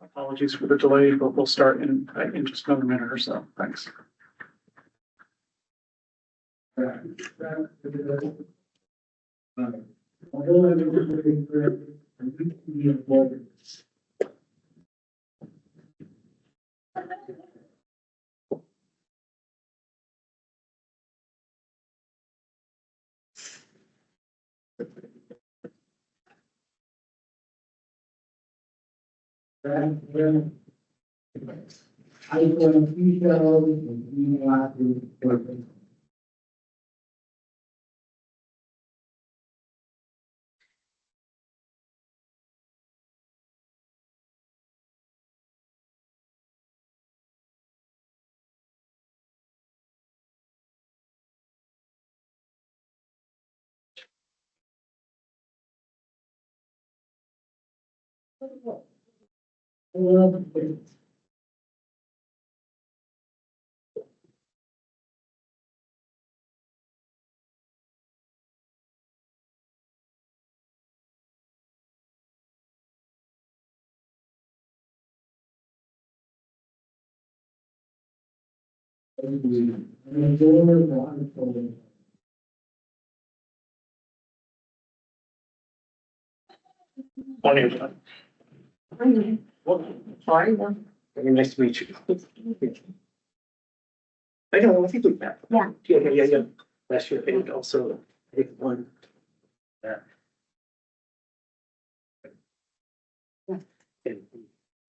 Apologies for the delay, but we'll start in just another minute or so. Thanks. Morning. Fine. Very nice to meet you. I know, I think we met. Yeah. Yeah. Last year, and also, I think one. Yeah. Yeah. And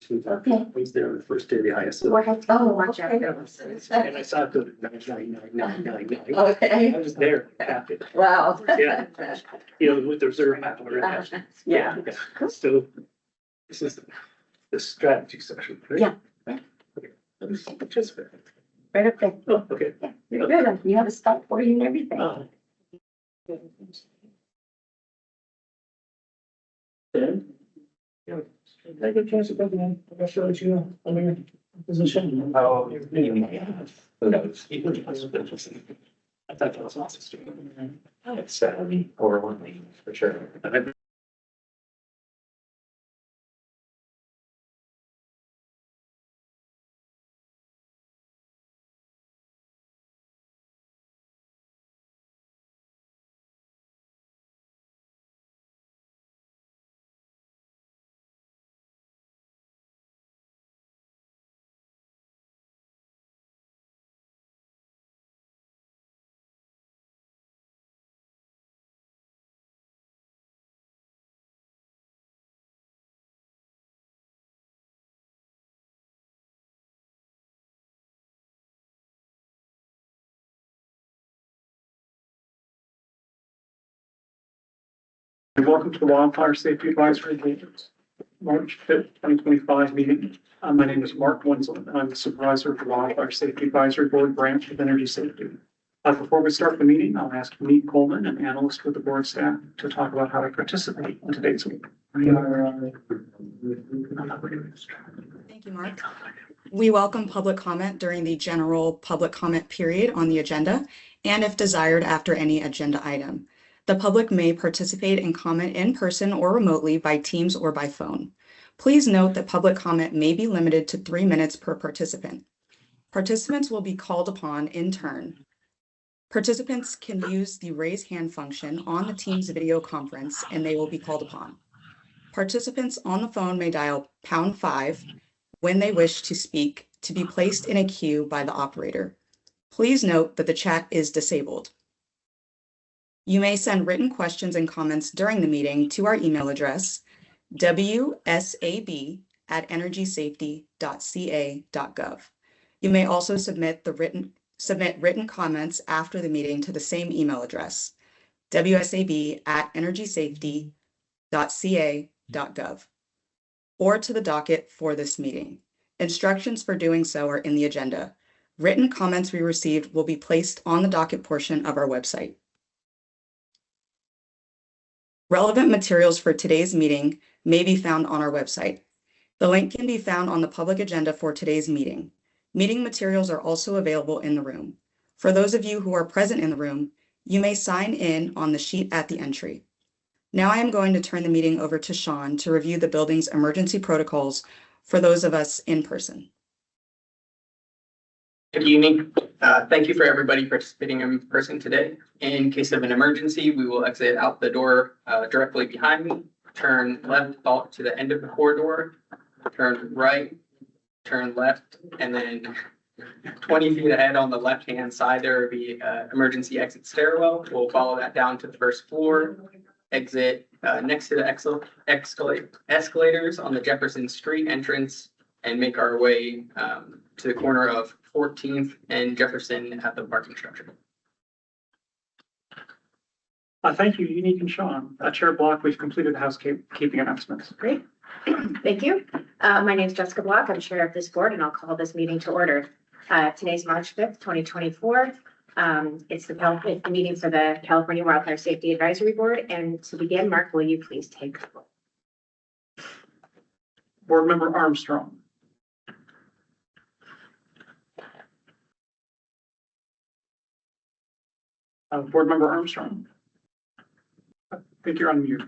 she was Okay. there on the first day of the ISO. Watch out. And I saw it go to 99999. Okay. I was there, happy. Wow. Yeah. You know, with the reserve map. Yeah. So this is the strategy session, right? Yeah. Okay. Let me participate. Right up there. Oh, okay. Yeah, you're good. You have a stop for you and everything. Then, yeah, I get a chance to go in. I'll show you on your position. Oh, who knows? I thought that was awesome. It's overwhelming for sure. Welcome to the Wildfire Safety Advisory Board, March 5th, 2025 meeting. My name is Mark Wenzel, and I'm the supervisor of the Wildfire Safety Advisory Board branch of Energy Safety. Before we start the meeting, I'll ask Meet Coleman, an analyst with the board staff, to talk about how to participate in today's meeting. Thank you, Mark. We welcome public comment during the general public comment period on the agenda, and if desired, after any agenda item. The public may participate and comment in person or remotely by Teams or by phone. Please note that public comment may be limited to 3 minutes per participant. Participants will be called upon in turn. Participants can use the raise hand function on the Teams video conference and they will be called upon. Participants on the phone may dial #5 when they wish to speak to be placed in a queue by the operator. Please note that the chat is disabled. You may send written questions and comments during the meeting to our email address, wsab@energysafety.ca.gov. You may also submit written comments after the meeting to the same email address, wsab@energysafety.ca.gov, or to the docket for this meeting. Instructions for doing so are in the agenda. Written comments we received will be placed on the docket portion of our website. Relevant materials for today's meeting may be found on our website. The link can be found on the public agenda for today's meeting. Meeting materials are also available in the room. For those of you who are present in the room, you may sign in on the sheet at the entry. Now I am going to turn the meeting over to Sean to review the building's emergency protocols for those of us in person. Good evening. Thank you for everybody participating in person today. In case of an emergency, we will exit out the door directly behind me, turn left out to the end of the corridor, turn right, turn left, and then 20 feet ahead on the left-hand side, there will be emergency exit stairwell. We'll follow that down to the first floor, exit next to the escalators on the Jefferson Street entrance, and make our way to the corner of 14th and Jefferson at the parking structure. Thank you, Unique and Sean. Chair Block, we've completed the housekeeping announcements. Great. Thank you. My name is Jessica Block. I'm chair of this board and I'll call this meeting to order. Today's March 5th, 2024. It's the meeting for the California Wildfire Safety Advisory Board. And to begin, Mark, will you please take the floor? Board Member Armstrong. Board Member Armstrong. I think you're on mute.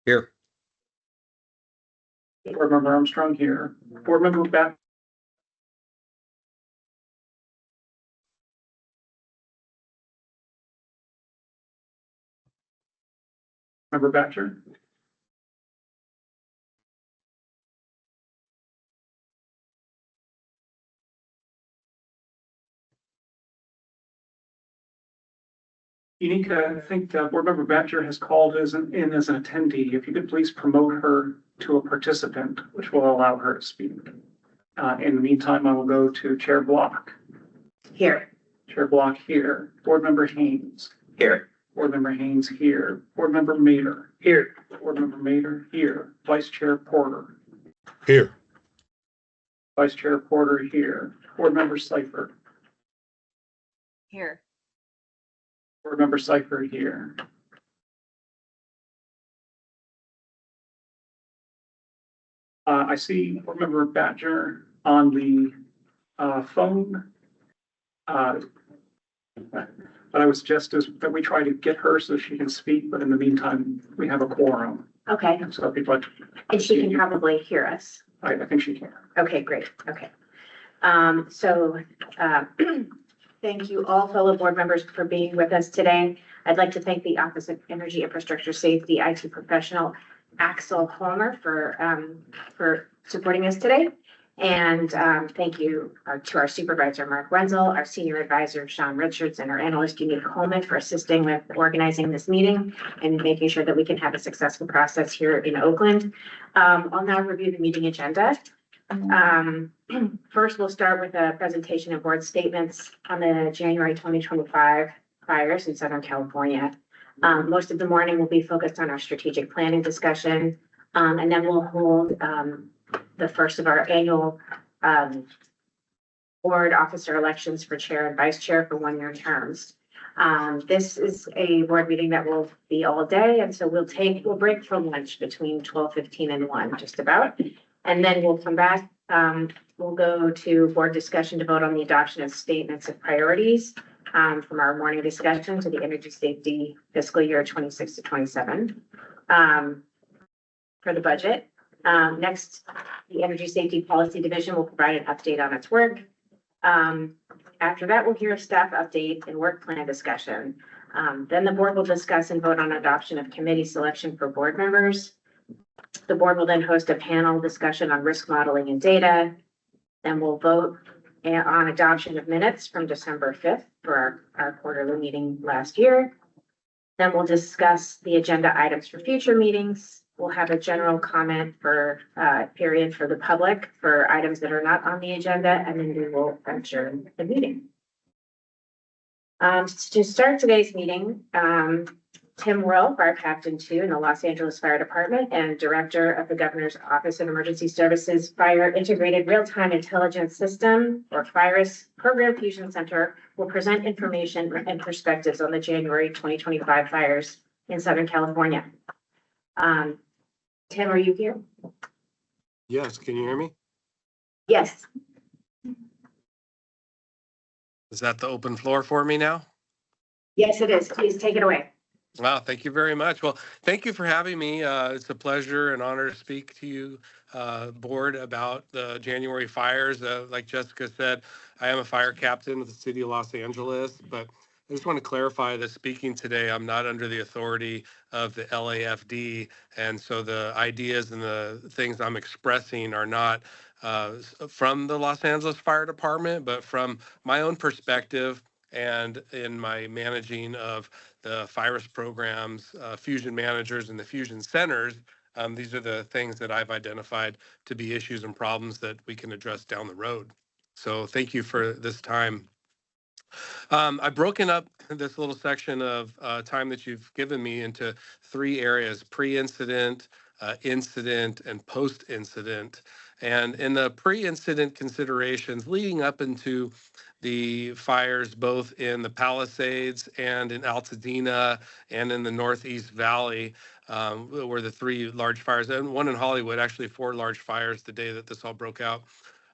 Here. Board Member Armstrong here. Board Member Bat. Member Batcher. Unique, I think Board Member Batcher has called in as an attendee. If you could please promote her to a participant, which will allow her to speak. In the meantime, I will go to Chair Block. Here. Chair Block here. Board Member Haynes. Here. Board Member Haynes here. Board Member Mader. Here. Board Member Mader here. Vice Chair Porter. Here. Vice Chair Porter here. Board Member Seifert. Here. Board Member Seifert here. I see Board Member Badger on the phone. But I would suggest that we try to get her so she can speak, but in the meantime, we have a quorum. Okay. So if you'd like to. And she can probably hear us. I think she can. Okay, great. Okay. Thank you all fellow board members for being with us today. I'd like to thank the Office of Energy Infrastructure Safety IT professional Axel Homer for supporting us today. And thank you to our supervisor, Mark Wenzel, our senior advisor, Sean Richards, and our analyst, Unique Coleman, for assisting with organizing this meeting and making sure that we can have a successful process here in Oakland. I'll now review the meeting agenda. First, we'll start with a presentation of board statements on the January 2025 fires in Southern California. Most of the morning will be focused on our strategic planning discussion, and then we'll hold the first of our annual board officer elections for chair and vice chair for one-year terms. This is a board meeting that will be all day, and so we'll break for lunch between 12:15 and 1, just about. And then we'll come back. We'll go to board discussion to vote on the adoption of statements of priorities from our morning discussion to the energy safety fiscal year 26 to 27 for the budget. Next, the Energy Safety Policy Division will provide an update on its work. After that, we'll hear a staff update and work plan discussion. Then the board will discuss and vote on adoption of committee selection for board members. The board will then host a panel discussion on risk modeling and data. Then we'll vote on adoption of minutes from December 5th for our quarterly meeting last year. Then we'll discuss the agenda items for future meetings. We'll have a general comment for period for the public for items that are not on the agenda, and then we will adjourn the meeting. To start today's meeting, Tim Worrell, Fire Captain 2 in the Los Angeles Fire Department and Director of the Governor's Office of Emergency Services Fire Integrated Real-Time Intelligence System, or FIRIS Program Fusion Center, will present information and perspectives on the January 2025 fires in Southern California. Tim, are you here? Yes, can you hear me? Yes. Is that the open floor for me now? Yes, it is. Please take it away. Wow, thank you very much. Well, thank you for having me. It's a pleasure and honor to speak to you, board, about the January fires. Like Jessica said, I am a fire captain of the city of Los Angeles, but I just want to clarify that speaking today, I'm not under the authority of the LAFD. And so the ideas and the things I'm expressing are not from the Los Angeles Fire Department, but from my own perspective and in my managing of the FIRUS programs, fusion managers, and the fusion centers. These are the things that I've identified to be issues and problems that we can address down the road. So thank you for this time. I've broken up this little section of time that you've given me into 3 areas: pre-incident, incident, and post-incident. And in the pre-incident considerations leading up into the fires, both in the Palisades and in Altadena and in the Northeast Valley, were the 3 large fires, and one in Hollywood, actually 4 large fires the day that this all broke out.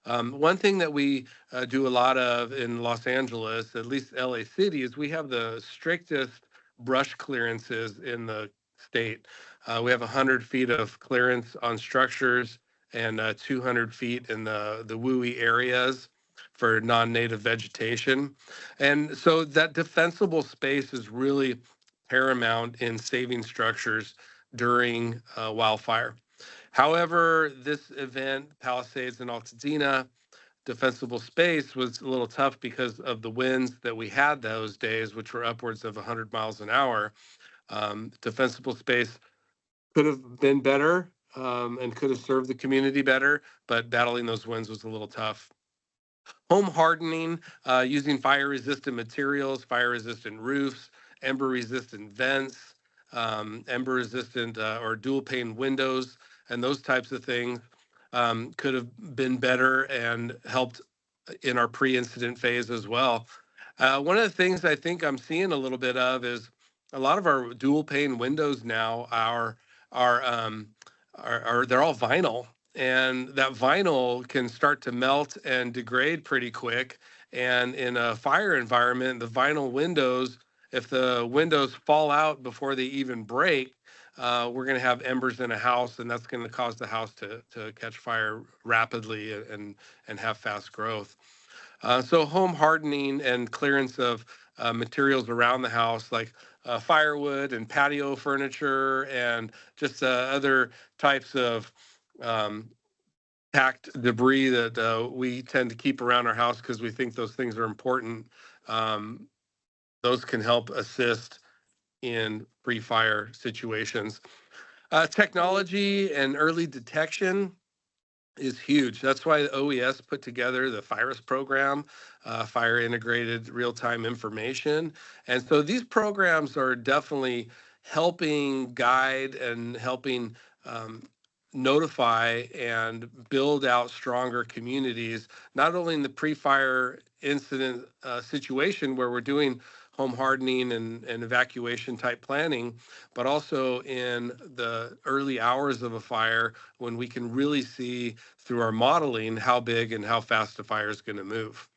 One thing that we do a lot of in Los Angeles, at least LA City, is we have the strictest brush clearances in the state. We have 100 feet of clearance on structures and 200 feet in the WUI areas for non-native vegetation. And so that defensible space is really paramount in saving structures during wildfire. However, this event, Palisades and Altadena, defensible space, was a little tough because of the winds that we had those days, which were upwards of 100 miles an hour. Defensible space could have been better and could have served the community better, but battling those winds was a little tough. Home hardening, using fire-resistant materials, fire-resistant roofs, ember-resistant vents, ember-resistant or dual-pane windows, and those types of things could have been better and helped in our pre-incident phase as well. One of the things I think I'm seeing a little bit of is a lot of our dual-pane windows now are they're all vinyl, and that vinyl can start to melt and degrade pretty quick. And in a fire environment, the vinyl windows, if the windows fall out before they even break, we're going to have embers in a house, and that's going to cause the house to catch fire rapidly and have fast growth. So home hardening and clearance of materials around the house, like firewood and patio furniture and just other types of packed debris that we tend to keep around our house because we think those things are important. Those can help assist in pre-fire situations. Technology and early detection is huge. That's why the OES put together the FIRUS program, Fire Integrated Real-Time Information. And so these programs are definitely helping guide and helping notify and build out stronger communities, not only in the pre-fire incident situation where we're doing home hardening and evacuation type planning, but also in the early hours of a fire when we can really see through our modeling how big and how fast the fire is going to move.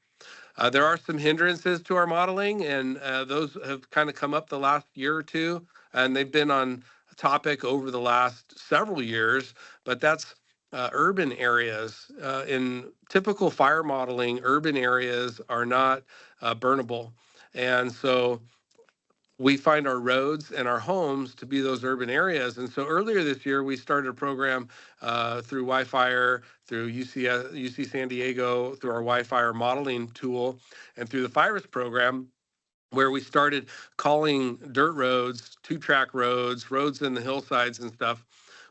There are some hindrances to our modeling, and those have kind of come up the last year or two, and they've been on topic over the last several years, but that's urban areas. In typical fire modeling, urban areas are not burnable. And so we find our roads and our homes to be those urban areas. And so earlier this year, we started a program through Wildfire, through UC San Diego, through our Wildfire modeling tool, and through the FIRUS program, where we started calling dirt roads, 2-track roads, roads in the hillsides and stuff.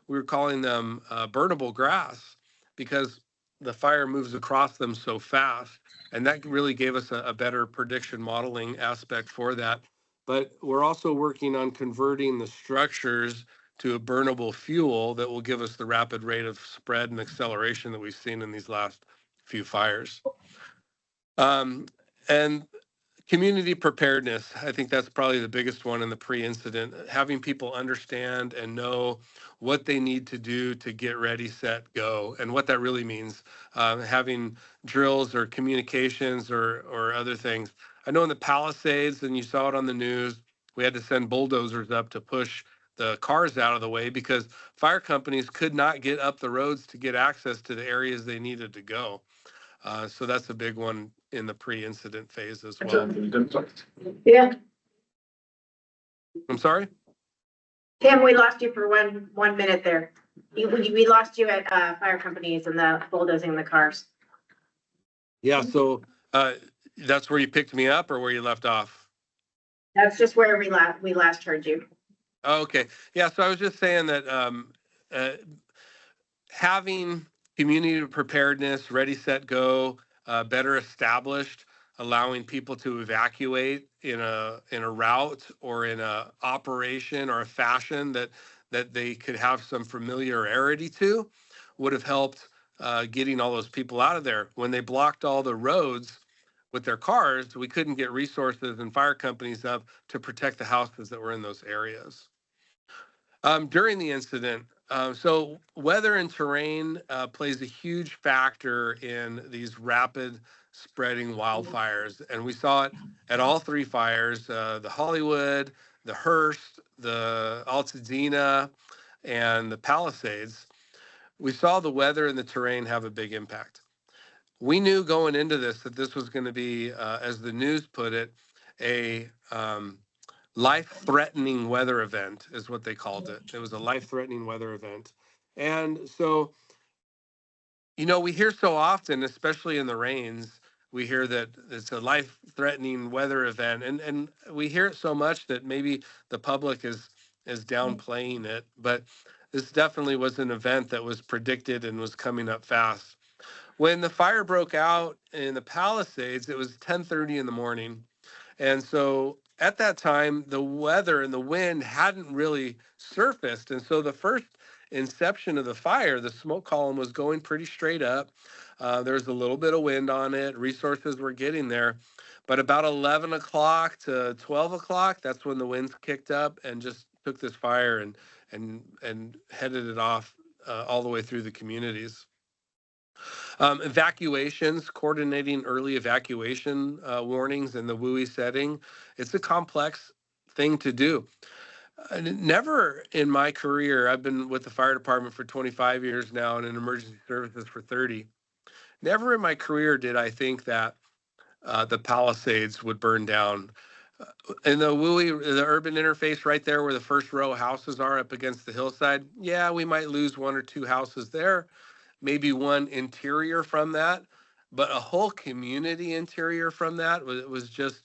We were calling them burnable grass because the fire moves across them so fast. And that really gave us a better prediction modeling aspect for that. But we're also working on converting the structures to a burnable fuel that will give us the rapid rate of spread and acceleration that we've seen in these last few fires. And Community preparedness. I think that's probably the biggest one in the pre-incident. Having people understand and know what they need to do to get ready, set, go, and what that really means. Having drills or communications or other things. I know in the Palisades, and you saw it on the news, we had to send bulldozers up to push the cars out of the way because fire companies could not get up the roads to get access to the areas they needed to go. So that's a big one in the pre-incident phase as well. Yeah. I'm sorry? Tim, we lost you for one minute there. We lost you at fire companies and the bulldozing the cars. Yeah, so that's where you picked me up or where you left off? That's just where we last heard you. Oh, okay. Yeah, so I was just saying that having community preparedness, ready, set, go, better established, allowing people to evacuate in a route or in a operation or a fashion that they could have some familiarity to, would have helped getting all those people out of there. When they blocked all the roads with their cars, we couldn't get resources and fire companies up to protect the houses that were in those areas. During the incident, so weather and terrain plays a huge factor in these rapid spreading wildfires. And we saw it at all three fires, the Hollywood, the Hearst, the Altadena, and the Palisades. We saw the weather and the terrain have a big impact. We knew going into this that this was going to be, as the news put it, a life-threatening weather event is what they called it. It was a life-threatening weather event. And so, we hear so often, especially in the rains, we hear that it's a life-threatening weather event. And we hear it so much that maybe the public is downplaying it. But this definitely was an event that was predicted and was coming up fast. When the fire broke out in the Palisades, it was 10:30 in the morning. And so at that time, the weather and the wind hadn't really surfaced. And so the first inception of the fire, the smoke column was going pretty straight up. There's a little bit of wind on it. Resources were getting there. But about 11 o'clock to 12 o'clock, that's when the winds kicked up and just took this fire and headed it off all the way through the communities. Evacuations, coordinating early evacuation warnings in the WUI setting, it's a complex thing to do. Never in my career, I've been with the fire department for 25 years now and in emergency services for 30. Never in my career did I think that the Palisades would burn down. In the WUI, the urban interface right there where the first row of houses are up against the hillside, yeah, we might lose one or two houses there. Maybe one interior from that, but a whole community interior from that was just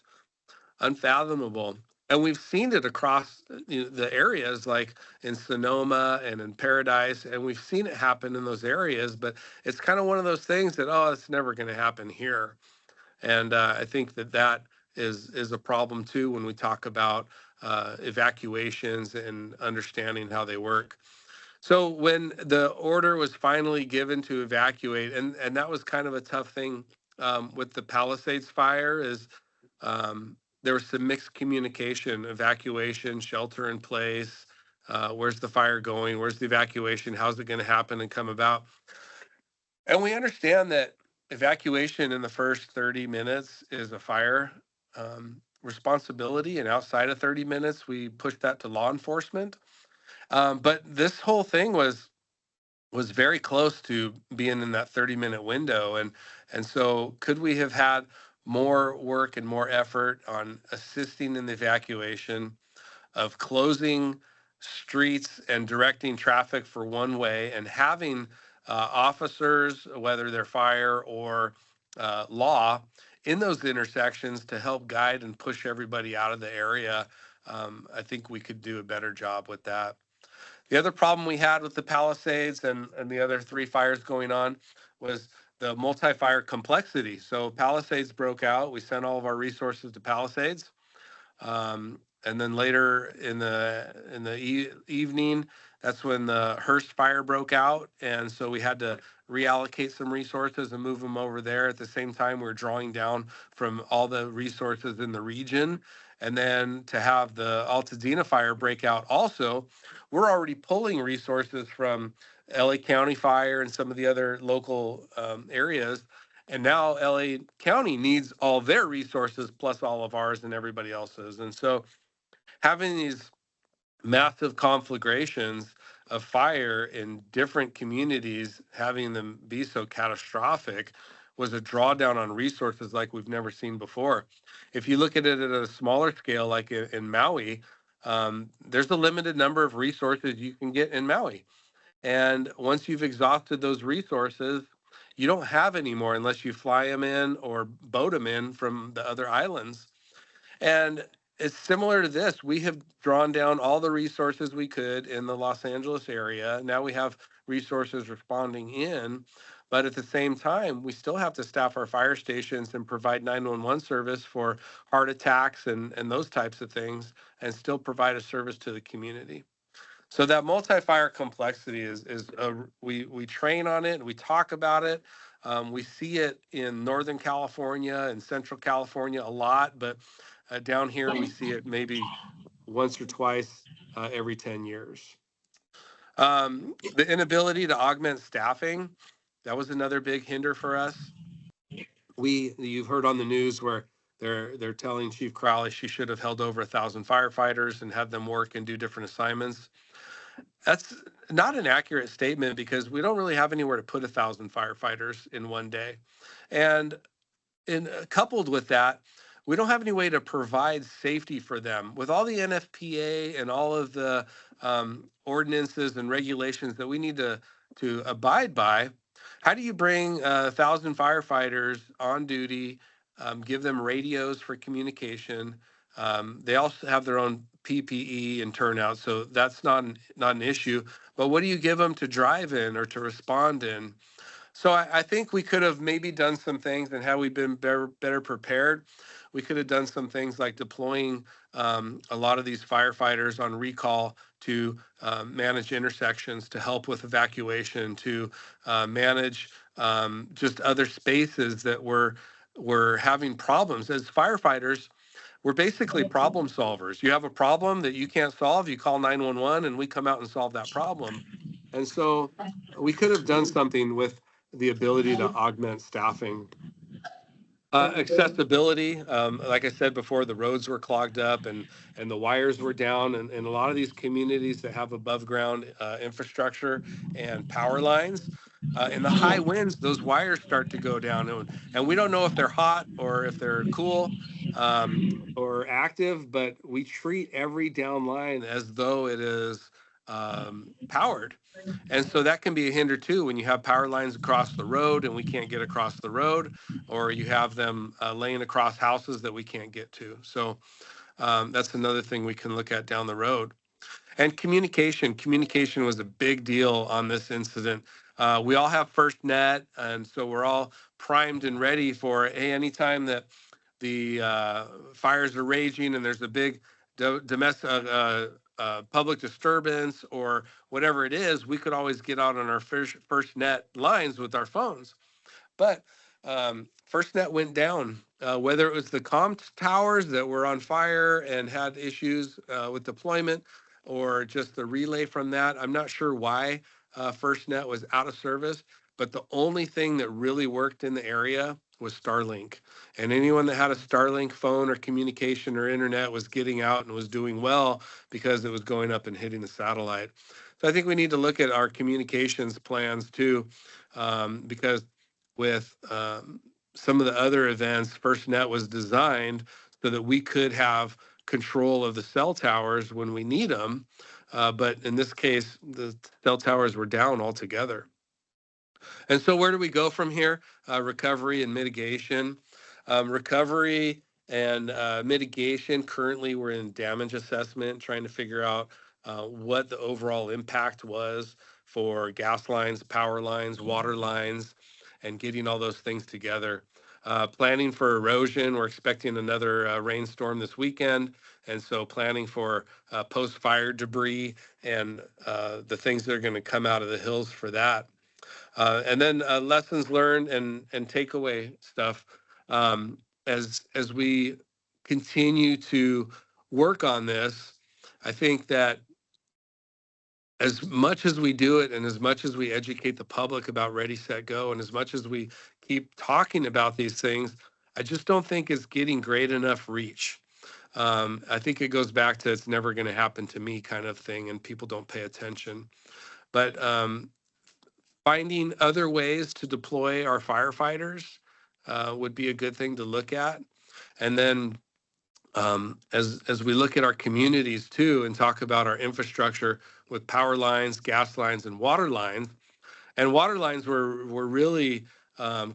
unfathomable. And we've seen it across the areas like in Sonoma and in Paradise, and we've seen it happen in those areas, but it's kind of one of those things that, oh, it's never going to happen here. And I think that is a problem too when we talk about evacuations and understanding how they work. So when the order was finally given to evacuate, and that was kind of a tough thing with the Palisades fire, is there was some mixed communication, evacuation, shelter in place, where's the fire going, where's the evacuation, how's it going to happen and come about. And we understand that evacuation in the first 30 minutes is a fire responsibility, and outside of 30 minutes, we push that to law enforcement. But this whole thing was very close to being in that 30-minute window. And so could we have had more work and more effort on assisting in the evacuation, of closing streets and directing traffic for one way, and having officers, whether they're fire or law, in those intersections to help guide and push everybody out of the area? I think we could do a better job with that. The other problem we had with the Palisades and the other three fires going on was the multi-fire complexity. So Palisades broke out. We sent all of our resources to Palisades. And then later in the evening, That's when the Hearst fire broke out. And so we had to reallocate some resources and move them over there. At the same time, we're drawing down from all the resources in the region. And then to have the Altadena fire break out also, we're already pulling resources from LA County Fire and some of the other local areas. And now LA County needs all their resources plus all of ours and everybody else's. And so having these massive conflagrations of fire in different communities, having them be so catastrophic, was a drawdown on resources like we've never seen before. If you look at it at a smaller scale, like in Maui, there's a limited number of resources you can get in Maui. And once you've exhausted those resources, you don't have any more unless you fly them in or boat them in from the other islands. And it's similar to this. We have drawn down all the resources we could in the Los Angeles area. Now we have resources responding in, but at the same time, we still have to staff our fire stations and provide 911 service for heart attacks and those types of things, and still provide a service to the community. So that multi-fire complexity we train on it, we talk about it. We see it in Northern California and Central California a lot, but down here we see it maybe once or twice every 10 years. The inability to augment staffing, that was another big hinder for us. You've heard on the news where they're telling Chief Crowley she should have held over 1,000 firefighters and had them work and do different assignments. That's not an accurate statement because we don't really have anywhere to put 1,000 firefighters in one day. And coupled with that, we don't have any way to provide safety for them. With all the NFPA and all of the ordinances and regulations that we need to abide by, how do you bring 1,000 firefighters on duty, give them radios for communication? They also have their own PPE and turnout, so that's not an issue. But what do you give them to drive in or to respond in? So I think we could have maybe done some things, and had we been better prepared, we could have done some things like deploying a lot of these firefighters on recall to manage intersections, to help with evacuation, to manage just other spaces that were having problems. As firefighters, we're basically problem solvers. You have a problem that you can't solve, you call 911 and we come out and solve that problem. And so we could have done something with the ability to augment staffing. Accessibility, like I said before, the roads were clogged up and the wires were down. And in a lot of these communities that have above ground infrastructure and power lines, in the high winds, those wires start to go down. And we don't know if they're hot or if they're cool or active, but we treat every down line as though it is powered. And so that can be a hinder too when you have power lines across the road and we can't get across the road, or you have them laying across houses that we can't get to. So that's another thing we can look at down the road. And communication was a big deal on this incident. We all have FirstNet, and so we're all primed and ready for, hey, anytime that the fires are raging and there's a big domestic public disturbance or whatever it is, we could always get out on our FirstNet lines with our phones. But FirstNet went down, whether it was the comm towers that were on fire and had issues with deployment, or just the relay from that. I'm not sure why FirstNet was out of service, but the only thing that really worked in the area was Starlink. And anyone that had a Starlink phone or communication or internet was getting out and was doing well because it was going up and hitting the satellite. So I think we need to look at our communications plans too, because with some of the other events, FirstNet was designed so that we could have control of the cell towers when we need them. But in this case, the cell towers were down altogether. And so where do we go from here? Recovery and mitigation. Recovery and mitigation, currently we're in damage assessment, trying to figure out what the overall impact was for gas lines, power lines, water lines, and getting all those things together. Planning for erosion. We're expecting another rainstorm this weekend. And so planning for post-fire debris and the things that are going to come out of the hills for that. And then lessons learned and takeaway stuff as we continue to work on this. I think that as much as we do it and as much as we educate the public about Ready, Set, Go, and as much as we keep talking about these things, I just don't think it's getting great enough reach. I think it goes back to it's never going to happen to me kind of thing, and people don't pay attention. But finding other ways to deploy our firefighters would be a good thing to look at. And then as we look at our communities too and talk about our infrastructure with power lines, gas lines, and water lines. And water lines were really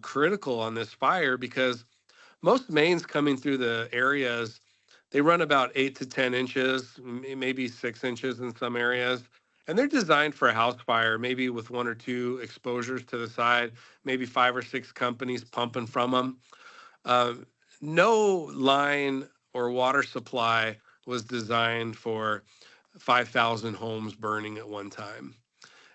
critical on this fire because most mains coming through the areas, they run about 8 to 10 inches, maybe 6 inches in some areas. And they're designed for a house fire, maybe with 1 or 2 exposures to the side, maybe 5 or 6 companies pumping from them. No line or water supply was designed for 5,000 homes burning at one time.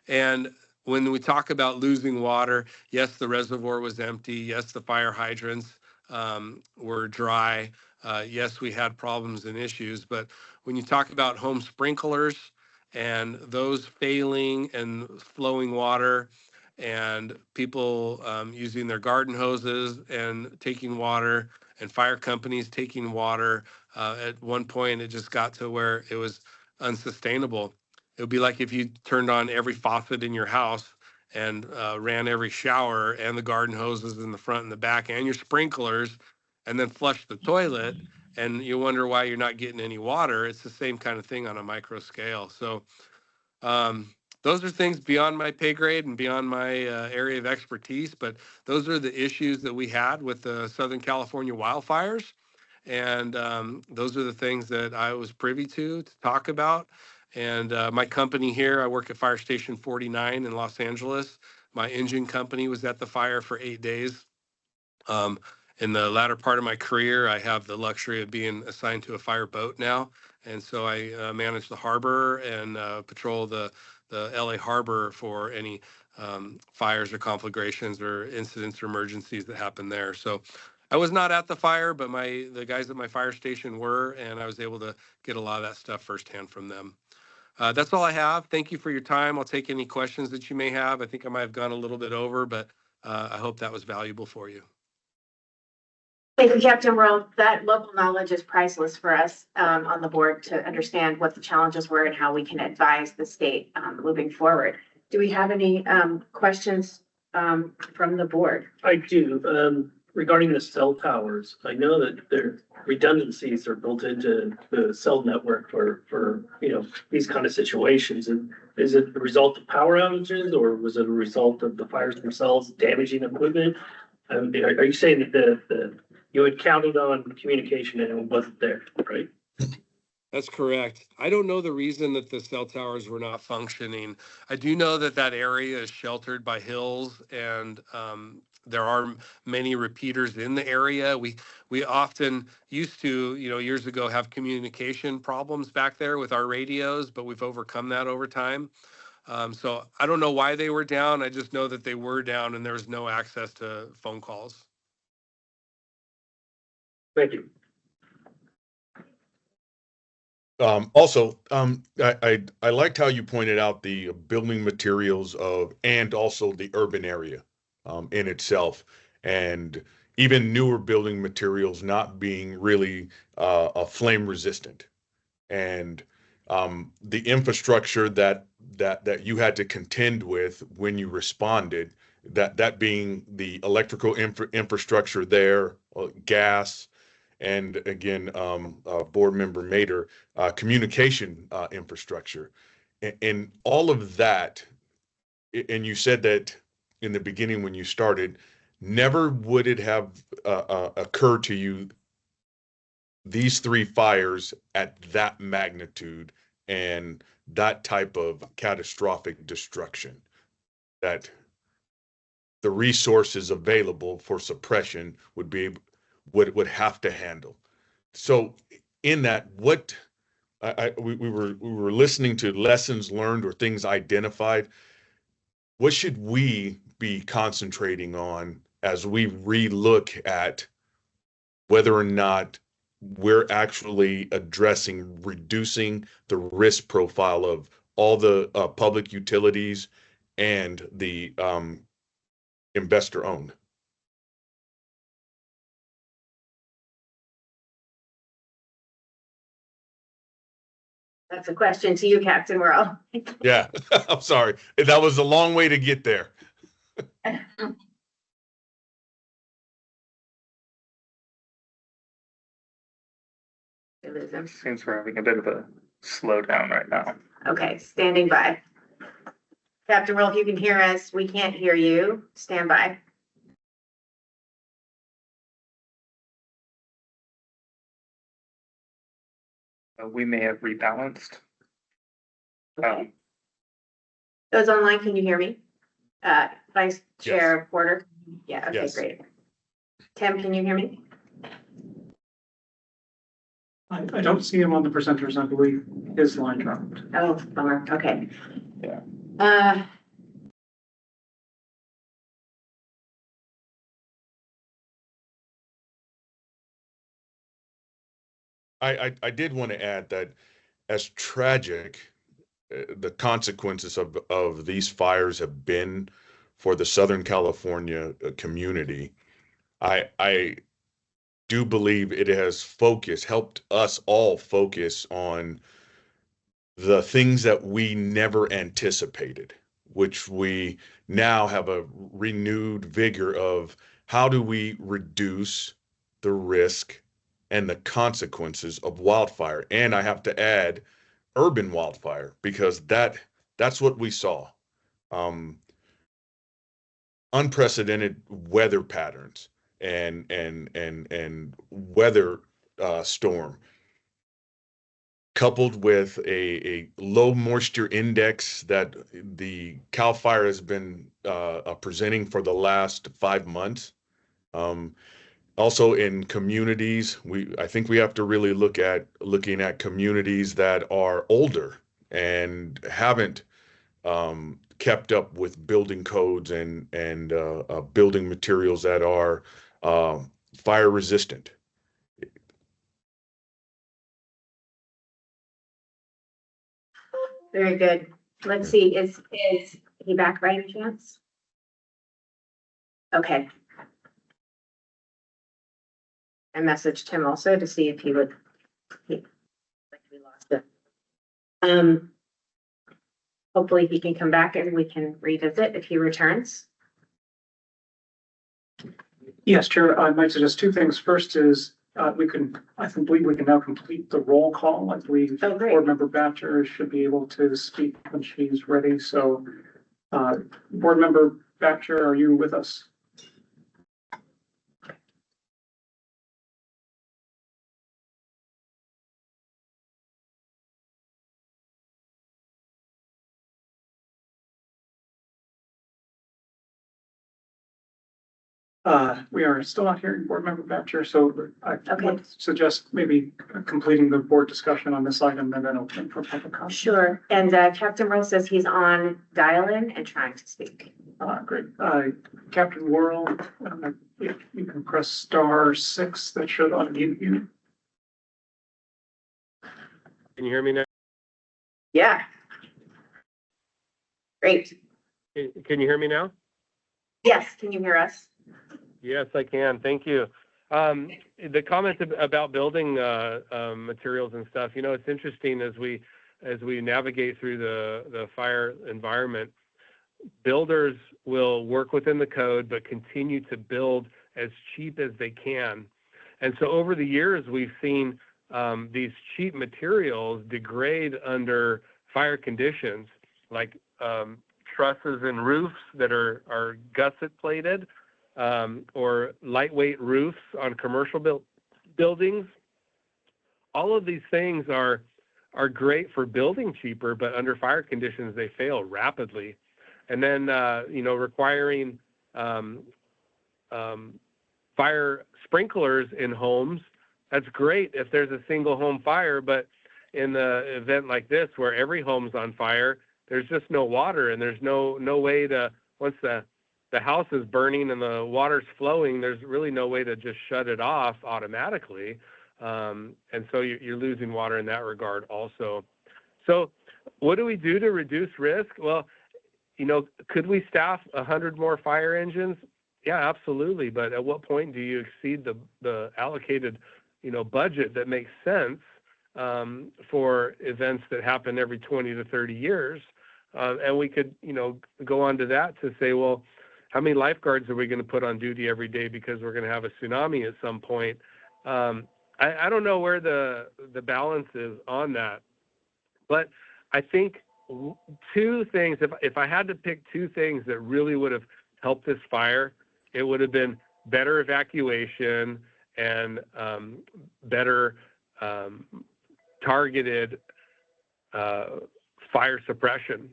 And when we talk about losing water, yes, the reservoir was empty. Yes, the fire hydrants were dry. Yes, we had problems and issues. But when you talk about home sprinklers and those failing and flowing water and people using their garden hoses and taking water and fire companies taking water, at one point it just got to where it was unsustainable. It would be like if you turned on every faucet in your house and ran every shower and the garden hoses in the front and the back and your sprinklers and then flushed the toilet and you wonder why you're not getting any water. It's the same kind of thing on a micro scale. So those are things beyond my pay grade and beyond my area of expertise, but those are the issues that we had with the Southern California wildfires. And those are the things that I was privy to talk about. And my company here, I work at Fire Station 49 in Los Angeles. My engine company was at the fire for 8 days. In the latter part of my career, I have the luxury of being assigned to a fire boat now. And so I manage the harbor and patrol the LA harbor for any fires or conflagrations or incidents or emergencies that happen there. So I was not at the fire, but the guys at my fire station were, and I was able to get a lot of that stuff firsthand from them. That's all I have. Thank you for your time. I'll take any questions that you may have. I think I might have gone a little bit over, but I hope that was valuable for you. Thank you, Captain World. That local knowledge is priceless for us on the board to understand what the challenges were and how we can advise the state moving forward. Do we have any questions from the board? I do. Regarding the cell towers, I know that their redundancies are built into the cell network for these kind of situations. And is it a result of power outages or was it a result of the fires themselves damaging equipment? Are you saying that you had counted on communication and it wasn't there, right? That's correct. I don't know the reason that the cell towers were not functioning. I do know that that area is sheltered by hills and there are many repeaters in the area. We often used to, years ago have communication problems back there with our radios, but we've overcome that over time. So I don't know why they were down. I just know that they were down and there was no access to phone calls. Thank you. I liked how you pointed out the building materials and also the urban area in itself, and even newer building materials not being really flame resistant, and the infrastructure that you had to contend with when you responded, that being the electrical infrastructure there, gas. And again, board member Mader, communication infrastructure, and all of that. And you said that in the beginning when you started, never would it have occurred to you these 3 fires at that magnitude and that type of catastrophic destruction. That the resources available for suppression would have to handle. So in that, what we were listening to lessons learned or things identified. What should we be concentrating on as we relook at whether or not we're actually addressing reducing the risk profile of all the public utilities and the investor owned? That's a question to you, Captain Worrell. Yeah, I'm sorry. That was a long way to get there. Seems we're having a bit of a slowdown right now. Okay, standing by. Captain Worrell, if you can hear us, we can't hear you. Stand by. We may have rebalanced. Those online, can you hear me? Vice Chair Porter? Yeah, okay, Yes. great. Tim, can you hear me? I don't see him on the presenters. I believe his line dropped. Oh, bummer, okay. Yeah. I did want to add that as tragic the consequences of these fires have been for the Southern California community, I do believe it has helped us all focus on the things that we never anticipated, which we now have a renewed vigor of how do we reduce the risk and the consequences of wildfire. And I have to add urban wildfire, because that's what we saw. Unprecedented weather patterns and weather storm, coupled with a low moisture index that the CAL FIRE has been presenting for the last 5 months. Also in communities, I think we have to really looking at communities that are older and haven't kept up with building codes and building materials that are fire resistant. Very good. Let's see, is he back by any chance? Okay. I messaged him also to see if he would. Like we lost it. Hopefully he can come back and we can revisit if he returns. Yes, Chair, I might suggest two things. First is, I believe we can now complete the roll call. I believe Oh, great. Board Member Batcher should be able to speak when she's ready. So, Board Member Batcher, are you with us? We are still not hearing Board Member Batcher, so I would suggest maybe completing the board discussion on this item and then opening for public comment. Sure. And Captain Worrell says he's on dial-in and trying to speak. Great. Captain Worrell, if you can press *6, that should unmute you. Can you hear me now? Yeah. Great. Can you hear me now? Yes, can you hear us? Yes, I can. Thank you. The comments about building materials and stuff, it's interesting as we navigate through the fire environment. Builders will work within the code, but continue to build as cheap as they can. And so over the years, we've seen these cheap materials degrade under fire conditions, like trusses and roofs that are gusset plated, or lightweight roofs on commercial buildings. All of these things are great for building cheaper, but under fire conditions, they fail rapidly. And then, requiring um, fire sprinklers in homes, that's great if there's a single home fire, but in the event like this where every home's on fire, there's just no water, and there's no way to, once the house is burning and the water's flowing, there's really no way to just shut it off automatically. And so you're losing water in that regard also. So what do we do to reduce risk? Well, could we staff 100 more fire engines? Yeah, absolutely. But at what point do you exceed the allocated, budget that makes sense for events that happen every 20 to 30 years? And we could, go on to that to say, well, how many lifeguards are we going to put on duty every day because we're going to have a tsunami at some point? I don't know where the balance is on that, but I think two things, if I had to pick two things that really would have helped this fire, it would have been better evacuation and better targeted fire suppression.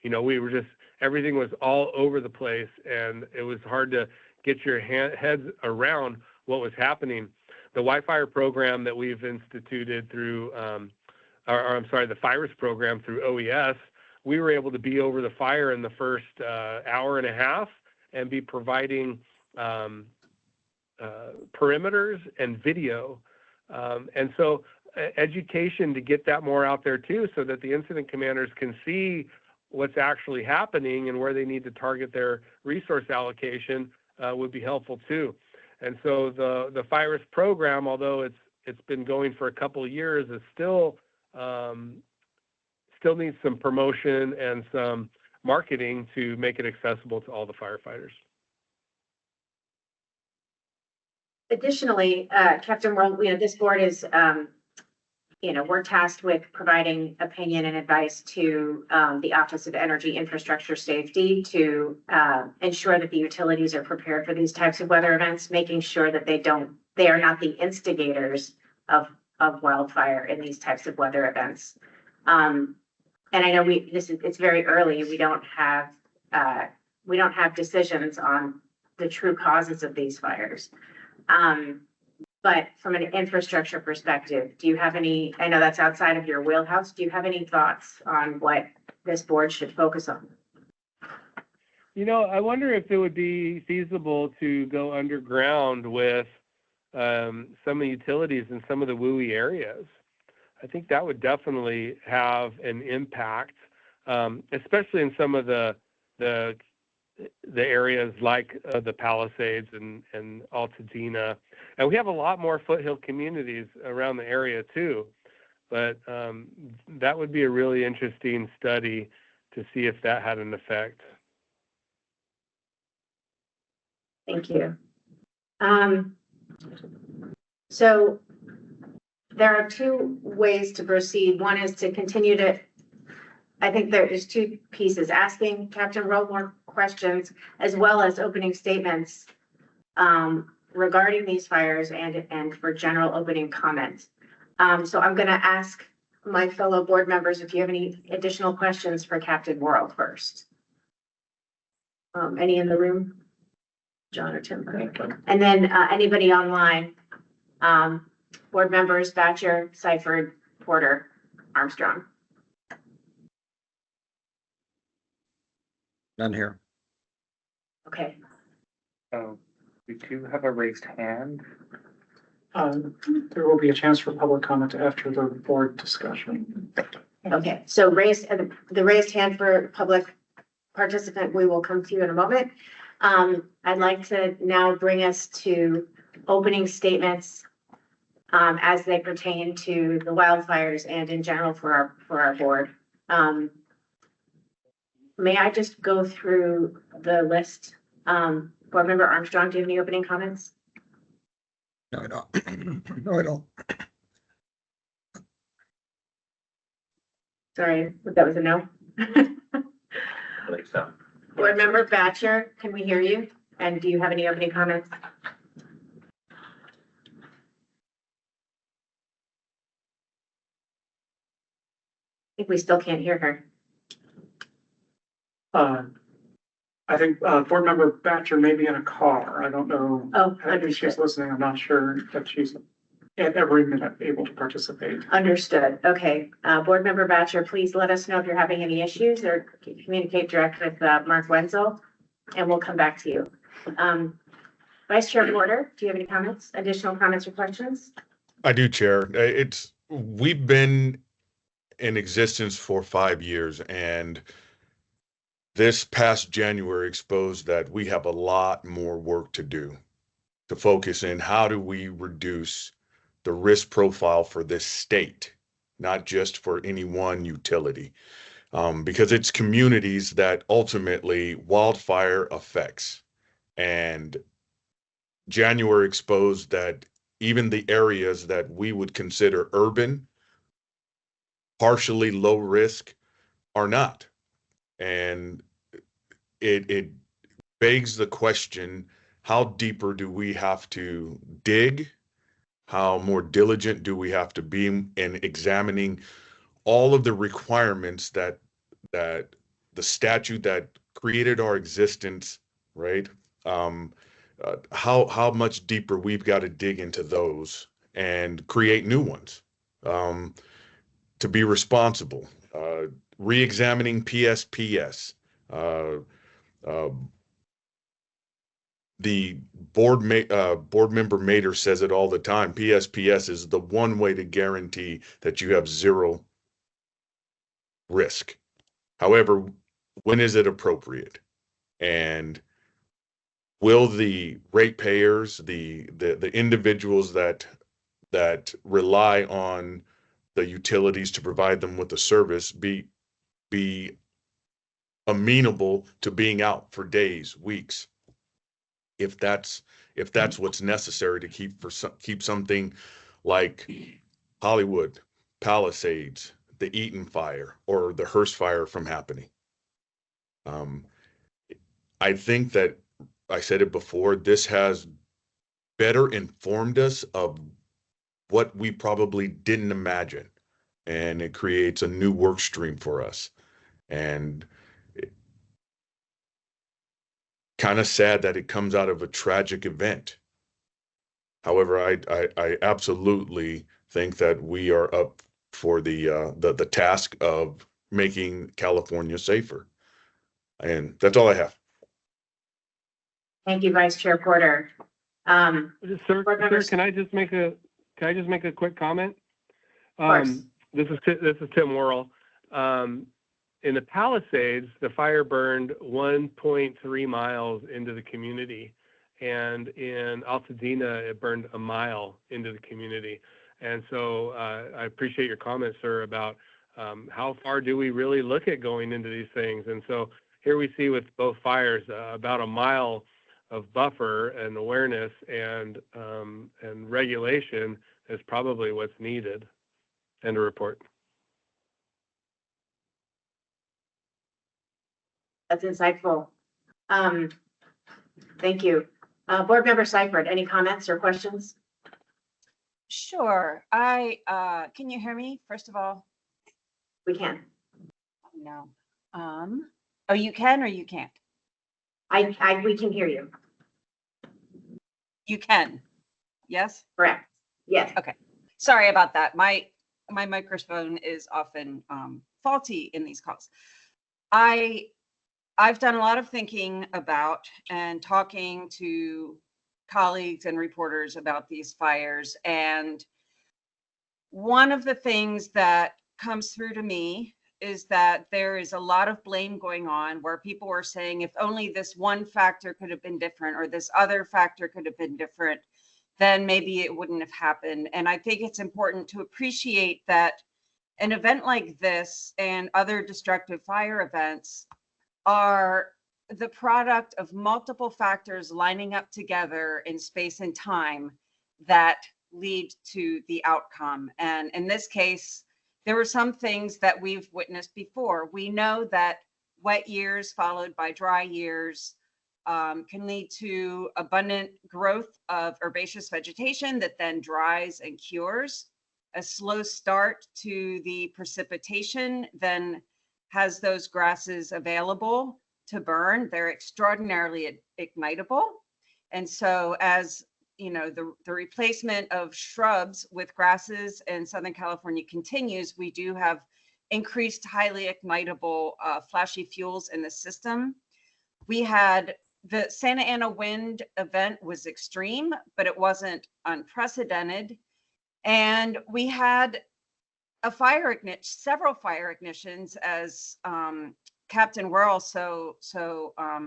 We were just, everything was all over the place, and it was hard to get your heads around what was happening. The Wildfire program that we've instituted through, the FIRES program through OES, we were able to be over the fire in the first hour and a half and be providing perimeters and video. And so education to get that more out there too, so that the incident commanders can see what's actually happening and where they need to target their resource allocation would be helpful too. And so the FIRES program, although it's been going for a couple of years, is still needs some promotion and some marketing to make it accessible to all the firefighters. Additionally, Captain World, this board is, we're tasked with providing opinion and advice to the Office of Energy Infrastructure Safety to ensure that the utilities are prepared for these types of weather events, making sure that they are not the instigators of wildfire in these types of weather events. And I know it's very early. We don't have decisions on the true causes of these fires. But from an infrastructure perspective, do you have any, I know that's outside of your wheelhouse, do you have any thoughts on what this board should focus on? I wonder if it would be feasible to go underground with some of the utilities in some of the WUI areas. I think that would definitely have an impact, especially in some of the areas like the Palisades and Altadena. And we have a lot more foothill communities around the area too. But that would be a really interesting study to see if that had an effect. Thank you. So there are two ways to proceed. One is to continue to, I think there is two pieces, asking Captain Rowe more questions, as well as opening statements regarding these fires and for general opening comments. So I'm going to ask my fellow board members if you have any additional questions for Captain Worrell first. Any in the room? John or Tim? And then anybody online, board members, Batcher, Seifert, Porter, Armstrong. None here. Okay. We do have a raised hand. There will be a chance for public comment after the board discussion. Okay, so the raised hand for public participant, we will come to you in a moment. I'd like to now bring us to opening statements as they pertain to the wildfires and in general for our board. May I just go through the list? Board Member Armstrong, do you have any opening comments? No, I don't. No, I don't. Sorry, that was a no. I think so. Board Member Batcher, can we hear you? And do you have any opening comments? I think we still can't hear her. I think, board member Batcher may be in a car. I don't know. Oh, I think she's understood. listening. I'm not sure if she's at every minute able to participate. Understood. Okay. Board member Batcher, please let us know if you're having any issues or communicate direct with, Mark Wenzel, and we'll come back to you. Vice Chair Porter, do you have any comments, additional comments or questions? I do, Chair. We've been in existence for 5 years, and this past January exposed that we have a lot more work to do to focus in how do we reduce the risk profile for this state, not just for any one utility, because it's communities that ultimately wildfire affects. And January exposed that even the areas that we would consider urban, partially low risk, are not. And it begs the question, how deeper do we have to dig? How more diligent do we have to be in examining all of the requirements that the statute that created our existence, right? How much deeper we've got to dig into those and create new ones, to be responsible, re-examining PSPS. The board member Mater says it all the time. PSPS is the one way to guarantee that you have zero risk. However, when is it appropriate? And will the ratepayers, the individuals that rely on the utilities to provide them with the service be amenable to being out for days, weeks, if that's what's necessary to keep something like Hollywood, Palisades, the Eaton fire, or the Hearst fire from happening? I think that I said it before, this has better informed us of what we probably didn't imagine. And it creates a new work stream for us. And kind of sad that it comes out of a tragic event. However, I absolutely think that we are up for the task of making California safer. And that's all I have. Thank you, Vice Chair Porter. Sir, Board members- can I just make a quick comment? Of course. This is Tim Worrell. In the Palisades, the fire burned 1.3 miles into the community, and in Altadena, it burned a mile into the community. And so I appreciate your comment, sir, about how far do we really look at going into these things. And so here we see with both fires about a mile of buffer and awareness and regulation is probably what's needed. End of report. That's insightful. Thank you. Board member Seifert, any comments or questions? Sure. Can you hear me, first of all? We can. No. Oh, you can or you can't? We can hear you. You can. Yes? Correct. Yes. Okay. Sorry about that. My microphone is often faulty in these calls. I've done a lot of thinking about and talking to colleagues and reporters about these fires. And one of the things that comes through to me is that there is a lot of blame going on where people are saying, if only this one factor could have been different or this other factor could have been different, then maybe it wouldn't have happened. And I think it's important to appreciate that an event like this and other destructive fire events are the product of multiple factors lining up together in space and time that lead to the outcome. And in this case, there were some things that we've witnessed before. We know that wet years followed by dry years can lead to abundant growth of herbaceous vegetation that then dries and cures. A slow start to the precipitation then has those grasses available to burn. They're extraordinarily ignitable. And so as you know, the replacement of shrubs with grasses in Southern California continues, we do have increased highly ignitable flashy fuels in the system. We had the Santa Ana wind event was extreme, but it wasn't unprecedented. And we had several fire ignitions, as Captain Whirl so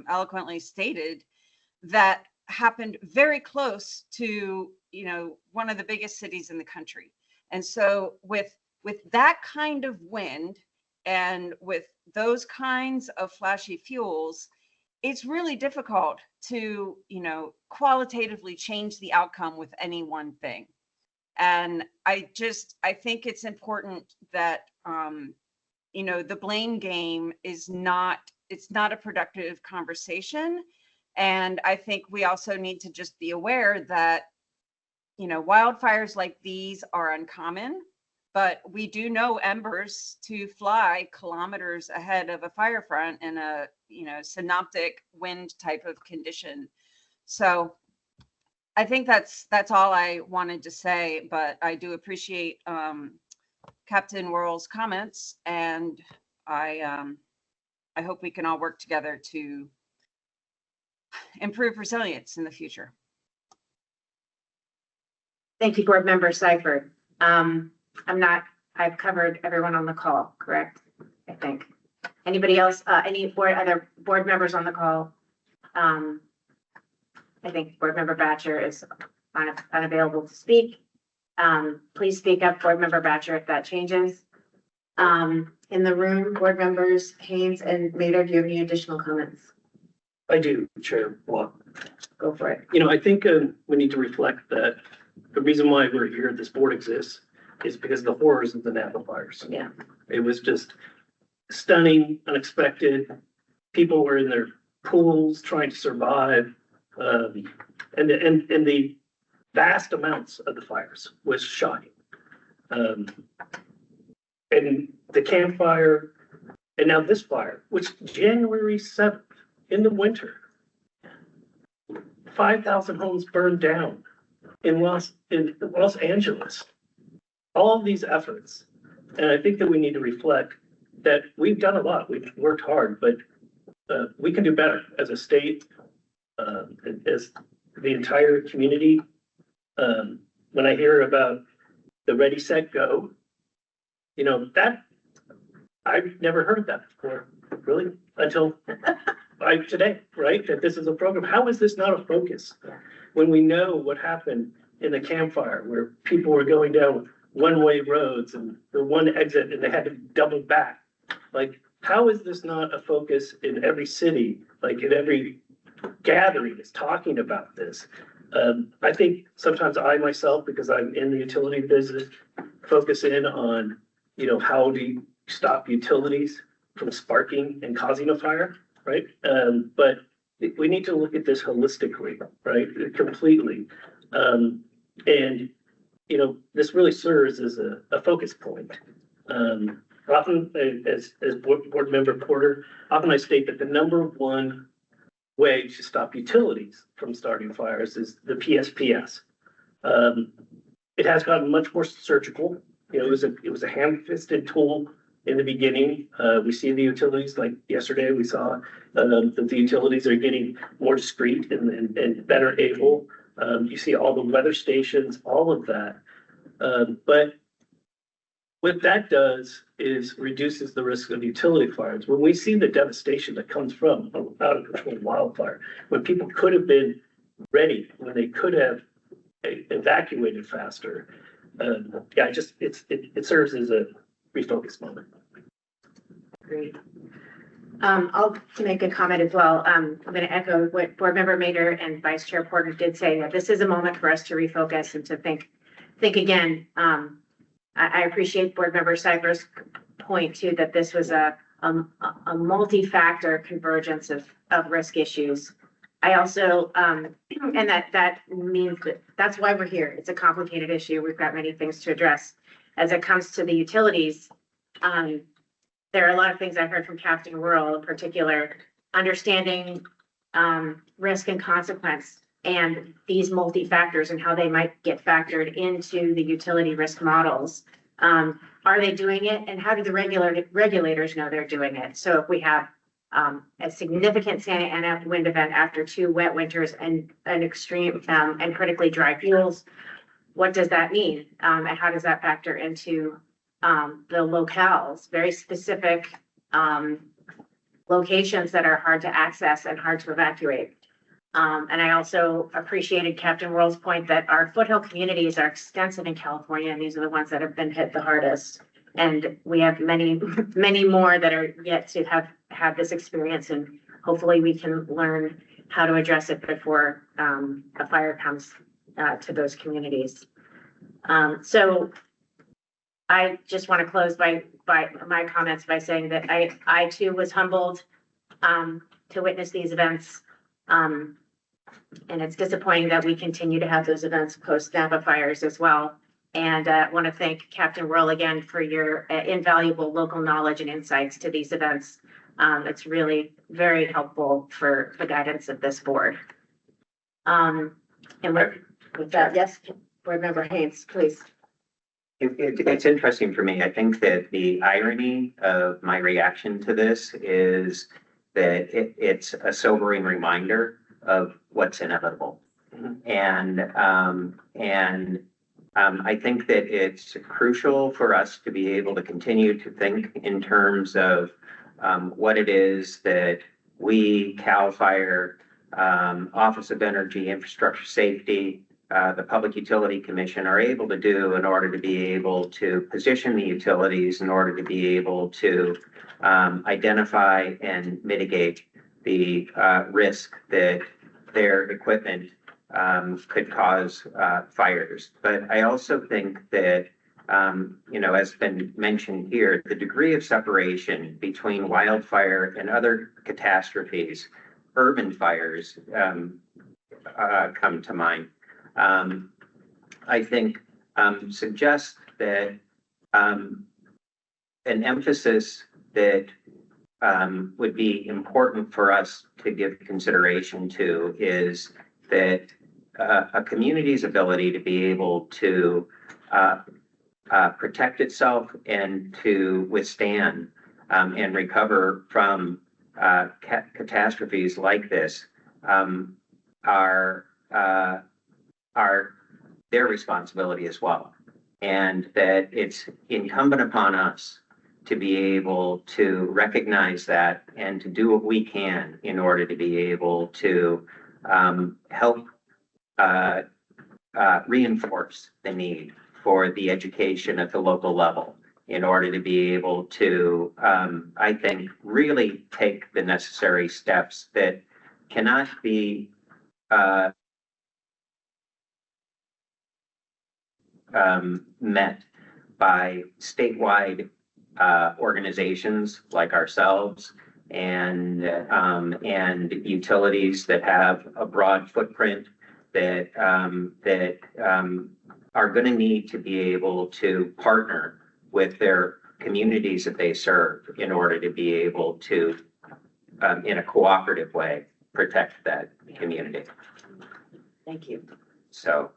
eloquently stated, that happened very close to, you know, one of the biggest cities in the country. And so with that kind of wind and with those kinds of flashy fuels, it's really difficult to, you know, qualitatively change the outcome with any one thing. And I think it's important that, you know, the blame game it's not a productive conversation. And I think we also need to just be aware that, you know, wildfires like these are uncommon, but we do know embers to fly kilometers ahead of a fire front in a, you know, synoptic wind type of condition. So I think that's all I wanted to say, but I do appreciate Captain Whirl's comments, and I hope we can all work together to improve resilience in the future. Thank you, Board Member Seifert. I've covered everyone on the call, correct? I think. Anybody else, any other board members on the call? I think Board Member Batcher is unavailable to speak. Please speak up, Board Member Batcher, if that changes. In the room, Board Members Haynes and Mader, do you have any additional comments? I do, Chair. Well, Go for it. you know, I think we need to reflect that the reason why we're here, this board exists, is because of the horrors of the Napa fires. Yeah. It was just stunning, unexpected. People were in their pools trying to survive. And the vast amounts of the fires was shocking. And the campfire, and now this fire, which January 7th in the winter, 5,000 homes burned down in Los Angeles. All of these efforts, and I think that we need to reflect that we've done a lot. We've worked hard, but we can do better as a state, as the entire community. When I hear about the Ready, Set, Go, you know, that I've never heard of that before, really, until today, right? That this is a program. How is this not a focus when we know what happened in the campfire, where people were going down one-way roads and the one exit and they had to double back? Like, how is this not a focus in every city, like in every gathering is talking about this? I think sometimes I myself, because I'm in the utility business, focus in on, you know, how do you stop utilities from sparking and causing a fire, right? But we need to look at this holistically, right? Completely. And, you know, this really serves as a focus point. Often, as board member Porter, often I state that the number one way to stop utilities from starting fires is the PSPS. It has gotten much more surgical. You know, it was a ham-fisted tool in the beginning. We see the utilities, like yesterday, we saw that the utilities are getting more discreet and better able. You see all the weather stations, all of that. But what that does is reduces the risk of utility fires. When we see the devastation that comes from out of control wildfire, when people could have been ready, when they could have evacuated faster, it serves as a refocus moment. Great. I'll make a comment as well. I'm going to echo what Board Member Mader and Vice Chair Porter did say, that this is a moment for us to refocus and to think again. I appreciate Board Member Seifert's point too, that this was a multi-factor convergence of risk issues. I also, and that means that's why we're here. It's a complicated issue. We've got many things to address. As it comes to the utilities, there are a lot of things I've heard from Captain Whirl in particular understanding risk and consequence and these multi-factors and how they might get factored into the utility risk models. Are they doing it, and how do the regulators know they're doing it? So if we have a significant Santa Ana wind event after 2 wet winters and an extreme and critically dry fuels, what does that mean? And how does that factor into the locales, very specific locations that are hard to access and hard to evacuate? And I also appreciated Captain World's point that our foothill communities are extensive in California, and these are the ones that have been hit the hardest. And we have many, many more that are yet to have this experience, and hopefully we can learn how to address it before a fire comes to those communities. So I just want to close by my comments by saying that I too was humbled to witness these events. And it's disappointing that we continue to have those events post Napa fires as well. And I want to thank Captain Whirl again for your invaluable local knowledge and insights to these events. It's really very helpful for the guidance of this board. And with that, yes, Board Member Haynes, please. It's interesting for me. I think that the irony of my reaction to this is that it's a sobering reminder of what's inevitable. And I think that it's crucial for us to be able to continue to think in terms of what it is that we, CAL FIRE, Office of Energy Infrastructure Safety, the Public Utility Commission are able to do in order to be able to position the utilities, in order to be able to identify and mitigate the risk that their equipment could cause fires. But I also think that, as been mentioned here, the degree of separation between wildfire and other catastrophes, urban fires come to mind. I think suggests that an emphasis that would be important for us to give consideration to is that a community's ability to be able to protect itself and to withstand and recover from catastrophes like this are their responsibility as well. And that it's incumbent upon us to be able to recognize that and to do what we can in order to be able to help reinforce the need for the education at the local level in order to be able to, I think, really take the necessary steps that cannot be met by statewide organizations like ourselves and utilities that have a broad footprint that are going to need to be able to partner with their communities that they serve in order to be able to, in a cooperative way, protect that community. Thank you. So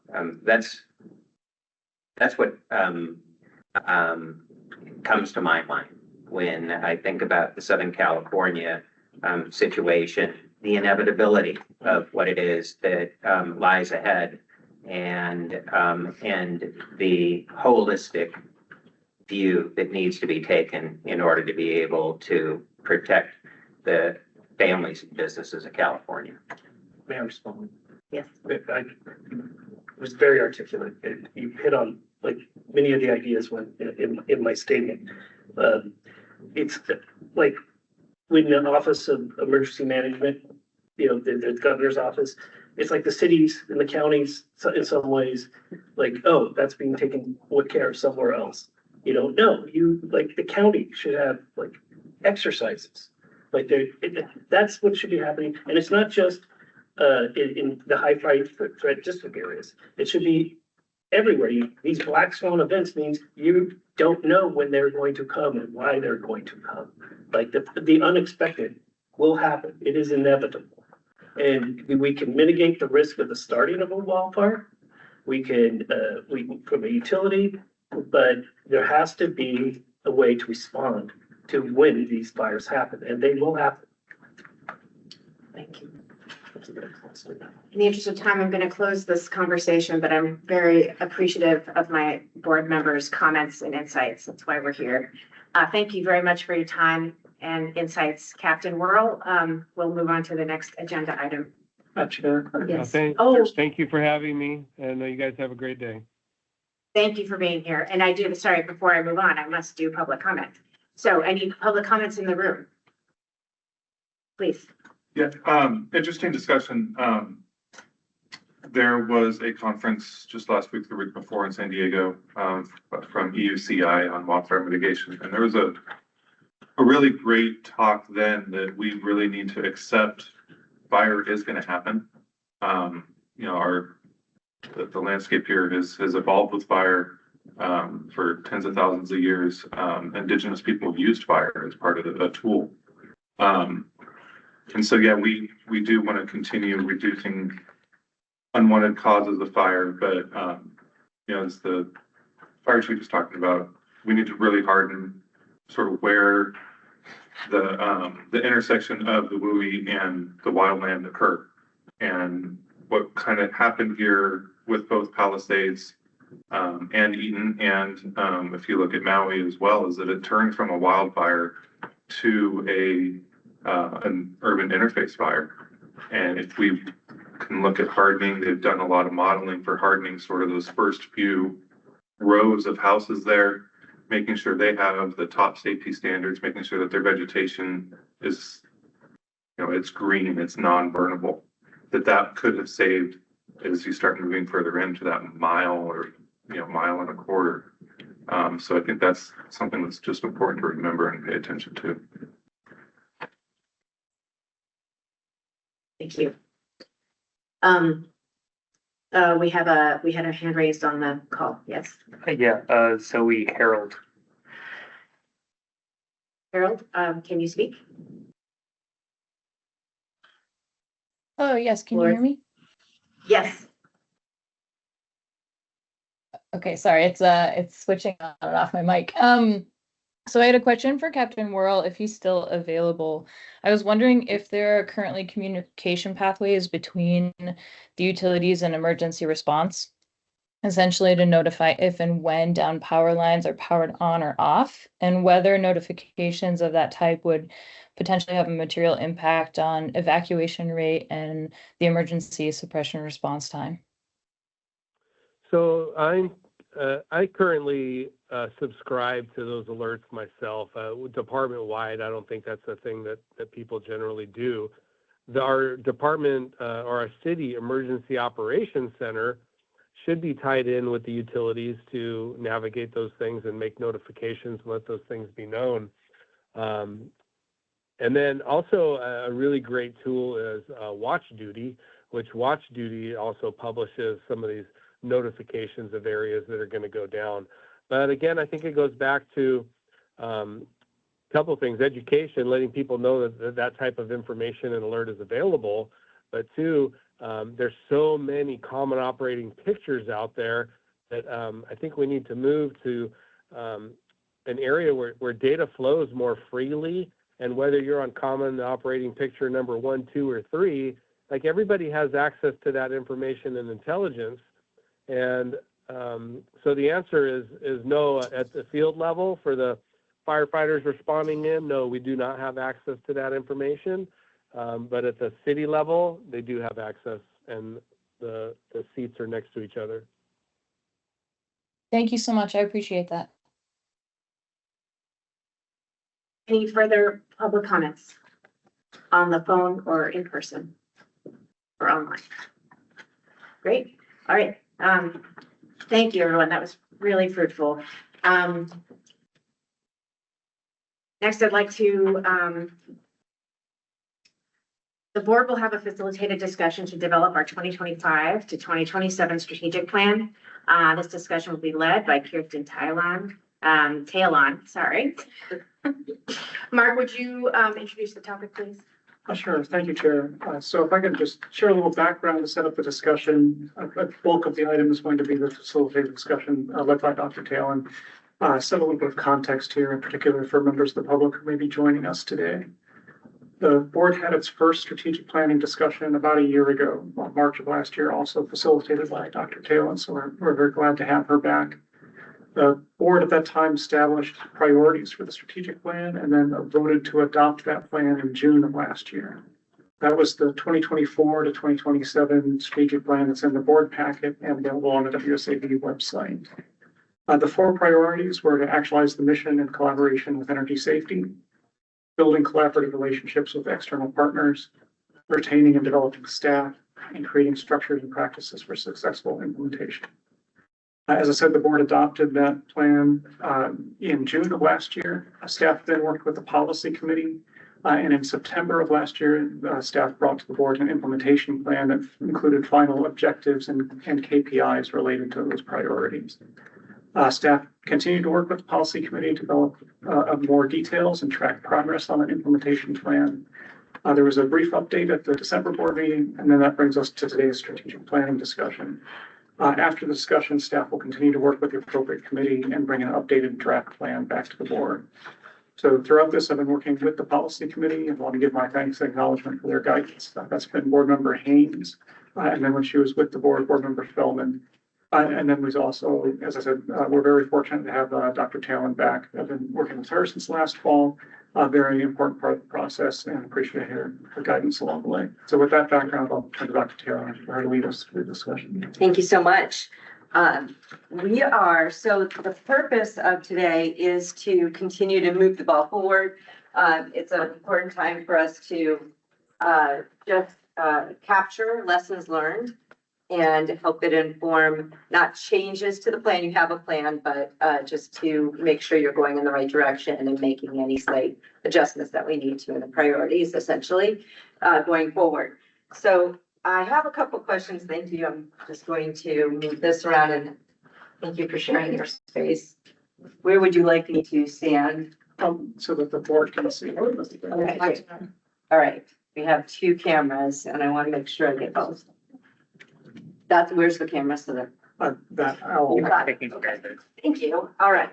that's what comes to my mind when I think about the Southern California situation, the inevitability of what it is that lies ahead, and the holistic view that needs to be taken in order to be able to protect the families and businesses of California. May I respond? Yes. I was very articulate. You hit on like many of the ideas when in my statement. It's like when the Office of Emergency Management, the governor's office, it's like the cities and the counties in some ways, like, oh, that's being taken care of somewhere else. No, like the county should have like exercises. Like that's what should be happening. And it's not just in the high threat district areas. It should be everywhere. These black swan events means you don't know when they're going to come and why they're going to come. Like the unexpected will happen. It is inevitable. And we can mitigate the risk of the starting of a wildfire. We can from a utility, but there has to be a way to respond to when these fires happen, and they will happen. Thank you. In the interest of time, I'm going to close this conversation, but I'm very appreciative of my board members' comments and insights. That's why we're here. Thank you very much for your time and insights, Captain Whirl. We'll move on to the next agenda item. Chair. Yes. Oh, thank you for having me, and you guys have a great day. Thank you for being here. And I do, sorry, before I move on, I must do public comment. So any public comments in the room? Please. Yeah, interesting discussion. There was a conference just last week, the week before in San Diego, from EUCI on wildfire mitigation. And there was a really great talk then that we really need to accept fire is going to happen. You know, the landscape here has evolved with fire for tens of thousands of years. Indigenous people have used fire as part of a tool. And so, yeah, we do want to continue reducing unwanted causes of fire, but you know, as the fire chief was talking about, we need to really harden sort of where the intersection of the WUI and the wildland occur. And what kind of happened here with both Palisades and Eaton, and if you look at Maui as well, is that it turned from a wildfire to an urban interface fire. And if we can look at hardening, they've done a lot of modeling for hardening sort of those first few rows of houses there, making sure they have the top safety standards, making sure that their vegetation is, you know, it's green, it's non-burnable, that could have saved as you start moving further into that mile or, you know, mile and a quarter. So I think that's something that's just important to remember and pay attention to. Thank you. We had a hand raised on the call. Yes. Yeah, Zoe Harold. Harold, can you speak? Oh, yes. Can you Lord. hear me? Yes. Okay, sorry. It's switching on and off my mic. So I had a question for Captain Whirl, if he's still available. I was wondering if there are currently communication pathways between the utilities and emergency response, essentially to notify if and when down power lines are powered on or off, and whether notifications of that type would potentially have a material impact on evacuation rate and the emergency suppression response time. So I currently subscribe to those alerts myself. Department-wide, I don't think that's a thing that people generally do. Our department or our city emergency operations center should be tied in with the utilities to navigate those things and make notifications and let those things be known. And then also a really great tool is Watch Duty, which Watch Duty also publishes some of these notifications of areas that are going to go down. But again, I think it goes back to a couple of things: education, letting people know that type of information and alert is available. But two, there's so many common operating pictures out there that I think we need to move to an area where data flows more freely. And whether you're on common operating picture number 1, 2, or 3, like everybody has access to that information and intelligence. And so the answer is no at the field level for the firefighters responding in. No, we do not have access to that information. But at the city level, they do have access, and the seats are next to each other. Thank you so much. I appreciate that. Any further public comments on the phone or in person or online? Great. All right. Thank you, everyone. That was really fruitful. Next, I'd like to, the board will have a facilitated discussion to develop our 2025 to 2027 strategic plan. This discussion will be led by Kirsten Talon, sorry. Mark, would you introduce the topic, please? Sure. Thank you, Chair. So if I can just share a little background to set up the discussion. A bulk of the item is going to be the facilitated discussion led by Dr. Tail, and set a little bit of context here, in particular for members of the public who may be joining us today. The board had its first strategic planning discussion about a year ago, March of last year, also facilitated by Dr. Tail, and so we're very glad to have her back. The board at that time established priorities for the strategic plan and then voted to adopt that plan in June of last year. That was the 2024 to 2027 strategic plan that's in the board packet and available on the WSAB website. The four priorities were to actualize the mission in collaboration with energy safety, building collaborative relationships with external partners, retaining and developing staff, and creating structures and practices for successful implementation. As I said, the board adopted that plan in June of last year. Staff then worked with the policy committee. And in September of last year, staff brought to the board an implementation plan that included final objectives and KPIs related to those priorities. Staff continued to work with the policy committee to develop more details and track progress on an implementation plan. There was a brief update at the December board meeting, and then that brings us to today's strategic planning discussion. After the discussion, staff will continue to work with the appropriate committee and bring an updated draft plan back to the board. So throughout this, I've been working with the policy committee and want to give my thanks and acknowledgement for their guidance. That's been board member Haynes. And then when she was with the board member Feldman. And then was also, as I said, we're very fortunate to have Dr. Talon back. I've been working with her since last fall. A very important part of the process and appreciate her guidance along the way. So with that background, I'll turn to Dr. Taylor for her to lead us through the discussion. Thank you so much. So the purpose of today is to continue to move the ball forward. It's an important time for us to capture lessons learned and help it inform not changes to the plan. You have a plan, but just to make sure you're going in the right direction and making any slight adjustments that we need to in the priorities, essentially, going forward. So I have a couple questions. Thank you. I'm just going to move this around and thank you for sharing your space. Where would you like me to stand? So that the board can see. Okay. All right. We have two cameras and I want to make sure I get both. Where's the camera? So that you got it. Okay. Thank you. All right.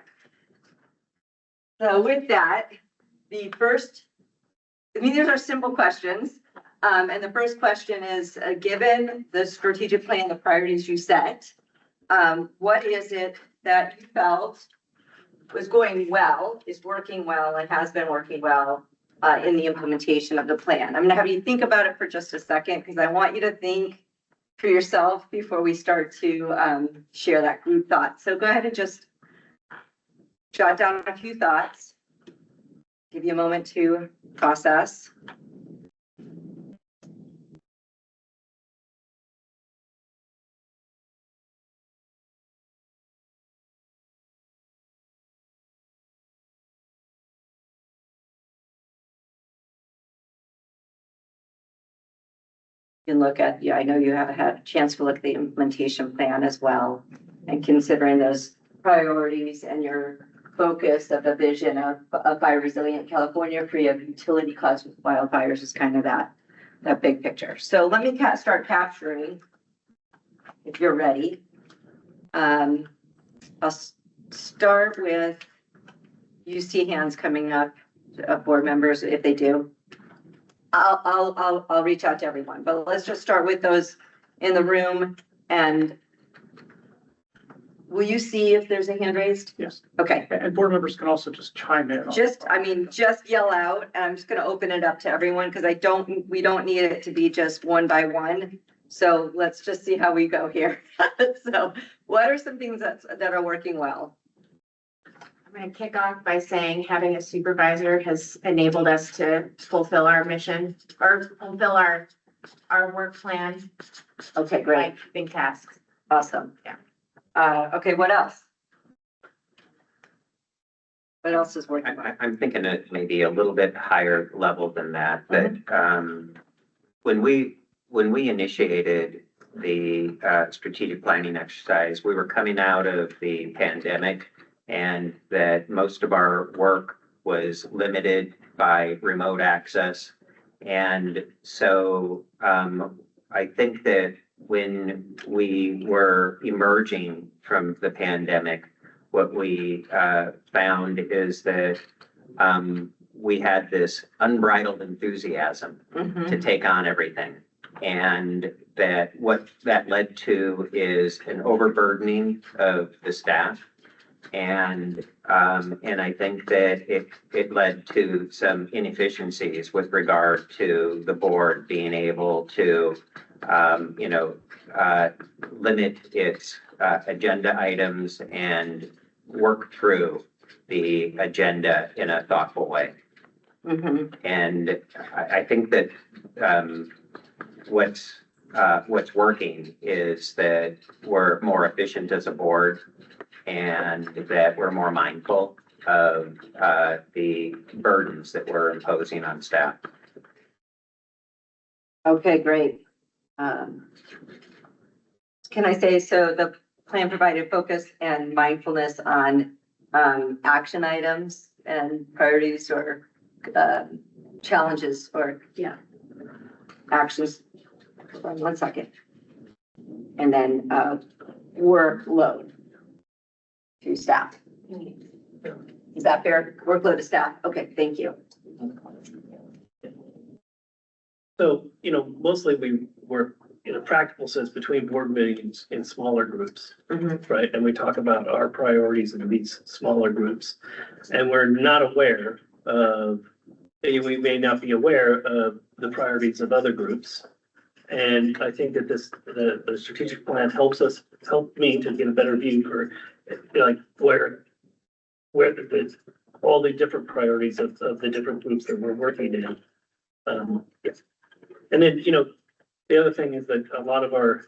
So with that, these are simple questions. And the first question is, given the strategic plan, the priorities you set, what is it that you felt was going well, is working well, and has been working well in the implementation of the plan? I'm going to have you think about it for just a second because I want you to think for yourself before we start to share that group thought. So go ahead and just jot down a few thoughts. Give you a moment to process. You can look at, I know you have had a chance to look at the implementation plan as well, and considering those priorities and your focus of the vision of a fire resilient California free of utility caused wildfires is kind of that big picture. So let me start capturing, if you're ready. I'll start with, you see hands coming up, board members, if they do. I'll reach out to everyone, but let's just start with those in the room. And will you see if there's a hand raised? Yes. Okay. And board members can also just chime in. Just yell out, and I'm just going to open it up to everyone because we don't need it to be just one by one. So let's just see how we go here. So what are some things that are working well? I'm going to kick off by saying having a supervisor has enabled us to fulfill our mission or fulfill our work plan. Okay, great. By big tasks. Awesome. Yeah. Okay, what else? What else is working? I'm thinking it maybe a little bit higher level than that, when we initiated the strategic planning exercise, we were coming out of the pandemic and that most of our work was limited by remote access. And so I think that when we were emerging from the pandemic, what we found is that we had this unbridled enthusiasm to take on everything. And that what that led to is an overburdening of the staff. And I think that it led to some inefficiencies with regard to the board being able to, limit its agenda items and work through the agenda in a thoughtful way. And I think that what's working is that we're more efficient as a board and that we're more mindful of the burdens that we're imposing on staff. Okay, great. Can I say, so the plan provided focus and mindfulness on action items and priorities or challenges or, yeah, actions. Hold on 1 second. And then workload to staff. Is that fair? Workload to staff. Okay, thank you. So, mostly we work in a practical sense between board meetings in smaller groups, right? And we talk about our priorities in these smaller groups. And we're not aware of, we may not be aware of the priorities of other groups. And I think that the strategic plan helped me to get a better view for like where all the different priorities of the different groups that we're working in. And then, the other thing is that a lot of our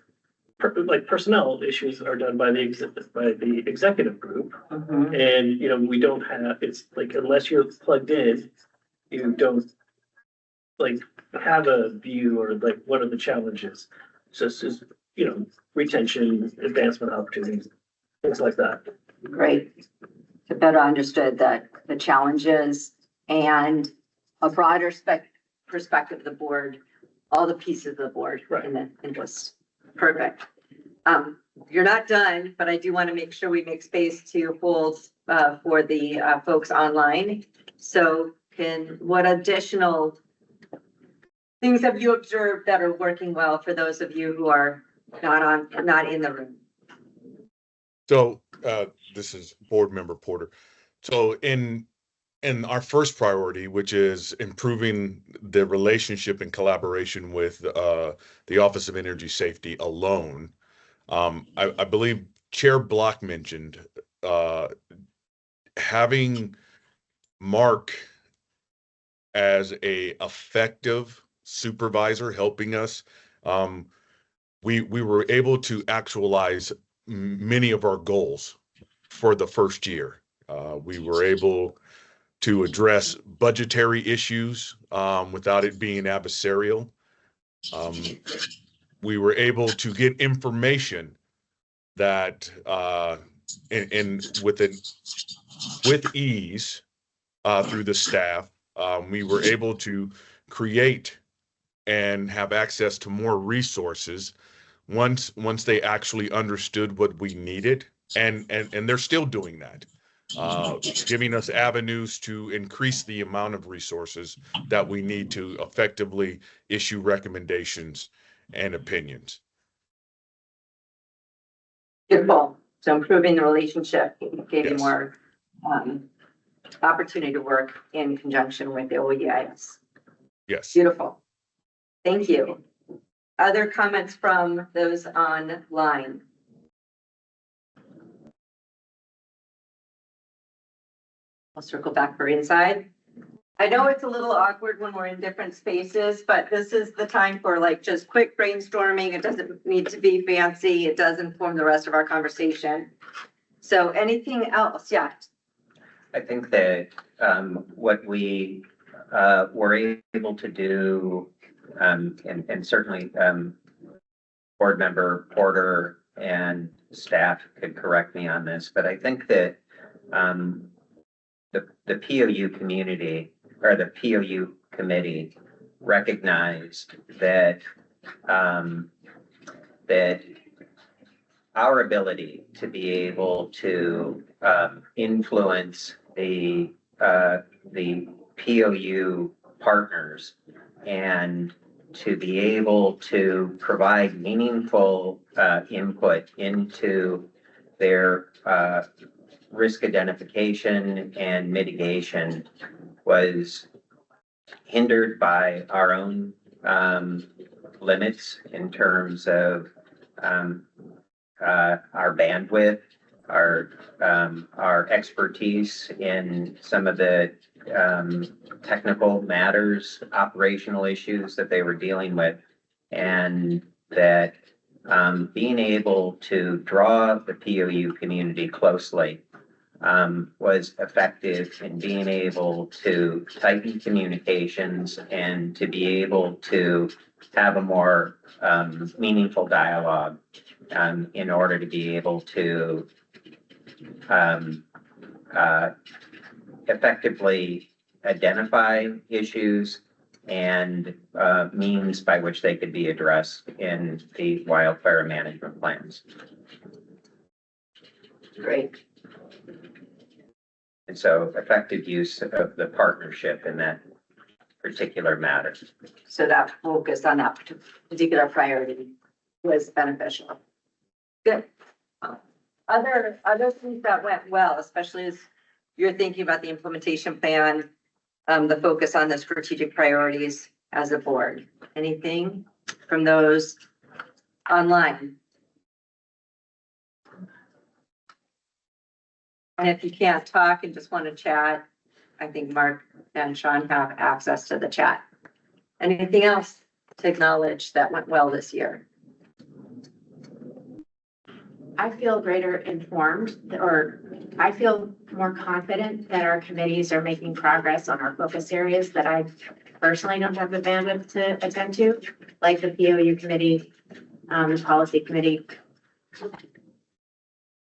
personnel issues are done by the executive group. And, we don't have, it's like, unless you're plugged in, you don't have a view or what are the challenges. Just as, retention, advancement opportunities, things like that. Great. To better understood the challenges and a broader perspective of the board, all the pieces of the board in the interest. Perfect. You're not done, but I do want to make sure we make space to hold for the folks online. So what additional things have you observed that are working well for those of you who are not in the room? So this is Board Member Porter. So in our first priority, which is improving the relationship and collaboration with the Office of Energy Safety alone, I believe Chair Block mentioned having Mark as a effective supervisor helping us. We were able to actualize many of our goals for the first year. We were able to address budgetary issues without it being adversarial. We were able to get information that with ease through the staff. We were able to create and have access to more resources once they actually understood what we needed, and they're still doing that, giving us avenues to increase the amount of resources that we need to effectively issue recommendations and opinions. Beautiful. So improving the relationship, giving Yes. more opportunity to work in conjunction with the OEIS. Yes. Beautiful. Thank you. Other comments from those online? I'll circle back for inside. I know it's a little awkward when we're in different spaces, but this is the time for just quick brainstorming. It doesn't need to be fancy. It does inform the rest of our conversation. So anything else? Yeah. I think that what we were able to do, and certainly Board Member Porter and staff could correct me on this, but I think that the POU community or the POU committee recognized that, that our ability to be able to, influence the POU partners and to be able to provide meaningful, input into their, risk identification and mitigation was hindered by our own limits in terms of our bandwidth, our expertise in some of the technical matters, operational issues that they were dealing with, and that being able to draw the POU community closely was effective in being able to tighten communications and to be able to have a more meaningful dialogue in order to be able to effectively identify issues and means by which they could be addressed in the wildfire management plans. Great. And so effective use of the partnership in that particular matter. So that focus on that particular priority was beneficial. Good. Other things that went well, especially as you're thinking about the implementation plan, the focus on the strategic priorities as a board. Anything from those online? And if you can't talk and just want to chat, I think Mark and Sean have access to the chat. Anything else to acknowledge that went well this year? I feel greater informed, or I feel more confident that our committees are making progress on our focus areas that I personally don't have the bandwidth to attend to, like the POU committee, the policy committee,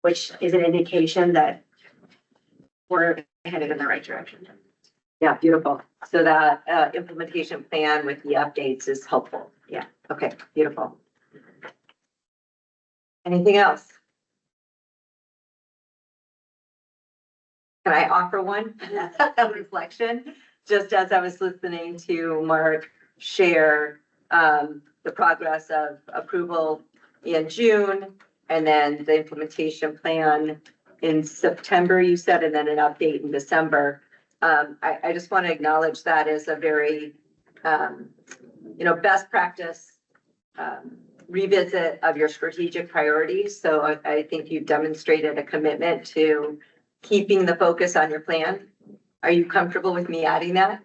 which is an indication that we're headed in the right direction. Yeah, beautiful. So that implementation plan with the updates is helpful. Yeah. Okay, beautiful. Anything else? Can I offer one reflection? Just as I was listening to Mark share the progress of approval in June and then the implementation plan in September, you said, and then an update in December. I just want to acknowledge that as a very, best practice revisit of your strategic priorities. So I think you've demonstrated a commitment to keeping the focus on your plan. Are you comfortable with me adding that?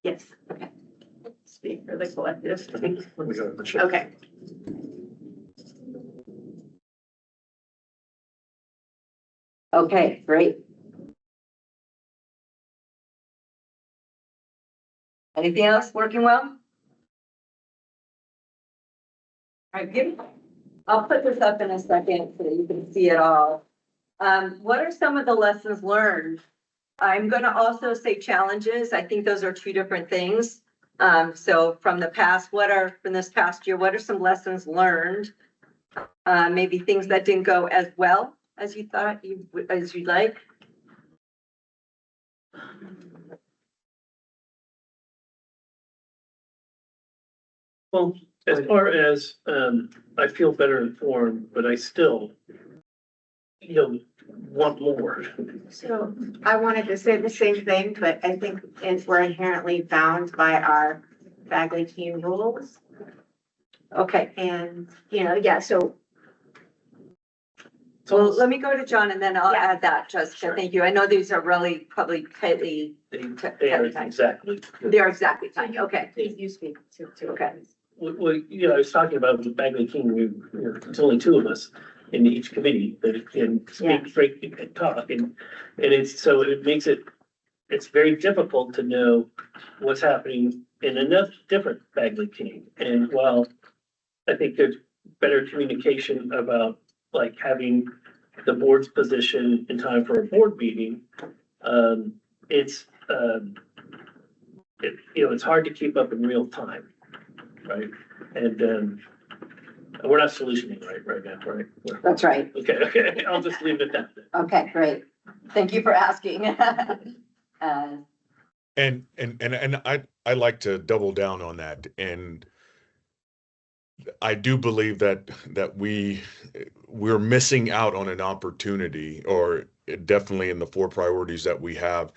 Yes. Okay. Speak for the collective. Okay. Okay. Okay, great. Anything else working well? All right, good. I'll put this up in a second so that you can see it all. What are some of the lessons learned? I'm going to also say challenges. I think those are two different things. So from the past, from this past year, what are some lessons learned? Maybe things that didn't go as well as you thought as you'd like. Well, as far as, I feel better informed, but I still, want more. So I wanted to say the same thing, but I think we're inherently bound by our Bagley team rules. Okay. And, yeah, so. Well, let me go to John and then I'll Yeah. add that, Jessica. Thank you. I know these are really probably tightly. They are exactly. They're exactly tight. Okay. Please, you speak to. Okay. Well, I was talking about the Bagley King, it's only two of us in each committee that can speak straight and talk, and it makes it's very difficult to know what's happening in enough different Bagley King. And while I think there's better communication about like having the board's position in time for a board meeting, it's it's hard to keep up in real time, right? And we're not solutioning right now, right? That's right. Okay, I'll just leave it at that. Okay, great. Thank you for asking. And I like to double down on that. And I do believe that we're missing out on an opportunity, or definitely in the 4 priorities that we have,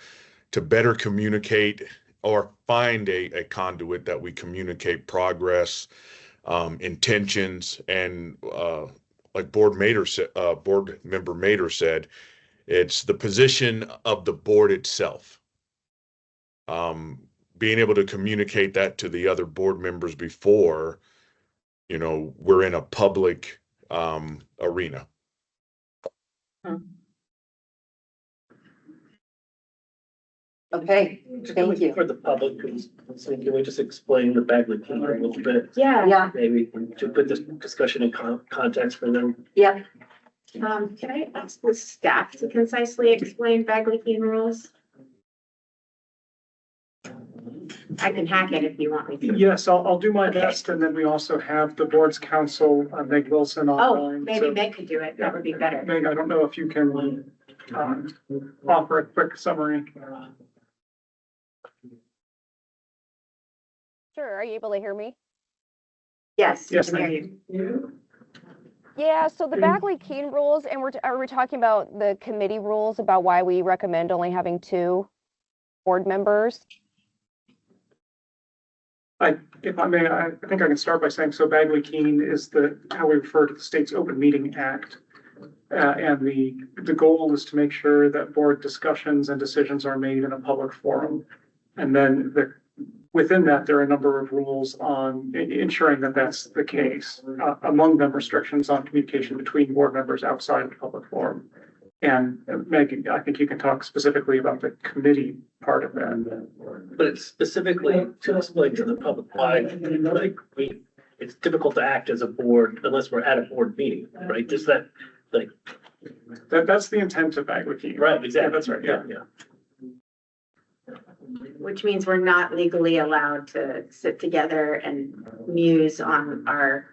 to better communicate or find a conduit that we communicate progress, intentions, and like board member Mader said, it's the position of the board itself. Being able to communicate that to the other board members before, we're in a public arena. Okay, thank you. For the public, can we just explain the Bagley Key a little bit? Yeah, Maybe to put this discussion in context for them. yeah. Can I ask the staff to concisely explain Bagley Keene rules? I can hack it if you want me to. Yes, I'll do my best, and then we also have the board's counsel, Meg Wilson, Oh, online. maybe So, Meg could do it. That would be better. Meg, I don't know if you can offer a quick summary. Sure, are you able to hear me? Yes. Yes, I can ma'am. hear you. Yeah, so the Bagley Keene rules, and are we talking about the committee rules about why we recommend only having 2 board members? If I may, I think I can start by saying, so Bagley Keene is how we refer to the state's Open Meeting Act. And the goal is to make sure that board discussions and decisions are made in a public forum. And then within that, there are a number of rules on ensuring that that's the case. Among them, restrictions on communication between board members outside of the public forum. And Meg, I think you can talk specifically about the committee part of that. But it's specifically to explain to the public why, it's difficult to act as a board unless we're at a board meeting, right? Just that, that's the intent of Bagley Keene. Right, exactly. Yeah, that's right, yeah. Which means we're not legally allowed to sit together and muse on our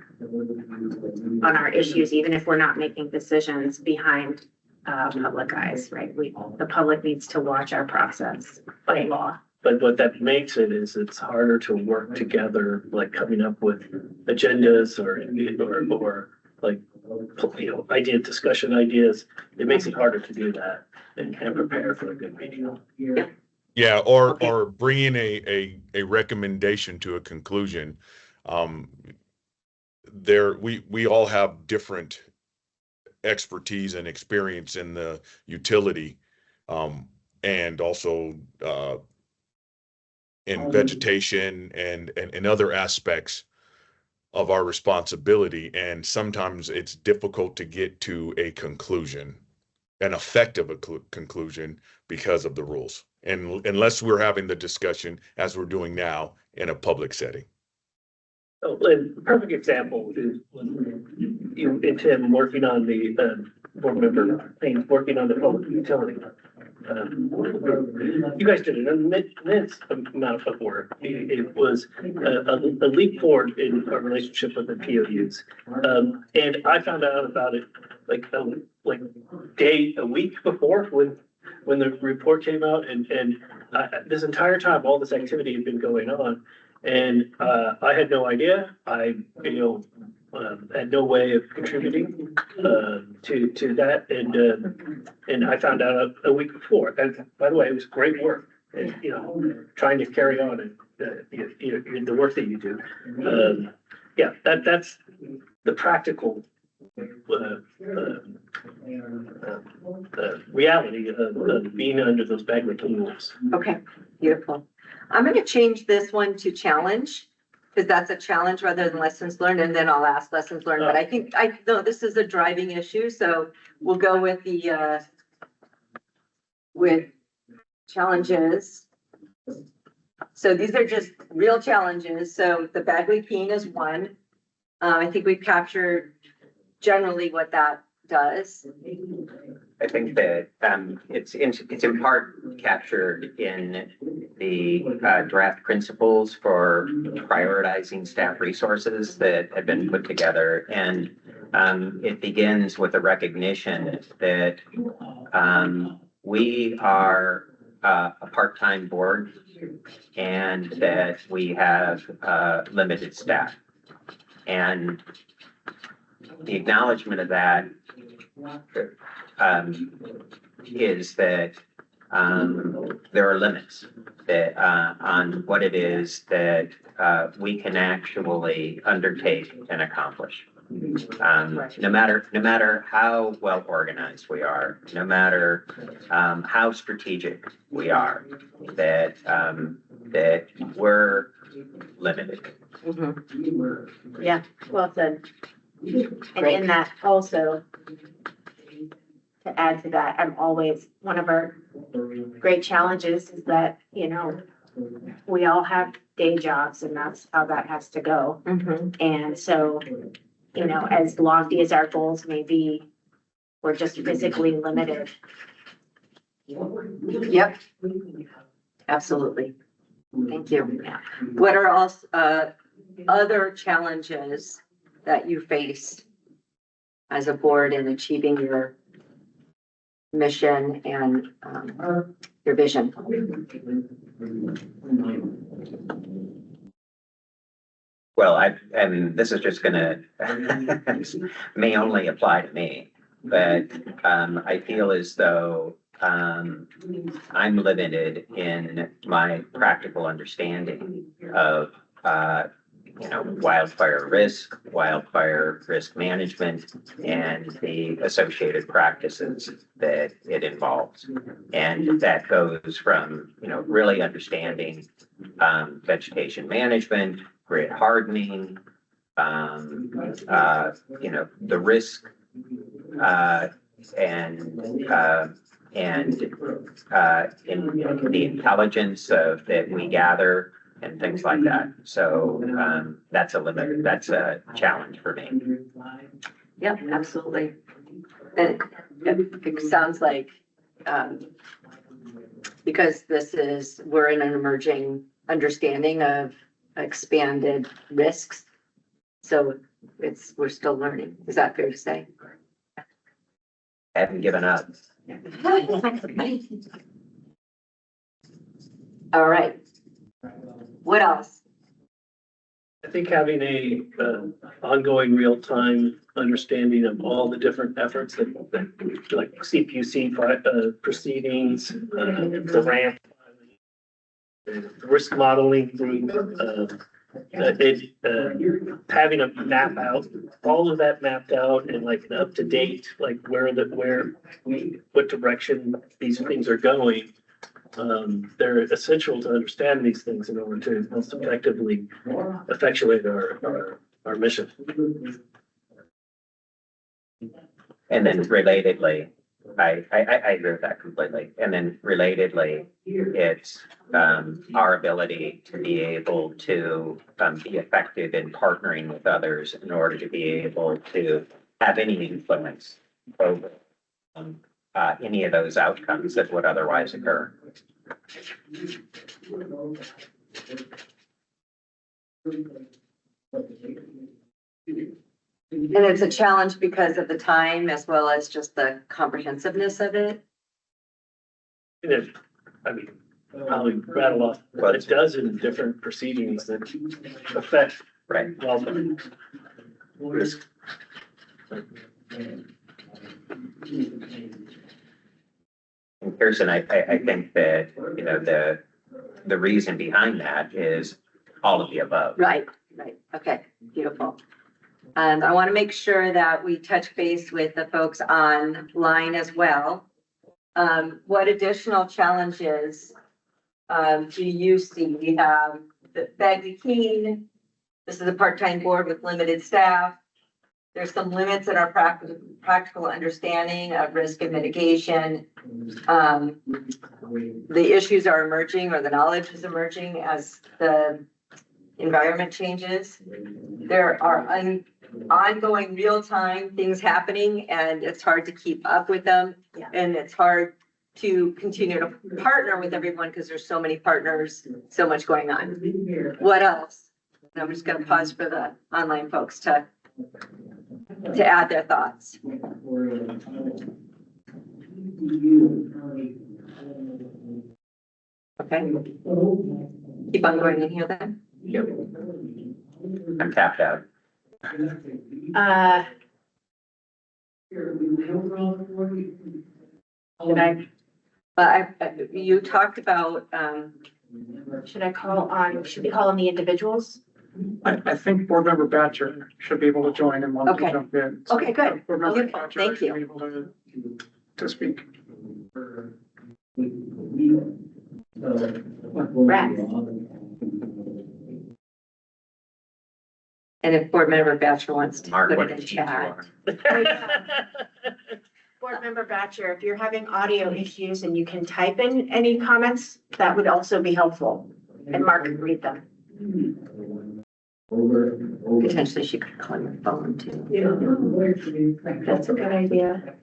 issues, even if we're not making decisions behind public eyes, right? The public needs to watch our process by law. But what that makes it is it's harder to work together, like coming up with agendas or discussion ideas. It makes it harder to do that and prepare for a good meeting. Yeah, or bringing a recommendation to a conclusion. We all have different expertise and experience in the utility, and also in vegetation and other aspects of our responsibility. And sometimes it's difficult to get to a conclusion, an effective conclusion, because of the rules. And unless we're having the discussion as we're doing now in a public setting. Oh, and perfect example is you and Tim working on the board member things, working on the public utility. You guys did an immense amount of work. It was a leap forward in our relationship with the POUs. And I found out about it like a week before when the report came out, and this entire time, all this activity had been going on, and I had no idea. I had no way of contributing to that, and I found out a week before. And by the way, it was great work, and, trying to carry on and the work that you do. That's the practical reality of being under those Bagley Keene rules. Okay, beautiful. I'm going to change this one to challenge, because that's a challenge rather than lessons learned, and then I'll ask lessons learned. But I think this is a driving issue, so we'll go with the with challenges. So these are just real challenges. So the Bagley Keene is one. I think we've captured generally what that does. I think that it's in part captured in the draft principles for prioritizing staff resources that have been put together. And it begins with a recognition that we are a part-time board and that we have limited staff. And the acknowledgement of that is that there are limits that on what it is that we can actually undertake and accomplish. No matter how well organized we are, no matter how strategic we are, that we're limited. Mm-hmm. Yeah, well said. And in that also, to add to that, I'm always, one of our great challenges is that, you know, we all have day jobs and that's how that has to go. And so, you know, as lofty as our goals may be, we're just physically limited. Yep. Absolutely. Thank you. What are also other challenges that you face as a board in achieving your mission and your vision? Well, and this is just gonna, may only apply to me, but I feel as though I'm limited in my practical understanding of wildfire risk management, and the associated practices that it involves. And that goes from, really understanding vegetation management, grid hardening, the risk and in the intelligence that we gather and things like that. So that's a limit. That's a challenge for me. Yep, absolutely. And it sounds like because we're in an emerging understanding of expanded risks. So we're still learning. Is that fair to say? I haven't given up. All right. What else? I think having a ongoing real-time understanding of all the different efforts that like CPUC proceedings, the ramp, the risk modeling through having a map out, all of that mapped out and like up to date, like what direction these things are going. They're essential to understand these things in order to most effectively effectuate our mission. And then relatedly, I agree with that completely. And then relatedly, it's our ability to be able to be effective in partnering with others in order to be able to have any influence over any of those outcomes that would otherwise occur. And it's a challenge because of the time as well as just the comprehensiveness of it. I mean, probably rattle off a dozen different proceedings that affect wildfire risk. And Kirsten, I think that, the reason behind that is all of the above. Right. Okay, beautiful. And I want to make sure that we touch base with the folks online as well. What additional challenges do you see? We have the Bagley Keene. This is a part-time board with limited staff. There's some limits in our practical understanding of risk and mitigation. The issues are emerging, or the knowledge is emerging as the environment changes. There are ongoing, real-time things happening, and it's hard to keep up with them. Yeah. And it's hard to continue to partner with everyone because there's so many partners, so much going on. What else? And I'm just gonna pause for the online folks to add their thoughts. Okay. Keep on going in here then. I'm tapped out. You talked about, should we call on the individuals? I think Board Member Batcher should be able to join and want to Okay. jump in. Okay, good. Board Member Okay, Batcher thank should you. be able to speak. Rex. and if Board Member Batcher wants to Mark, put what it in did you chat. Board Member Batcher, if you're having audio issues and you can type in any comments, that would also be helpful. And Mark can read them. Potentially she could call your phone too. That's a good idea.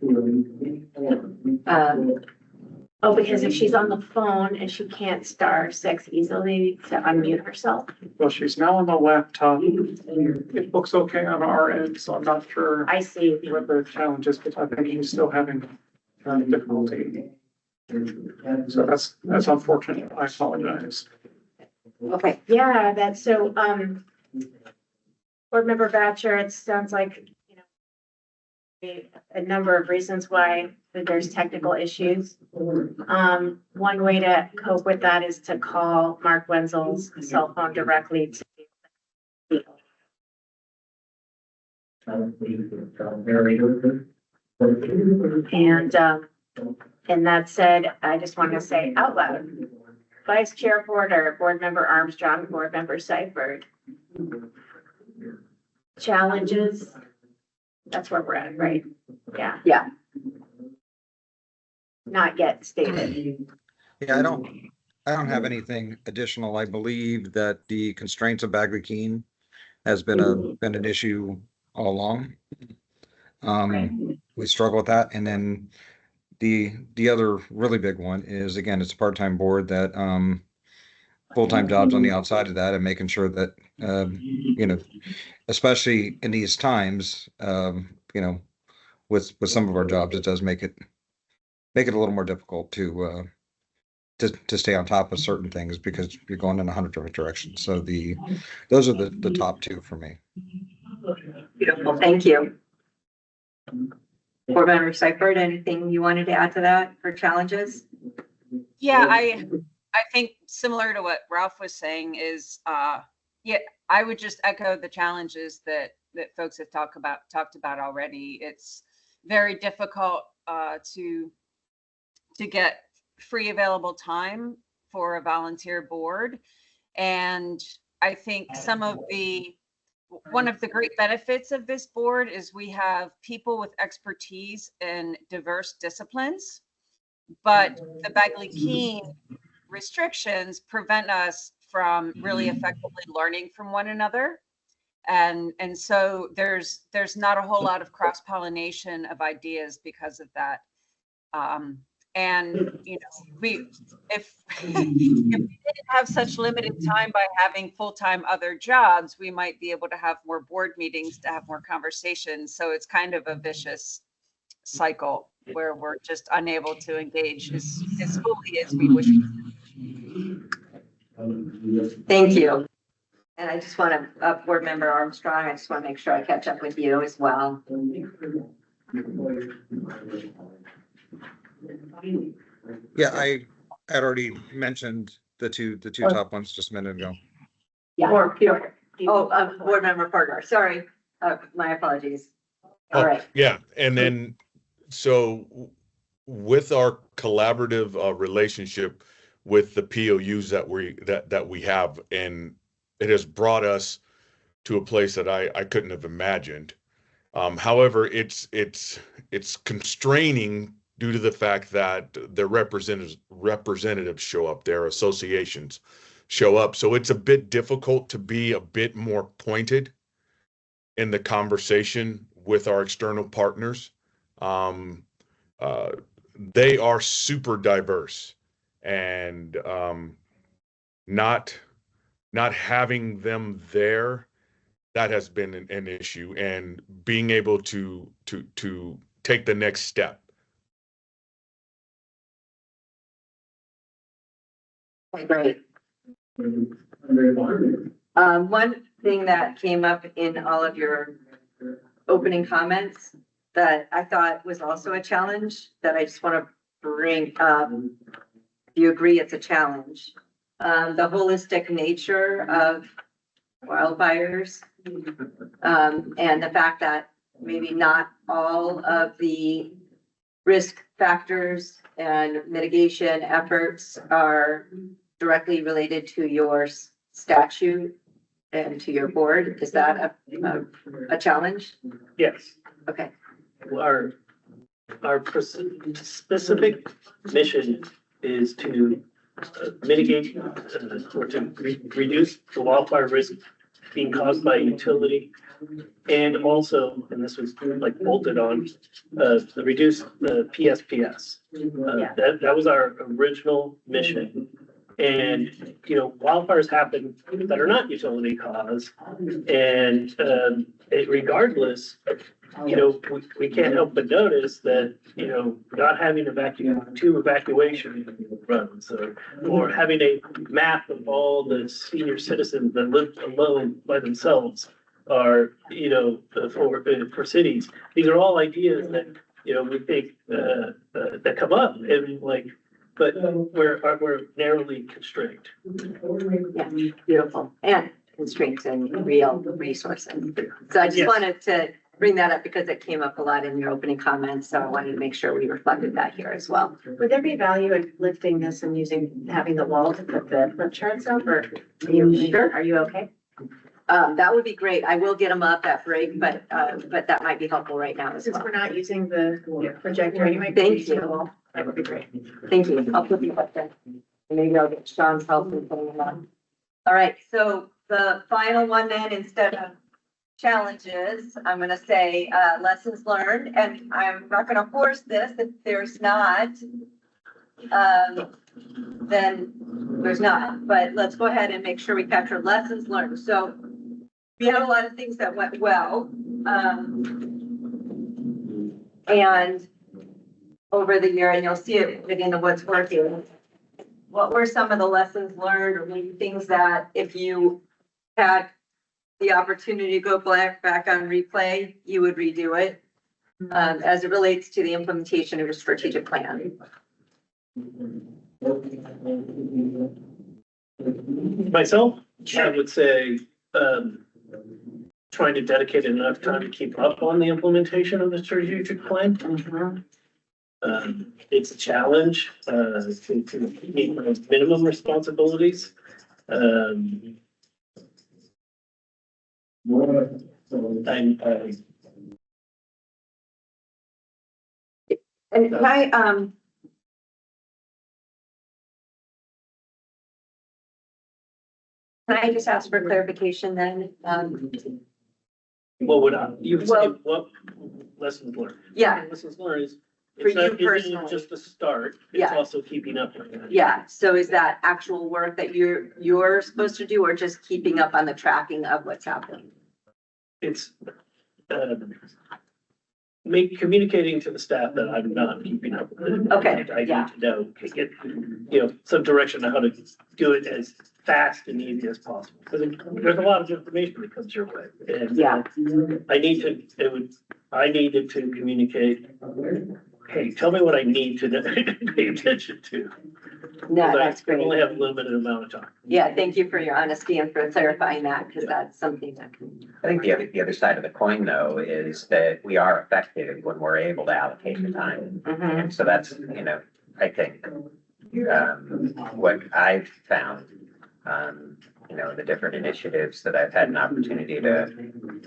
Because if she's on the phone and she can't *6 easily to unmute herself. Well, she's now on the laptop. It looks okay on our end, so I'm not sure I see. what the challenge is, but I think he's still having difficulty. So that's unfortunate. I apologize. Okay, Yeah, that's so, Board Member Batcher, it sounds like, a number of reasons why there's technical issues. One way to cope with that is to call Mark Wenzel's cell phone directly to. And that said, I just want to say out loud, Vice Chair Porter, Board Member Armstrong, Board Member Seifert. Challenges, that's where we're at, right? Yeah. Yeah. Not yet stated. Yeah, I don't have anything additional. I believe that the constraints of Bagley Keene has been an issue all along. We struggle with that. And then the other really big one is, again, it's a part-time board that, full-time jobs on the outside of that, and making sure that, especially in these times, with some of our jobs, it does make it a little more difficult to stay on top of certain things because you're going in 100 different directions. So those are the top two for me. beautiful, thank you. Board Member Seifert, anything you wanted to add to that for challenges? Yeah, I think similar to what Ralph was saying is, I would just echo the challenges that folks have talked about already. It's very difficult to get free available time for a volunteer board. And I think one of the great benefits of this board is we have people with expertise in diverse disciplines, but the Bagley Keene restrictions prevent us from really effectively learning from one another. And so there's not a whole lot of cross-pollination of ideas because of that. And if we didn't have such limited time by having full-time other jobs, we might be able to have more board meetings, to have more conversations. So it's kind of a vicious cycle where we're just unable to engage as fully as we wish. Thank you. And I just want to, Board Member Armstrong, I just want to make sure I catch up with you as well. Yeah, I had already mentioned the two top ones just a minute ago. Yeah. Board Member Porter, sorry, my apologies. All right. Yeah, and then, so with our collaborative relationship with the POUs that we have, and it has brought us to a place that I couldn't have imagined. However, it's constraining due to the fact that their representatives show up, their associations show up. So it's a bit difficult to be a bit more pointed in the conversation with our external partners. They are super diverse, and not having them there, that has been an issue, and being able to take the next step. Great. One thing that came up in all of your opening comments that I thought was also a challenge that I just want to bring up. Do you agree it's a challenge? The holistic nature of wildfires, and the fact that maybe not all of the risk factors and mitigation efforts are directly related to your statute and to your board. Is that a challenge? Yes. Okay. Our specific mission is to mitigate or to reduce the wildfire risk being caused by utility, and also, and this was like bolted on, the reduce the PSPS. That was our original mission. And, you know, wildfires happen that are not utility caused, and regardless, you know, we can't help but notice that, you know, not having two evacuation runs, or having a map of all the senior citizens that live alone by themselves are, you know, for cities. These are all ideas that, you know, we think that come up, and like, but we're narrowly constrained. Yeah, beautiful. And constraints and real resources. So I just wanted to bring that up because it came up a lot in your opening comments. So I wanted to make sure we reflected that here as well. Would there be value in lifting this and having the wall to put the flip charts up, or are you okay? That would be great. I will get them up at break, but that might be helpful right now as Since well. we're not using the projector, you might. Thank you. The wall. That would be great. Thank you. I'll put you up there. Maybe I'll get Sean's help in putting them on. All right, so the final one then, instead of challenges, I'm gonna say lessons learned, and I'm not gonna force this. If there's not, then there's not, but let's go ahead and make sure we capture lessons learned. So we had a lot of things that went well, and over the year, and you'll see it fit into what's working. What were some of the lessons learned, or maybe things that if you had the opportunity to go back on replay, you would redo it, as it relates to the implementation of a strategic plan? Myself, I would say, trying to dedicate enough time to keep up on the implementation of the strategic plan. It's a challenge, to meet my minimum responsibilities. And can I just ask for clarification then? what would you would say, Well- what lessons learned? Yeah. Lessons learned is, For it's you not, isn't personally. just the start, it's Yeah. also keeping up with it. Yeah, so is that actual work that you're supposed to do, or just keeping up on the tracking of what's happening? It's, communicating to the staff that I'm not keeping up with it. Okay, I yeah. need to know, to get, you know, some direction on how to do it as fast and easy as possible. Because there's a lot of information that comes your way. And Yeah. I needed to communicate, hey, tell me what I need to pay attention to. No, 'Cause that's I great. only have a limited amount of time. Yeah, thank you for your honesty and for clarifying that, because that's something that can. I think the other side of the coin, though, is that we are effective when we're able to allocate the time. Mhm. And so that's, you know, I think, what I've found, you know, the different initiatives that I've had an opportunity to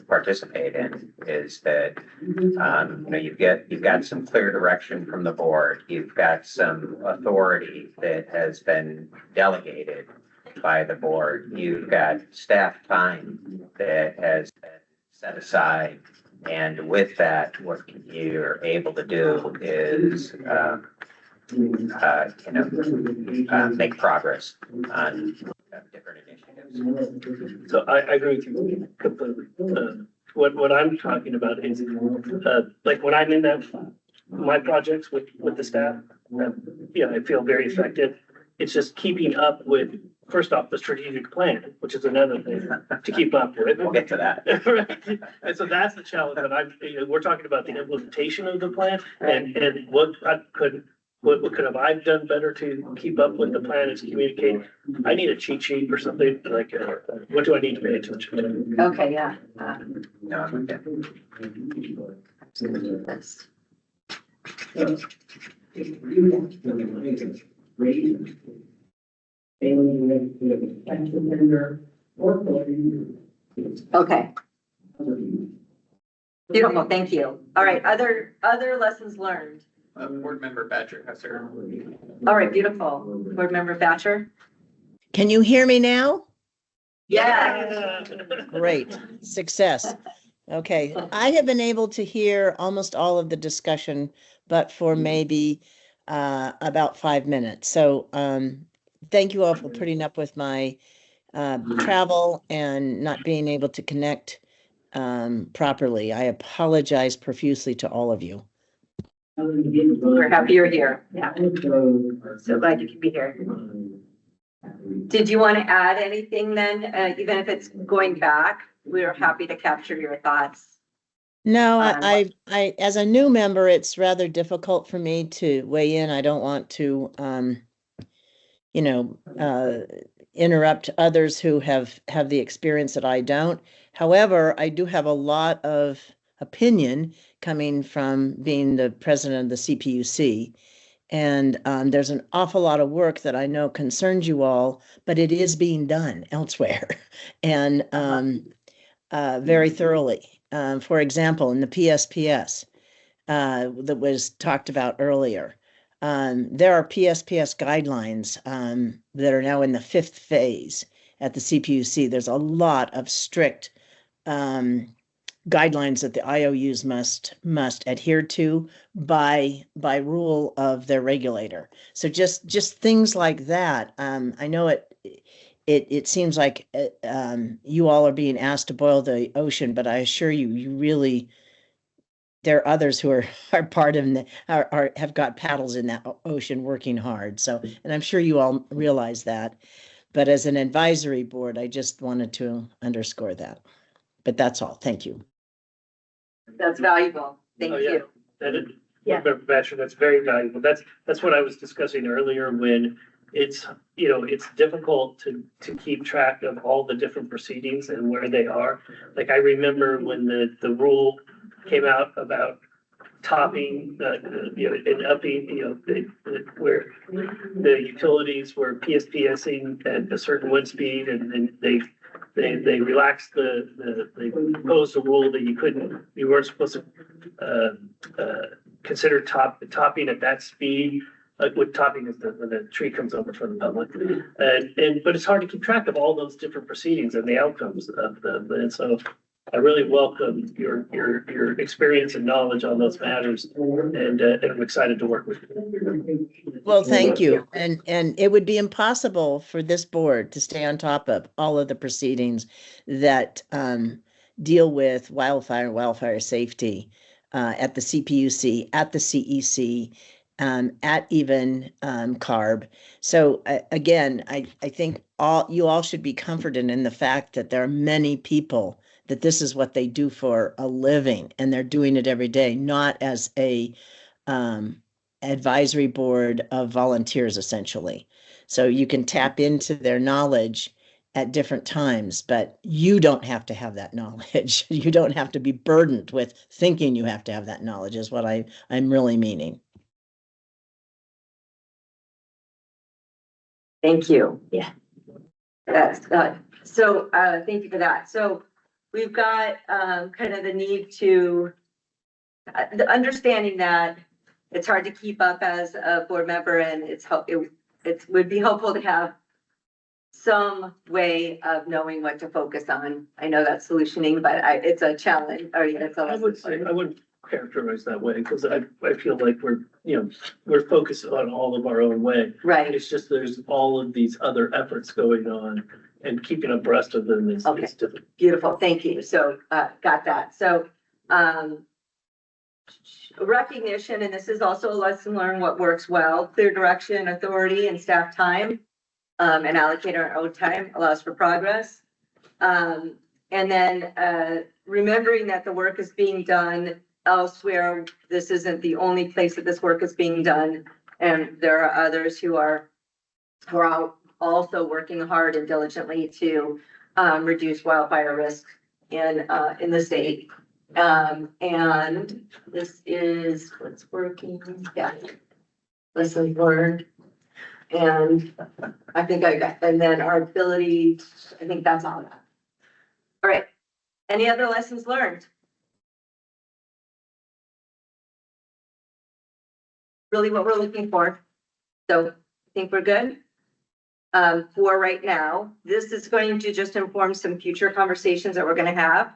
participate in is that, you know, you've got some clear direction from the board. You've got some authority that has been delegated by the board. You've got staff time that has been set aside. And with that, what you're able to do is, make progress on different initiatives. So I agree with you completely. What I'm talking about is, like when I'm in my projects with the staff, I feel very effective. It's just keeping up with, first off, the strategic plan, which is another thing to keep up with. We'll get to that. Right. And so that's the challenge that we're talking about the implementation of the plan and what could have I done better to keep up with the plan and to communicate? I need a cheat sheet or something like, what do I need to pay attention to? Okay, yeah. No, I'm okay. This. Okay. Beautiful, thank you. All right, other lessons learned. Board Member Badger has her. All right, beautiful. Board Member Thatcher? Can you hear me now? Yeah. Great, success. Okay, I have been able to hear almost all of the discussion, but for maybe about 5 minutes. So thank you all for putting up with my travel and not being able to connect properly. I apologize profusely to all of you. We're happy you're here. Yeah. So glad you could be here. Did you want to add anything then, even if it's going back? We're happy to capture your thoughts. No, I as a new member, it's rather difficult for me to weigh in. I don't want to, interrupt others who have the experience that I don't. However, I do have a lot of opinion coming from being the president of the CPUC. And there's an awful lot of work that I know concerns you all, but it is being done elsewhere and very thoroughly. For example, in the PSPS that was talked about earlier, there are PSPS guidelines that are now in the 5th phase at the CPUC. There's a lot of strict guidelines that the IOUs must adhere to by rule of their regulator. So just things like that. I know it seems like you all are being asked to boil the ocean, but I assure you, you really, there are others who are part of have got paddles in that ocean working hard. So, and I'm sure you all realize that. But as an advisory board, I just wanted to underscore that. But that's all. Thank you. That's valuable. Thank Oh, yeah. you. Yeah. That's very valuable. That's what I was discussing earlier when it's difficult to keep track of all the different proceedings and where they are. Like I remember when the rule came out about topping, and upping, where the utilities were PSPSing at a certain wind speed and they relaxed they imposed a rule that you weren't supposed to consider topping at that speed. What topping is when the tree comes over from the public, but it's hard to keep track of all those different proceedings and the outcomes of them. And so I really welcome your experience and knowledge on those matters, and I'm excited to work with you. Well, thank you. And it would be impossible for this board to stay on top of all of the proceedings that deal with wildfire safety at the CPUC, at the CEC, at even CARB. So again, I think you all should be comforted in the fact that there are many people that this is what they do for a living and they're doing it every day, not as a advisory board of volunteers, essentially. So you can tap into their knowledge at different times, but you don't have to have that knowledge. You don't have to be burdened with thinking you have to have that knowledge is what I'm really meaning. Thank you. Yeah. That's so thank you for that. So we've got kind of the need to the understanding that it's hard to keep up as a board member, and it would be helpful to have some way of knowing what to focus on. I know that's solutioning, but it's a challenge, or it's a I would say, I wouldn't characterize that way, because I feel like we're focused on all of our own way. Right. It's just there's all of these other efforts going on, and keeping abreast of them is difficult. Beautiful, thank you. So, got that. So, recognition, and this is also a lesson learned, what works well, clear direction, authority, and staff time, and allocate our own time allows for progress. And then, remembering that the work is being done elsewhere. This isn't the only place that this work is being done. And there are others who are also working hard and diligently to reduce wildfire risk in the state. And this is what's working. Yeah. Lessons learned. And I think and then our ability, I think that's all that. All right. Any other lessons learned? Really what we're looking for. So I think we're good. For right now, this is going to just inform some future conversations that we're going to have.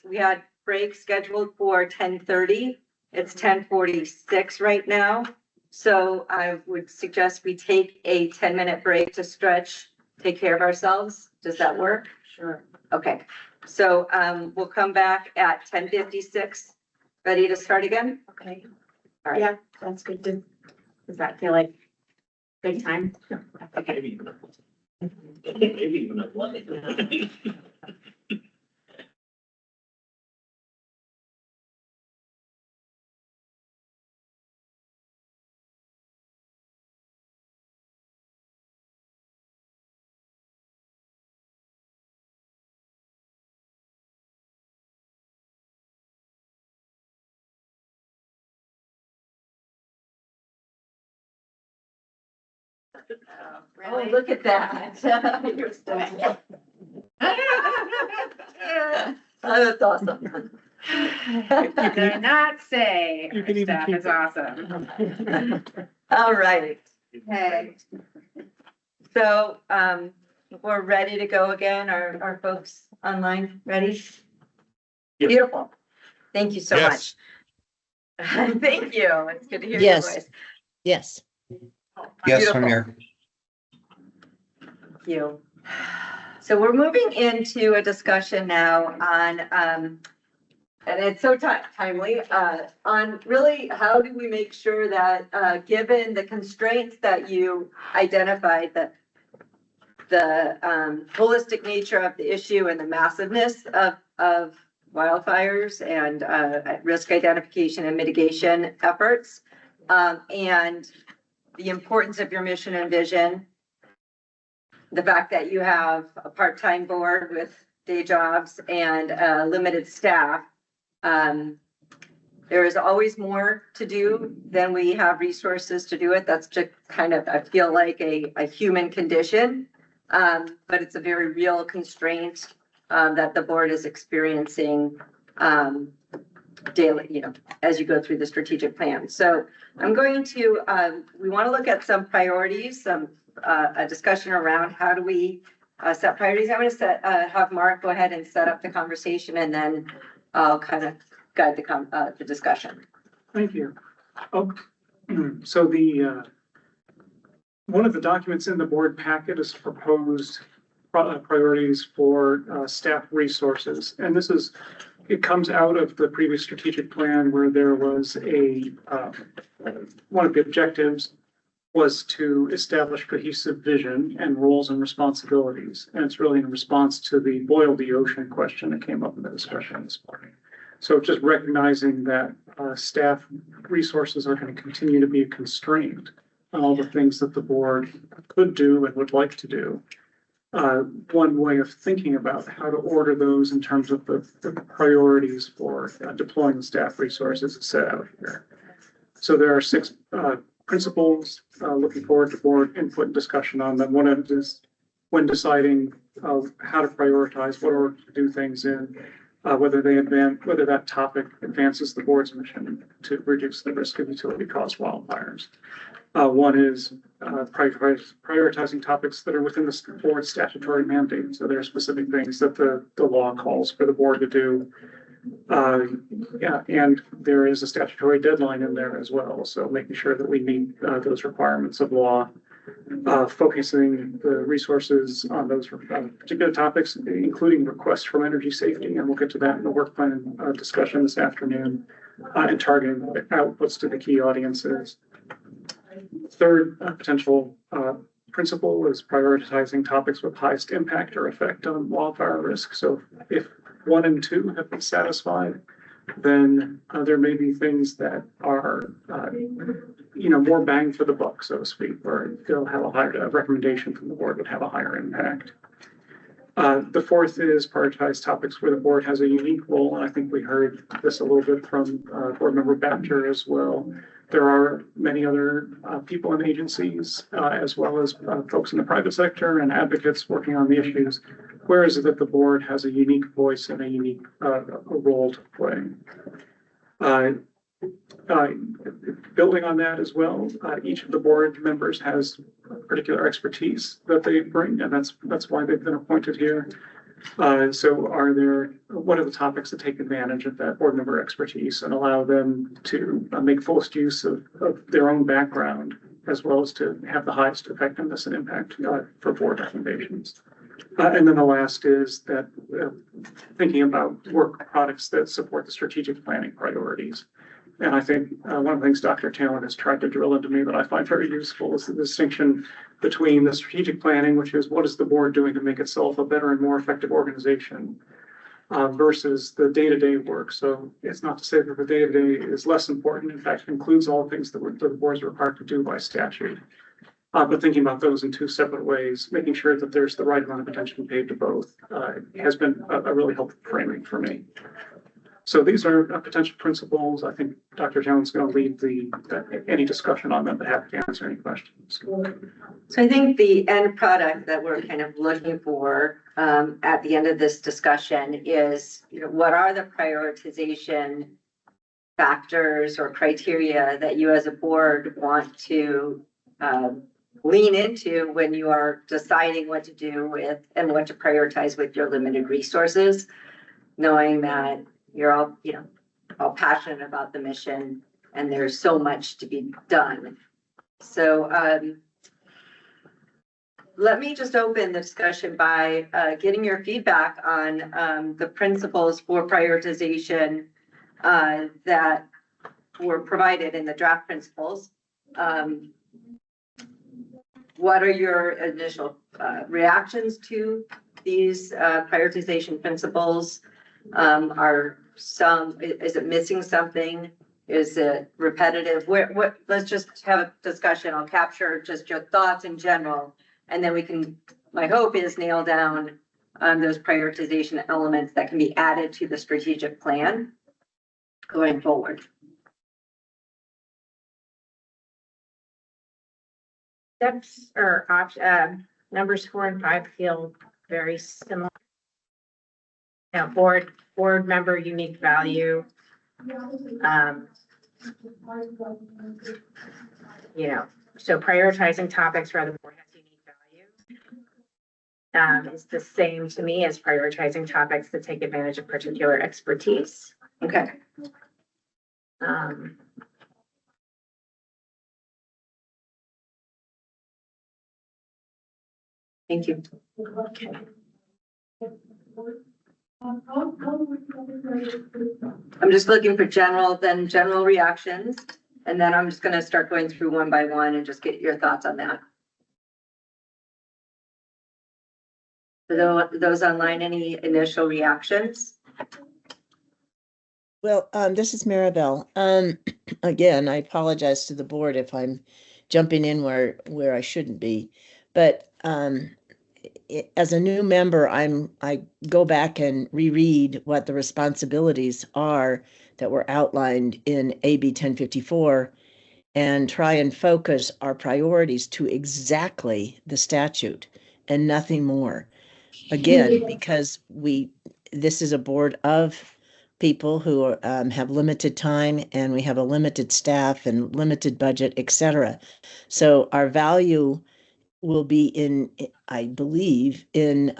We had break scheduled for 10:30. It's 10:46 right now. So I would suggest we take a 10-minute break to stretch, take care of ourselves. Does that work? Sure. Okay. So we'll come back at 10:56. Ready to start again? Okay. All right. Yeah, that's good. Does that feel like good time? Okay. Maybe even a lot. Oh, look at that. You're still- Oh, that's awesome. Did not say You can even staff keep is it. awesome. All right. Okay. So, we're ready to go again. Are folks online ready? Yep. Beautiful. Thank you so much. Yes. Thank you. It's good to hear your Yes. voice. Yes. Yes, I'm Beautiful. here. Thank you. So we're moving into a discussion now on, and it's so timely, on really how do we make sure that, given the constraints that you identified, that the holistic nature of the issue and the massiveness of wildfires and risk identification and mitigation efforts, and the importance of your mission and vision, the fact that you have a part-time board with day jobs and limited staff. There is always more to do than we have resources to do it. That's just kind of, I feel like a human condition, but it's a very real constraint that the board is experiencing daily, as you go through the strategic plan. So I'm going to, we want to look at some priorities, a discussion around how do we set priorities. I'm going to have Mark go ahead and set up the conversation, and then I'll kind of guide the discussion. Thank you. Oh, so one of the documents in the board packet is proposed priorities for staff resources. And it comes out of the previous strategic plan where there was one of the objectives was to establish cohesive vision and roles and responsibilities. And it's really in response to the boil the ocean question that came up in the discussion this morning. So just recognizing that staff resources are going to continue to be a constraint on all the things that the board could do and would like to do. One way of thinking about how to order those in terms of the priorities for deploying the staff resources is set out here. So there are 6 principles, looking forward to board input and discussion on them. One of them is when deciding how to prioritize, what order to do things in, whether that topic advances the board's mission to reduce the risk of utility caused wildfires. One is prioritizing topics that are within the board's statutory mandate. So there are specific things that the law calls for the board to do. Yeah, and there is a statutory deadline in there as well. So making sure that we meet those requirements of law, focusing the resources on those particular topics, including requests from energy safety. And we'll get to that in the work plan discussion this afternoon, and targeting outputs to the key audiences. Third potential principle is prioritizing topics with highest impact or effect on wildfire risk. So if 1 and 2 have been satisfied, then there may be things that are, more bang for the buck, so to speak, or they'll have a higher recommendation from the board would have a higher impact. The fourth is prioritize topics where the board has a unique role, and I think we heard this a little bit from board member Bapter as well. There are many other people in agencies, as well as folks in the private sector and advocates working on the issues. Where is it that the board has a unique voice and a unique role to play? Building on that as well, each of the board members has particular expertise that they bring, and that's why they've been appointed here. So what are the topics that take advantage of that board member expertise and allow them to make fullest use of their own background, as well as to have the highest effectiveness and impact for board recommendations. And then the last is that thinking about work products that support the strategic planning priorities. And I think one of the things Dr. Talon has tried to drill into me that I find very useful is the distinction between the strategic planning, which is what is the board doing to make itself a better and more effective organization, versus the day-to-day work. So it's not to say that the day-to-day is less important. In fact, it includes all things that the board is required to do by statute. But thinking about those in two separate ways, making sure that there's the right amount of attention paid to both has been a really helpful framing for me. So these are potential principles. I think Dr. Jones is going to lead any discussion on them, but happy to answer any questions. So I think the end product that we're kind of looking for at the end of this discussion is, what are the prioritization factors or criteria that you as a board want to lean into when you are deciding what to do with and what to prioritize with your limited resources, knowing that you're all passionate about the mission and there's so much to be done. So let me just open the discussion by getting your feedback on the principles for prioritization that were provided in the draft principles. What are your initial reactions to these prioritization principles? Is it missing something? Is it repetitive? Let's just have a discussion. I'll capture just your thoughts in general, and then we can, my hope is nail down those prioritization elements that can be added to the strategic plan going forward. Steps or numbers 4 and 5 feel very similar. Board member unique value. So prioritizing topics where the board has unique value is the same to me as prioritizing topics that take advantage of particular expertise. Okay. Thank you. Okay. I'm just looking for general reactions, and then I'm just going to start going through one by one and just get your thoughts on that. For those online, any initial reactions? Well, this is Maribel. Again, I apologize to the board if I'm jumping in where I shouldn't be, but as a new member, I go back and reread what the responsibilities are that were outlined in AB 1054 and try and focus our priorities to exactly the statute and nothing more. Again, because this is a board of people who are, have limited time, and we have a limited staff and limited budget, etc. So our value will be in, I believe, in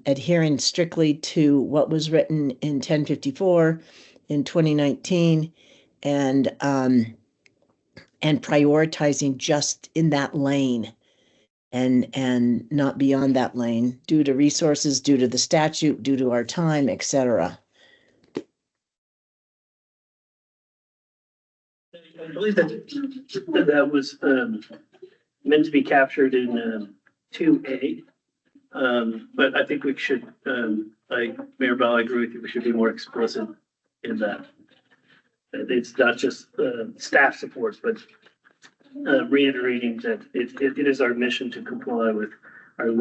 adhering strictly to what was written in 1054 in 2019, and prioritizing just in that lane, and not beyond that lane, due to resources, due to the statute, due to our time, etc. I believe that was meant to be captured in 2A. But I think we should, Mayor Bell, I agree with you, we should be more explicit in that. It's not just staff supports, but reiterating that it is our mission to comply with our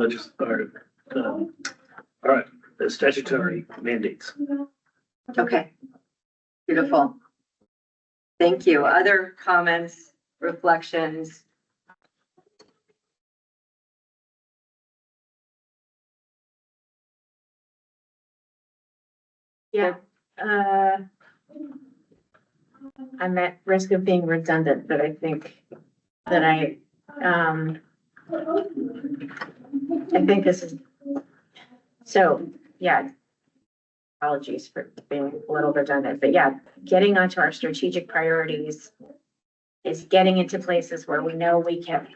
statutory mandates. Okay, beautiful. Thank you. Other comments, reflections? Yeah, I'm at risk of being redundant, but I think that I think this is, so, yeah. Apologies for being a little redundant, but yeah, getting onto our strategic priorities is getting into places where we know we can,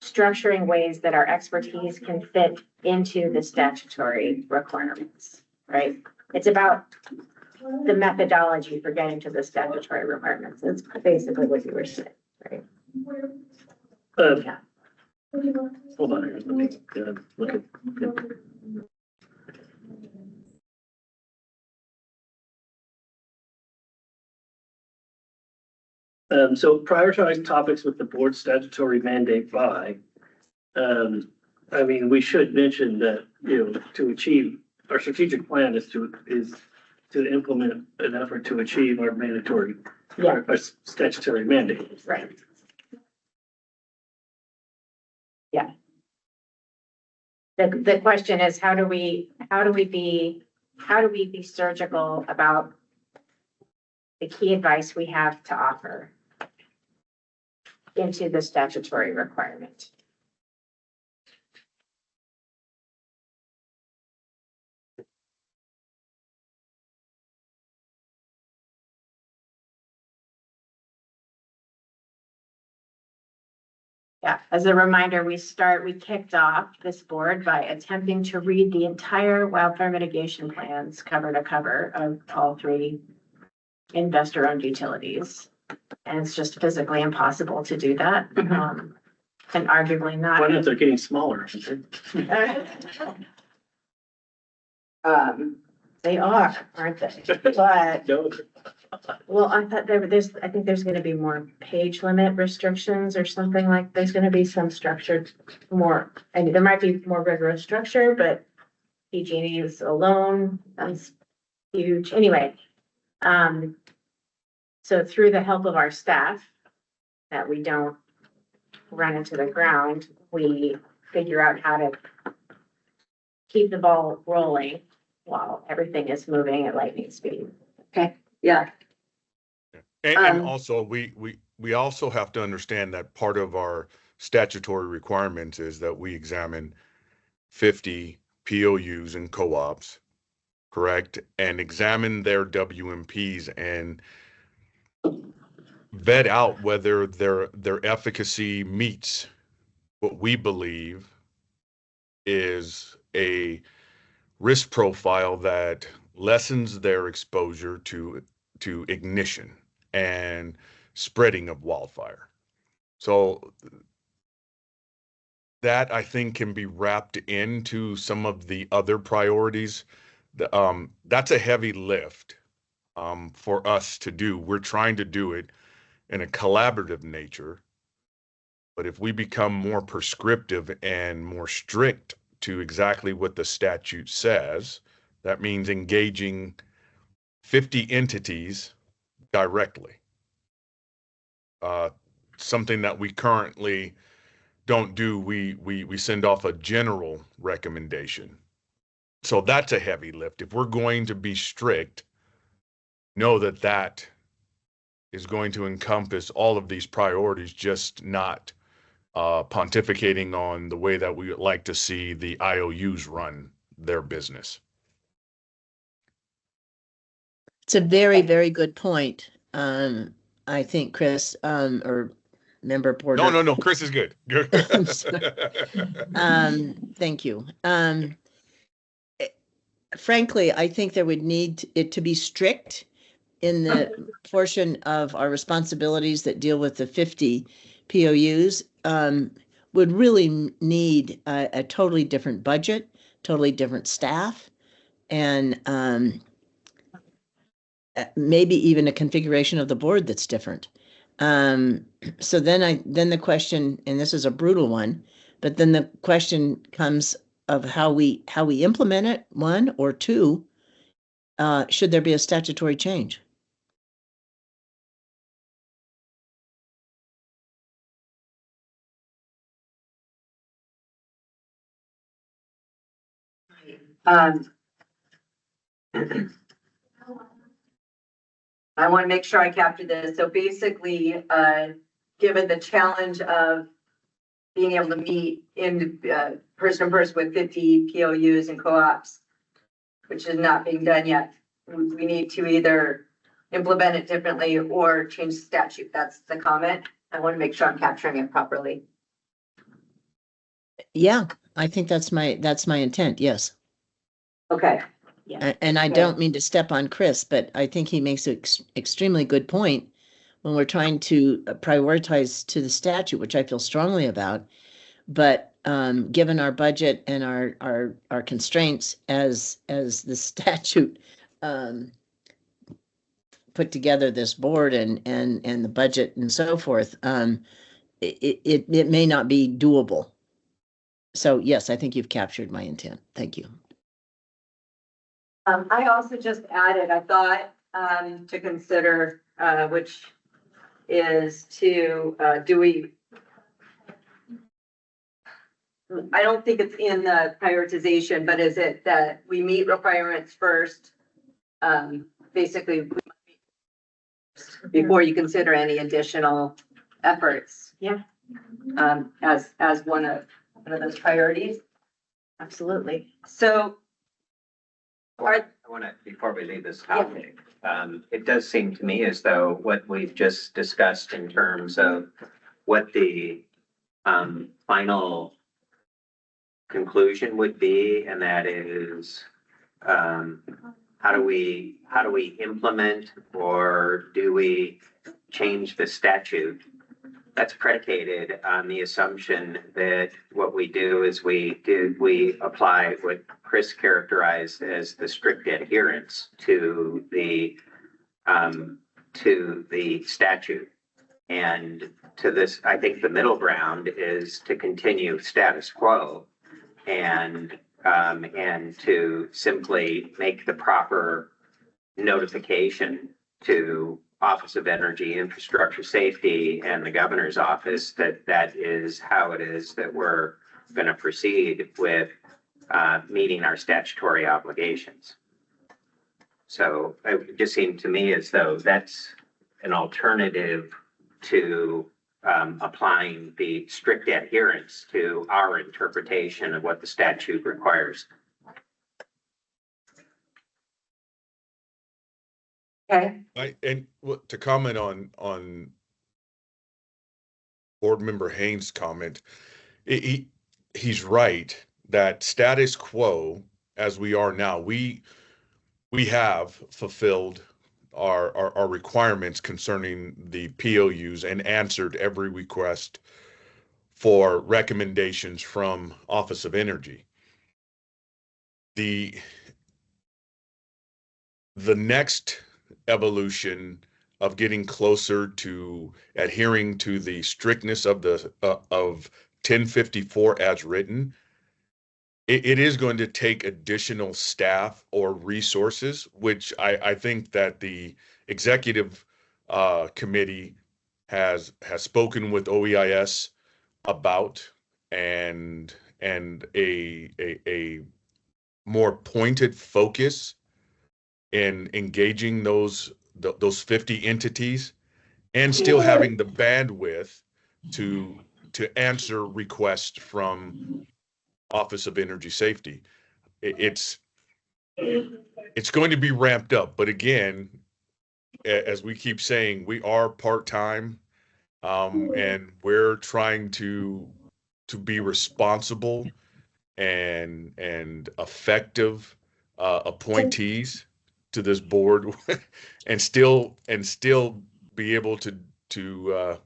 structuring ways that our expertise can fit into the statutory requirements, right? It's about the methodology for getting to the statutory requirements. It's basically what you were saying, right? Yeah. Hold on here, let me look at. So prioritize topics with the board statutory mandate by, I mean, we should mention that, to achieve, our strategic plan is to implement an effort to achieve our mandatory, our statutory mandate. Right. Yeah. The question is, how do we be surgical about the key advice we have to offer into the statutory requirement? Yeah, as a reminder, we kicked off this board by attempting to read the entire wildfire mitigation plans cover to cover of all three investor-owned utilities. And it's just physically impossible to do that. And arguably not. Why not? They're getting smaller. They are, aren't they? But, well, I thought I think there's gonna be more page limit restrictions or something like, there's gonna be some structured more, I mean, there might be more rigorous structure, but PG&E's alone, that's huge. Anyway, so through the help of our staff, that we don't run into the ground, we figure out how to keep the ball rolling while everything is moving at lightning speed. Okay, yeah. And also, we also have to understand that part of our statutory requirements is that we examine 50 POUs and co-ops, correct? And examine their WMPs and vet out whether their efficacy meets what we believe is a risk profile that lessens their exposure to ignition and spreading of wildfire. So that, I think, can be wrapped into some of the other priorities. That's a heavy lift for us to do. We're trying to do it in a collaborative nature. But if we become more prescriptive and more strict to exactly what the statute says, that means engaging 50 entities directly. Something that we currently don't do. We send off a general recommendation. So that's a heavy lift. If we're going to be strict, know that that is going to encompass all of these priorities, just not pontificating on the way that we would like to see the IOUs run their business. It's a very, very good point. I think Chris, or Member Porter. No, Chris is good. Thank you. Frankly, I think there would need it to be strict in the portion of our responsibilities that deal with the 50 POUs. Would really need a totally different budget, totally different staff, and maybe even a configuration of the board that's different. So then the question, and this is a brutal one, but then the question comes of how we implement it, one, or two, should there be a statutory change? I want to make sure I capture this. So basically, given the challenge of being able to meet in person to person with 50 POUs and co-ops, which is not being done yet, we need to either implement it differently or change the statute. That's the comment. I want to make sure I'm capturing it properly. Yeah, I think that's my intent. Yes. Okay. And I don't mean to step on Chris, but I think he makes an extremely good point when we're trying to prioritize to the statute, which I feel strongly about. But given our budget and our constraints as the statute put together this board and the budget and so forth, it may not be doable. So yes, I think you've captured my intent. Thank you. I also just added, I thought, to consider, which is to, I don't think it's in the prioritization, but is it that we meet requirements first? Basically, before you consider any additional efforts. Yeah. As one of those priorities. Absolutely. So I want to, before we leave this topic, it does seem to me as though what we've just discussed in terms of what the final conclusion would be, and that is how do we implement, or do we change the statute? That's predicated on the assumption that what we do is we apply what Chris characterized as the strict adherence to the statute. And to this, I think the middle ground is to continue status quo and to simply make the proper notification to Office of Energy Infrastructure Safety and the governor's office that is how it is that we're going to proceed with meeting our statutory obligations. So it just seemed to me as though that's an alternative to applying the strict adherence to our interpretation of what the statute requires. Okay. To comment on Board Member Haynes' comment, he's right that status quo as we are now, we have fulfilled our requirements concerning the POUs and answered every request for recommendations from Office of Energy. The next evolution of getting closer to adhering to the strictness of the of 1054 as written, it is going to take additional staff or resources, which I think that the executive committee has spoken with OEIS about, and a more pointed focus in engaging those 50 entities and still having the bandwidth to answer requests from Office of Energy Safety. It's going to be ramped up, but again, as we keep saying, we are part-time, and we're trying to be responsible and effective appointees to this board, and still be able to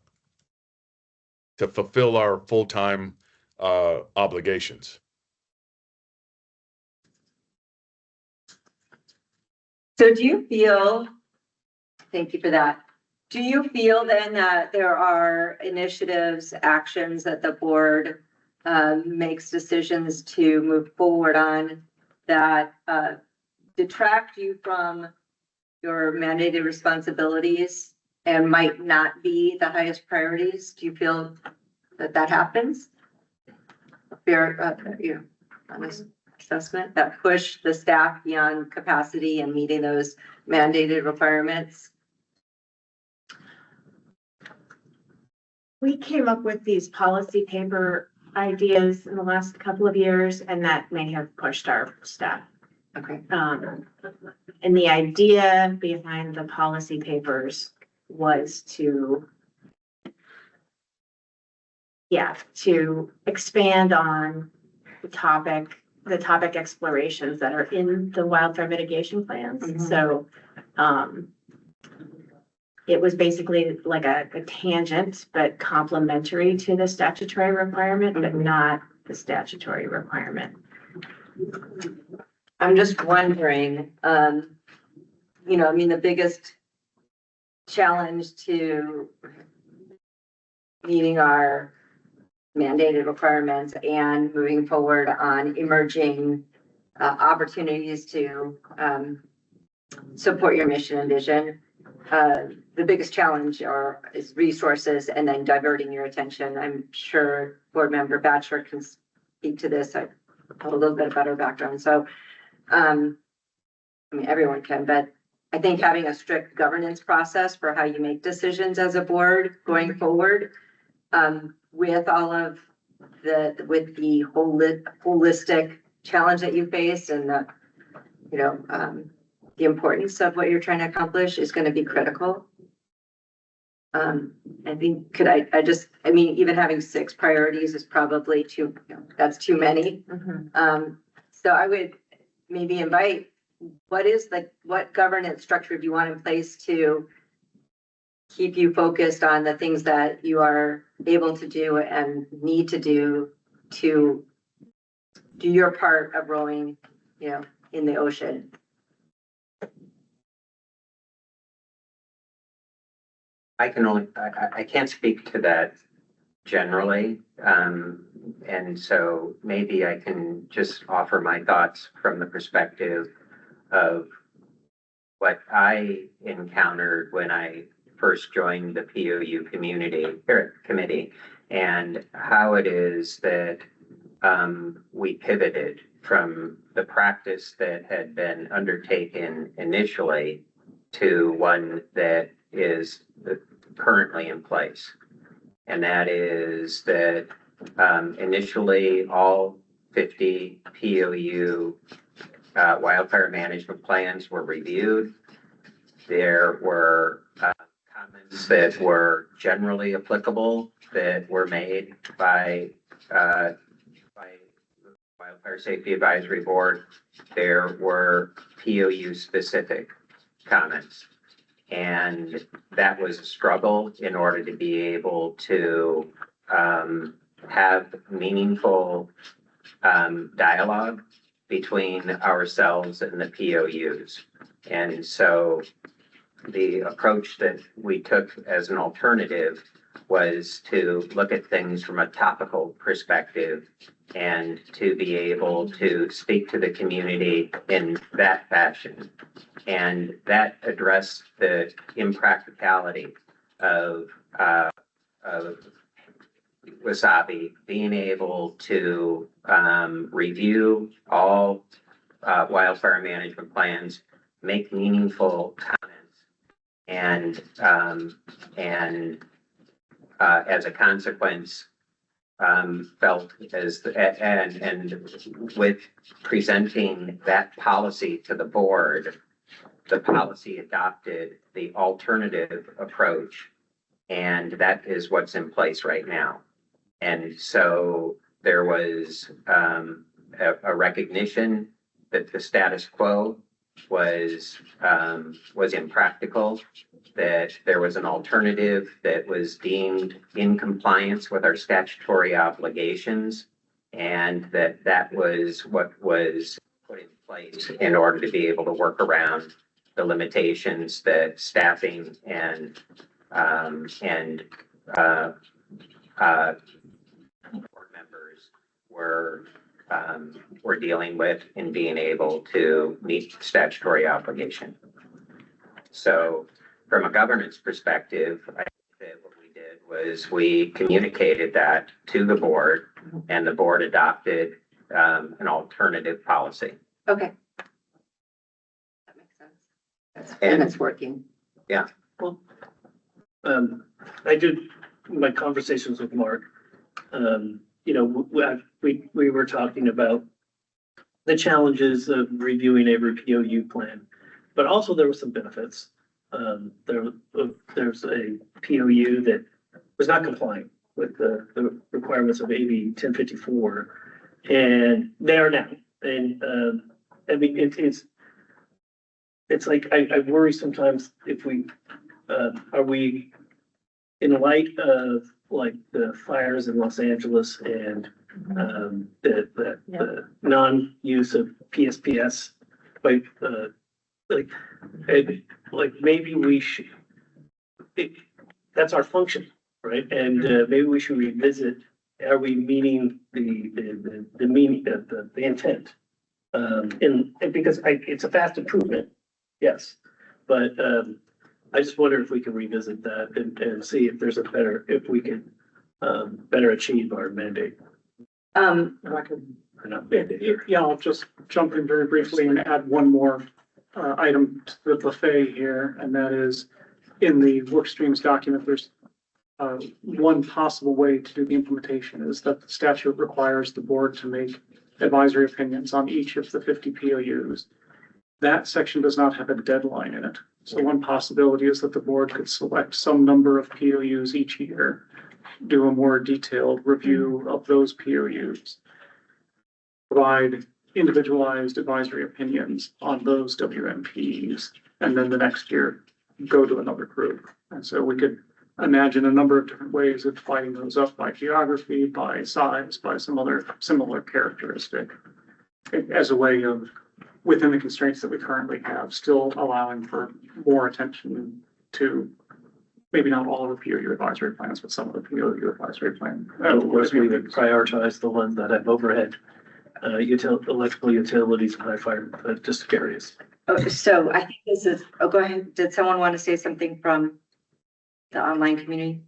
fulfill our full-time obligations. So do you feel, thank you for that. Do you feel then that there are initiatives, actions that the board makes decisions to move forward on that detract you from your mandated responsibilities and might not be the highest priorities? Do you feel that that happens? Fair, honest assessment that push the staff beyond capacity and meeting those mandated requirements? We came up with these policy paper ideas in the last couple of years, and that may have pushed our staff. Okay. And the idea behind the policy papers was to expand on the topic explorations that are in the wildfire mitigation plans. Mhm. So, it was basically like a tangent, but complementary to the statutory requirement, but not the statutory requirement. I'm just wondering, the biggest challenge to meeting our mandated requirements and moving forward on emerging opportunities to support your mission and vision. The biggest challenge is resources and then diverting your attention. I'm sure Board Member Batchelor can speak to this. I have a little bit about her background. So, everyone can, but I think having a strict governance process for how you make decisions as a board going forward, with all of the holistic challenge that you face and the importance of what you're trying to accomplish is going to be critical. I think even having 6 priorities is probably that's too many. So I would maybe invite, what governance structure do you want in place to keep you focused on the things that you are able to do and need to do your part of rowing, in the ocean? I can't speak to that generally. And so maybe I can just offer my thoughts from the perspective of what I encountered when I first joined the POU committee, and how it is that we pivoted from the practice that had been undertaken initially to one that is currently in place. And that is that initially all 50 POU wildfire management plans were reviewed. There were comments that were generally applicable that were made by Wildfire Safety Advisory Board. There were POU specific comments. And that was a struggle in order to be able to have meaningful dialogue between ourselves and the POUs. And so the approach that we took as an alternative was to look at things from a topical perspective and to be able to speak to the community in that fashion. And that addressed the impracticality of Wasabi being able to review all wildfire management plans, make meaningful comments, and as a consequence, felt and with presenting that policy to the board, the policy adopted the alternative approach, and that is what's in place right now. And so there was a recognition that the status quo was impractical, that there was an alternative that was deemed in compliance with our statutory obligations, and that was what was put in place in order to be able to work around the limitations that staffing and board members were dealing with in being able to meet statutory obligation. So from a governance perspective, I think that what we did was we communicated that to the board, and the board adopted an alternative policy. Okay. That makes sense. And it's working. Yeah. Well, I did my conversations with Mark. You know, we were talking about the challenges of reviewing every POU plan, but also there were some benefits. There's a POU that was not complying with the requirements of AB 1054, and they are now. And I mean, it's like I worry sometimes if we are we in light of like the fires in Los Angeles and the non-use of PSPS, like maybe we should, that's our function, right? And maybe we should revisit, are we meeting the meaning of the intent? And because it's a fast improvement, yes, but I just wonder if we can revisit that and see if there's if we can better achieve our mandate. Yeah, I'll just jump in very briefly and add one more item to the buffet here, and that is in the work streams document, there's one possible way to do the implementation is that the statute requires the board to make advisory opinions on each of the 50 POUs. That section does not have a deadline in it. So one possibility is that the board could select some number of POUs each year, do a more detailed review of those POUs, provide individualized advisory opinions on those WMPs, and then the next year go to another group. And so we could imagine a number of different ways of dividing those up by geography, by size, by some other similar characteristic, as a way of, within the constraints that we currently have, still allowing for more attention to maybe not all of the POU advisory plans, but some of the POU advisory plans. Of course, we would prioritize the ones that have overhead, electrical utilities, and high fire, but just curious. Oh, so I think this is, oh, go ahead. Did someone want to say something from the online community?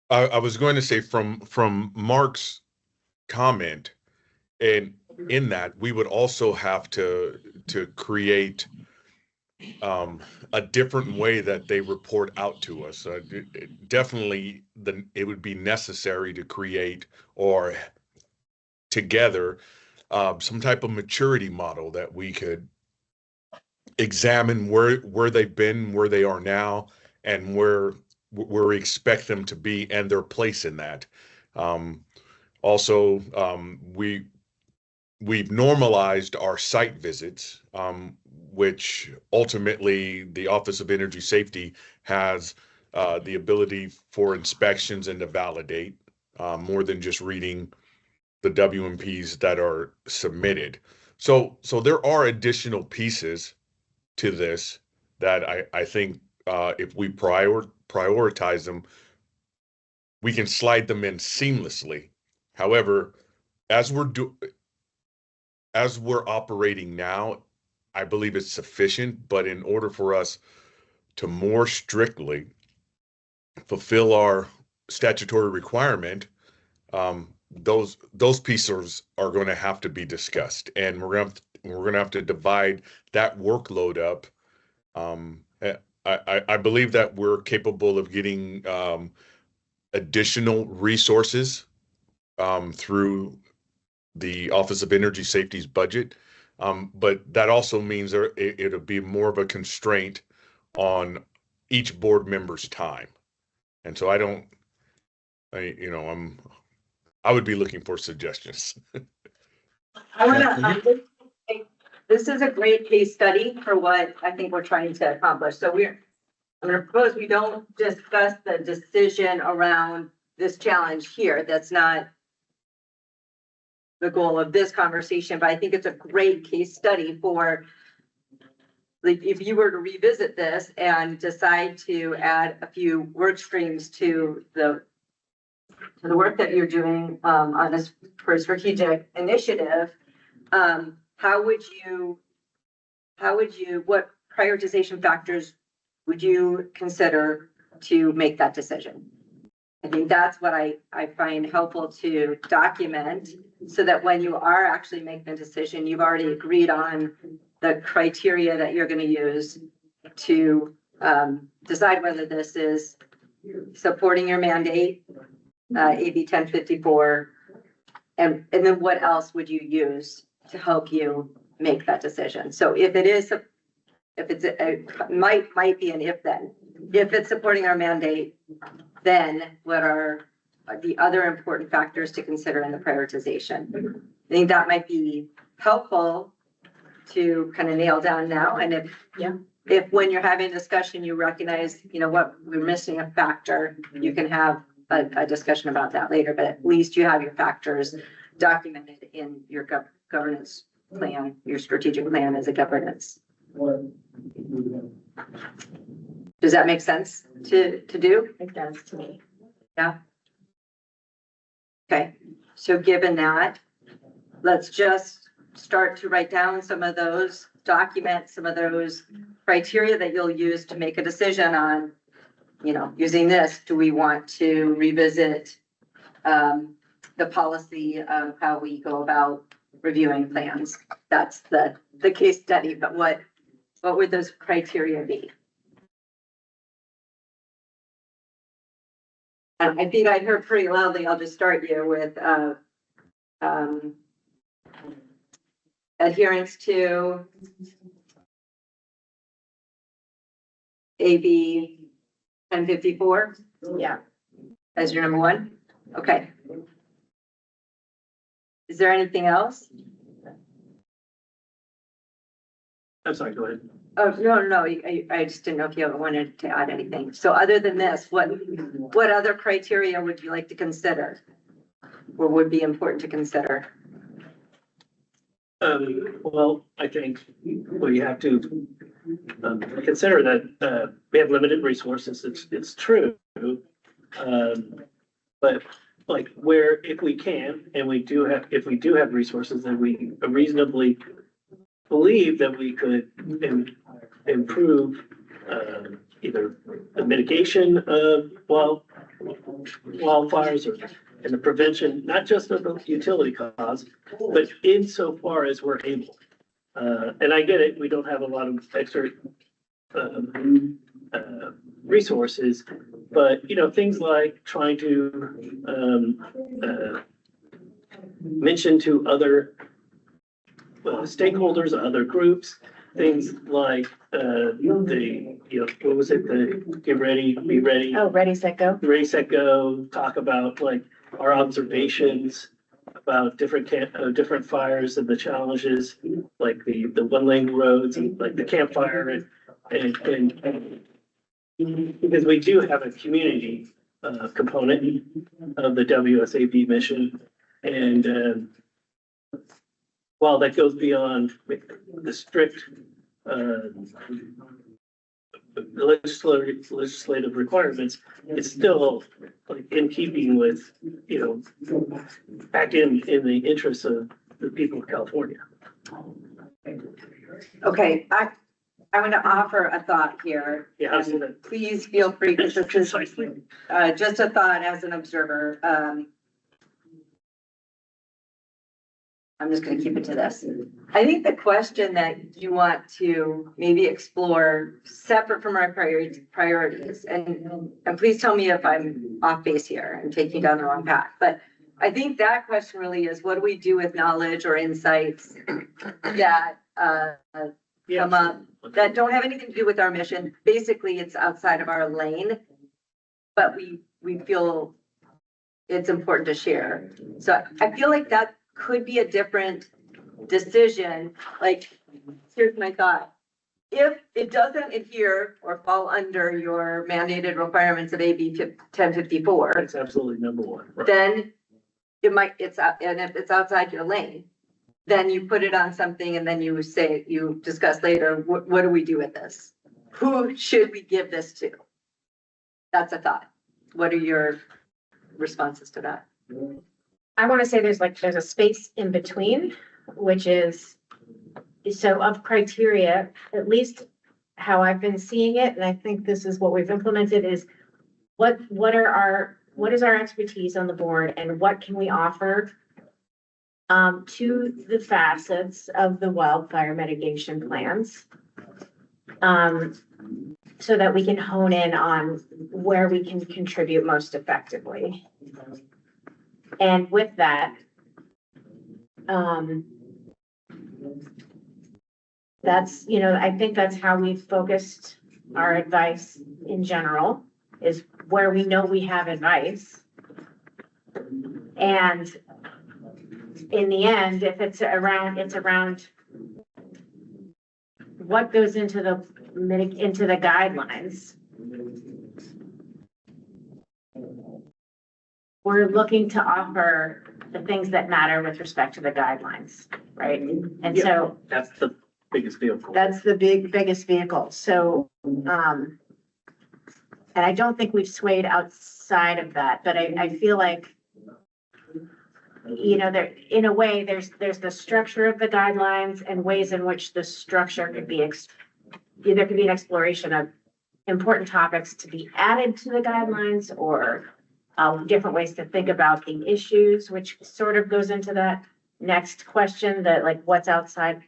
I was going to say from Mark's comment, and in that we would also have to create a different way that they report out to us. Definitely it would be necessary to create or together some type of maturity model that we could examine where they've been, where they are now, and where we expect them to be and their place in that. Also, we've normalized our site visits, which ultimately the Office of Energy Safety has the ability for inspections and to validate more than just reading the WMPs that are submitted. So there are additional pieces to this that I think if we prioritize them, we can slide them in seamlessly. However, as we're operating now, I believe it's sufficient, but in order for us to more strictly fulfill our statutory requirement, those pieces are going to have to be discussed, and we're going to have to divide that workload up. I believe that we're capable of getting additional resources through the Office of Energy Safety's budget. But that also means it'll be more of a constraint on each board member's time. And so I would be looking for suggestions. I want to, this is a great case study for what I think we're trying to accomplish. So I'm going to propose we don't discuss the decision around this challenge here. That's not the goal of this conversation, but I think it's a great case study for, like, if you were to revisit this and decide to add a few work streams to the work that you're doing on this for a strategic initiative, what prioritization factors would you consider to make that decision? I think that's what I find helpful to document, so that when you are actually making a decision, you've already agreed on the criteria that you're going to use to decide whether this is supporting your mandate, AB 1054, and then what else would you use to help you make that decision? So if might be an if then. If it's supporting our mandate, then what are the other important factors to consider in the prioritization? I think that might be helpful to kind of nail down now. And if when you're having a discussion, you recognize, what we're missing a factor, you can have a discussion about that later, but at least you have your factors documented in your governance plan, your strategic plan as a governance. Does that make sense to do? It does to me. Yeah. Okay, so given that, let's just start to write down some of those, document some of those criteria that you'll use to make a decision on, using this. Do we want to revisit the policy of how we go about reviewing plans? That's the case study, but what would those criteria be? I think I heard pretty loudly. I'll just start you with adherence to AB 1054. Yeah. As your number one. Okay. Is there anything else? I'm sorry, go ahead. Oh, no, I just didn't know if you ever wanted to add anything. So other than this, what other criteria would you like to consider or would be important to consider? Well, I think we have to consider that we have limited resources. It's true. But like if we can, and if we do have resources, then we reasonably believe that we could improve either the mitigation of wildfires and the prevention, not just of the utility costs, but insofar as we're able. And I get it, we don't have a lot of extra resources, but things like trying to mention to other stakeholders, other groups, things like what was it? The get ready, be ready. Oh, ready, set, go. Ready, set, go. Talk about our observations about different fires and the challenges, like the one-lane roads, like the campfire, and because we do have a community component of the WSAB mission, and while that goes beyond the strict legislative requirements, it's still in keeping with, back in the interests of the people of California. Okay, I'm going to offer a thought here. Yeah, please feel free, because this is just a thought as an observer. I'm just gonna keep it to this. I think the question that you want to maybe explore separate from our priorities, and please tell me if I'm off base here and taking you down the wrong path, but I think that question really is, what do we do with knowledge or insights that come up that don't have anything to do with our mission? Basically, it's outside of our lane, but we feel it's important to share. So I feel like that could be a different decision. Like, here's my thought. If it doesn't adhere or fall under your mandated requirements of AB 1054, That's absolutely number one. Right. then it might, and if it's outside your lane, then you put it on something and then you say, you discuss later, what do we do with this? Who should we give this to? That's a thought. What are your responses to that? I want to say there's a space in between, which is, so of criteria, at least how I've been seeing it, and I think this is what we've implemented, is what is our expertise on the board and what can we offer to the facets of the wildfire mitigation plans, so that we can hone in on where we can contribute most effectively. And with that, that's, I think that's how we've focused our advice in general, is where we know we have advice. And in the end, if it's around what goes into the guidelines. We're looking to offer the things that matter with respect to the guidelines, right? And so That's the biggest vehicle. that's the biggest vehicle. So, and I don't think we've swayed outside of that, but I feel like, there, in a way, there's the structure of the guidelines and ways in which the structure could be, there could be an exploration of important topics to be added to the guidelines, or different ways to think about the issues, which sort of goes into that next question, that like what's outside.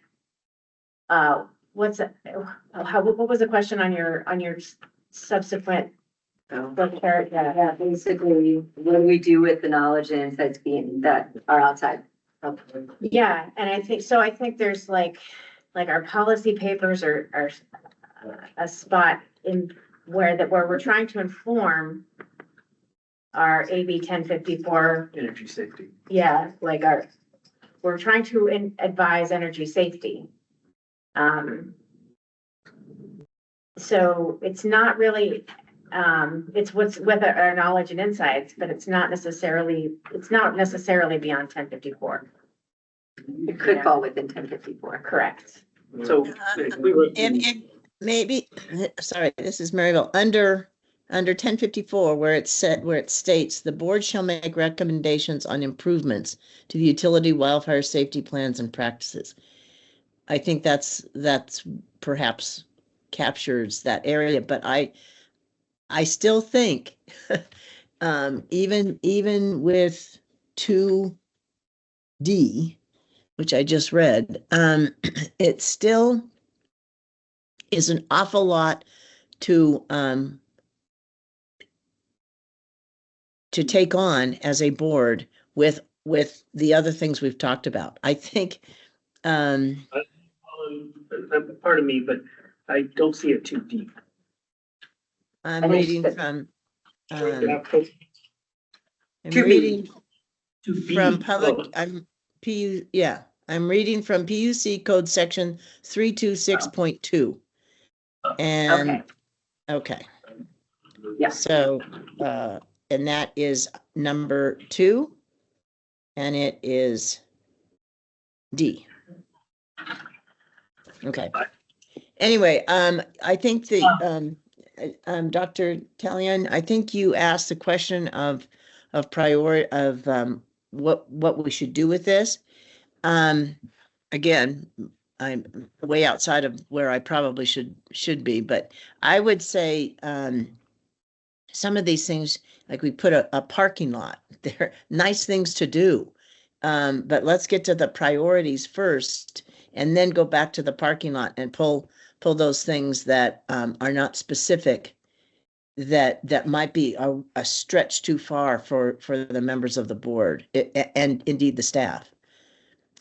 What was the question on your subsequent? Yeah, basically, what do we do with the knowledge and insights that are outside? Yeah, and I think there's like our policy papers are a spot in where we're trying to inform our AB 1054 Energy safety. Yeah, we're trying to advise energy safety. So it's not really, it's what's with our knowledge and insights, but it's not necessarily beyond 1054. It could fall within 1054. Correct. So if we were. Maybe, sorry, this is Maryville, under 1054, where it states the board shall make recommendations on improvements to the utility wildfire safety plans and practices. I think that's perhaps captures that area, but I still think even with 2D, which I just read, it still is an awful lot to take on as a board with the other things we've talked about. I think Pardon me, but I don't see it too deep. I'm reading from I'm To reading be. from public, I'm reading from PUC code section 326.2. And okay. Yeah. So and that is number 2, and it is D. Okay. Anyway, I think the Dr. Talion, I think you asked the question of priority of what we should do with this. Again, I'm way outside of where I probably should be, but I would say some of these things, like we put a parking lot, they're nice things to do. But let's get to the priorities first and then go back to the parking lot and pull those things that are not specific that might be a stretch too far for the members of the board and indeed the staff.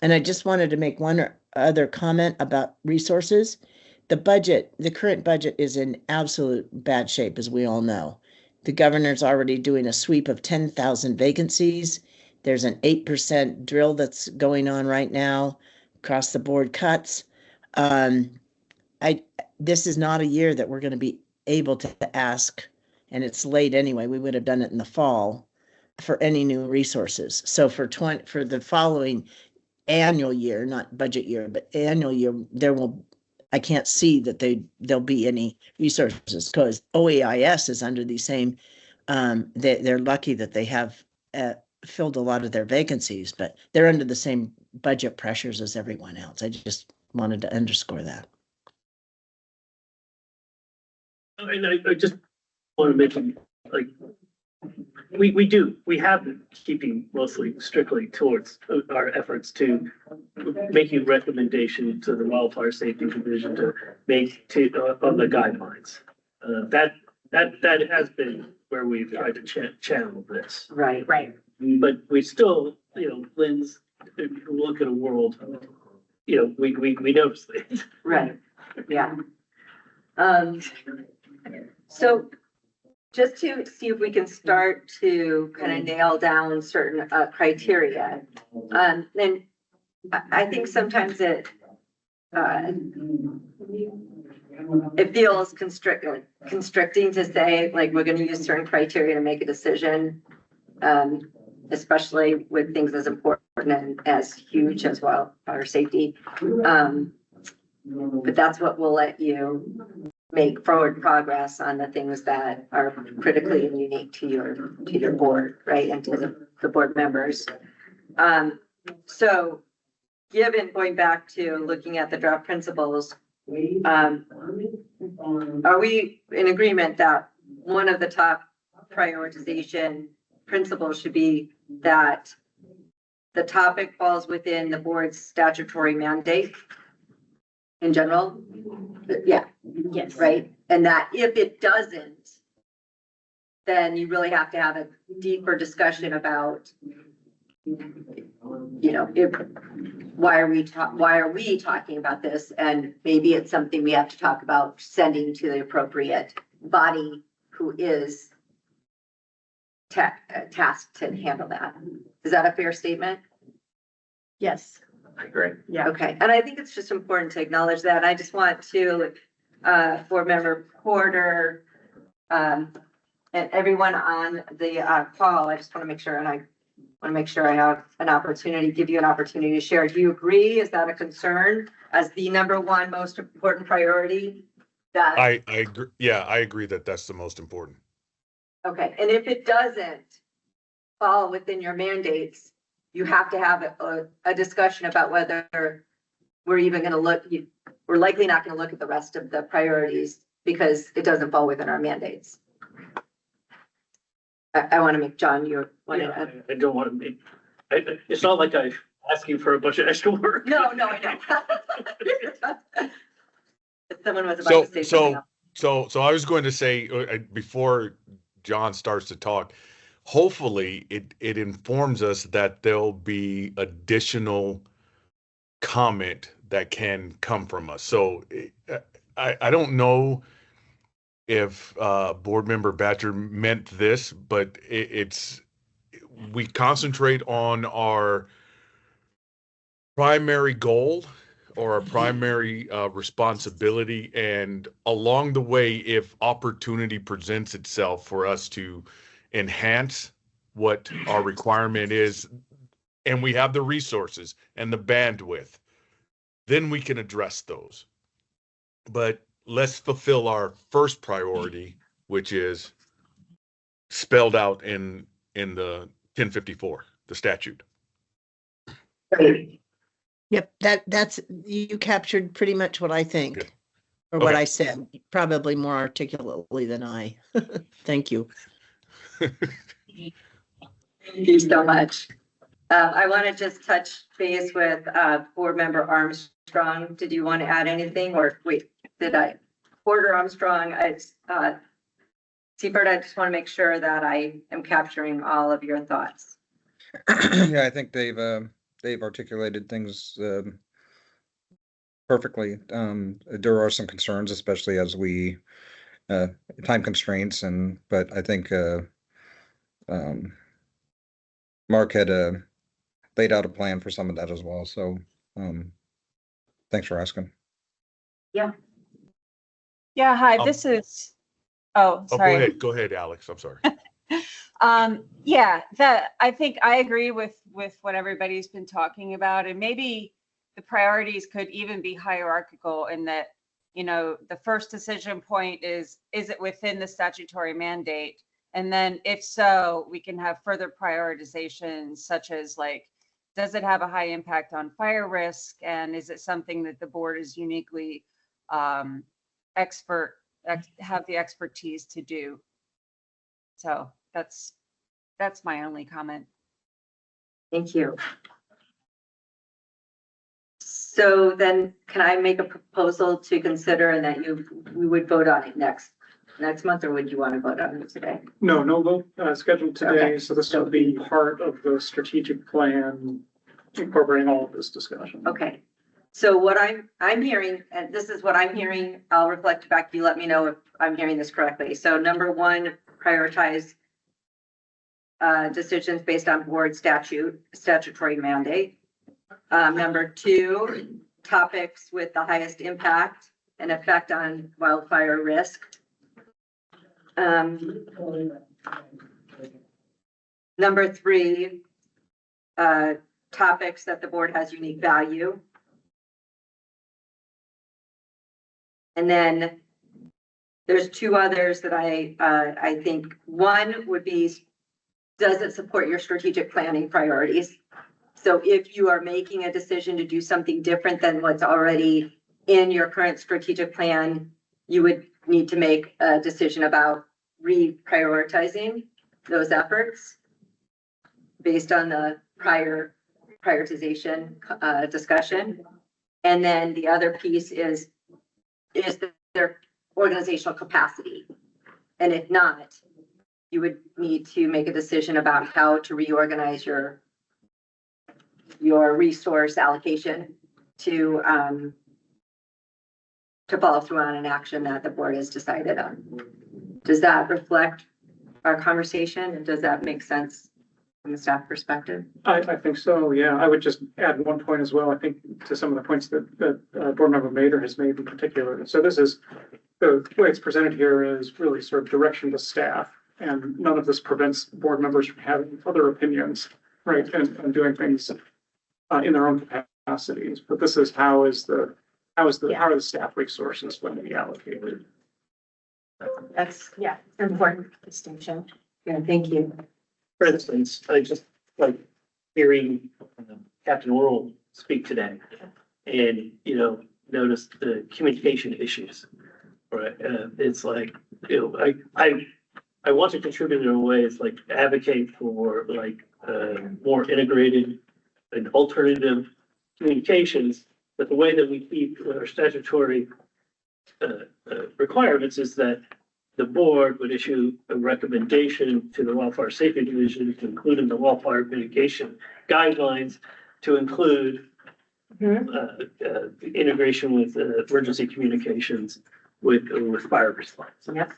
And I just wanted to make one other comment about resources. The current budget is in absolute bad shape, as we all know. The governor's already doing a sweep of 10,000 vacancies. There's an 8% drill that's going on right now, across the board cuts. This is not a year that we're going to be able to ask, and it's late anyway. We would have done it in the fall for any new resources. So for the following annual year, not budget year, but annual year, I can't see that there'll be any resources because OEIS is under the same, they're lucky that they have filled a lot of their vacancies, but they're under the same budget pressures as everyone else. I just wanted to underscore that. And I just want to mention, like, we have been keeping mostly strictly towards our efforts to making recommendation to the Wildfire Safety Division to make on the guidelines. That has been where we've tried to channel this. Right. But we still, Lynn's, if you look at a world, we notice things. Right, yeah. So just to see if we can start to kind of nail down certain criteria. And I think sometimes it feels constricting to say, like, we're going to use certain criteria to make a decision, especially with things as important and as huge as wildfire safety. But that's what will let you make forward progress on the things that are critically and unique to your board, right, and to the board members. So given, going back to looking at the draft principles, are we in agreement that one of the top prioritization principles should be that the topic falls within the board's statutory mandate in general? Yeah. Yes. Right. And that if it doesn't, then you really have to have a deeper discussion about, why are we talking about this? And maybe it's something we have to talk about sending to the appropriate body who is tasked to handle that. Is that a fair statement? Yes. I agree. Yeah. Okay, and I think it's just important to acknowledge that. I just want to, board member Porter, and everyone on the call, I just want to make sure, and I want to make sure I have an opportunity, give you an opportunity to share. Do you agree? Is that a concern as the number one most important priority? That I agree. Yeah, I agree that that's the most important. Okay, and if it doesn't fall within your mandates, you have to have a discussion about whether we're even going to look, we're likely not going to look at the rest of the priorities because it doesn't fall within our mandates. I want to make, John, you want to. I don't want to make, it's not like I ask you for a bunch of extra work. No, I know. Someone was about to say something else. So I was going to say, before John starts to talk, hopefully it informs us that there'll be additional comment that can come from us. So I don't know if board member Batcher meant this, but we concentrate on our primary goal or our primary responsibility, and along the way, if opportunity presents itself for us to enhance what our requirement is, and we have the resources and the bandwidth, then we can address those. But let's fulfill our first priority, which is spelled out in the 1054, the statute. Yep, that's you captured pretty much what I think. Good. Or what I said, probably more articulately than I. Thank you. Thank you so much. I want to just touch base with, board member Armstrong. Did you want to add anything or wait, did I? Porter Armstrong, Seabird, I just want to make sure that I am capturing all of your thoughts. Yeah, I think they've articulated things perfectly. There are some concerns, especially as we time constraints, but I think Mark had laid out a plan for some of that as well. So thanks for asking. Yeah, hi, this is, oh, Oh, sorry. go ahead, Alex. I'm sorry. Yeah, that I think I agree with what everybody's been talking about, and maybe the priorities could even be hierarchical in that, you know, the first decision point is it within the statutory mandate? And then if so, we can have further prioritizations such as like, does it have a high impact on fire risk? And is it something that the board is uniquely have the expertise to do? So that's my only comment. Thank you. So then can I make a proposal to consider and that we would vote on it next month, or would you want to vote on it today? No vote scheduled today, Okay. so this will be part of the strategic plan incorporating all of this discussion. Okay. So what I'm hearing, and this is what I'm hearing, I'll reflect back to you, let me know if I'm hearing this correctly. So number one, prioritize decisions based on board statutory mandate. Number two, topics with the highest impact and effect on wildfire risk. Number three, topics that the board has unique value. And then there's two others that I think one would be, does it support your strategic planning priorities? So if you are making a decision to do something different than what's already in your current strategic plan, you would need to make a decision about reprioritizing those efforts based on the prior prioritization discussion. And then the other piece is their organizational capacity. And if not, you would need to make a decision about how to reorganize your resource allocation to follow through on an action that the board has decided on. Does that reflect our conversation? And does that make sense from the staff perspective? I think so, yeah. I would just add one point as well, I think, to some of the points that board member Mader has made in particular. So this is, the way it's presented here is really sort of direction to staff, and none of this prevents board members from having other opinions, right, and doing things in their own capacities. But this is how are the staff resources going to be allocated? That's, yeah, important distinction. Yeah, thank you. For instance, I just like hearing Captain Worrell speak today and, you know, notice the communication issues, right? It's like, you know, I want to contribute in a way, it's like advocate for like more integrated and alternative communications, but the way that we keep our statutory requirements is that the board would issue a recommendation to the Wildfire Safety Division to include in the wildfire mitigation guidelines to include integration with emergency communications with fire response. Yep.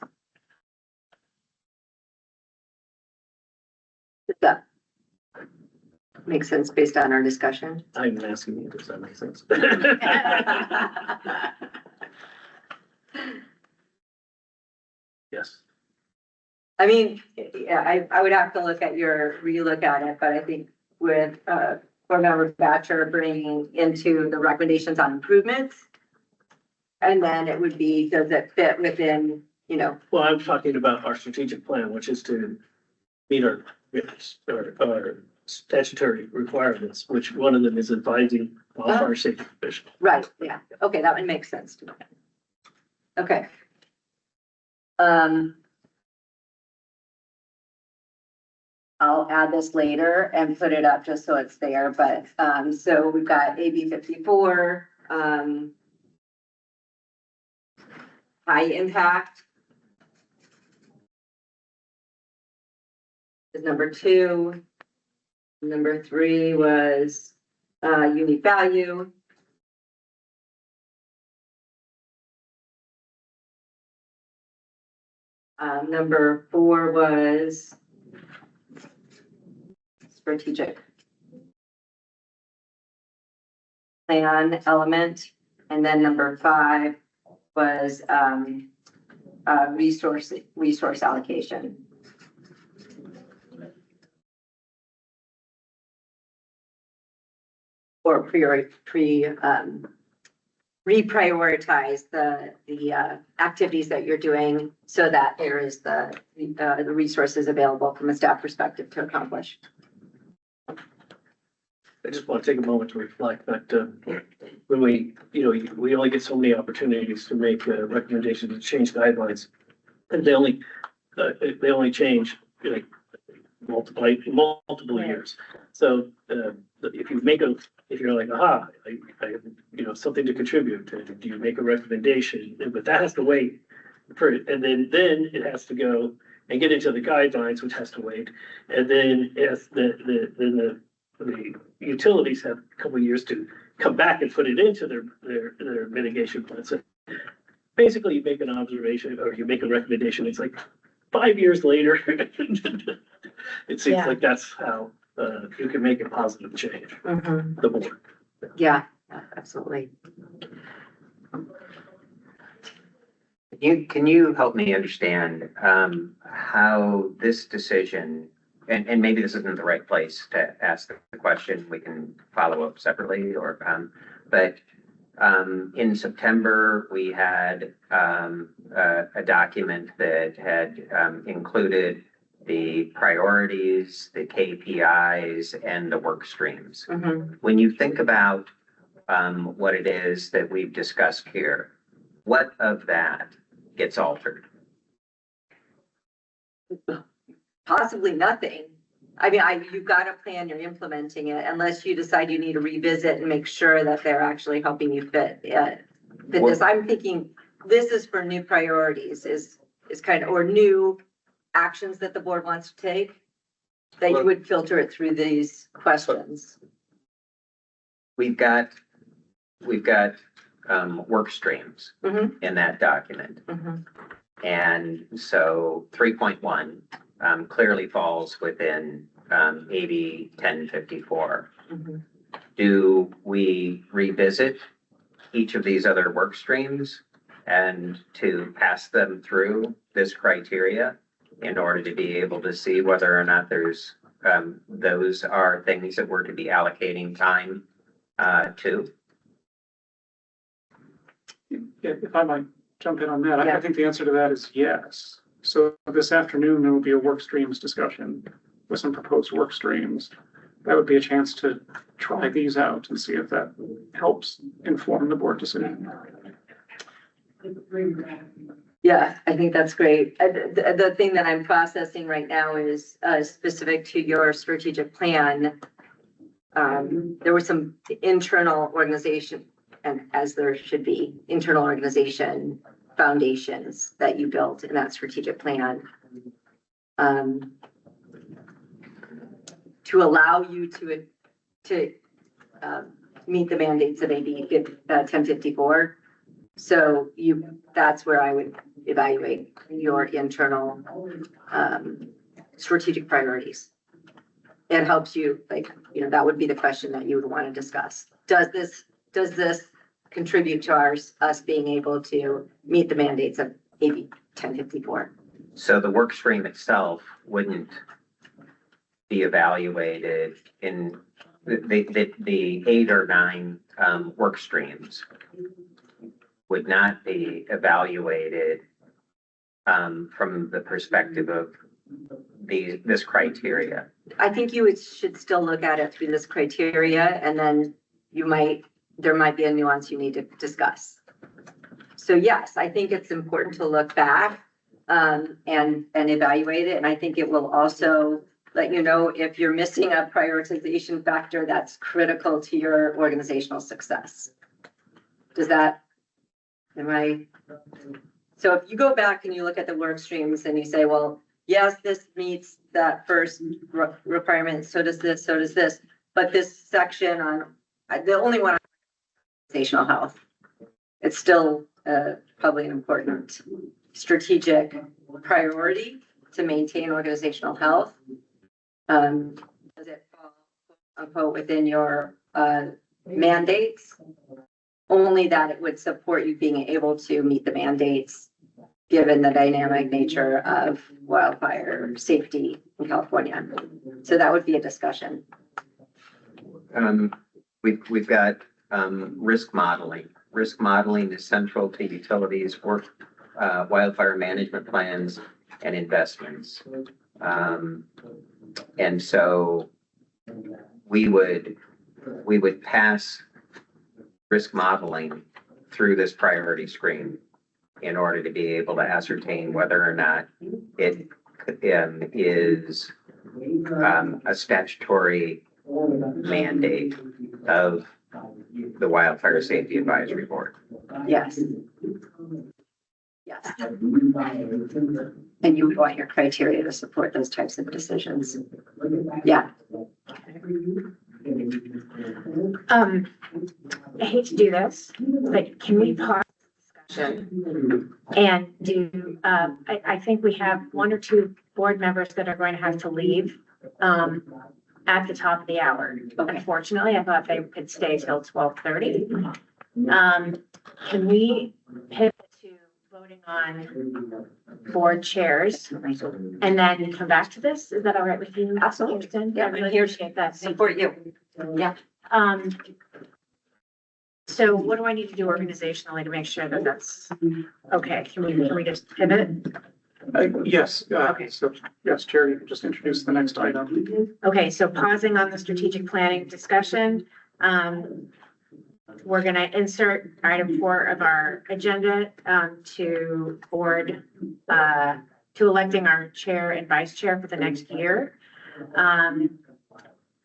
Does that make sense based on our discussion? I'm asking you, does that make sense? Yes. I mean, yeah, I would have to relook at it, but I think with board member Batcher bringing into the recommendations on improvements, and then it would be, does it fit within, you know? Well, I'm talking about our strategic plan, which is to meet our statutory requirements, which one of them is advising Wildfire Safety Division. Right, yeah, okay, that would make sense to me. Okay. I'll add this later and put it up just so it's there, but, so we've got AB 54, high impact is number 2. Number 3 was, unique value. Number 4 was strategic plan element. And then number 5 was resource allocation. Or reprioritize the activities that you're doing so that there is the resources available from a staff perspective to accomplish. I just want to take a moment to reflect that when we only get so many opportunities to make recommendations to change guidelines. And they only change like multiple years. So if you're like, aha, I have, something to contribute, do you make a recommendation? But that has to wait for it. And then it has to go and get into the guidelines, which has to wait. And then as the utilities have a couple of years to come back and put it into their mitigation plan. So basically you make an observation or you make a recommendation. It's like 5 years later. It seems like that's how you can make a positive change. The board. Yeah, absolutely. Can you help me understand how this decision, and maybe this isn't the right place to ask the question, we can follow up separately, or but in September we had a document that had included the priorities, the KPIs, and the work streams. When you think about what it is that we've discussed here, what of that gets altered? Possibly nothing. I mean, you've got a plan, you're implementing it, unless you decide you need to revisit and make sure that they're actually helping you fit this. I'm thinking this is for new priorities, is kind of, or new actions that the board wants to take, that you would filter it through these questions. We've got work streams in that document. And so 3.1 clearly falls within AB 1054. Do we revisit each of these other work streams and to pass them through this criteria in order to be able to see whether or not there's those are things that we're to be allocating time to? If I might jump in on that, I think the answer to that is yes. So this afternoon, there will be a work streams discussion with some proposed work streams. That would be a chance to try these out and see if that helps inform the board decision. Yeah, I think that's great. The thing that I'm processing right now is specific to your strategic plan. There was some internal organization, and as there should be, internal organization foundations that you built in that strategic plan to allow you to meet the mandates of AB 1054. So that's where I would evaluate your internal strategic priorities. It helps you, that would be the question that you would want to discuss. Does this contribute to us being able to meet the mandates of AB 1054? So the work stream itself wouldn't be evaluated in the 8 or 9 work streams would not be evaluated from the perspective of this criteria. I think you should still look at it through this criteria, and then there might be a nuance you need to discuss. So yes, I think it's important to look back and evaluate it. And I think it will also let you know if you're missing a prioritization factor that's critical to your organizational success. Does that, so if you go back and you look at the work streams and you say, well, yes, this meets that first requirement, so does this, but this section on, the only one on organizational health, it's still probably an important strategic priority to maintain organizational health. Does it fall, unquote, within your mandates? Only that it would support you being able to meet the mandates, given the dynamic nature of wildfire safety in California. So that would be a discussion. We've got risk modeling. Risk modeling is central to utilities work, wildfire management plans and investments. And so we would pass risk modeling through this priority screen in order to be able to ascertain whether or not it is a statutory mandate of the Wildfire Safety Advisory Board. Yes. Yes. And you would want your criteria to support those types of decisions. Yeah. I hate to do this, but can we pause the discussion and do, I think we have one or two board members that are going to have to leave, at the top of the hour. Unfortunately, I thought they could stay till 12:30. Can we pivot to voting on board chairs and then come back to this? Is that all right with you? Absolutely. Yeah, I'm here to support you. Yeah. So what do I need to do organizationally to make sure that that's okay? Can we just pivot? Yes, Okay. so, yes, Chair, you can just introduce the next item. Okay, so pausing on the strategic planning discussion. We're gonna insert item 4 of our agenda, to board, to electing our chair and vice chair for the next year.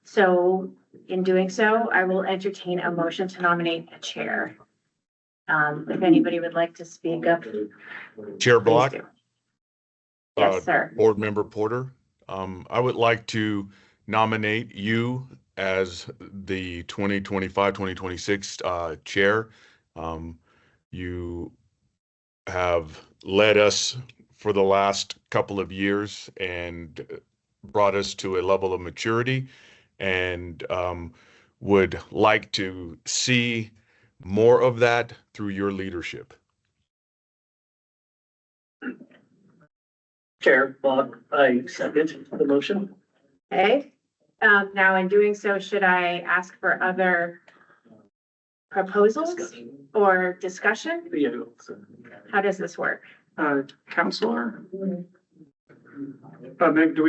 So in doing so, I will entertain a motion to nominate a chair. If anybody would like to speak up. Chair please Block. do. Yes, sir. Board Member Porter, I would like to nominate you as the 2025-2026 chair. You have led us for the last couple of years and brought us to a level of maturity, and would like to see more of that through your leadership. Chair Block, I second the motion. Okay, now in doing so, should I ask for other proposals or discussion? Yeah. How does this work? Counselor? Meg, do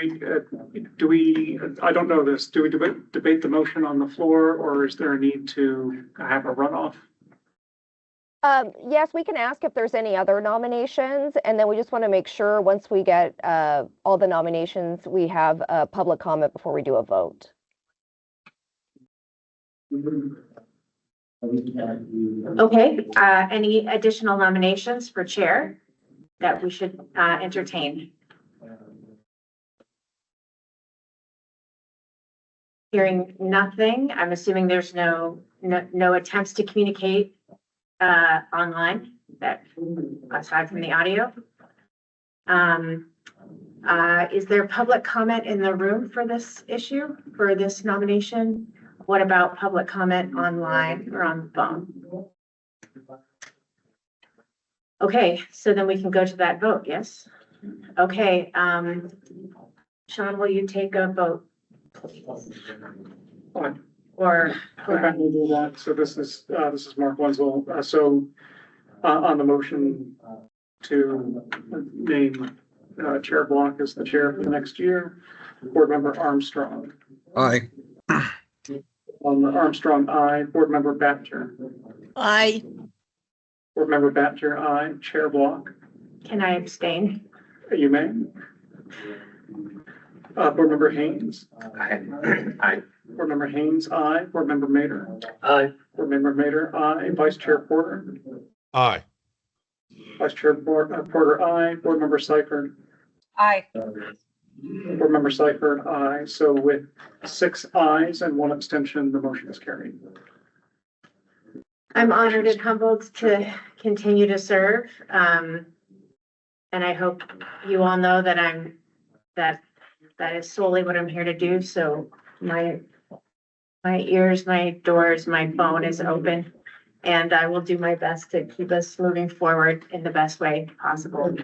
we, I don't know this, do we debate the motion on the floor, or is there a need to have a runoff? Yes, we can ask if there's any other nominations, and then we just want to make sure once we get all the nominations, we have a public comment before we do a vote. Okay, any additional nominations for chair that we should entertain? Hearing nothing, I'm assuming there's no attempts to communicate online that aside from the audio. Is there public comment in the room for this issue, for this nomination? What about public comment online or on the phone? Okay, so then we can go to that vote, yes? Okay, Sean, will you take a vote? Fine. Or, Okay, we'll do that. So this is Mark Wenzel. On the motion to name Chair Block as the chair for the next year, Board Member Armstrong. Aye. On the Armstrong, aye. Board Member Batjer. Aye. Board Member Batjer, aye. Chair Block. can I abstain? You may. Board Member Haynes. Aye. Board Member Haynes, aye. Board Member Mater. Aye. Board Member Mater, aye. Vice Chair Porter. Aye. Vice Chair Porter, aye. Board Member Seifert. Aye. Board Member Seifert, aye. So with 6 ayes and 1 abstention, the motion is carried. I'm honored and humbled to continue to serve. And I hope you all know that that is solely what I'm here to do. So my ears, my doors, my phone is open, and I will do my best to keep us moving forward in the best way possible.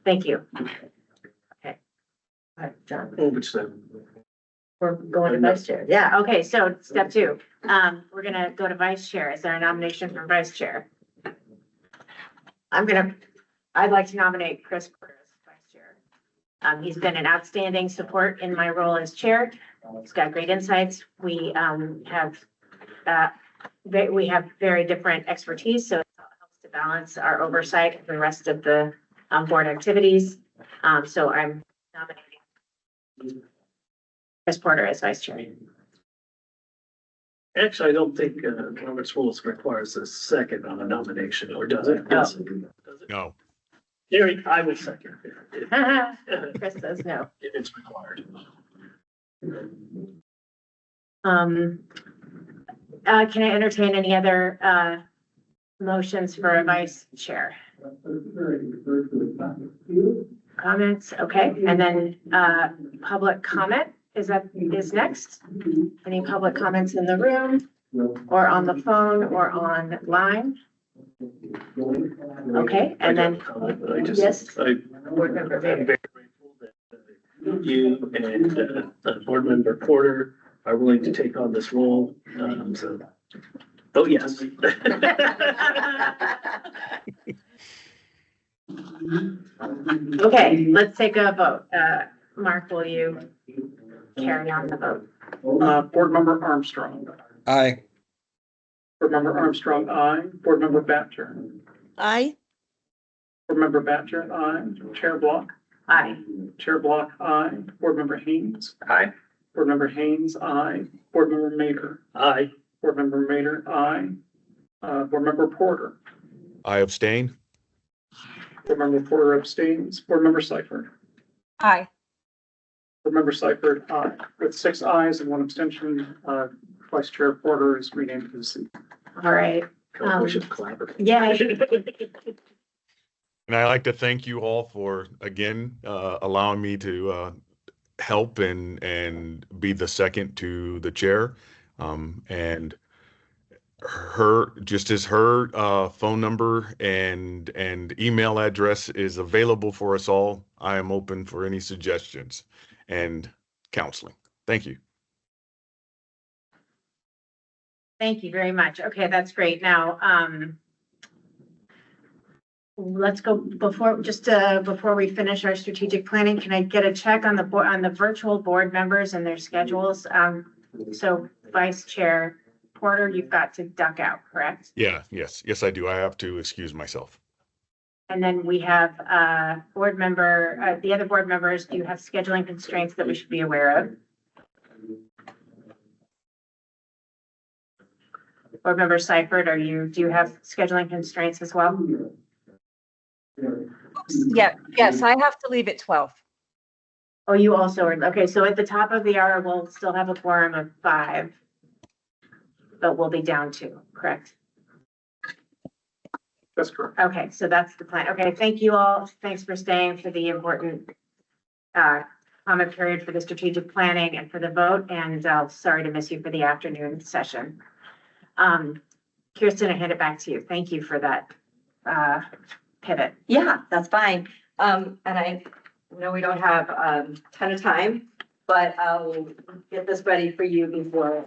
Thank you. Okay. All right, John. Which then? We're going to vice chair. Yeah, okay, so step 2. We're gonna go to vice chair. Is there a nomination for vice chair? I'd like to nominate Chris Porter as vice chair. He's been an outstanding support in my role as chair. He's got great insights. We have very different expertise, so it helps to balance our oversight of the rest of the board activities. So I'm nominating Chris Porter as vice chair. Actually, I don't think Robert's rules requires a second on a nomination, or does it? No. Yes. Does it? No. Here, I will second Chris says no. if it's required. Can I entertain any other motions for a vice chair? Comments, okay, and then public comment is next. Any public comments in the room or on the phone or online? Okay, and then, yes. Board Member I'm Vader. very grateful that you and Board Member Porter are willing to take on this role. So, oh, yes. Okay, let's take a vote. Mark, will you carry on the vote? Board Member Armstrong. Aye. Board Member Armstrong, aye. Board Member Batcher. Aye. Board Member Batcher, aye. Chair Block. Aye. Chair Block, aye. Board Member Haynes. Aye. Board Member Haynes, aye. Board Member Mater. Aye. Board Member Mater, aye. Board Member Porter. I abstain. Board Member Porter abstains. Board Member Seifert. Aye. Board Member Seifert, aye. With 6 ayes and 1 abstention, Vice Chair Porter is renamed to the seat. All right. We should collaborate. Yeah. And I'd like to thank you all for, again, allowing me to help and be the second to the chair. And her phone number and email address is available for us all. I am open for any suggestions and counseling. Thank you. Thank you very much. Okay, that's great. Now, let's go before we finish our strategic planning. Can I get a check on the virtual board members and their schedules? So Vice Chair Porter, you've got to duck out, correct? Yeah, yes, I do. I have to excuse myself. And then we have board member, the other board members, do you have scheduling constraints that we should be aware of? Board member Seifert, do you have scheduling constraints as well? Yeah, yes, I have to leave at 12. Oh, you also are, okay, so at the top of the hour, we'll still have a quorum of 5. But we'll be down 2, correct? That's correct. Okay, so that's the plan. Okay, thank you all. Thanks for staying for the important comment period for the strategic planning and for the vote. And sorry to miss you for the afternoon session. Kirsten, I hand it back to you. Thank you for that pivot. Yeah, that's fine. And I know we don't have a ton of time, but I'll get this ready for you before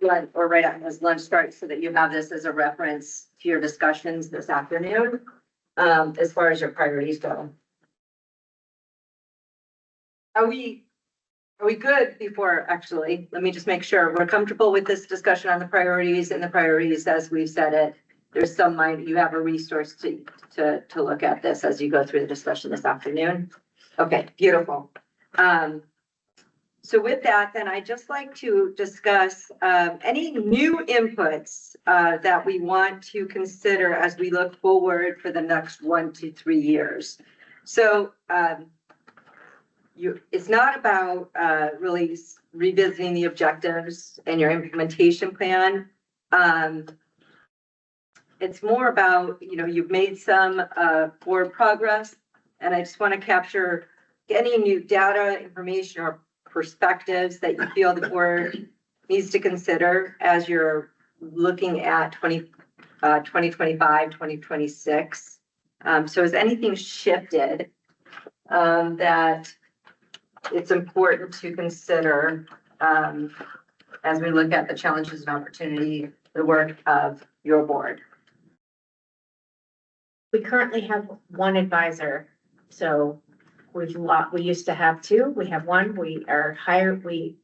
lunch or right after this lunch starts so that you have this as a reference to your discussions this afternoon, as far as your priorities go. Are we good before, actually, let me just make sure we're comfortable with this discussion on the priorities and the priorities as we've said it. There's you have a resource to look at this as you go through the discussion this afternoon. Okay, beautiful. So with that, then I'd just like to discuss any new inputs that we want to consider as we look forward for the next 1 to 3 years. So it's not about really revisiting the objectives and your implementation plan. It's more about, you've made some forward progress, and I just want to capture any new data, information, or perspectives that you feel the board needs to consider as you're looking at 2025, 2026. So has anything shifted that it's important to consider as we look at the challenges and opportunity, the work of your board? We currently have one advisor, so we used to have two, we have one, we are hired, it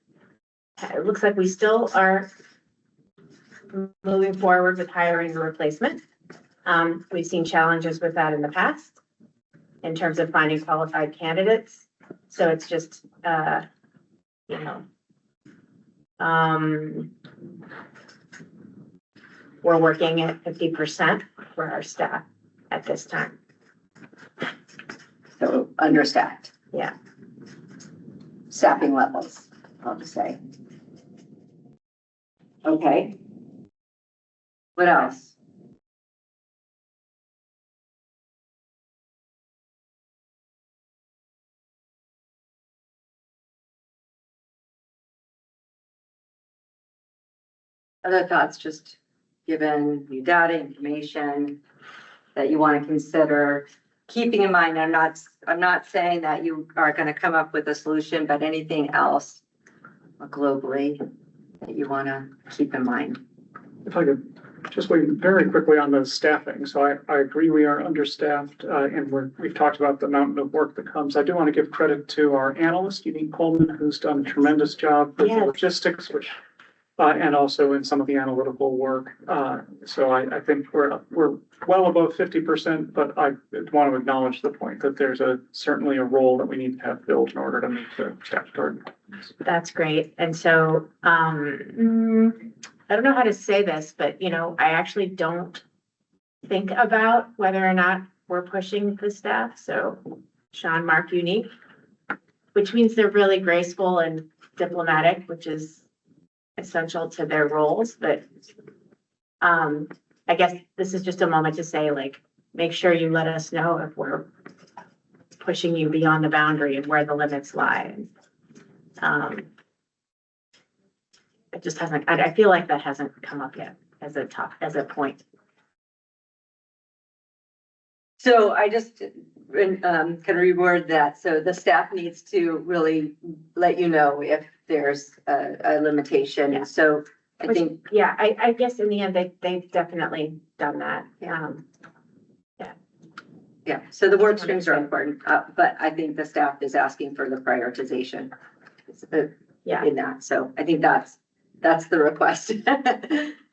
looks like we still are moving forward with hiring a replacement. We've seen challenges with that in the past in terms of finding qualified candidates. So it's just, we're working at 50% for our staff at this time. So understaffed. Yeah. Staffing levels, I'll just say. Okay. What else? Other thoughts, just given new data, information that you want to consider, keeping in mind, I'm not saying that you are going to come up with a solution, but anything else globally that you want to keep in mind? If I could just wait very quickly on the staffing. So I agree we are understaffed and we've talked about the mountain of work that comes. I do want to give credit to our analyst, Unique Coleman, who's done a tremendous job with the logistics, which and also in some of the analytical work. So I think we're well above 50%, but I want to acknowledge the point that there's certainly a role that we need to have filled in order to meet the statutory. That's great. And so, I don't know how to say this, but I actually don't think about whether or not we're pushing the staff. So Sean, Mark, Unique, which means they're really graceful and diplomatic, which is essential to their roles. But I guess this is just a moment to say, make sure you let us know if we're pushing you beyond the boundary and where the limits lie. It just hasn't, I feel like that hasn't come up yet as a point. So I just can reword that. So the staff needs to really let you know if there's a limitation. Yeah. So I think. Yeah, I guess in the end, they've definitely done that. Yeah, so the word strings are important, but I think the staff is asking for the prioritization in that. So I think that's the request.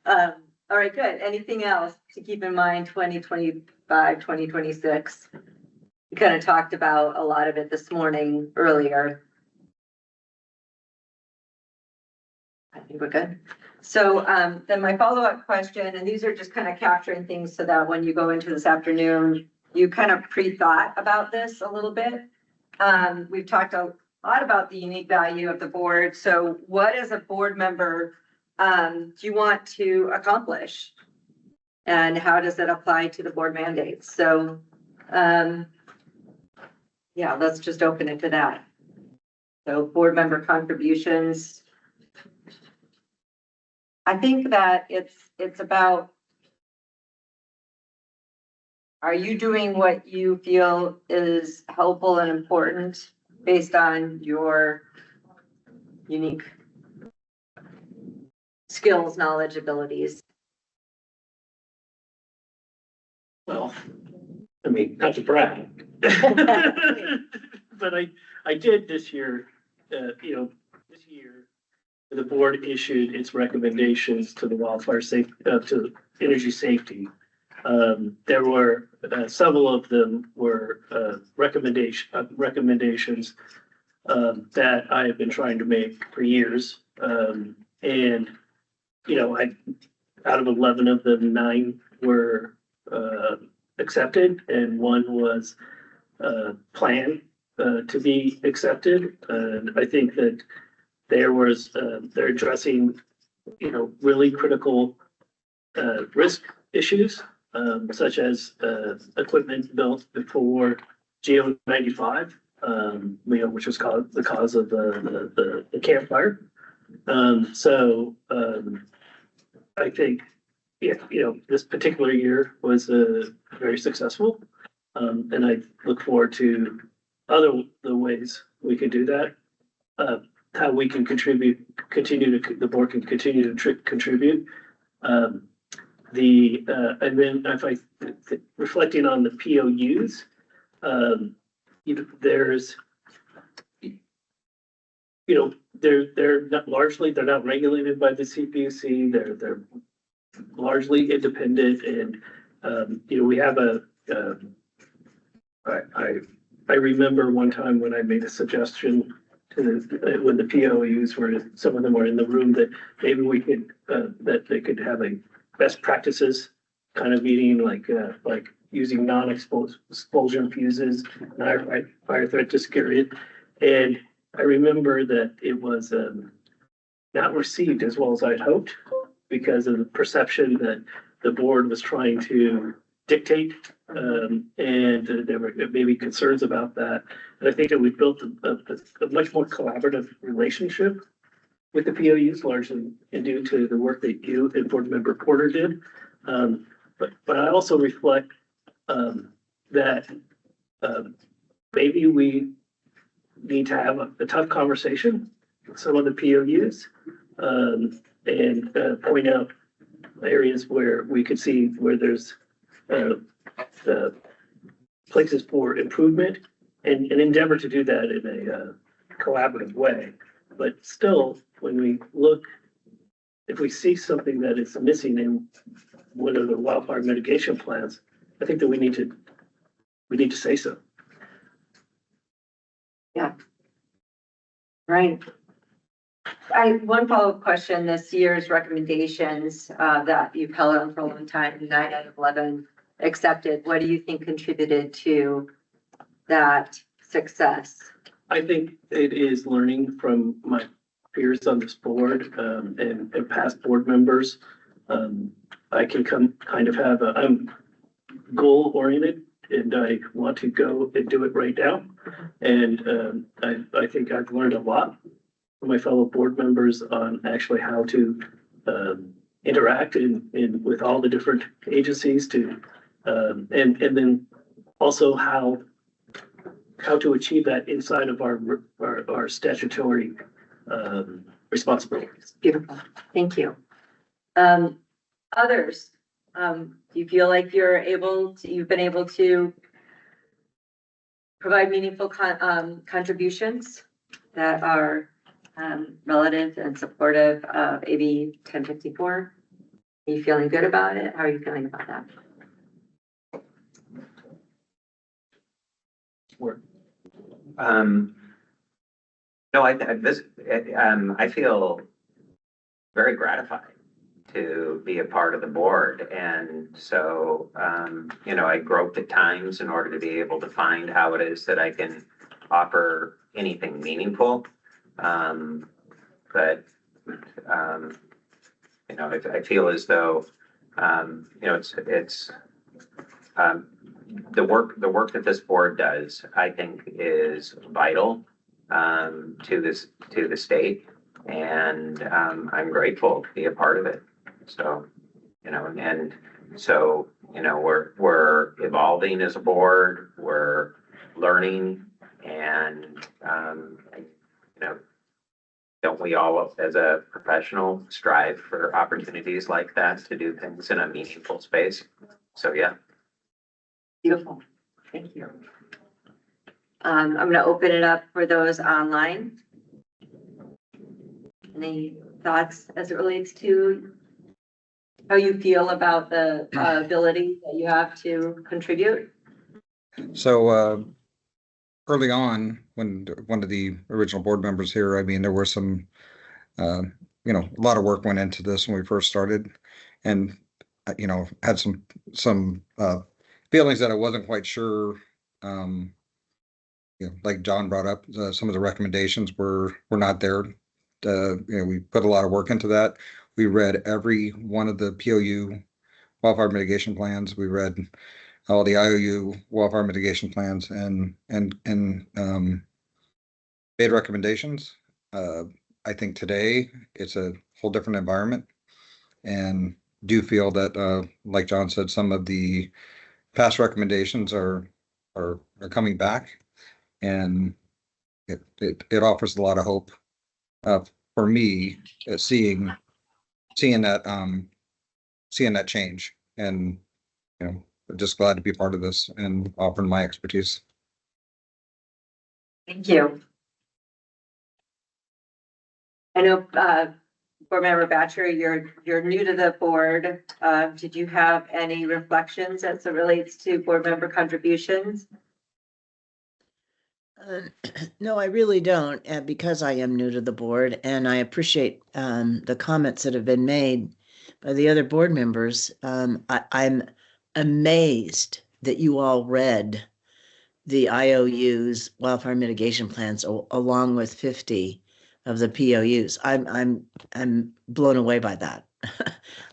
All right, good. Anything else to keep in mind, 2025, 2026? We kind of talked about a lot of it this morning earlier. I think we're good. So then my follow-up question, and these are just kind of capturing things so that when you go into this afternoon, you kind of pre-thought about this a little bit. We've talked a lot about the unique value of the board. So what as a board member do you want to accomplish? And how does it apply to the board mandates? So yeah, let's just open it to that. So board member contributions. I think that it's about, are you doing what you feel is helpful and important based on your unique skills, knowledge, abilities? Well, I mean, not to brag. But I did this year, this year, the board issued its recommendations to the wildfire safety, to energy safety. There were several of them were recommendations that I have been trying to make for years. And, you know, out of 11 of them, 9 were accepted and 1 was planned to be accepted. And I think that they're addressing, you know, really critical risk issues, such as equipment built before GO 95, you know, which was the cause of the campfire. I think, yeah, you know, this particular year was very successful, and I look forward to the ways we can do that. How we can the board can continue to contribute. And then reflecting on the POUs, you know, there's, you know, they're not regulated by the CPUC. They're largely independent, and you know, we have I remember one time when I made a suggestion when the POUs some of them were in the room, that maybe we could that they could have a best practices kind of meeting, like using non-expulsion fuses, fire threat discarded. And I remember that it was not received as well as I'd hoped, because of the perception that the board was trying to dictate, and there were maybe concerns about that. And I think that we built a much more collaborative relationship with the POUs, largely due to the work that you and Board Member Porter did. But I also reflect that maybe we need to have a tough conversation with some of the POUs, and point out areas where we could see where there's places for improvement, and endeavor to do that in a collaborative way. But still, when we look, if we see something that is missing in one of the wildfire mitigation plans, I think that we need to say so. Yeah. Right. One follow-up question. This year's recommendations that you've held on for a long time, 9 out of 11 accepted. What do you think contributed to that success? I think it is learning from my peers on this board, and past board members. I can I'm goal oriented, and I want to go and do it right now. And I think I've learned a lot from my fellow board members on actually how to interact with all the different agencies and then also how to achieve that inside of our statutory responsibilities. Beautiful. Thank you. Others, do you feel like you've been able to provide meaningful contributions that are relative and supportive of AB 1054? Are you feeling good about it? How are you feeling about that? No, I feel very gratified to be a part of the board. And so, you know, I groped at times in order to be able to find how it is that I can offer anything meaningful. But you know, I feel as though, you know, it's the work that this board does, I think, is vital to the state, and I'm grateful to be a part of it. So, you know, and so, you know, we're evolving as a board, we're learning, and you know, don't we all, as a professional, strive for opportunities like that to do things in a meaningful space? So, yeah. Beautiful. Thank you. I'm going to open it up for those online. Any thoughts as it relates to how you feel about the ability that you have to contribute? So early on, when one of the original board members here, I mean, there were some, a lot of work went into this when we first started, and had some feelings that I wasn't quite sure. Like John brought up, some of the recommendations were not there. We put a lot of work into that. We read every one of the POU wildfire mitigation plans. We read all the IOU wildfire mitigation plans and made recommendations. I think today it's a whole different environment, and do feel that, like John said, some of the past recommendations are coming back, and it offers a lot of hope for me, seeing that change, and just glad to be part of this and offering my expertise. Thank you. I know, Board Member Batcher, you're new to the board. Did you have any reflections as it relates to board member contributions? No, I really don't, because I am new to the board, and I appreciate the comments that have been made by the other board members. I'm amazed that you all read the IOUs, wildfire mitigation plans, along with 50 of the POUs. I'm blown away by that.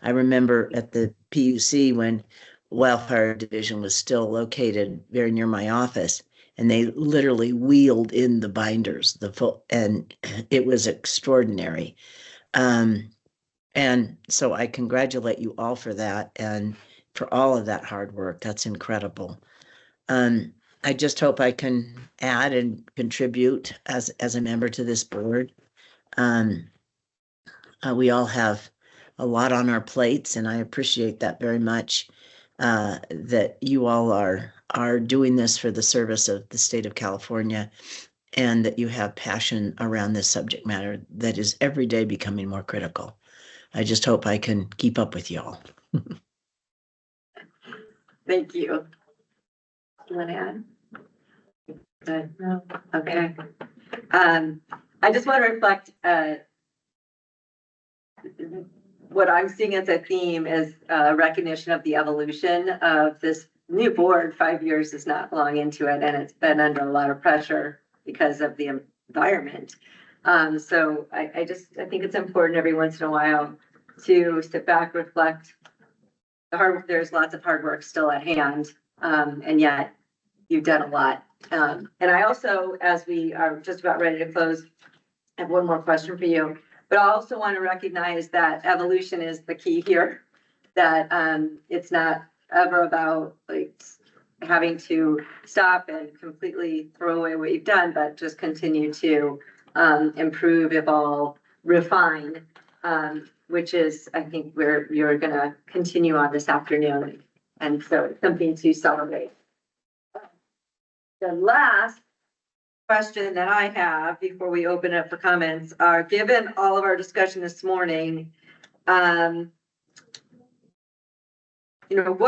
I remember at the PUC when Wildfire Division was still located very near my office, and they literally wheeled in the binders, and it was extraordinary. And so I congratulate you all for that and for all of that hard work. That's incredible. I just hope I can add and contribute as a member to this board. We all have a lot on our plates, and I appreciate that very much, that you all are doing this for the service of the state of California, and that you have passion around this subject matter that is every day becoming more critical. I just hope I can keep up with y'all. Thank you. You want to add? Good. No? Okay. I just want to reflect, what I'm seeing as a theme is recognition of the evolution of this new board. 5 years is not long into it, and it's been under a lot of pressure because of the environment. So I think it's important every once in a while to sit back, reflect. There's lots of hard work still at hand, and yet you've done a lot. And I also, as we are just about ready to close, I have one more question for you. But I also want to recognize that evolution is the key here, that it's not ever about like having to stop and completely throw away what you've done, but just continue to improve, evolve, refine, which is, I think, where you're going to continue on this afternoon. And so it's something to celebrate. The last question that I have before we open up for comments are, given all of our discussion this morning, what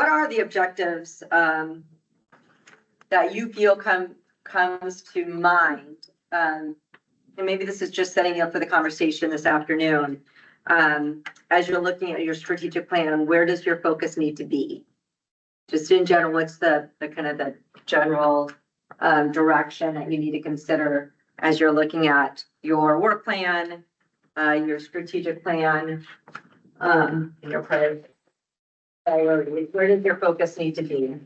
are the objectives that you feel comes to mind? And maybe this is just setting you up for the conversation this afternoon. As you're looking at your strategic plan, where does your focus need to be? Just in general, what's the kind of the general direction that you need to consider as you're looking at your work plan, your strategic plan, and your priorities? Where does your focus need to be?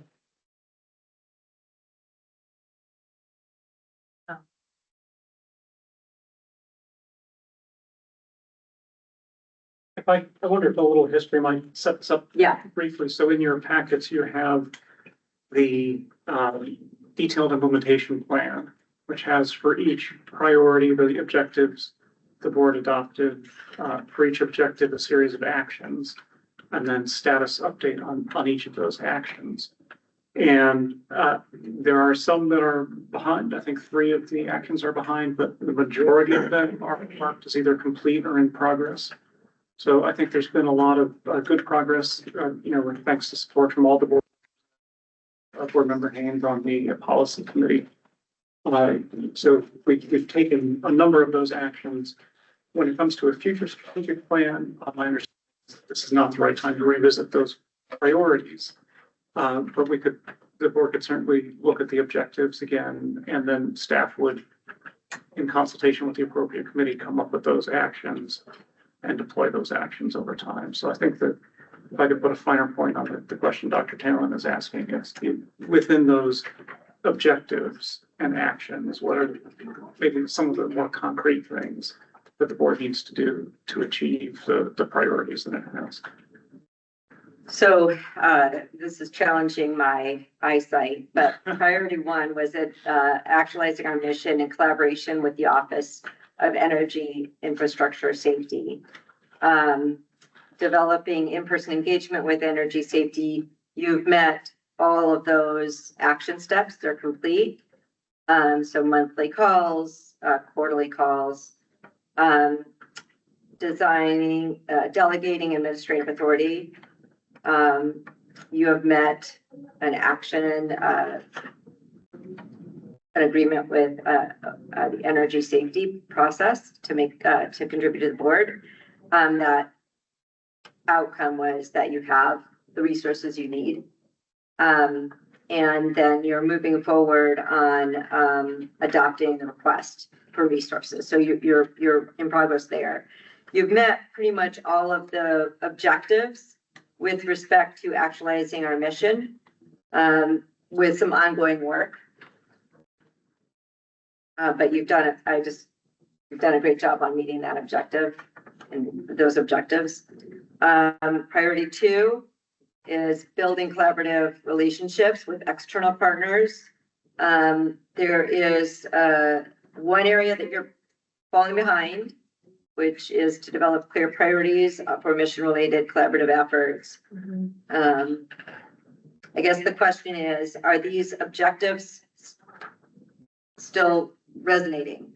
I wonder if a little history might set this up. Yeah. Briefly. So in your packets, you have the detailed implementation plan, which has for each priority or the objectives the board adopted, for each objective, a series of actions, and then status update on each of those actions. And there are some that are behind. I think 3 of the actions are behind, but the majority of them are marked as either complete or in progress. So I think there's been a lot of good progress, with thanks to support from all the board member hands on the policy committee. So we've taken a number of those actions. When it comes to a future strategic plan, I understand this is not the right time to revisit those priorities. But the board could certainly look at the objectives again, and then staff would, in consultation with the appropriate committee, come up with those actions and deploy those actions over time. So I think that if I could put a finer point on the question Dr. Talon is asking, is within those objectives and actions, what are maybe some of the more concrete things that the board needs to do to achieve the priorities that it has? So this is challenging my eyesight, but priority one was actualizing our mission in collaboration with the Office of Energy Infrastructure Safety. Developing in-person engagement with energy safety. You've met all of those action steps, they're complete. So monthly calls, quarterly calls, designing, delegating administrative authority. You have met an action, an agreement with the energy safety process to contribute to the board. That outcome was that you have the resources you need. And then you're moving forward on adopting the request for resources. So you're in progress there. You've met pretty much all of the objectives with respect to actualizing our mission, with some ongoing work. But you've done a great job on meeting that objective and those objectives. Priority two is building collaborative relationships with external partners. There is one area that you're falling behind, which is to develop clear priorities for mission-related collaborative efforts. I guess the question is, are these objectives still resonating?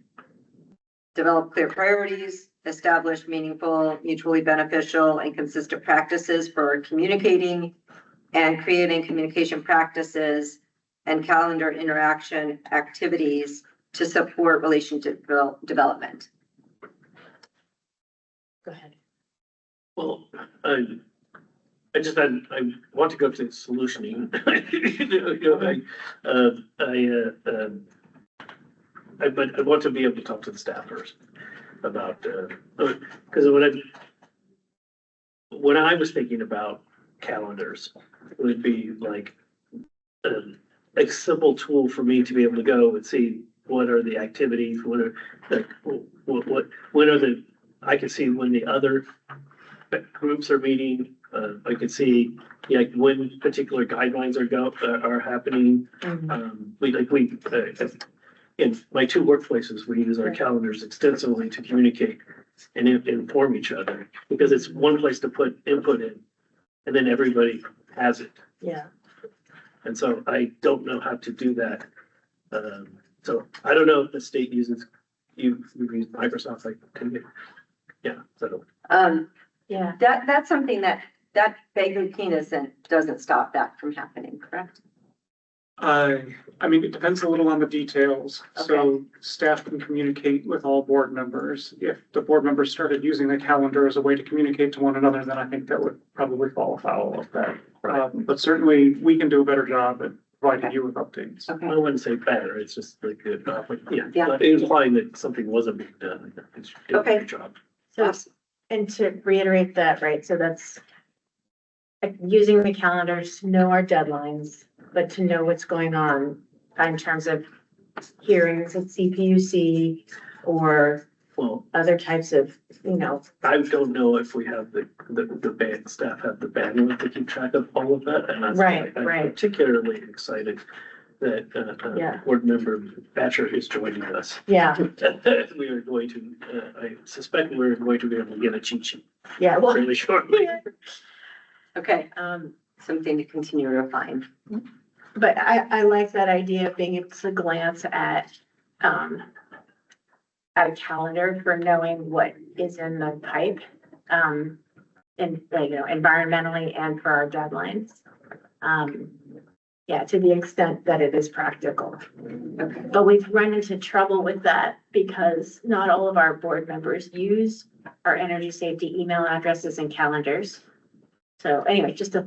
Develop clear priorities, establish meaningful, mutually beneficial, and consistent practices for communicating and creating communication practices and calendar interaction activities to support relationship development. Go ahead. Well, I want to go to solutioning. But I want to be able to talk to the staff first about, because when I was thinking about calendars, it would be like a simple tool for me to be able to go and see what are the activities, when are the, I can see when the other groups are meeting. I can see when particular guidelines are happening. In my two workplaces, we use our calendars extensively to communicate and inform each other, because it's one place to put input in, and then everybody has it. Yeah. And so I don't know how to do that. So I don't know if the state uses Microsoft, Yeah, that's something that vaguely doesn't stop that from happening, correct? I mean, it depends a little on the details. So staff can communicate with all board members. If the board members started using the calendar as a way to communicate to one another, then I think that would probably fall afoul of that. But certainly we can do a better job at providing you with updates. I wouldn't say better, it's just like, but implying that something wasn't being done. It's doing a good job. So, and to reiterate that, right, so that's using the calendars to know our deadlines, but to know what's going on in terms of hearings at CPUC or other types of, I don't know if we have the band staff have the bandwidth to keep track of all of that, and that's why I'm particularly excited that board member Batcher is joining us. Yeah. We are going to, I suspect we're going to be able to get a cheat sheet. Yeah, well, really shortly. Okay, something to continue to refine. But I like that idea of being able to glance at a calendar for knowing what is in the pipe. and, environmentally and for our deadlines. Yeah, to the extent that it is practical. Okay. But we've run into trouble with that because not all of our board members use our energy safety email addresses and calendars. So anyway, just a,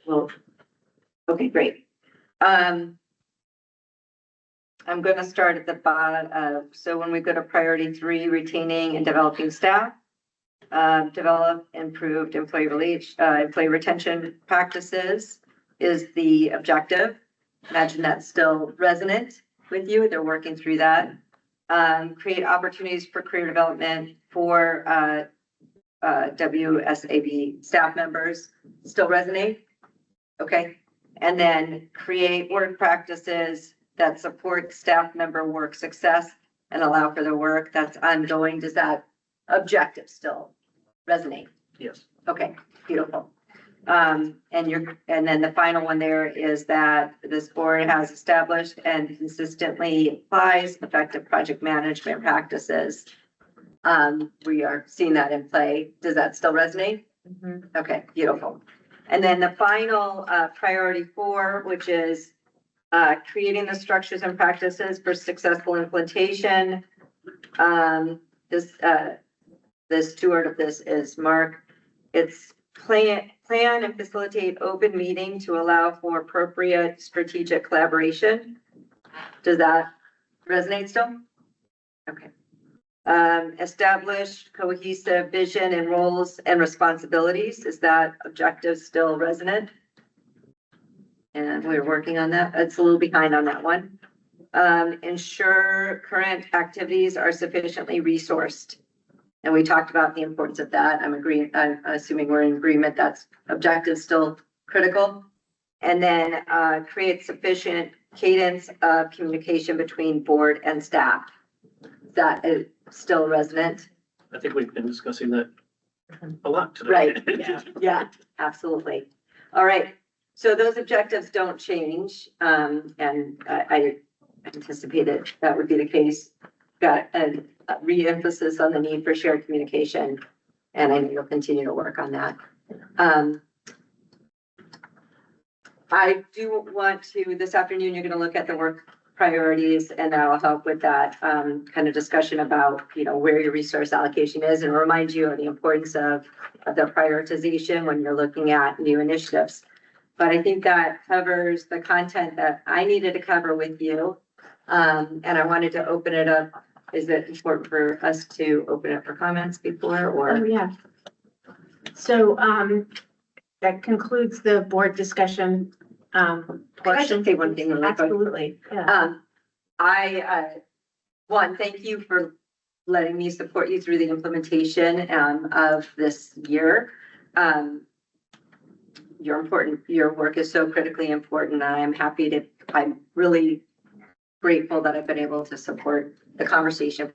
Well, okay, great. I'm gonna start at the bottom. So when we go to priority 3, retaining and developing staff, develop improved employee retention practices is the objective. Imagine that's still resonant with you. They're working through that. Create opportunities for career development for WSAB staff members. Still resonate? Okay. And then create work practices that support staff member work success and allow for their work. That's ongoing. Does that objective still resonate? Yes. Okay, beautiful. And then the final one there is that this board has established and consistently applies effective project management practices. We are seeing that in play. Does that still resonate? Mhm. Okay, beautiful. And then the final priority 4, which is creating the structures and practices for successful implementation. The steward of this is Mark. It's plan and facilitate open meeting to allow for appropriate strategic collaboration. Does that resonate still? Okay. Establish cohesive vision and roles and responsibilities. Is that objective still resonant? And we're working on that. It's a little behind on that one. Ensure current activities are sufficiently resourced. And we talked about the importance of that. I'm assuming we're in agreement. That's objective still critical. And then create sufficient cadence of communication between board and staff. That is still resonant. I think we've been discussing that a lot today. Right, yeah, absolutely. All right, so those objectives don't change, and I anticipated that would be the case. Got a re-emphasis on the need for shared communication, and I know you'll continue to work on that. I do want to, this afternoon, you're gonna look at the work priorities, and that'll help with that kind of discussion about, where your resource allocation is, and remind you of the importance of the prioritization when you're looking at new initiatives. But I think that covers the content that I needed to cover with you. And I wanted to open it up. Is it important for us to open it for comments before, or? Oh, yeah. So, that concludes the board discussion. Can I just say one thing really quick? Absolutely, yeah. One, thank you for letting me support you through the implementation of this year. You're important. Your work is so critically important. I'm really grateful that I've been able to support the conversation.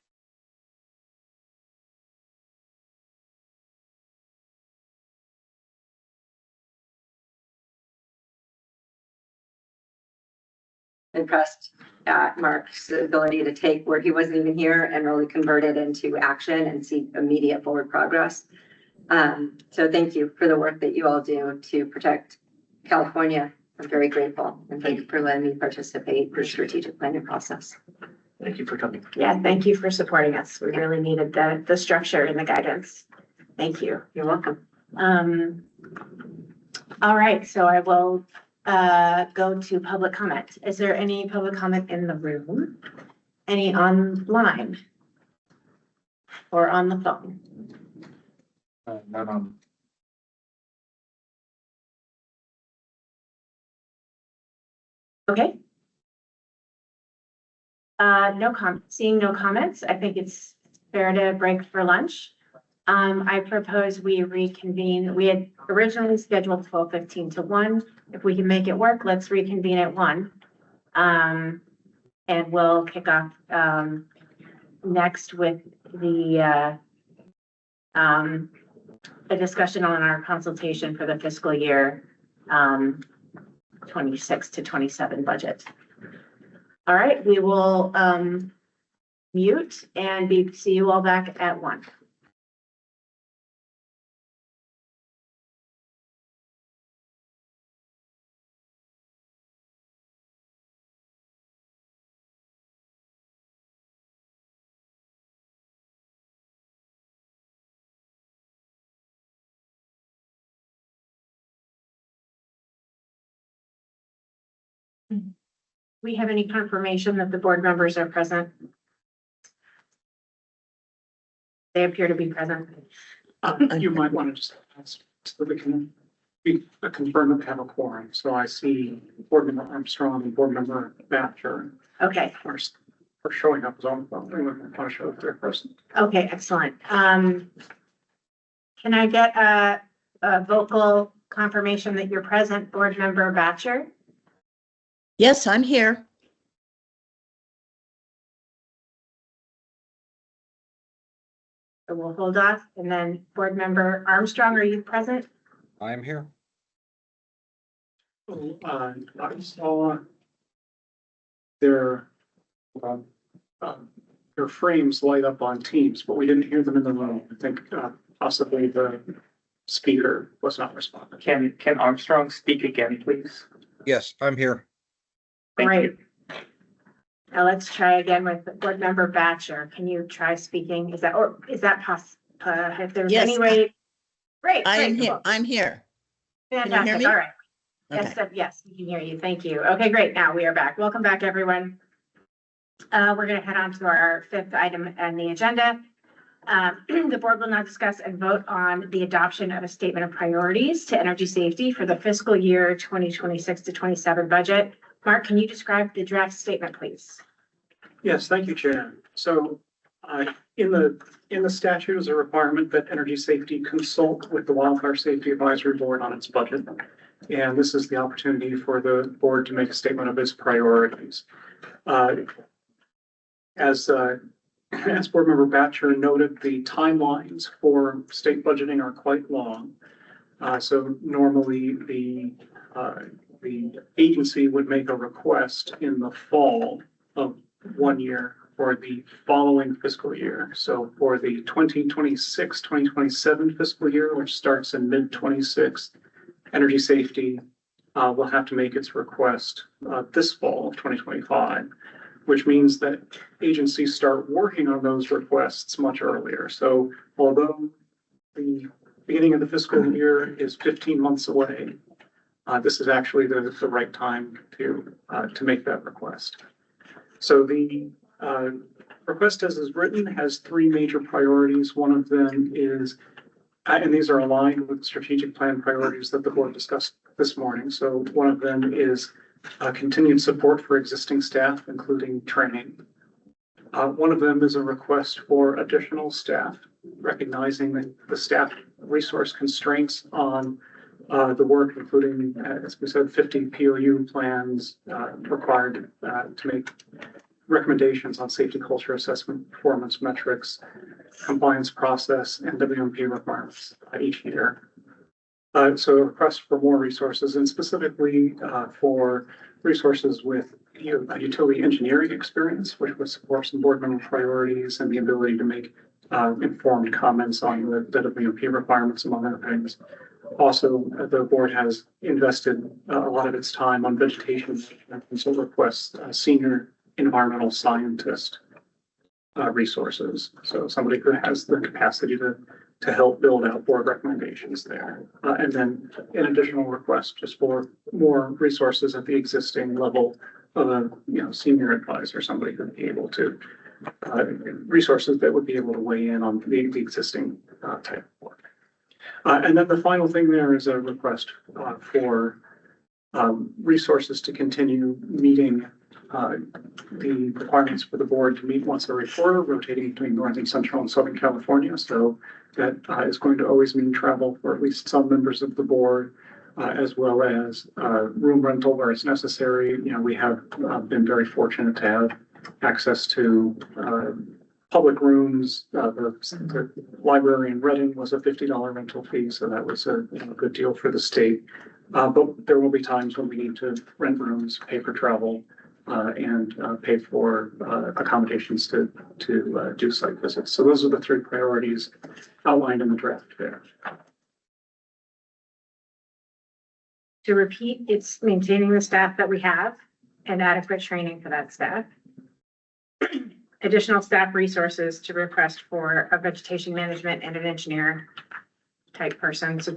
Impressed at Mark's ability to take where he wasn't even here and really convert it into action and see immediate forward progress. So thank you for the work that you all do to protect California. I'm very grateful, and thank you for letting me participate in the strategic planning process. Thank you for coming. Yeah, thank you for supporting us. We really needed the structure and the guidance. Thank you. You're welcome. All right, so I will go to public comment. Is there any public comment in the room? Any online? Or on the phone? None on. Okay. Seeing no comments, I think it's fair to break for lunch. I propose we reconvene. We had originally scheduled 12:15 to 1. If we can make it work, let's reconvene at 1. And we'll kick off next with a discussion on our consultation for the fiscal year 26 to 27 budget. All right, we will mute and see you all back at 1. We have any confirmation that the board members are present? They appear to be present. You might want to just ask so we can confirm that we have a quorum. So I see board member Armstrong and board member Batcher Okay, are showing up as on the phone. We want to show if they're present. okay, excellent. Can I get a vocal confirmation that you're present, board member Batcher? Yes, I'm here. So we'll hold off, and then board member Armstrong, are you present? I am here. I saw their frames light up on Teams, but we didn't hear them in the room. I think possibly the speaker was not responding. Can Armstrong speak again, please? Yes, I'm here. Thank Great. you. Now let's try again with board member Batcher. Can you try speaking? Is that possible? If there's Yes. any way? Great. I am great, here. cool. I'm here. Can you hear Fantastic. me? All right. Okay. Yes, we can hear you. Thank you. Okay, great. Now we are back. Welcome back, everyone. We're going to head on to our fifth item on the agenda. The board will now discuss and vote on the adoption of a statement of priorities to energy safety for the fiscal year 2026 to 27 budget. Mark, can you describe the draft statement, please? Yes, thank you, Chair. So in the statute is a requirement that energy safety consult with the Wildfire Safety Advisory Board on its budget. And this is the opportunity for the board to make a statement of its priorities. As board member Batcher noted, the timelines for state budgeting are quite long. So normally the agency would make a request in the fall of 1 year for the following fiscal year. So for the 2026-2027 fiscal year, which starts in mid-26, energy safety will have to make its request this fall of 2025, which means that agencies start working on those requests much earlier. So although the beginning of the fiscal year is 15 months away, this is actually the right time to make that request. So the request as is written has three major priorities. One of them is, and these are aligned with strategic plan priorities that the board discussed this morning. So one of them is continued support for existing staff, including training. One of them is a request for additional staff, recognizing that the staff resource constraints on the work, including, as we said, 50 POU plans required to make recommendations on safety culture assessment, performance metrics, compliance process, and WMP requirements each year. So a request for more resources, and specifically for resources with utility engineering experience, which would support some board member priorities and the ability to make informed comments on the WMP requirements, among other things. Also, the board has invested a lot of its time on vegetation management, and so requests senior environmental scientist resources. So somebody who has the capacity to help build out board recommendations there. And then an additional request just for more resources at the existing level of a senior advisor, somebody who would be able to resources that would be able to weigh in on the existing type of work. And then the final thing there is a request for resources to continue meeting the requirements for the board to meet once every quarter, rotating between Northern, Central, and Southern California. So that is going to always mean travel for at least some members of the board, as well as room rental where it's necessary. We have been very fortunate to have access to public rooms. The library in Reading was a $50 rental fee, so that was a good deal for the state. But there will be times when we need to rent rooms, pay for travel, and pay for accommodations to do site visits. So those are the three priorities outlined in the draft there. To repeat, it's maintaining the staff that we have and adequate training for that staff. Additional staff resources to request for a vegetation management and an engineer type person, so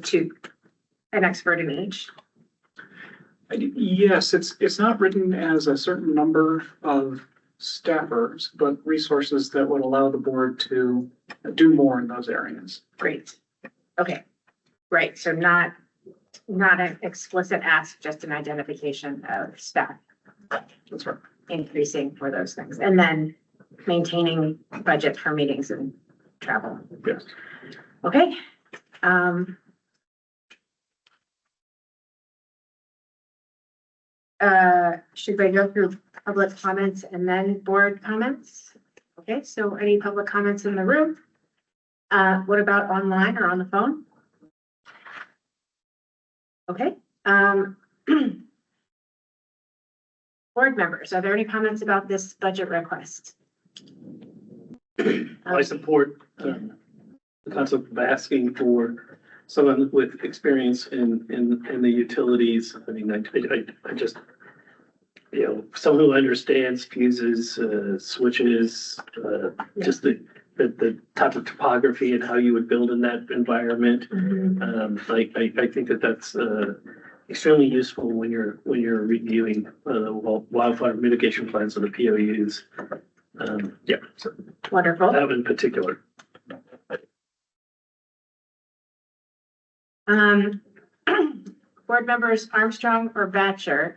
an expert in each. Yes, it's not written as a certain number of staffers, but resources that would allow the board to do more in those areas. Great. Okay, right, so not an explicit ask, just an identification of staff. That's right. Increasing for those things, and then maintaining budget for meetings and travel. Yes. Okay. Should we go through public comments and then board comments? Okay, so any public comments in the room? What about online or on the phone? Okay. Board members, are there any comments about this budget request? I support the concept of asking for someone with experience in the utilities. I mean, I just, you know, someone who understands fuses, switches, just the type of topography and how you would build in that environment. I think that's extremely useful when you're reviewing wildfire mitigation plans of the POUs. Yeah. So wonderful. that in particular. Board members Armstrong or Batcher,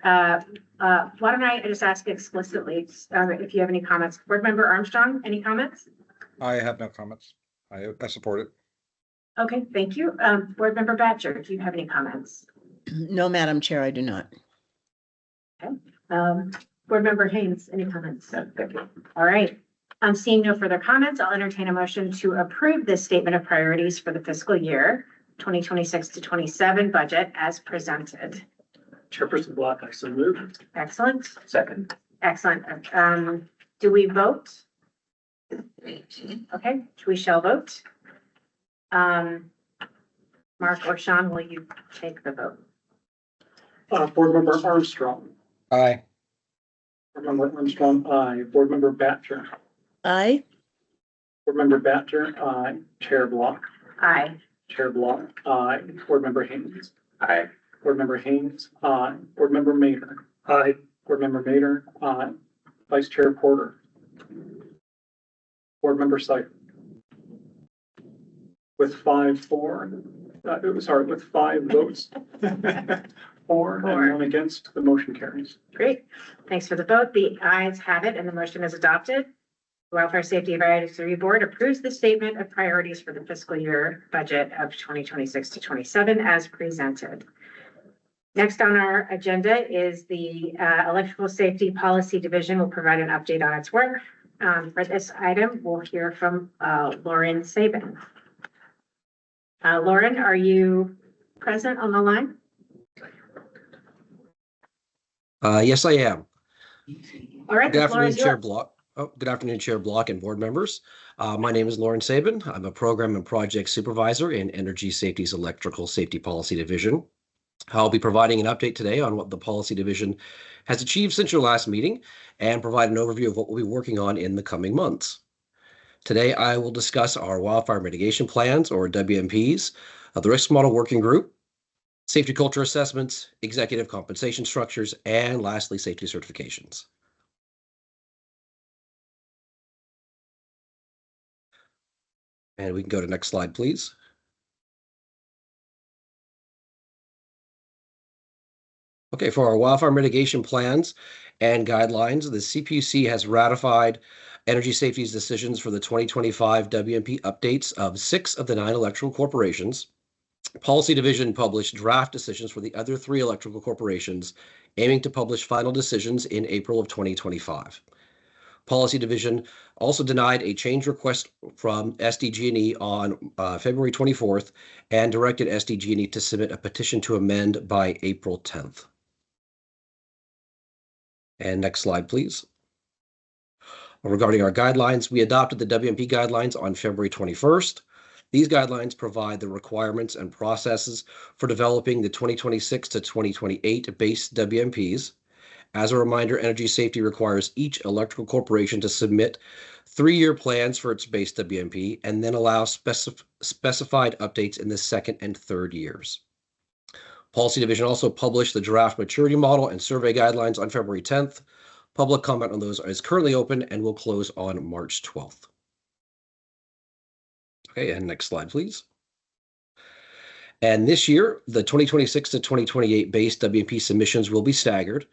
why don't I just ask explicitly if you have any comments? Board member Armstrong, any comments? I have no comments. I support it. Okay, thank you. Board member Batcher, do you have any comments? No, Madam Chair, I do not. Okay. Board member Haynes, any comments? No, thank you. All right. I'm seeing no further comments. I'll entertain a motion to approve this statement of priorities for the fiscal year 2026 to 27 budget as presented. Chairperson Block, I so move. Excellent. Second. Excellent. Do we vote? Okay, we shall vote. Mark or Sean, will you take the vote? Board member Armstrong. Aye. Board member Armstrong, aye. Board member Batcher. Aye. Board member Batcher, aye. Chair Block. Aye. Chair Block, aye. Board member Haynes. Aye. Board member Haynes, aye. Board member Mater. Aye. Board member Mater, aye. Vice Chair Porter. Board member Syke. With 5 votes. 4 and 1 against, the motion carries. Great. Thanks for the vote. The ayes have it and the motion is adopted. The Wildfire Safety Advisory Board approves the statement of priorities for the fiscal year budget of 2026 to 27 as presented. Next on our agenda is the Electrical Safety Policy Division will provide an update on its work. For this item, we'll hear from Lauren Sabin. Lauren, are you present on the line? Yes, I am. All right. Good afternoon, Chair Block. Good afternoon, Chair Block and board members. My name is Lauren Sabin. I'm a program and project supervisor in Energy Safety's Electrical Safety Policy Division. I'll be providing an update today on what the policy division has achieved since your last meeting and provide an overview of what we'll be working on in the coming months. Today, I will discuss our wildfire mitigation plans, or WMPs, the risk model working group, safety culture assessments, executive compensation structures, and lastly, safety certifications. And we can go to next slide, please. Okay, for our wildfire mitigation plans and guidelines, the CPUC has ratified Energy Safety's decisions for the 2025 WMP updates of 6 of the 9 electrical corporations. Policy Division published draft decisions for the other 3 electrical corporations, aiming to publish final decisions in April of 2025. Policy Division also denied a change request from SDG&E on February 24th and directed SDG&E to submit a petition to amend by April 10th. And next slide, please. Regarding our guidelines, we adopted the WMP guidelines on February 21st. These guidelines provide the requirements and processes for developing the 2026 to 2028 base WMPs. As a reminder, Energy Safety requires each electrical corporation to submit 3-year plans for its base WMP and then allow specified updates in the 2nd and 3rd years. Policy Division also published the draft maturity model and survey guidelines on February 10th. Public comment on those is currently open and will close on March 12th. Okay, and next slide, please. And this year, the 2026 to 2028 base WMP submissions will be staggered,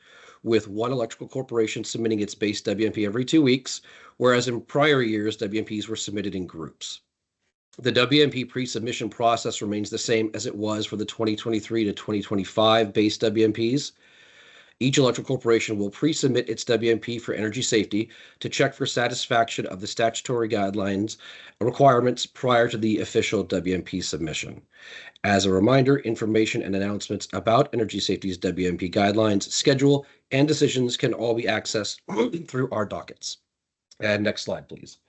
with one electrical corporation submitting its base WMP every 2 weeks, whereas in prior years, WMPs were submitted in groups. The WMP pre-submission process remains the same as it was for the 2023 to 2025 base WMPs. Each electrical corporation will pre-submit its WMP for energy safety to check for satisfaction of the statutory guidelines requirements prior to the official WMP submission. As a reminder, information and announcements about Energy Safety's WMP guidelines, schedule, and decisions can all be accessed through our dockets. And next slide, please.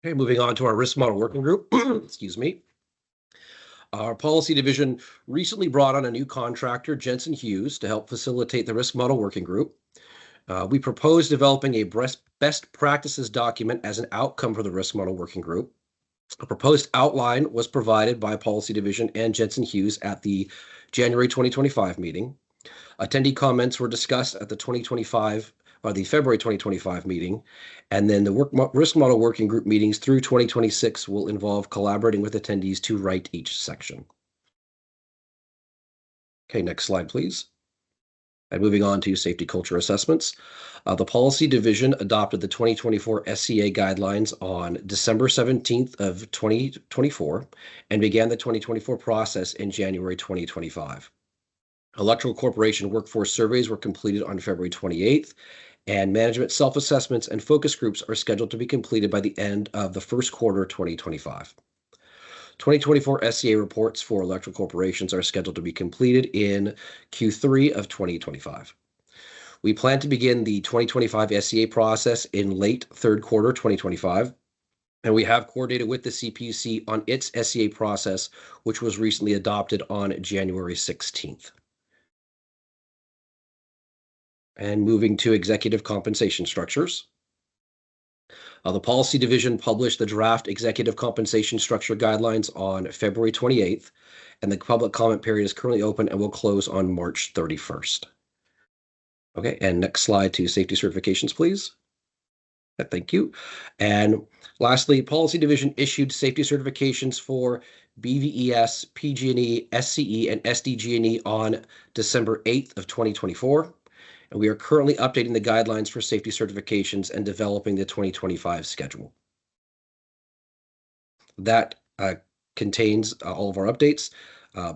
Okay, moving on to our risk model working group. Excuse me. Our policy division recently brought on a new contractor, Jensen Hughes, to help facilitate the risk model working group. We proposed developing a best practices document as an outcome for the risk model working group. A proposed outline was provided by Policy Division and Jensen Hughes at the January 2025 meeting. Attendee comments were discussed at the February 2025 meeting, and then the risk model working group meetings through 2026 will involve collaborating with attendees to write each section. Okay, next slide, please. And moving on to safety culture assessments. The Policy Division adopted the 2024 SCA guidelines on December 17th of 2024 and began the 2024 process in January 2025. Electrical corporation workforce surveys were completed on February 28th, and management self-assessments and focus groups are scheduled to be completed by the end of the first quarter 2025. 2024 SCA reports for electrical corporations are scheduled to be completed in Q3 of 2025. We plan to begin the 2025 SCA process in late third quarter 2025, and we have coordinated with the CPUC on its SCA process, which was recently adopted on January 16th. And moving to executive compensation structures. The Policy Division published the draft executive compensation structure guidelines on February 28th, and the public comment period is currently open and will close on March 31st. Okay, and next slide to safety certifications, please. Thank you. And lastly, Policy Division issued safety certifications for BVES, PG&E, SCE, and SDG&E on December 8th of 2024. And we are currently updating the guidelines for safety certifications and developing the 2025 schedule. That contains all of our updates.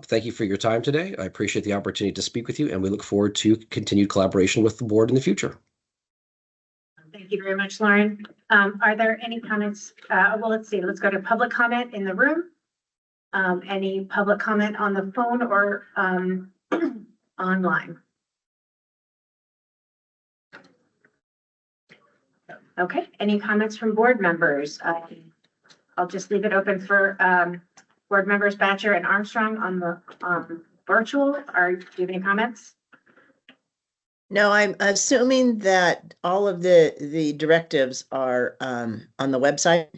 Thank you for your time today. I appreciate the opportunity to speak with you, and we look forward to continued collaboration with the board in the future. Thank you very much, Lauren. Are there any comments? Well, let's see. Let's go to public comment in the room. Any public comment on the phone or online? Okay, any comments from board members? I'll just leave it open for board members Batcher and Armstrong on the virtual. Do you have any comments? No, I'm assuming that all of the directives are on the website.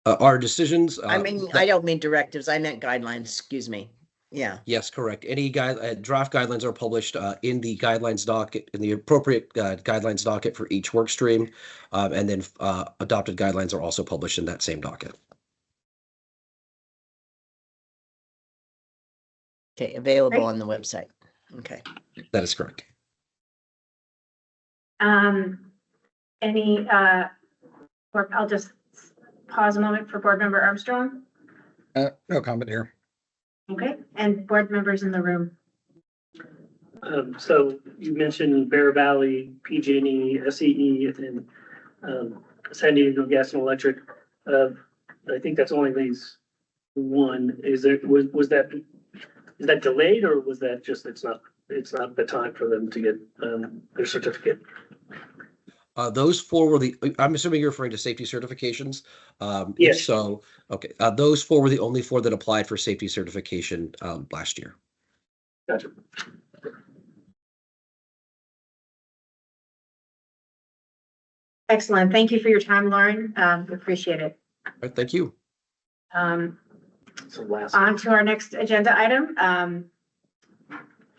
Our decisions. I don't mean directives. I meant guidelines. Excuse me. Yeah. Yes, correct. Any draft guidelines are published in the guidelines docket, in the appropriate guidelines docket for each work stream, and then adopted guidelines are also published in that same docket. Okay, available on the website. Okay. That is correct. I'll just pause a moment for board member Armstrong. No comment here. Okay, and board members in the room. So you mentioned Bear Valley, PG&E, SCE, and San Diego Gas and Electric. I think that's only leaves one. Is that delayed, or was that just it's not the time for them to get their certificate? Those four were I'm assuming you're referring to safety certifications. Yes. So, okay. Those four were the only four that applied for safety certification last year. Gotcha. Excellent. Thank you for your time, Lauren. We appreciate it. All right, thank you. So last. On to our next agenda item.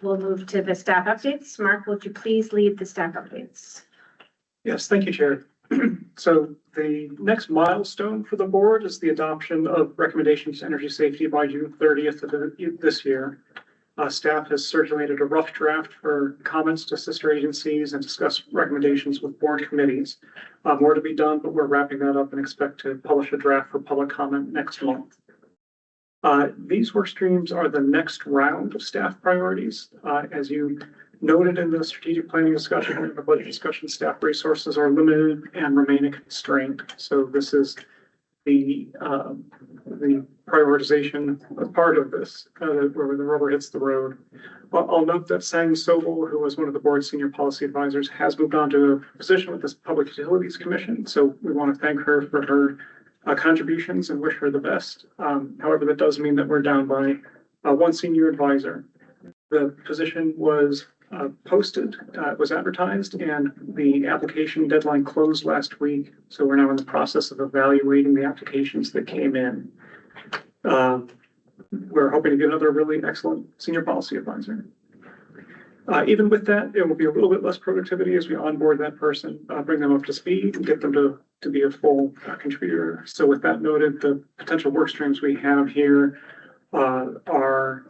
We'll move to the staff updates. Mark, would you please lead the staff updates? Yes, thank you, Chair. So the next milestone for the board is the adoption of recommendations to energy safety by June 30th of this year. Staff has circulated a rough draft for comments to sister agencies and discuss recommendations with board committees. More to be done, but we're wrapping that up and expect to publish a draft for public comment next month. These work streams are the next round of staff priorities. As you noted in the strategic planning discussion and the budget discussion, staff resources are limited and remain a constraint. So this is the prioritization part of this, where the rubber hits the road. I'll note that Sang Sobel, who was one of the board's senior policy advisors, has moved on to a position with this Public Utilities Commission. So we want to thank her for her contributions and wish her the best. However, that does mean that we're down by one senior advisor. The position was posted, was advertised, and the application deadline closed last week. So we're now in the process of evaluating the applications that came in. We're hoping to get another really excellent senior policy advisor. Even with that, it will be a little bit less productivity as we onboard that person, bring them up to speed and get them to be a full contributor. So with that noted, the potential work streams we have here are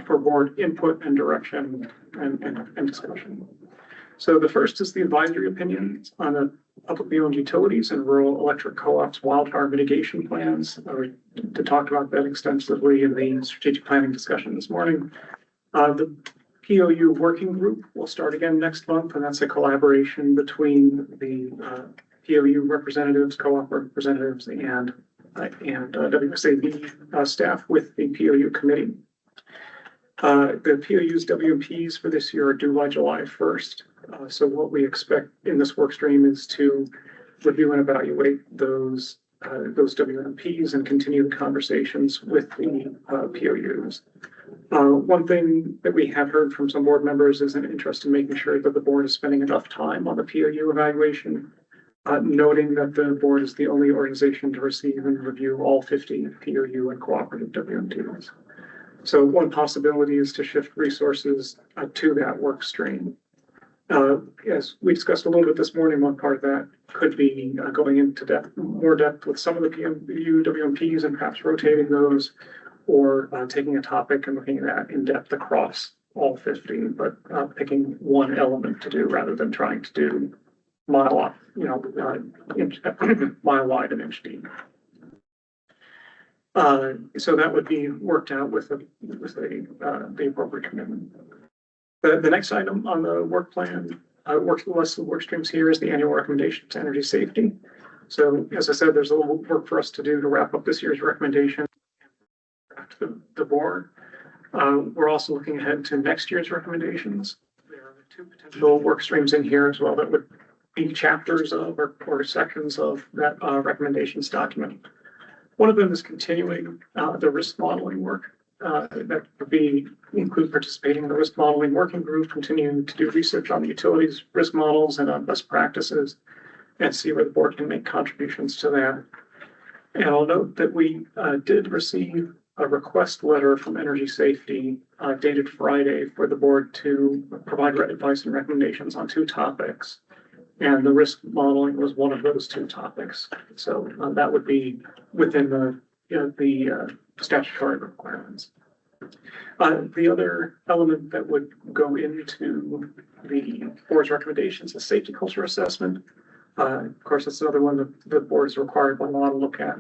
for board input and direction and discussion. So the first is the advisory opinions on the publicly owned utilities and rural electric co-ops wildfire mitigation plans. We talked about that extensively in the strategic planning discussion this morning. The POU working group will start again next month, and that's a collaboration between the POU representatives, co-op representatives, and WSAB staff with the POU committee. The POU's WMPs for this year are due by July 1st. So what we expect in this work stream is to review and evaluate those WMPs and continue the conversations with the POUs. One thing that we have heard from some board members is an interest in making sure that the board is spending enough time on the POU evaluation, noting that the board is the only organization to receive and review all 50 POU and cooperative WMPs. So one possibility is to shift resources to that work stream. As we discussed a little bit this morning, one part of that could be going into more depth with some of the POU WMPs and perhaps rotating those, or taking a topic and looking at that in depth across all 50, but picking one element to do rather than trying to do mile wide and inch deep. So that would be worked out with the appropriate commitment. The next item on the work plan, list of work streams here is the annual recommendation to energy safety. So as I said, there's a little work for us to do to wrap up this year's recommendation to the board. We're also looking ahead to next year's recommendations. There are two potential work streams in here as well that would be chapters of or sections of that recommendations document. One of them is continuing the risk modeling work. That would include participating in the risk modeling working group, continuing to do research on the utilities risk models and on best practices, and see where the board can make contributions to that. And I'll note that we did receive a request letter from Energy Safety dated Friday for the board to provide advice and recommendations on two topics. And the risk modeling was one of those two topics. So that would be within the statutory requirements. The other element that would go into the board's recommendations is safety culture assessment. Of course, that's another one that the board is required by law to look at.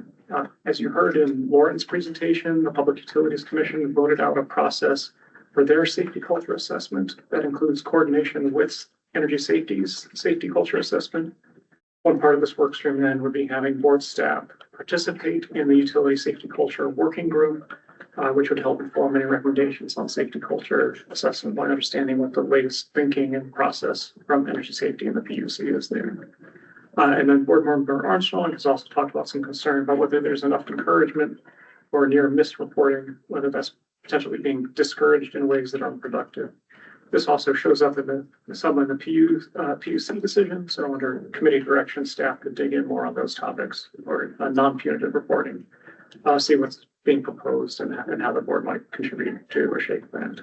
As you heard in Lauren's presentation, the Public Utilities Commission voted out a process for their safety culture assessment that includes coordination with energy safety's safety culture assessment. One part of this work stream then would be having board staff participate in the utility safety culture working group, which would help inform any recommendations on safety culture assessment by understanding what the latest thinking and process from energy safety and the PUC is there. And then board member Armstrong has also talked about some concern about whether there's enough encouragement or near misreporting, whether that's potentially being discouraged in ways that are unproductive. This also shows up in some of the PUC decisions. So under committee direction, staff could dig in more on those topics or non-punitive reporting. See what's being proposed and how the board might contribute to or shape that.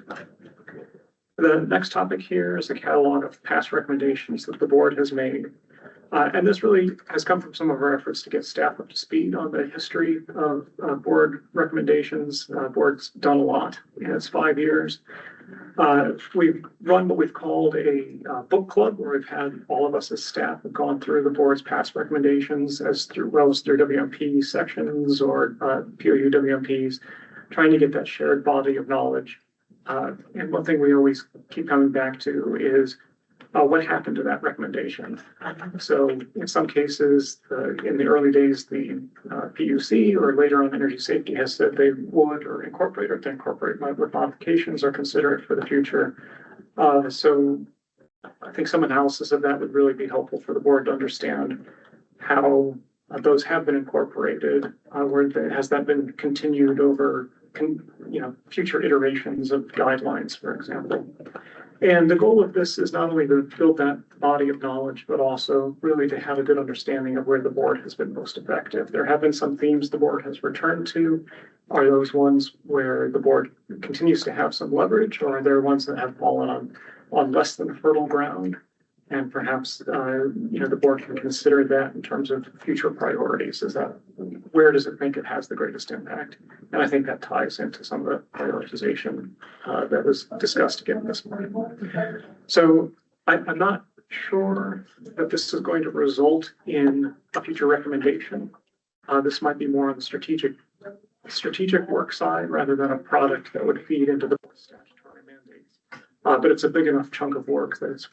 The next topic here is a catalog of past recommendations that the board has made. And this really has come from some of our efforts to get staff up to speed on the history of board recommendations. Board's done a lot in its 5 years. We've run what we've called a book club, where we've had all of us as staff have gone through the board's past recommendations as through WMP sections or POU WMPs, trying to get that shared body of knowledge. And one thing we always keep coming back to is what happened to that recommendation. So in some cases, in the early days, the PUC or later on energy safety has said they would or incorporate with modifications or consider it for the future. So I think some analysis of that would really be helpful for the board to understand how those have been incorporated, has that been continued over future iterations of guidelines, for example. And the goal of this is not only to build that body of knowledge, but also really to have a good understanding of where the board has been most effective. There have been some themes the board has returned to. Are those ones where the board continues to have some leverage, or are there ones that have fallen on less than fertile ground? And perhaps, the board can consider that in terms of future priorities. Where does it think it has the greatest impact? And I think that ties into some of the prioritization that was discussed again this morning. So I'm not sure that this is going to result in a future recommendation. This might be more on the strategic work side rather than a product that would feed into the statutory mandates. But it's a big enough chunk of work that it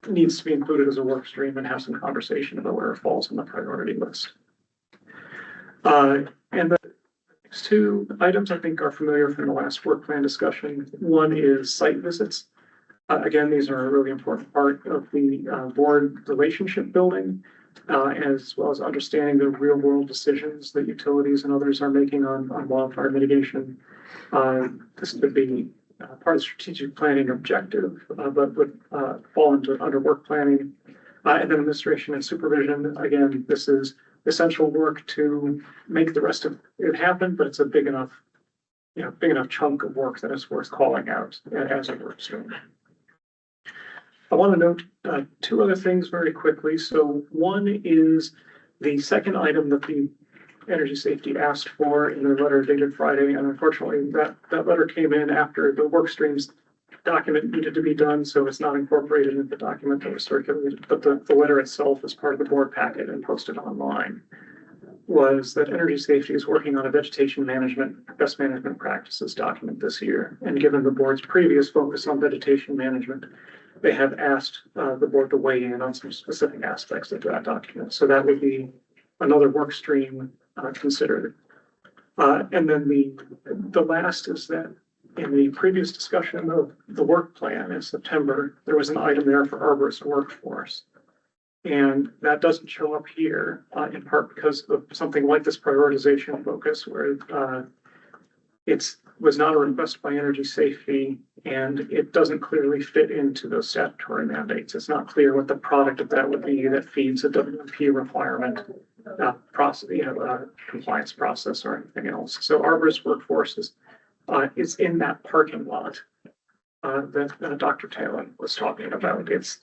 needs to be included as a work stream and have some conversation about where it falls on the priority list. And the next 2 items I think are familiar from the last work plan discussion. One is site visits. Again, these are a really important part of the board relationship building, as well as understanding the real world decisions that utilities and others are making on wildfire mitigation. This could be part of the strategic planning objective, but would fall under work planning. And then administration and supervision. Again, this is essential work to make the rest of it happen, but it's a big enough chunk of work that it's worth calling out as a work stream. I want to note 2 other things very quickly. So one is the second item that the energy safety asked for in their letter dated Friday, and unfortunately that letter came in after the work streams document needed to be done, so it's not incorporated in the document that was circulated, but the letter itself is part of the board packet and posted online. Was that energy safety is working on a vegetation management, best management practices document this year, and given the board's previous focus on vegetation management, they have asked the board to weigh in on some specific aspects of that document. So that would be another work stream considered. And then the last is that in the previous discussion of the work plan in September, there was an item there for arborist workforce. And that doesn't show up here in part because of something like this prioritization focus where it was not a request by energy safety and it doesn't clearly fit into those statutory mandates. It's not clear what the product of that would be that feeds a WMP requirement process, compliance process or anything else. So arborist workforce is in that parking lot that Dr. Taylor was talking about. It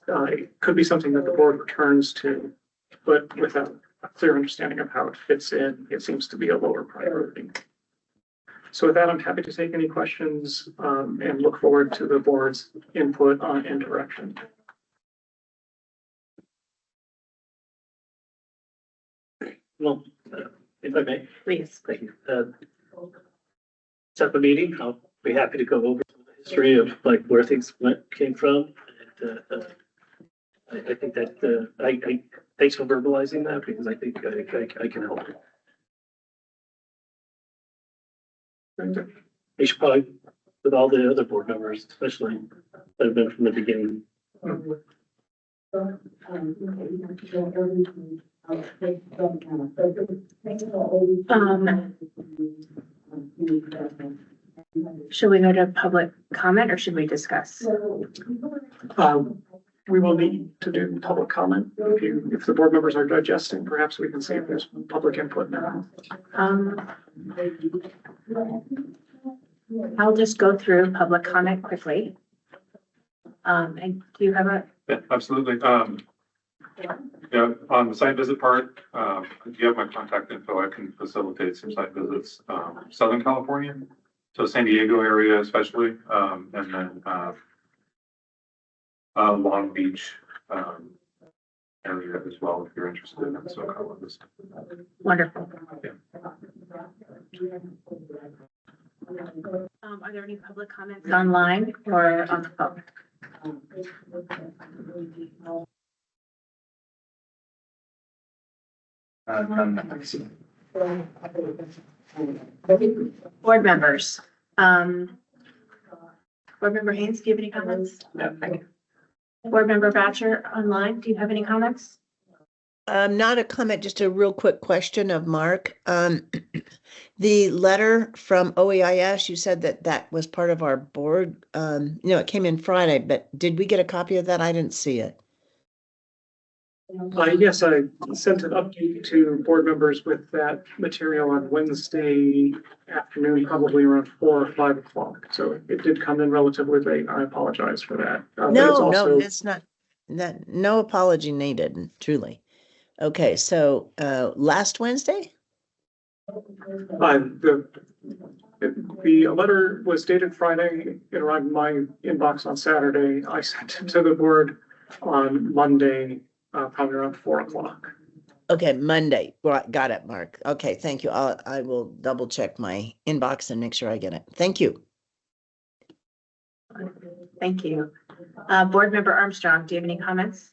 could be something that the board returns to, but without a clear understanding of how it fits in, it seems to be a lower priority. So with that, I'm happy to take any questions and look forward to the board's input and direction. Well, if I may. Please. Thank you. Set the meeting. I'll be happy to go over the history of where things came from. And I think that I thanks for verbalizing that because I think I can help. You should probably, with all the other board members, especially that have been from the beginning. Should we go to public comment or should we discuss? we will need to do public comment. If the board members are digesting, perhaps we can see if there's public input now. I'll just go through public comment quickly. And do you have a? Yeah, absolutely. Yeah, on the site visit part, if you have my contact info, I can facilitate some site visits, Southern California, so San Diego area especially, and then Long Beach area as well, if you're interested in it. So Wonderful. Are there any public comments online or on the phone? Board members. Board member Haynes, do you have any comments? No. Board member Batcher online, do you have any comments? Not a comment, just a real quick question of Mark. The letter from OEIS, you said that that was part of our board. It came in Friday, but did we get a copy of that? I didn't see it. Yes, I sent an update to board members with that material on Wednesday afternoon, probably around 4 or 5 o'clock. So it did come in relatively late. I apologize for that. No, it's not. No apology needed, truly. Okay, so last Wednesday? The letter was dated Friday. It arrived in my inbox on Saturday. I sent it to the board on Monday, probably around 4 o'clock. Okay, Monday. Right, got it, Mark. Okay, thank you. I will double check my inbox and make sure I get it. Thank you. Thank you. Board member Armstrong, do you have any comments?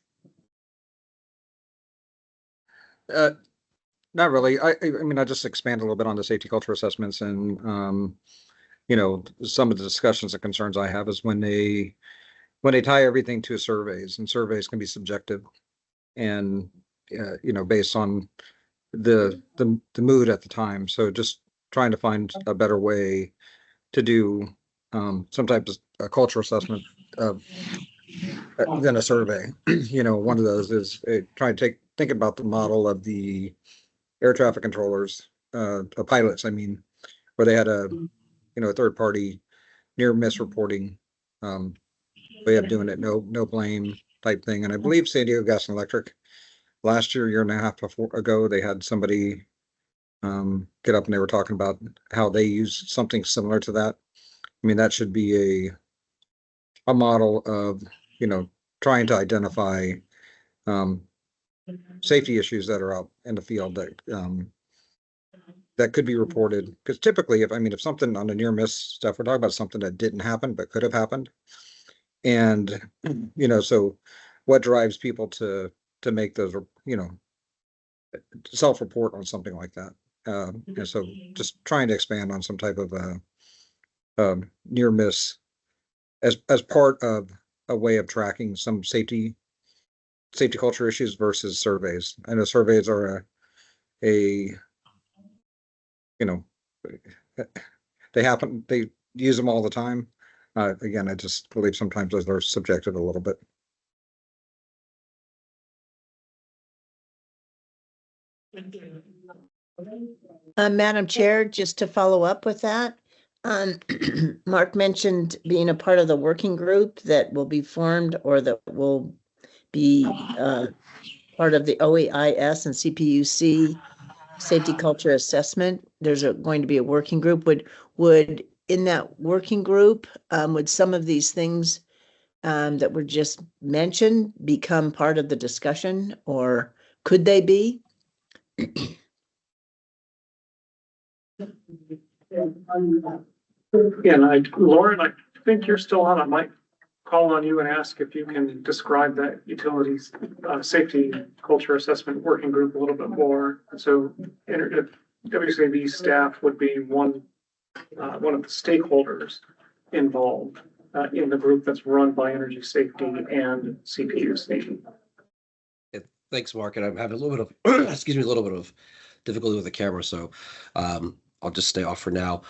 Not really. I mean, I just expand a little bit on the safety culture assessments and, some of the discussions and concerns I have is when they tie everything to surveys, and surveys can be subjective and, based on the mood at the time. So just trying to find a better way to do some type of a culture assessment than a survey. One of those is trying to think about the model of the air traffic controllers, pilots, I mean, where they had a third party near miss reporting way of doing it, no blame type thing. And I believe San Diego Gas and Electric last year and a half ago, they had somebody get up and they were talking about how they use something similar to that. I mean, that should be a model of, trying to identify safety issues that are out in the field that could be reported. Because typically, if something on the near miss stuff, we're talking about something that didn't happen but could have happened. And so what drives people to make those self-report on something like that? And so just trying to expand on some type of near miss as part of a way of tracking some safety culture issues versus surveys. I know surveys are they happen, they use them all the time. Again, I just believe sometimes those are subjective a little bit. Madam Chair, just to follow up with that, Mark mentioned being a part of the working group that will be formed or that will be part of the OEIS and CPUC safety culture assessment. There's going to be a working group. Would in that working group, would some of these things that were just mentioned become part of the discussion, or could they be? Lauren, I think you're still on. I might call on you and ask if you can describe that utilities safety culture assessment working group a little bit more. So WCAB staff would be one of the stakeholders involved in the group that's run by Energy Safety and CPUC. Thanks, Mark. And I'm having a little bit of, a little bit of difficulty with the camera. So I'll just stay off for now.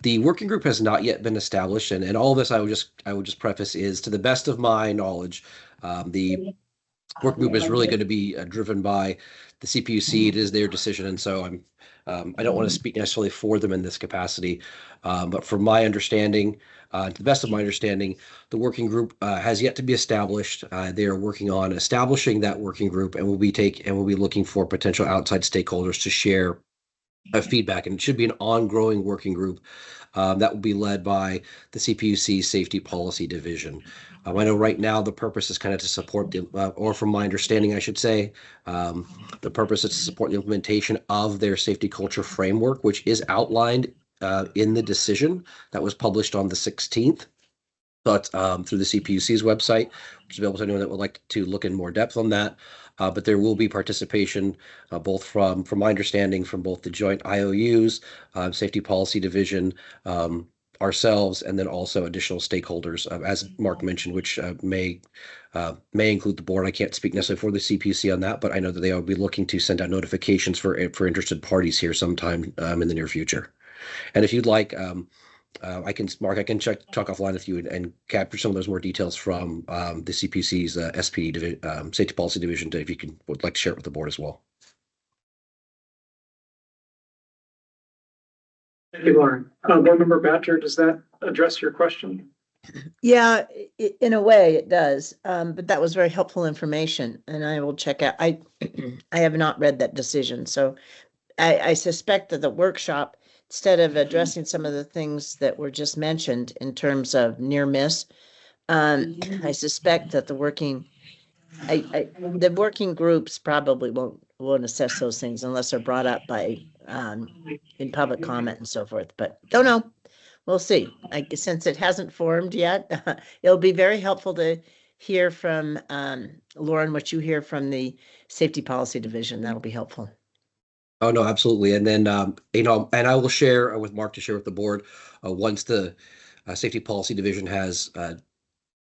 The working group has not yet been established, and all of this I would just preface is, to the best of my knowledge, the work group is really going to be driven by the CPUC. It is their decision, and so I don't want to speak necessarily for them in this capacity, but from my understanding, to the best of my understanding, the working group has yet to be established. They are working on establishing that working group, and we'll be looking for potential outside stakeholders to share feedback, and it should be an ongoing working group that will be led by the CPUC Safety Policy Division. I know right now the purpose is kind of to support the, or from my understanding, I should say, the purpose is to support the implementation of their safety culture framework, which is outlined in the decision that was published on the 16th. But through the CPUC's website, which is available to anyone that would like to look in more depth on that. But there will be participation, both from my understanding, from both the joint IOUs, Safety Policy Division, ourselves, and then also additional stakeholders, as Mark mentioned, which may include the board. I can't speak necessarily for the CPUC on that, but I know that they will be looking to send out notifications for interested parties here sometime in the near future. And if you'd like, I can talk offline with you and capture some of those more details from the CPC's SPD Safety Policy Division, if you would like to share it with the board as well. Thank you, Lauren. Board Member Badger, does that address your question? Yeah, in a way it does, but that was very helpful information, and I will check out. I have not read that decision, so I suspect that the workshop, instead of addressing some of the things that were just mentioned in terms of near miss, I suspect that the working groups probably won't assess those things unless they're brought up by in public comment and so forth. But don't know. We'll see. Since it hasn't formed yet, it'll be very helpful to hear from Lauren, what you hear from the Safety Policy Division. That'll be helpful. Oh, no, absolutely. And then, and I will share with Mark to share with the board once the Safety Policy Division has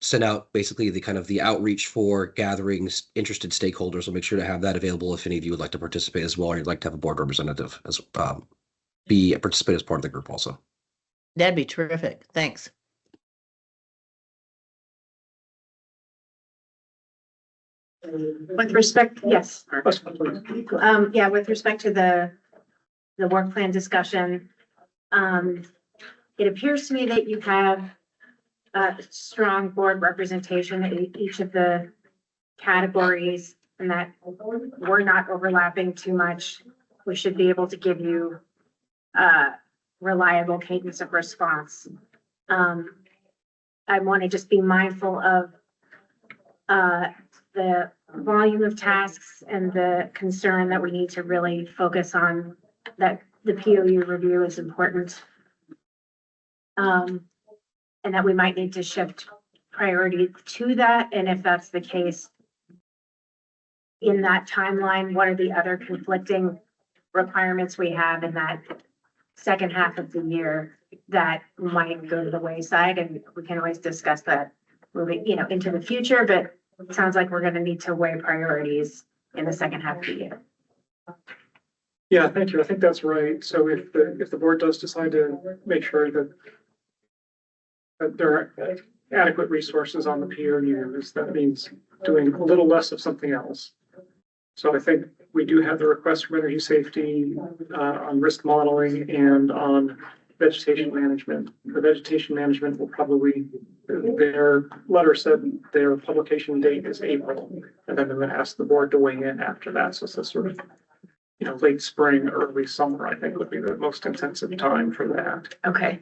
sent out basically the kind of the outreach for gathering interested stakeholders. We'll make sure to have that available if any of you would like to participate as well, or you'd like to have a board representative as participate as part of the group also. That'd be terrific. Thanks. With respect, yes. Yeah, with respect to the work plan discussion, it appears to me that you have a strong board representation in each of the categories, and that we're not overlapping too much. We should be able to give you reliable cadence of response. I want to just be mindful of the volume of tasks and the concern that we need to really focus on, that the POU review is important. And that we might need to shift priority to that. And if that's the case, in that timeline, what are the other conflicting requirements we have in that second half of the year that might go to the wayside? And we can always discuss that moving, into the future, but it sounds like we're going to need to weigh priorities in the second half of the year. Yeah, thank you. I think that's right. So if the board does decide to make sure that there are adequate resources on the POUs, that means doing a little less of something else. So I think we do have the request for energy safety on risk modeling and on vegetation management. The vegetation management will probably, their letter said their publication date is April, and then they're going to ask the board to weigh in after that. So it's a sort of, late spring, early summer, I think would be the most intensive time for that. Okay.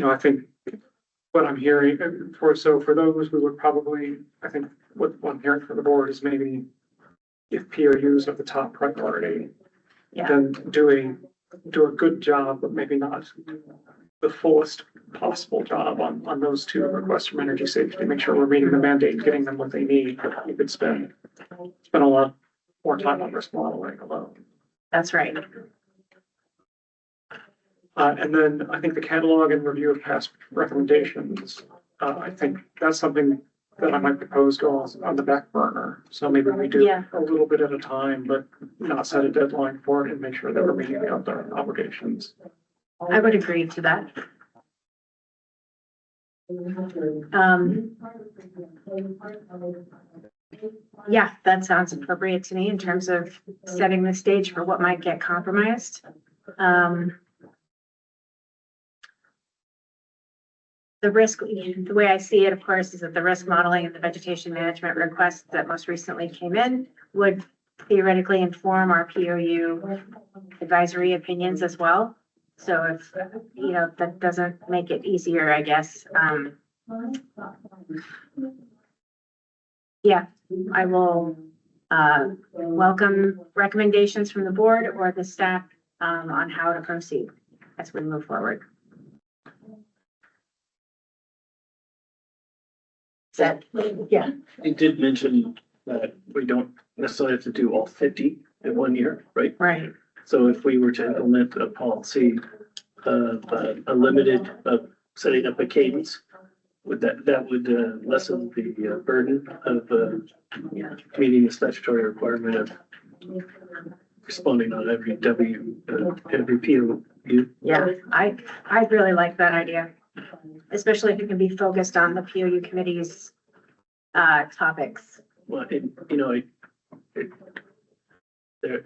I think what I'm hearing for those, we would probably, I think what I'm hearing from the board is maybe if POUs are the top priority, then do a good job, but maybe not the fullest possible job on those two requests from energy safety. Make sure we're meeting the mandate and getting them what they need. But you could spend a lot more time on risk modeling alone. That's right. And then I think the catalog and review of past recommendations, I think that's something that I might propose go on the back burner. So maybe we do Yeah. a little bit at a time, but not set a deadline for it and make sure that we're meeting the other obligations. I would agree to that. Yeah, that sounds appropriate to me in terms of setting the stage for what might get compromised. The risk, the way I see it, of course, is that the risk modeling and the vegetation management requests that most recently came in would theoretically inform our POU advisory opinions as well. So if, you know, that doesn't make it easier, I guess. Yeah, I will welcome recommendations from the board or the staff on how to proceed as we move forward. Yeah. You did mention that we don't necessarily have to do all 50 in 1 year, right? Right. So if we were to implement a policy of a limited, setting up a cadence, would that would lessen the burden of meeting the statutory requirement of responding on every every POU? Yeah, I really like that idea, especially if it can be focused on the POU committee's topics. Well, you know,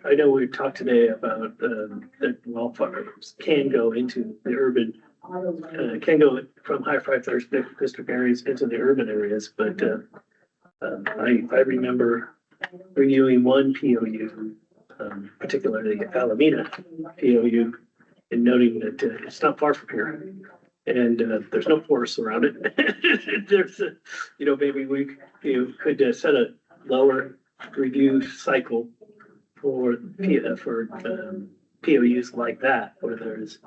I know we talked today about that wildfires can go into the urban, can go from high fire district areas into the urban areas, but I remember reviewing one POU, particularly Alameda POU, and noting that it's not far from here. And there's no forests around it. There's, you know, maybe we could set a lower review cycle for POUs like that, where there's,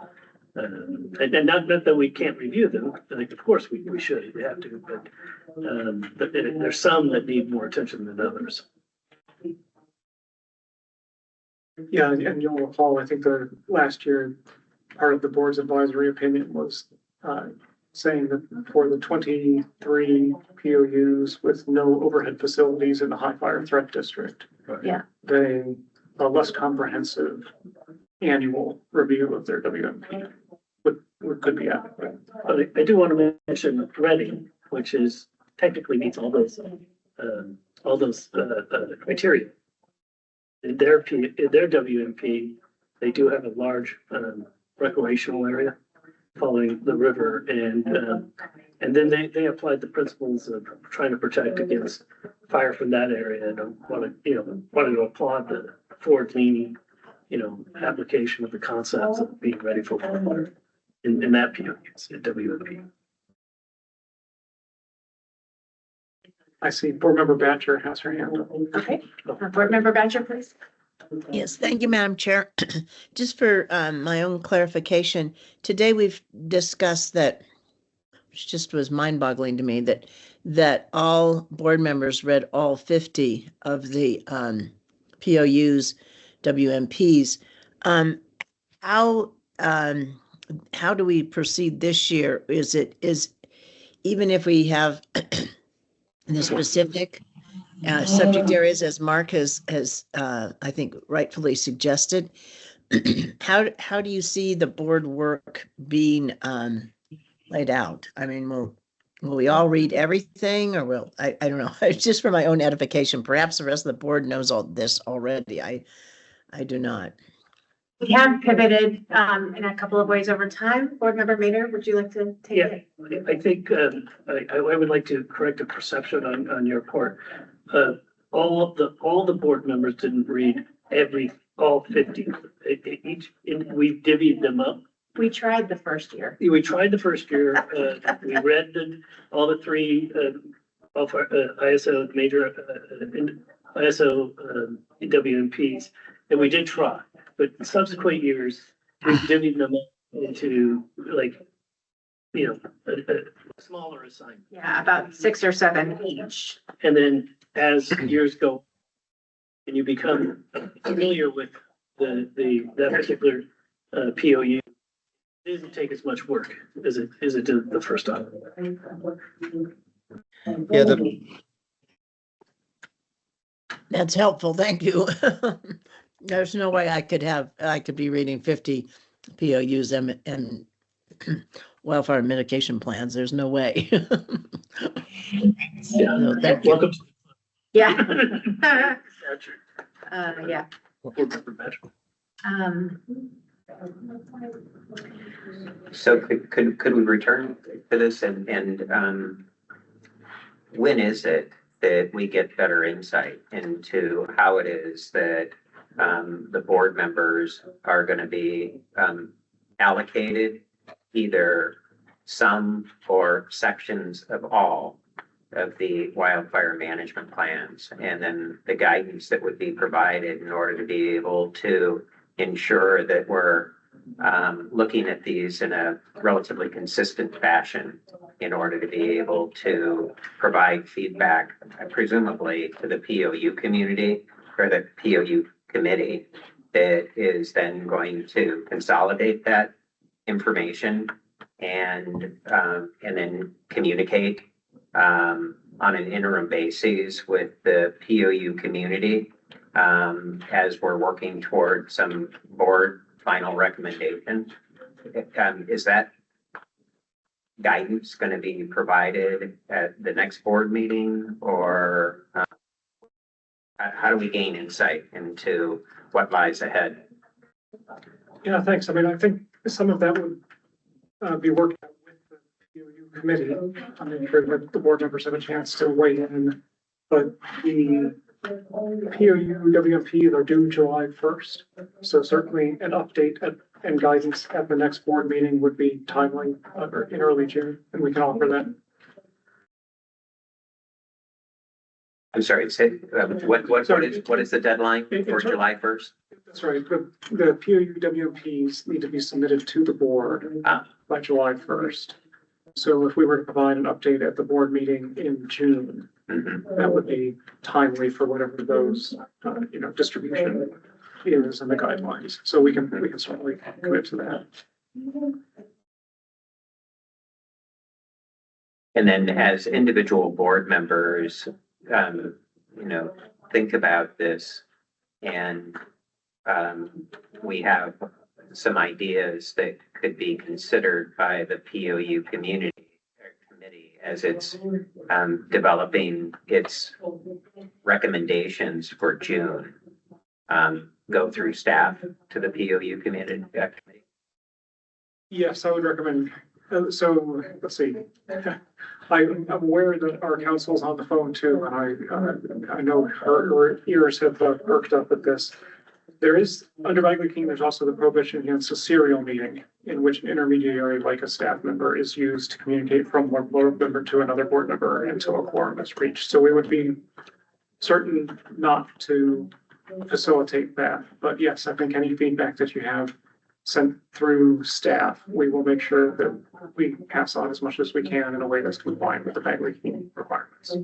and not that we can't review them. Like, of course we should, we have to, but there's some that need more attention than others. Yeah, and you'll recall, I think the last year, part of the board's advisory opinion was saying that for the 23 POUs with no overhead facilities in the high fire threat district, Yeah. a less comprehensive annual review of their WMP could be adequate. But I do want to mention Reading, which is technically meets all those criteria. In their WMP, they do have a large recreational area following the river, and then they applied the principles of trying to protect against fire from that area, and wanted to applaud the forward-leaning, application of the concepts of being ready for fire in that WMP. I see Board Member Batcher has her hand up. Okay, Board Member Batcher, please. Yes, thank you, Madam Chair. Just for my own clarification, today we've discussed that, which just was mind-boggling to me, that all board members read all 50 of the POUs, WMPs. How do we proceed this year? Is even if we have the specific subject areas, as Mark has I think rightfully suggested, how do you see the board work being laid out? I mean, will we all read everything, or will I don't know. It's just for my own edification. Perhaps the rest of the board knows all this already. I do not. We have pivoted in a couple of ways over time. Board Member Maynard, would you like to take it? I think I would like to correct a perception on your part. All the board members didn't read all 50. We divvied them up. We tried the first year. We tried the first year. We read all the three ISO major ISO WMPs, and we did try. But in subsequent years, we divvied them up into a smaller assignment. Yeah, about 6 or 7 each. And then as years go, and you become familiar with that particular POU, it doesn't take as much work as it did the first time. Yeah, that's helpful. Thank you. There's no way I could be reading 50 POUs and wildfire mitigation plans. There's no way. No, thank you. Welcome. Yeah. Yeah. So could we return to this and when is it that we get better insight into how it is that the board members are going to be allocated either some or sections of all of the wildfire management plans, and then the guidance that would be provided in order to be able to ensure that we're looking at these in a relatively consistent fashion in order to be able to provide feedback, presumably to the POU community or the POU committee that is then going to consolidate that information and then communicate on an interim basis with the POU community as we're working toward some board final recommendation. Is that guidance going to be provided at the next board meeting, or how do we gain insight into what lies ahead? Yeah, thanks. I mean, I think some of that would be worked out with the POU committee. I'm sure that the board members have a chance to weigh in, but the POU WMP, they're due July 1st. So certainly an update and guidance at the next board meeting would be timely in early June, and we can offer that. I'm sorry, say, what is the deadline for July 1st? That's right. The POU WMPs need to be submitted to the board by July 1st. So if we were to provide an update at the board meeting in June, that would be timely for whatever those, distribution is and the guidelines. So we can certainly commit to that. And then as individual board members, think about this, and we have some ideas that could be considered by the POU community committee as it's developing its recommendations for June. Go through staff to the POU community. Yes, I would recommend. So let's see. I'm aware that our council's on the phone too, and I know her ears have perked up at this. There is, under Bagley King, there's also the prohibition against a serial meeting in which an intermediary, like a staff member, is used to communicate from one board member to another board member until a quorum is reached. So we would be certain not to facilitate that. But yes, I think any feedback that you have sent through staff, we will make sure that we pass on as much as we can in a way that's compliant with the Bagley King requirements.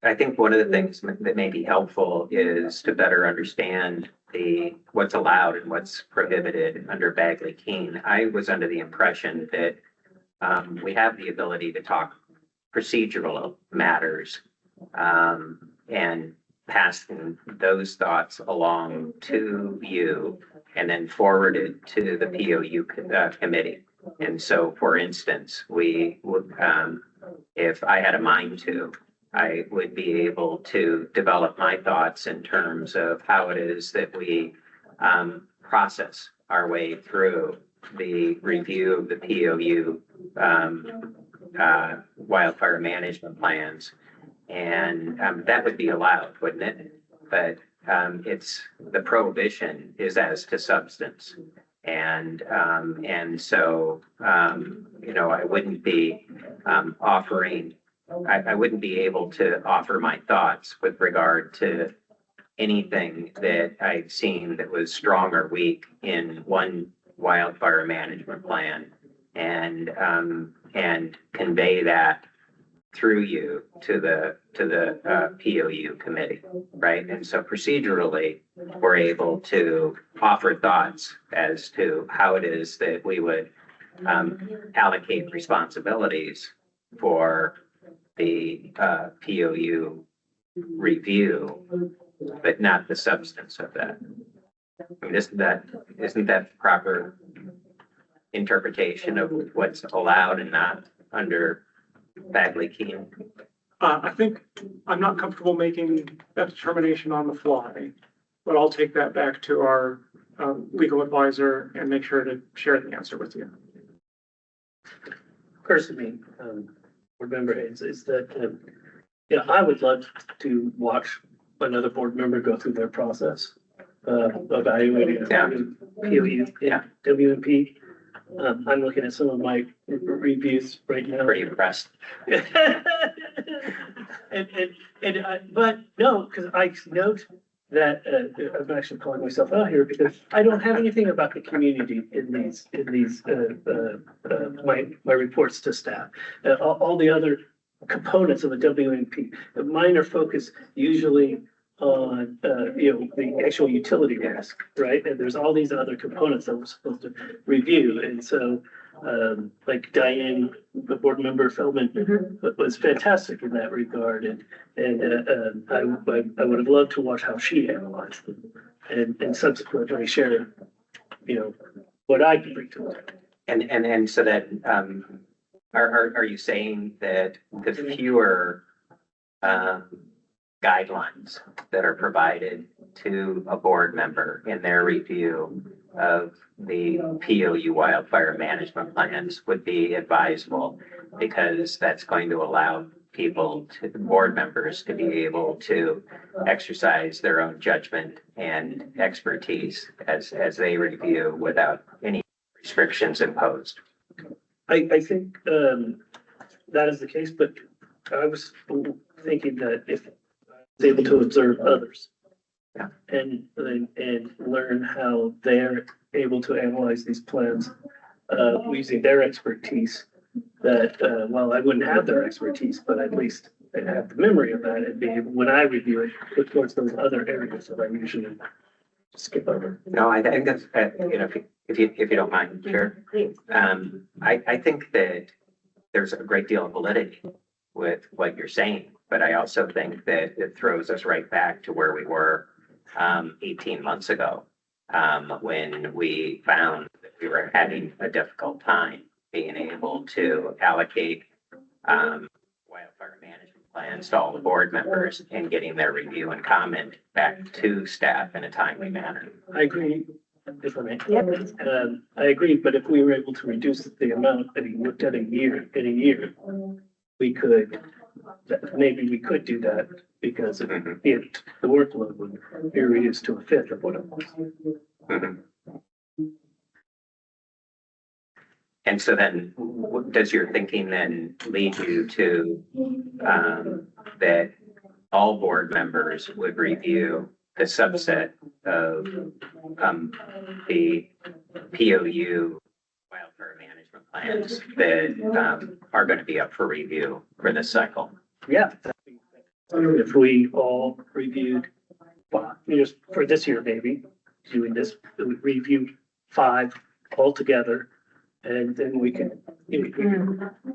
I think one of the things that may be helpful is to better understand what's allowed and what's prohibited under Bagley King. I was under the impression that we have the ability to talk procedural matters and passing those thoughts along to you and then forwarded to the POU committee. And so, for instance, we would, if I had a mind to, I would be able to develop my thoughts in terms of how it is that we process our way through the review of the POU wildfire management plans. And that would be allowed, wouldn't it? But the prohibition is as to substance. And so, I wouldn't be offering, I wouldn't be able to offer my thoughts with regard to anything that I've seen that was strong or weak in one wildfire management plan, and convey that through you to the POU committee, right? And so procedurally, we're able to offer thoughts as to how it is that we would allocate responsibilities for the POU review, but not the substance of that. I mean, isn't that proper interpretation of what's allowed and not under Bagley-Keene? I think I'm not comfortable making that determination on the fly, but I'll take that back to our legal advisor and make sure to share the answer with you. Personally, board member is that, I would love to watch another board member go through their process, evaluating POU, WMP. I'm looking at some of my reviews right now. Pretty impressed. But no, because I note that I'm actually calling myself out here because I don't have anything about the community in these my reports to staff. All the other components of a WMP, mine are focused usually on the actual utility risk, right? And there's all these other components that we're supposed to review. And so like Diane, the board member Feldman, was fantastic in that regard. And I would have loved to watch how she analyzed them and subsequently share, what I can bring to it. And so that are you saying that the fewer guidelines that are provided to a board member in their review of the POU wildfire management plans would be advisable, because that's going to allow board members to be able to exercise their own judgment and expertise as they review without any restrictions imposed? I think that is the case, but I was thinking that if I was able to observe others and learn how they're able to analyze these plans using their expertise, that while I wouldn't have their expertise, but at least I'd have the memory of that and be able, when I review it, look towards those other areas that I usually skip over. No, I think that's, if you don't mind, sure. I think that there's a great deal of validity with what you're saying, but I also think that it throws us right back to where we were 18 months ago, when we found that we were having a difficult time being able to allocate wildfire management plans to all the board members and getting their review and comment back to staff in a timely manner. I agree. If I may. I agree, but if we were able to reduce the amount that he looked at in a year, we could, maybe we could do that, because the workload would be reduced to a fifth of what it was. And so then, does your thinking then lead you to that all board members would review the subset of the POU wildfire management plans that are going to be up for review for this cycle? Yeah. If we all reviewed, just for this year, maybe, doing this, we reviewed 5 altogether, and then we can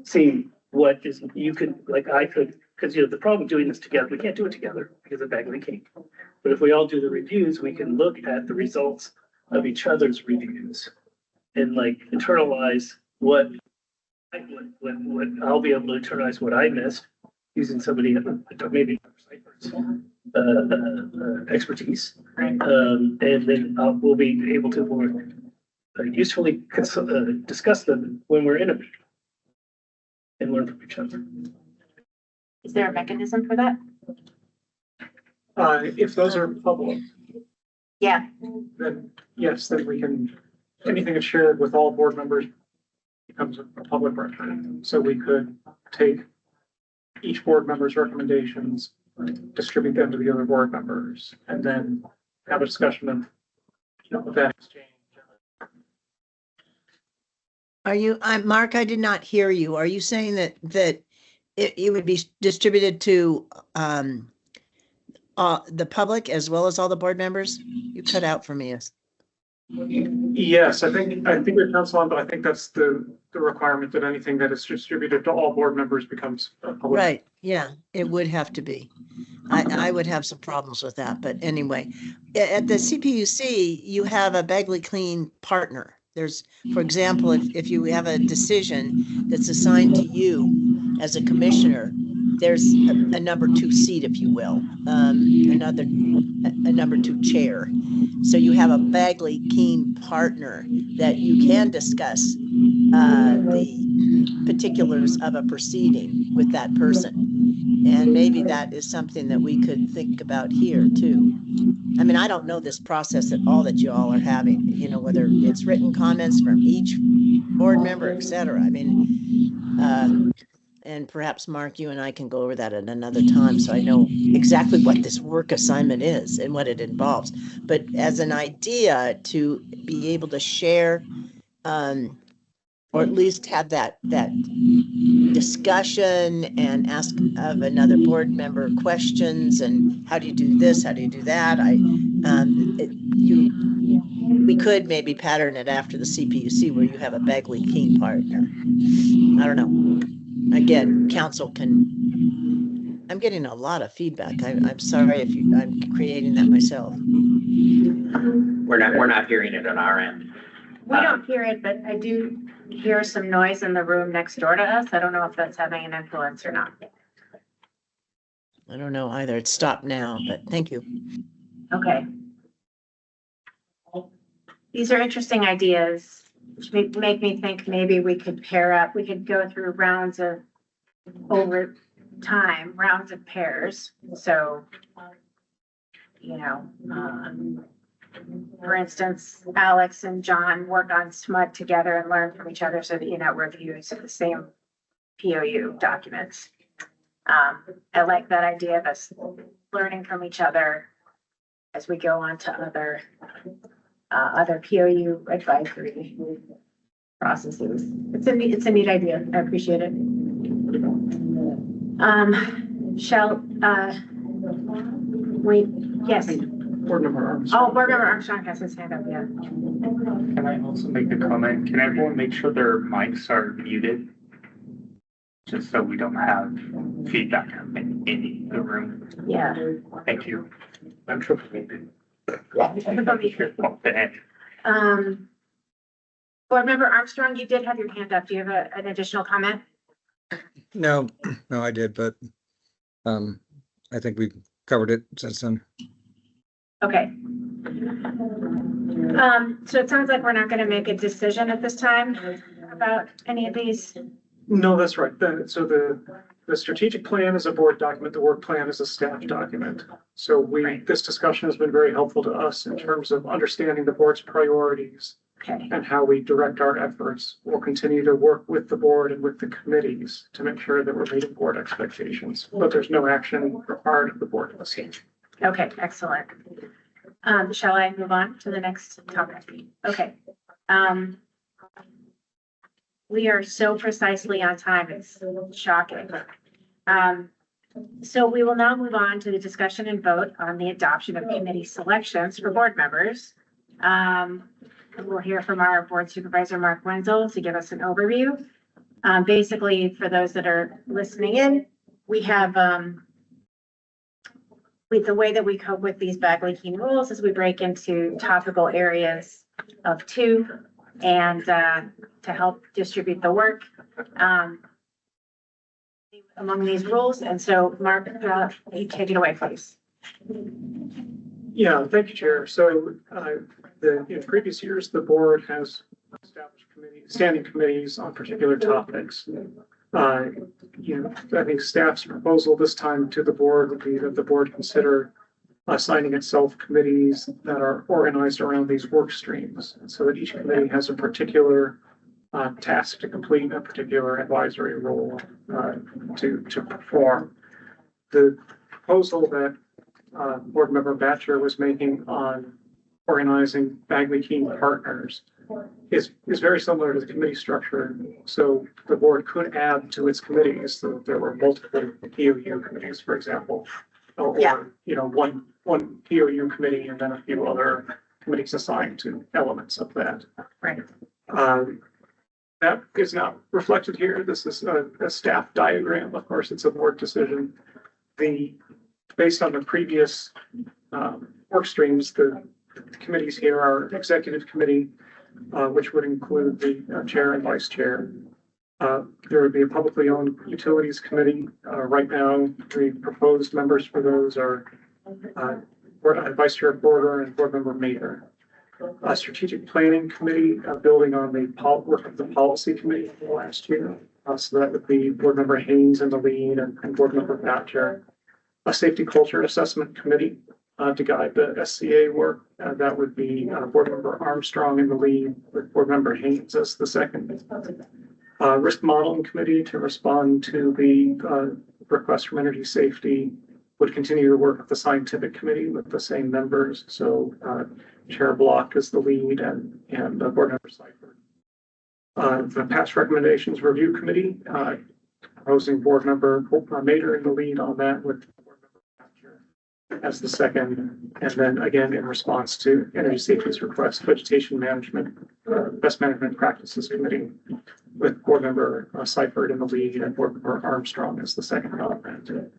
see what is, you could, like I could, because the problem with doing this together, we can't do it together because of Bagley-Keene. But if we all do the reviews, we can look at the results of each other's reviews and like internalize what I'll be able to internalize what I missed using somebody, maybe expertise. And then we'll be able to more usefully discuss them when we're in a meeting and learn from each other. Is there a mechanism for that? If those are public, Yeah. then yes, then we can, anything that's shared with all board members becomes a public record. So we could take each board member's recommendations, distribute them to the other board members, and then have a discussion of that exchange. Are you, Mark, I did not hear you. Are you saying that it would be distributed to the public as well as all the board members? You cut out for me. Yes, I think we're council on, but I think that's the requirement that anything that is distributed to all board members becomes public. Right, yeah, it would have to be. I would have some problems with that, but anyway. At the CPUC, you have a Bagley Clean partner. There's, for example, if you have a decision that's assigned to you as a commissioner, there's a number 2 seat, if you will, a number 2 chair. So you have a Bagley Keen partner that you can discuss the particulars of a proceeding with that person. And maybe that is something that we could think about here too. I mean, I don't know this process at all that you all are having, you know, whether it's written comments from each board member, et cetera. I mean, and perhaps Mark, you and I can go over that at another time, so I know exactly what this work assignment is and what it involves. But as an idea to be able to share, or at least have that discussion and ask of another board member questions and how do you do this, how do you do that? We could maybe pattern it after the CPUC where you have a Bagley Keen partner. I don't know. Again, council can. I'm getting a lot of feedback. I'm sorry if I'm creating that myself. We're not hearing it on our end. We don't hear it, but I do hear some noise in the room next door to us. I don't know if that's having an influence or not. I don't know either. It's stopped now, but thank you. Okay. These are interesting ideas, which make me think maybe we could pair up. We could go through rounds of over time, rounds of pairs. So, you know, for instance, Alex and John work on SMUD together and learn from each other so that you're not reviewing the same POU documents. I like that idea of us learning from each other as we go on to other POU advisory processes. It's a neat idea. I appreciate it. Yes. Board member Armstrong. Oh, board member Armstrong has his hand up, yeah. Can I also make a comment? Can everyone make sure their mics are muted? Just so we don't have feedback in the room. Yeah. Thank you. I'm sure we did. Board member Armstrong, you did have your hand up. Do you have an additional comment? No, I did, but I think we covered it since then. Okay. So it sounds like we're not going to make a decision at this time about any of these. No, that's right. So the strategic plan is a board document. The work plan is a staff document. So this discussion has been very helpful to us in terms of understanding the board's priorities. Okay. And how we direct our efforts. We'll continue to work with the board and with the committees to make sure that we're meeting board expectations, but there's no action required of the board at this stage. Okay, excellent. Shall I move on to the next topic? Okay. We are so precisely on time. It's shocking. So we will now move on to the discussion and vote on the adoption of committee selections for board members. We'll hear from our board supervisor, Mark Wenzel, to give us an overview. Basically, for those that are listening in, we have the way that we cope with these Bagley Keen rules is we break into topical areas of 2 and to help distribute the work among these rules. And so, Mark, you take it away, please. Yeah, thank you, Chair. So in previous years, the board has established standing committees on particular topics. I think staff's proposal this time to the board would be that the board consider assigning itself committees that are organized around these work streams, so that each committee has a particular task to complete, a particular advisory role to perform. The proposal that Board Member Batcher was making on organizing Bagley Keen partners is very similar to the committee structure. So the board could add to its committees. So there were multiple POU committees, for example, or one POU committee and then a few other committees assigned to elements of that. Right. That is not reflected here. This is a staff diagram. Of course, it's a board decision. Based on the previous work streams, the committees here are executive committee, which would include the chair and vice chair. There would be a publicly owned utilities committee. Right now, the proposed members for those are Vice Chair Porter and Board Member Mater. A strategic planning committee, building on the work of the policy committee from last year. So that would be Board Member Haynes in the lead and Board Member Thatcher. A safety culture assessment committee to guide the SCA work. That would be Board Member Armstrong in the lead with Board Member Haynes as the second. Risk modeling committee to respond to the request from energy safety would continue to work with the scientific committee with the same members. So Chair Block is the lead and Board Member Seifert. The past recommendations review committee, proposing Board Member Mater in the lead on that with Board Member Thatcher as the second. And then again, in response to energy safety's request, vegetation management, best management practices committee with Board Member Seifert in the lead and Board Member Armstrong as the second on that.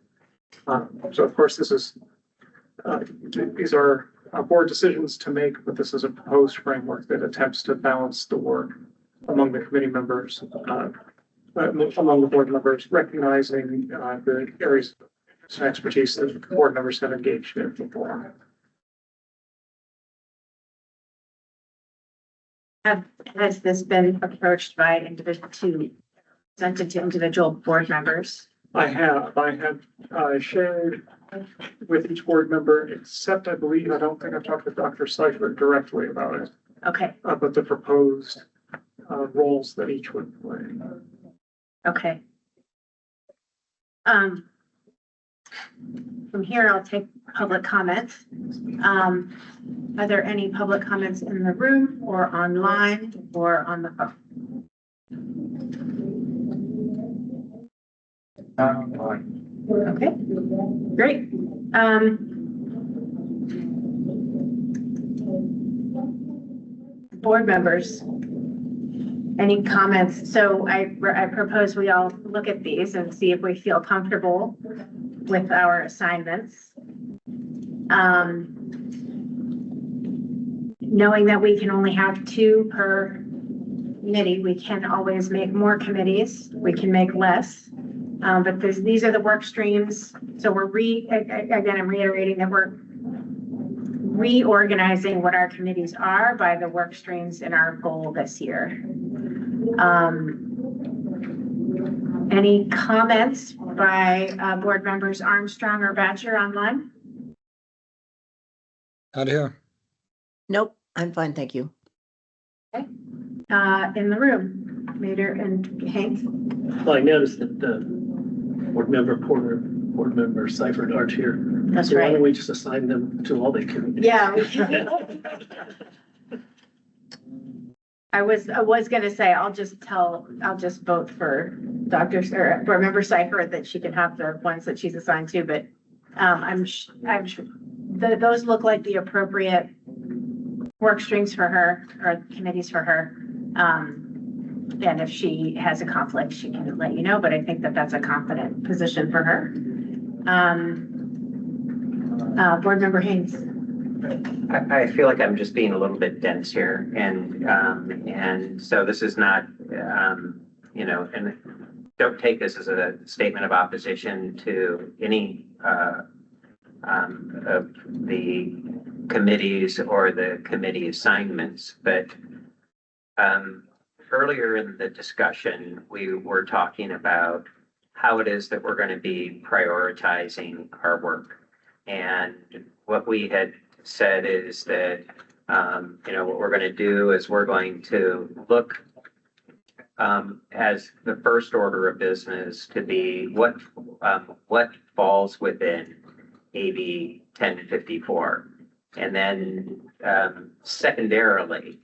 So of course, these are board decisions to make, but this is a proposed framework that attempts to balance the work among the committee members, among the board members, recognizing the areas of expertise that board members have engaged in before. Has this been approached by presented to individual board members? I have shared with each board member, except I don't think I've talked with Dr. Seifert directly about it. Okay. But the proposed roles that each would play. Okay. From here, I'll take public comments. Are there any public comments in the room or online or on the phone? Okay, great. Board members, any comments? So I propose we all look at these and see if we feel comfortable with our assignments. Knowing that we can only have 2 per committee, we can always make more committees. We can make less. But these are the work streams. So we're I'm reiterating that we're reorganizing what our committees are by the work streams in our goal this year. Any comments by board members Armstrong or Batcher online? Out of here. Nope, I'm fine, thank you. Okay. In the room, Mater and Haynes. Well, I noticed that the board member Porter, board member Seifert aren't here. That's So why right. don't we just assign them to all the committees? Yeah. I was gonna say, I'll just vote for board member Seifert that she can have the ones that she's assigned to, but I'm sure those look like the appropriate work streams for her or committees for her. And if she has a conflict, she can let you know, but I think that that's a confident position for her. Board member Haynes. I feel like I'm just being a little bit dense here, and so this is not, and don't take this as a statement of opposition to any of the committees or the committee assignments, but earlier in the discussion, we were talking about how it is that we're going to be prioritizing our work. And what we had said is that, what we're going to do is we're going to look as the first order of business to be what falls within AB 1054. And then secondarily,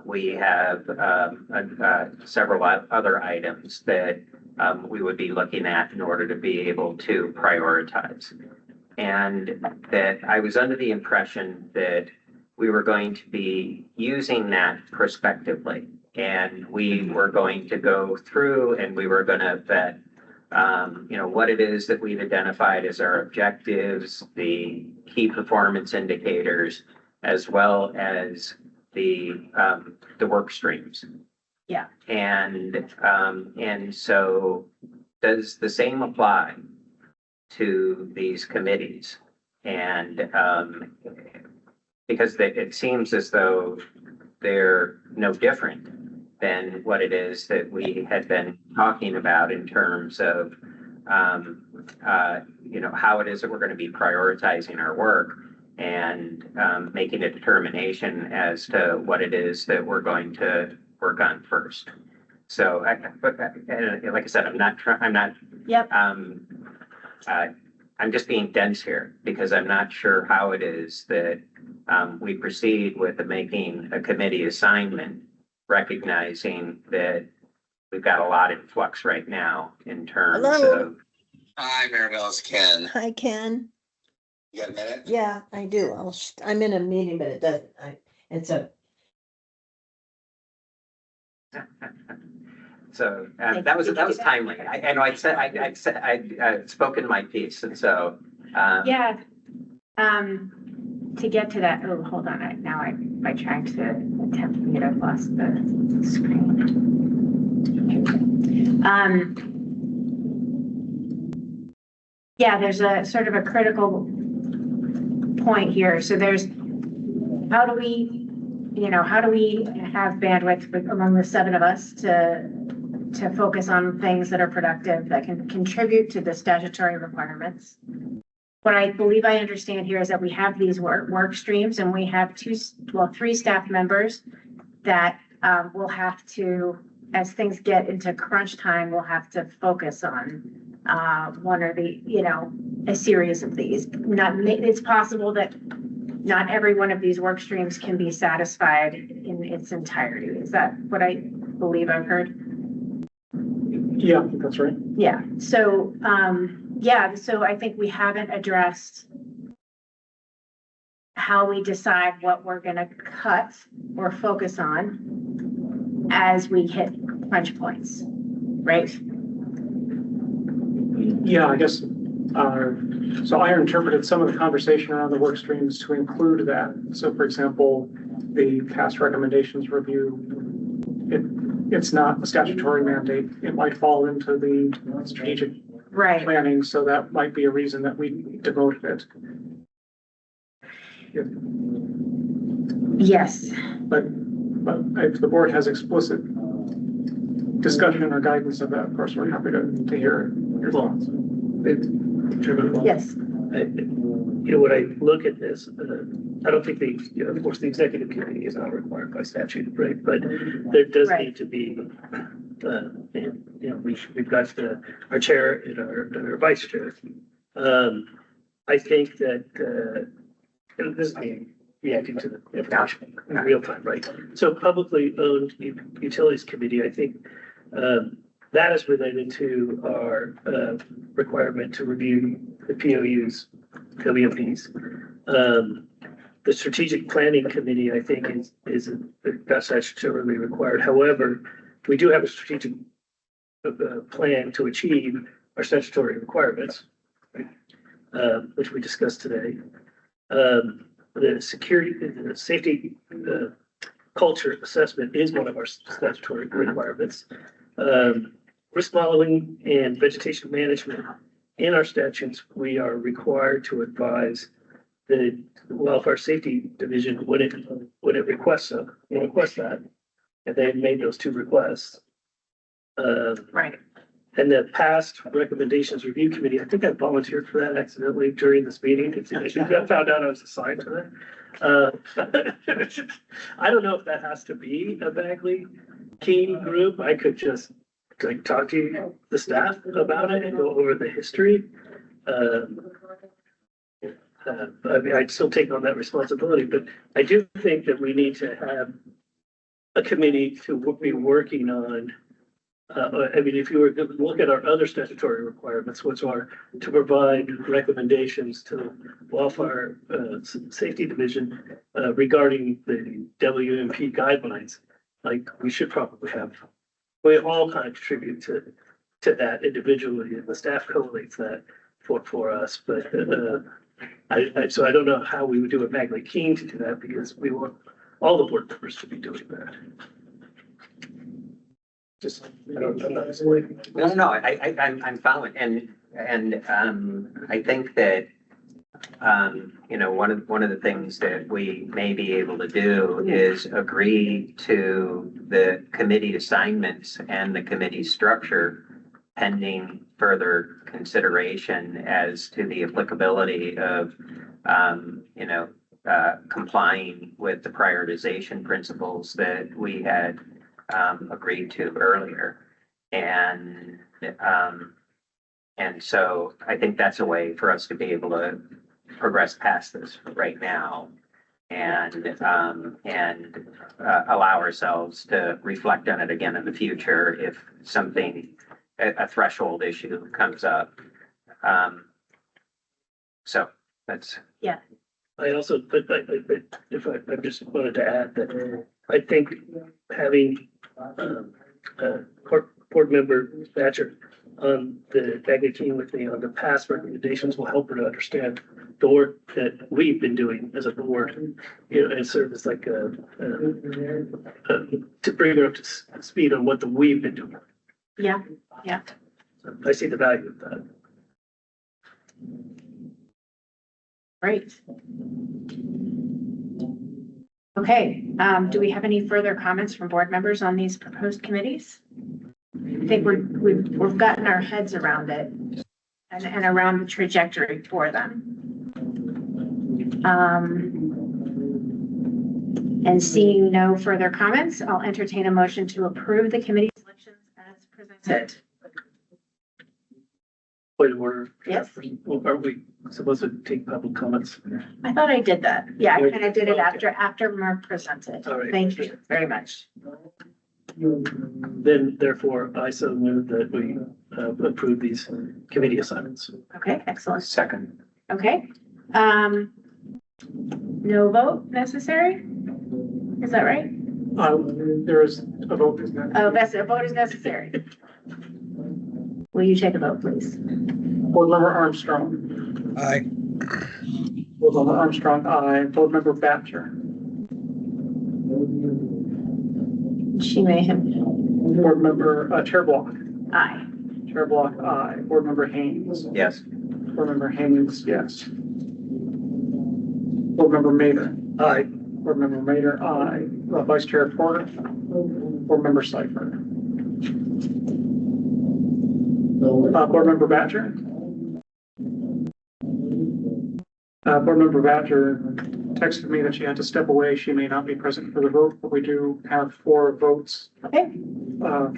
we have several other items that we would be looking at in order to be able to prioritize. And that I was under the impression that we were going to be using that prospectively. And we were going to go through and we were going to vet, what it is that we've identified as our objectives, the key performance indicators, as well as the work streams. Yeah. And so does the same apply to these committees? And because it seems as though they're no different than what it is that we had been talking about in terms of, how it is that we're going to be prioritizing our work and making a determination as to what it is that we're going to work on first. So, like I said, Yep. I'm just being dense here because I'm not sure how it is that we proceed with making a committee assignment, recognizing that we've got a lot in flux right now in terms Hello. of. Hi, Maribel, it's Ken. Hi, Ken. You got a minute? Yeah, I do. I'm in a meeting, but it doesn't, it's a, So that was timely. I know I'd spoken my piece, and so. Yeah. To get to that, oh, hold on, now by trying to attempt to mute, I've lost the screen. Yeah, there's a sort of a critical point here. So there's, how do we have bandwidth among the 7 of us to focus on things that are productive, that can contribute to the statutory requirements? What I believe I understand here is that we have these work streams, and we have 3 staff members that will have to, as things get into crunch time, we'll have to focus on one or a series of these. It's possible that not every one of these work streams can be satisfied in its entirety. Is that what I believe I've heard? Yeah, I think that's right. Yeah. So, so I think we haven't addressed how we decide what we're going to cut or focus on as we hit crunch points, right? Yeah, I guess, so I interpreted some of the conversation around the work streams to include that. So for example, the past recommendations review, it's not a statutory mandate. It might fall into the strategic planning, so that might be a reason that we devoted it. Yes. But if the board has explicit discussion or guidance of that, of course, we're happy to hear your thoughts. Yes. When I look at this, I don't think of course, the executive committee is not required by statute, right? But there does need to be, we've got our chair and our vice chair. I think that, and this is me reacting to the information in real time, right? So publicly owned utilities committee, I think that is related to our requirement to review the POUs, WMPs. The strategic planning committee, I think, is not statutorily required. However, we do have a strategic plan to achieve our statutory requirements, right? Which we discussed today. The safety culture assessment is one of our statutory requirements. Risk modeling and vegetation management, in our statutes, we are required to advise the Wildfire Safety Division when it requests that, and they've made those 2 requests. Right. And the past recommendations review committee, I think I volunteered for that accidentally during this meeting. I found out I was assigned to that. I don't know if that has to be a Bagley-Keene group. I could just talk to the staff about it and go over the history. I'd still take on that responsibility, but I do think that we need to have a committee to be working on I mean, if you were to look at our other statutory requirements, which are to provide recommendations to the Wildfire Safety Division regarding the WMP guidelines, like we should probably have, we all kind of contribute to that individually, and the staff collates that for us. But so I don't know how we would do it manually keen to do that, because we want all the board members to be doing that. Just, I'm not explaining. No, I'm following, and I think that, you know, one of the things that we may be able to do is agree to the committee assignments and the committee structure pending further consideration as to the applicability of, you know, complying with the prioritization principles that we had agreed to earlier. And so I think that's a way for us to be able to progress past this right now and allow ourselves to reflect on it again in the future if something, a threshold issue comes up. So that's. Yeah. I also, but I just wanted to add that I think having board member Thatcher on the Bagley team with me on the past recommendations will help her to understand the work that we've been doing as a board, you know, and serve as like to bring her up to speed on what we've been doing. Yeah, yeah. So I see the value of that. Great. Okay, do we have any further comments from board members on these proposed committees? I think we've gotten our heads around it and around the trajectory for them. And seeing no further comments, I'll entertain a motion to approve the committee selections as presented. Point of order. Yes. Are we supposed to take public comments? I thought I did that. Yeah, I kind of did it after Mark presented. All right. Thank you very much. Then therefore, I so move that we approve these committee assignments. Okay, excellent. Second. Okay. No vote necessary? Is that right? There is a vote, isn't there? Oh, that's a vote is necessary. Will you take a vote, please? Board Member Armstrong. Aye. Board Member Armstrong, aye. Board Member Batcher. She may have. Board Member Chair Block. Aye. Chair Block, aye. Board Member Haynes. Yes. Board Member Haynes, yes. Board Member Mader. Aye. Board Member Mader, aye. Vice Chair Porter. Board Member Seifert. Board Member Badger. Board Member Badger texted me that she had to step away. She may not be present for the vote, but we do have 4 votes. Okay.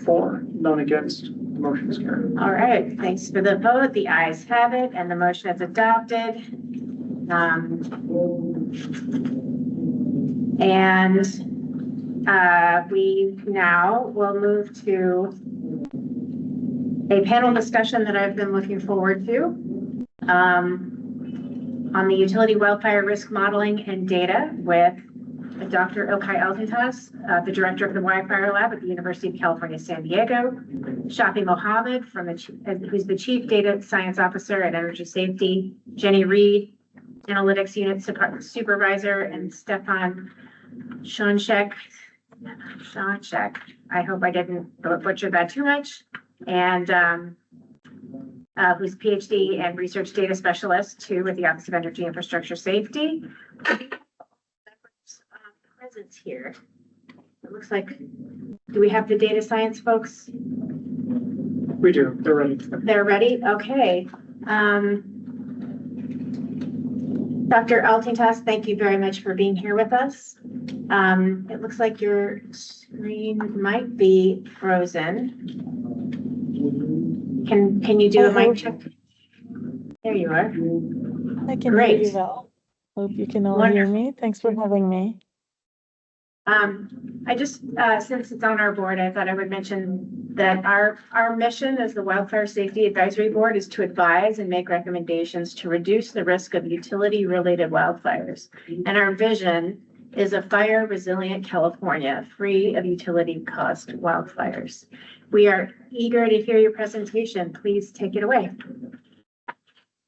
For, none against. The motion is carried. All right. Thanks for the vote. The ayes have it, and the motion is adopted. We now will move to a panel discussion that I've been looking forward to on the utility wildfire risk modeling and data with Dr. Ilkay Altentas, the director of the Wildfire Lab at the University of California, San Diego, Shafi Mohammed, who's the chief data science officer at Energy Safety, Jenny Reed, analytics unit supervisor, and Stefan Schoncheck. I hope I didn't butcher that too much. And who's PhD and research data specialist too with the Office of Energy Infrastructure Safety. Presence here. It looks like, do we have the data science folks? We do. They're ready. They're ready? Okay. Dr. Altentas, thank you very much for being here with us. It looks like your screen might be frozen. Can you do a mic check? There you are. I can hear you well. Hope you can all hear me. Thanks for having me. I just, since it's on our board, I thought I would mention that our mission as the Wildfire Safety Advisory Board is to advise and make recommendations to reduce the risk of utility-related wildfires. And our vision is a fire resilient California free of utility caused wildfires. We are eager to hear your presentation. Please take it away.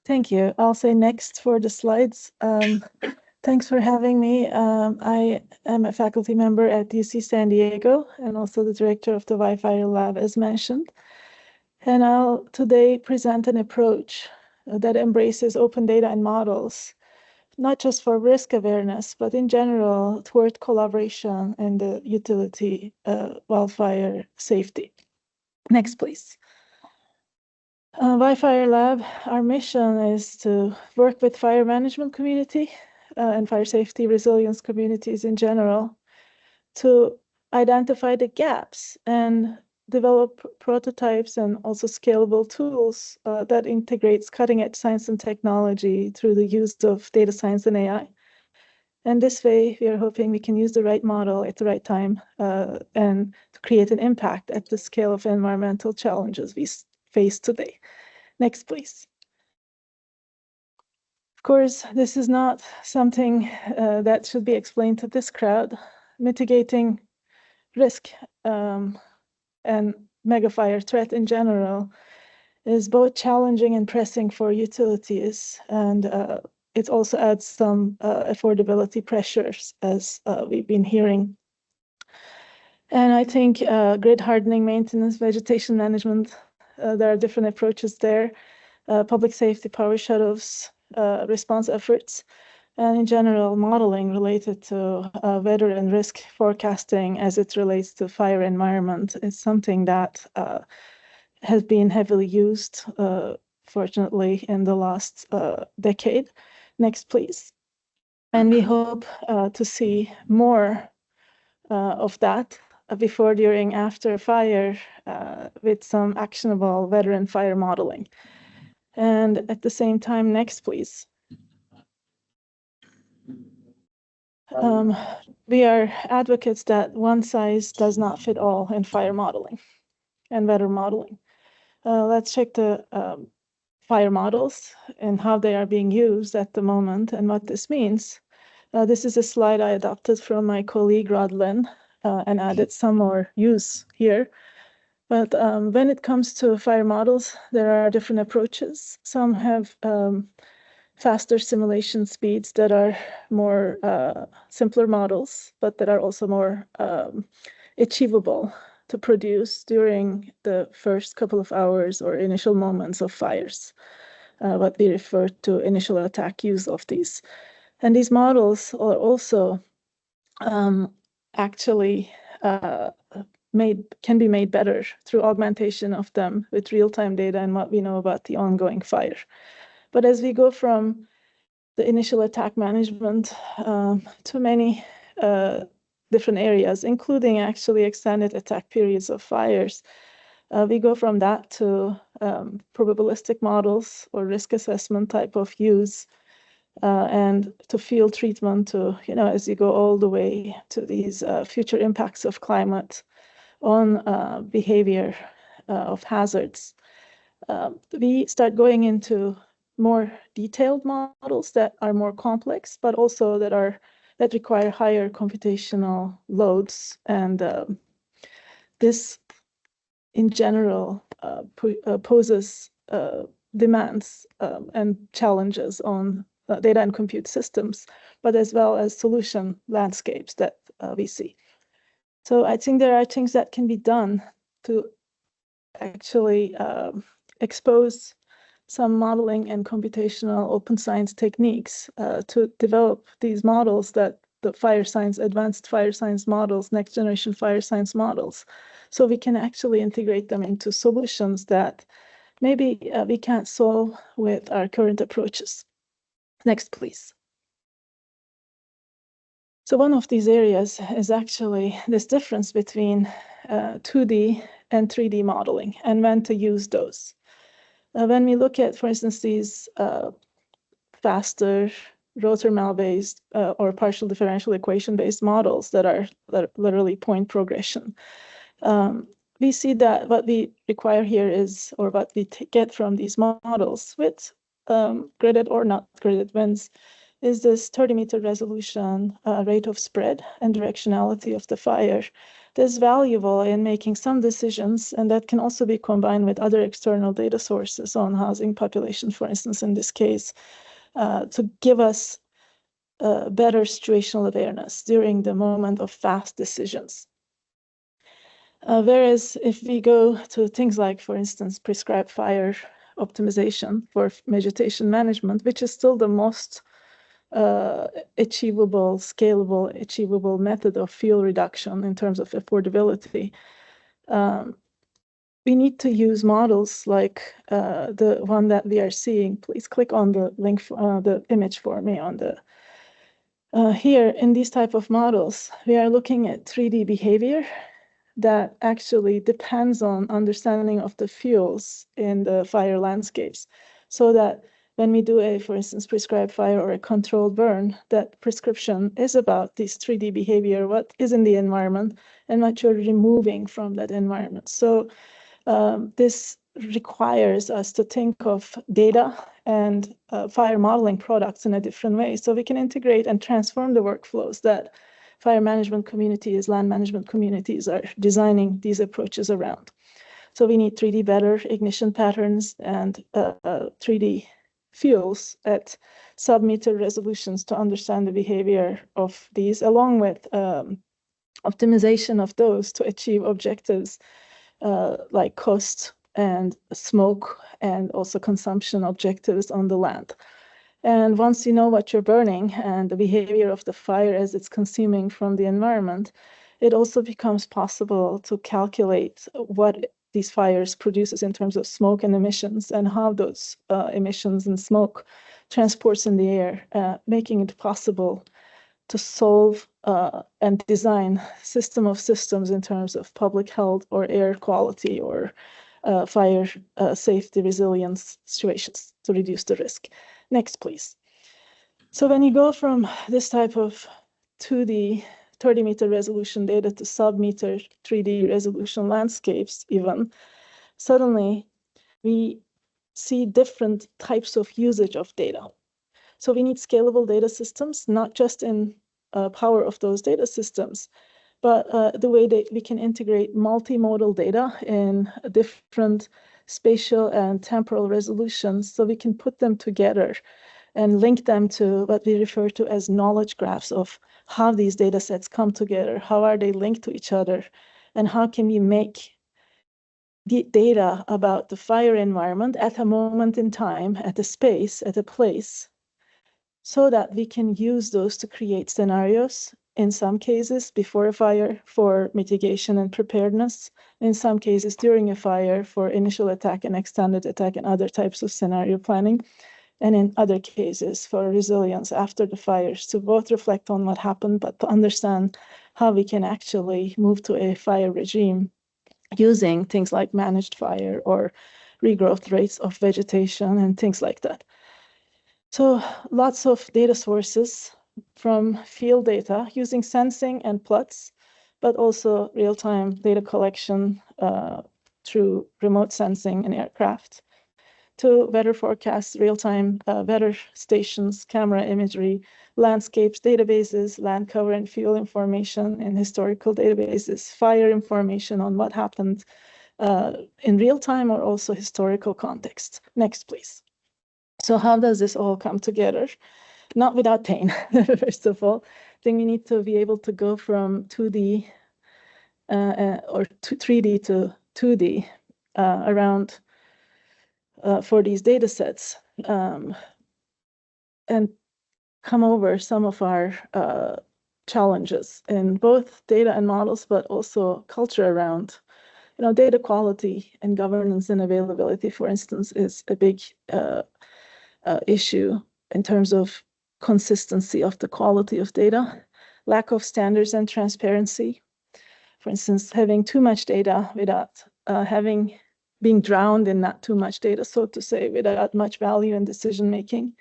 Thank you. I'll say next for the slides. Thanks for having me. I am a faculty member at UC San Diego and also the director of the Wildfire Lab, as mentioned. And I'll today present an approach that embraces open data and models, not just for risk awareness, but in general toward collaboration and the utility wildfire safety. Next, please. Wildfire Lab, our mission is to work with fire management community and fire safety resilience communities in general to identify the gaps and develop prototypes and also scalable tools that integrates cutting edge science and technology through the use of data science and AI. And this way, we are hoping we can use the right model at the right time and to create an impact at the scale of environmental challenges we face today. Next, please. Of course, this is not something that should be explained to this crowd. Mitigating risk and megafire threat in general is both challenging and pressing for utilities, and it also adds some affordability pressures, as we've been hearing. And I think grid hardening, maintenance, vegetation management, there are different approaches there, public safety, power shutoffs, response efforts, and in general, modeling related to weather and risk forecasting as it relates to fire environment is something that has been heavily used, fortunately, in the last decade. Next, please. And we hope to see more of that before, during, after fire with some actionable weather and fire modeling. And at the same time, next, please. We are advocates that one size does not fit all in fire modeling and weather modeling. Let's check the fire models and how they are being used at the moment and what this means. This is a slide I adopted from my colleague Rodlin and added some more use here. But when it comes to fire models, there are different approaches. Some have faster simulation speeds that are more simpler models, but that are also more achievable to produce during the first couple of hours or initial moments of fires, what we refer to initial attack use of these. And these models are also actually can be made better through augmentation of them with real-time data and what we know about the ongoing fire. But as we go from the initial attack management to many different areas, including actually extended attack periods of fires, we go from that to probabilistic models or risk assessment type of use, and to field treatment to, as you go all the way to these future impacts of climate on behavior of hazards. We start going into more detailed models that are more complex, but also that require higher computational loads. And this, in general, poses demands and challenges on data and compute systems, but as well as solution landscapes that we see. So I think there are things that can be done to actually expose some modeling and computational open science techniques to develop these models that the fire science, advanced fire science models, next generation fire science models. So we can actually integrate them into solutions that maybe we can't solve with our current approaches. Next, please. So one of these areas is actually this difference between 2D and 3D modeling and when to use those. When we look at, for instance, these faster rotor-mal-based or partial differential equation-based models that are literally point progression, we see that what we require here is, or what we get from these models with gridded or not gridded winds, is this 30-meter resolution, rate of spread, and directionality of the fire. That's valuable in making some decisions, and that can also be combined with other external data sources on housing population, for instance, in this case, to give us better situational awareness during the moment of fast decisions. Whereas if we go to things like, for instance, prescribed fire optimization for vegetation management, which is still the most achievable, scalable, achievable method of fuel reduction in terms of affordability, we need to use models like the one that we are seeing. Please click on the link, the image for me on the here in these type of models. We are looking at 3D behavior that actually depends on understanding of the fuels in the fire landscapes, so that when we do a, for instance, prescribed fire or a controlled burn, that prescription is about this 3D behavior, what is in the environment and what you're removing from that environment. So this requires us to think of data and fire modeling products in a different way, so we can integrate and transform the workflows that fire management communities, land management communities are designing these approaches around. So we need 3D better ignition patterns and 3D fuels at sub-meter resolutions to understand the behavior of these, along with optimization of those to achieve objectives like cost and smoke and also consumption objectives on the land. And once you know what you're burning and the behavior of the fire as it's consuming from the environment, it also becomes possible to calculate what these fires produces in terms of smoke and emissions, and how those emissions and smoke transports in the air, making it possible to solve and design system of systems in terms of public health or air quality or fire safety resilience situations to reduce the risk. Next, please. So when you go from this type of 2D 30-meter resolution data to sub-meter 3D resolution landscapes even, suddenly we see different types of usage of data. So we need scalable data systems, not just in power of those data systems, but the way that we can integrate multimodal data in different spatial and temporal resolutions, so we can put them together and link them to what we refer to as knowledge graphs of how these data sets come together, how are they linked to each other, and how can we make the data about the fire environment at a moment in time, at a space, at a place, so that we can use those to create scenarios, in some cases before a fire for mitigation and preparedness, in some cases during a fire for initial attack and extended attack and other types of scenario planning, and in other cases for resilience after the fires, to both reflect on what happened, but to understand how we can actually move to a fire regime using things like managed fire or regrowth rates of vegetation and things like that. So lots of data sources from field data using sensing and plots, but also real-time data collection through remote sensing and aircraft, to weather forecasts, real-time weather stations, camera imagery, landscapes, databases, land cover and fuel information in historical databases, fire information on what happened in real time or also historical context. Next, please. So how does this all come together? Not without pain, first of all. I think we need to be able to go from 2D or 3D to 2D around for these data sets, and come over some of our challenges in both data and models, but also culture around, data quality and governance and availability, for instance, is a big issue in terms of consistency of the quality of data, lack of standards and transparency. For instance, having too much data without being drowned in not too much data, so to say, without much value in decision making.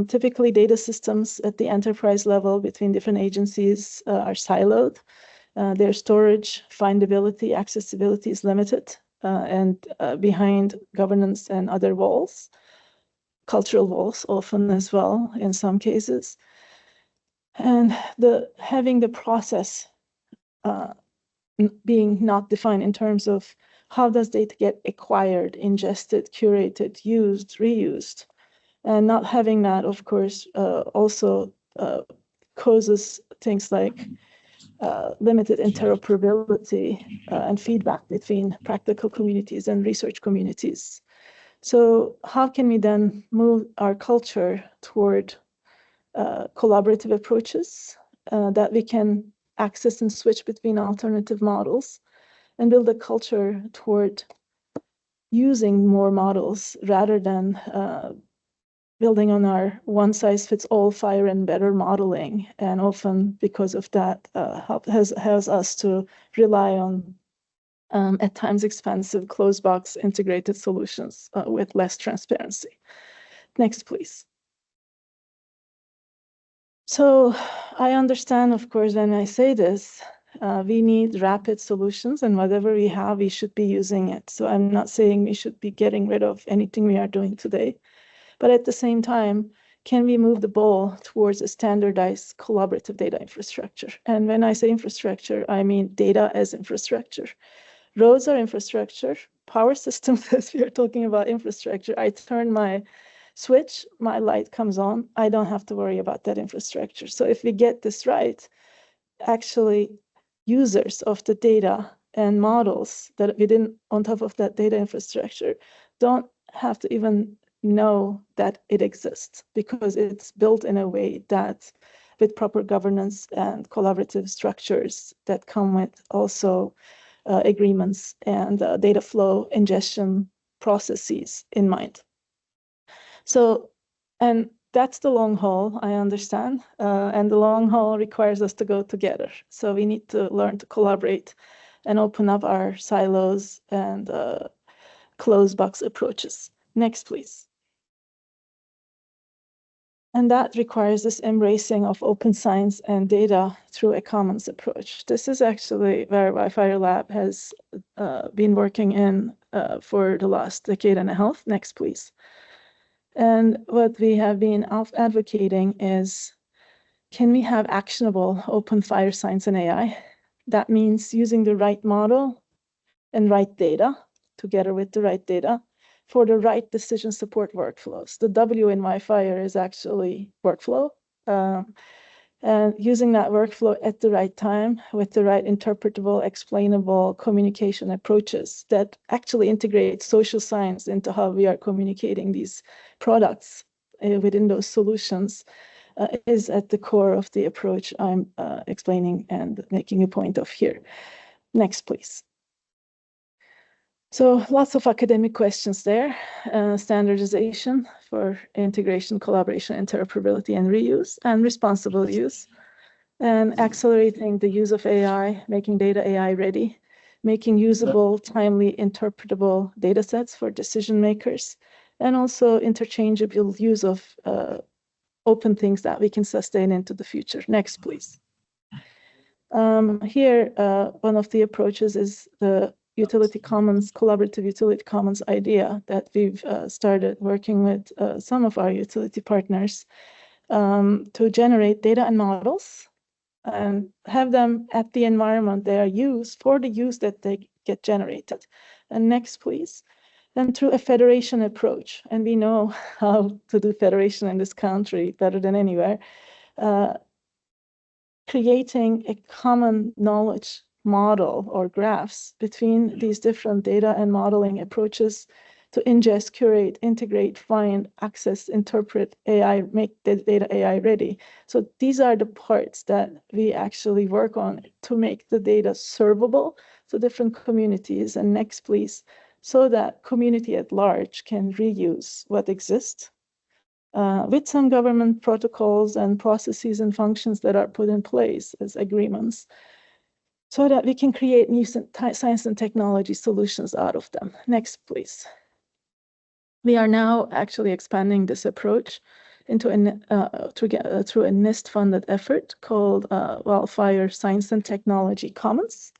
Typically, data systems at the enterprise level between different agencies are siloed, Their storage, findability, accessibility is limited, and behind governance and other walls, cultural walls often as well in some cases. And having the process being not defined in terms of how does data get acquired, ingested, curated, used, reused, and not having that, of course, also causes things like limited interoperability and feedback between practical communities and research communities. So how can we then move our culture toward collaborative approaches that we can access and switch between alternative models and build a culture toward using more models rather than building on our one-size-fits-all fire and better modeling, and often because of that has us to rely on at times expensive closed box integrated solutions with less transparency. Next, please. So I understand, of course, when I say this, we need rapid solutions, and whatever we have, we should be using it. So I'm not saying we should be getting rid of anything we are doing today. But at the same time, can we move the ball towards a standardized collaborative data infrastructure? And when I say infrastructure, I mean data as infrastructure. Roads are infrastructure. Power systems, as we are talking about infrastructure, I turn my switch, my light comes on. I don't have to worry about that infrastructure. So if we get this right, actually users of the data and models that within on top of that data infrastructure don't have to even know that it exists, because it's built in a way that with proper governance and collaborative structures that come with also agreements and data flow ingestion processes in mind. So, and that's the long haul, I understand. And the long haul requires us to go together. So we need to learn to collaborate and open up our silos and closed box approaches. Next, please. And that requires this embracing of open science and data through a commons approach. This is actually where Wildfire Lab has been working in for the last decade and a half. Next, please. And what we have been advocating is, can we have actionable open fire science and AI? That means using the right model and right data together with the right data for the right decision support workflows. The W in Wildfire is actually workflow. And using that workflow at the right time with the right interpretable, explainable communication approaches that actually integrate social science into how we are communicating these products within those solutions is at the core of the approach I'm explaining and making a point of here. Next, please. So lots of academic questions there. Standardization for integration, collaboration, interoperability, and reuse, and responsible use. And accelerating the use of AI, making data AI ready, making usable, timely, interpretable data sets for decision makers, and also interchangeable use of open things that we can sustain into the future. Next, please. Here, one of the approaches is the utility commons, collaborative utility commons idea that we've started working with some of our utility partners to generate data and models and have them at the environment they are used for the use that they get generated. And next, please. Then through a federation approach, and we know how to do federation in this country better than anywhere, creating a common knowledge model or graphs between these different data and modeling approaches to ingest, curate, integrate, find, access, interpret AI, make the data AI ready. So these are the parts that we actually work on to make the data servable to different communities. And next, please, so that community at large can reuse what exists with some government protocols and processes and functions that are put in place as agreements, so that we can create new science and technology solutions out of them. Next, please. We are now actually expanding this approach into through a NIST-funded effort called Wildfire Science and Technology Commons,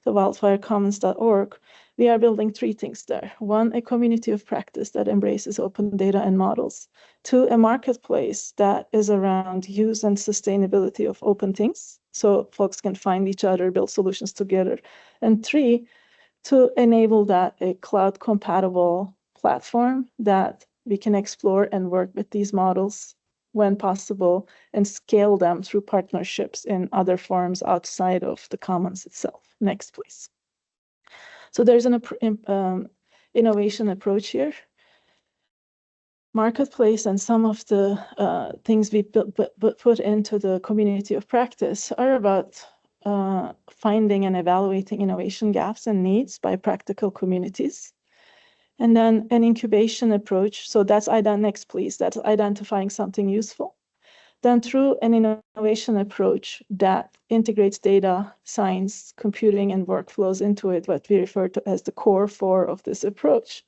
the wildfirecommons.org. We are building three things there. One, a community of practice that embraces open data and models. Two, a marketplace that is around use and sustainability of open things, so folks can find each other, build solutions together. And three, to enable that, a cloud-compatible platform that we can explore and work with these models when possible and scale them through partnerships in other forms outside of the commons itself. Next, please. So there's an innovation approach here. Marketplace and some of the things we put into the community of practice are about finding and evaluating innovation gaps and needs by practical communities. And then an incubation approach. So that's next, please. That's identifying something useful. Then through an innovation approach that integrates data, science, computing, and workflows into it, what we refer to as the core four of this approach,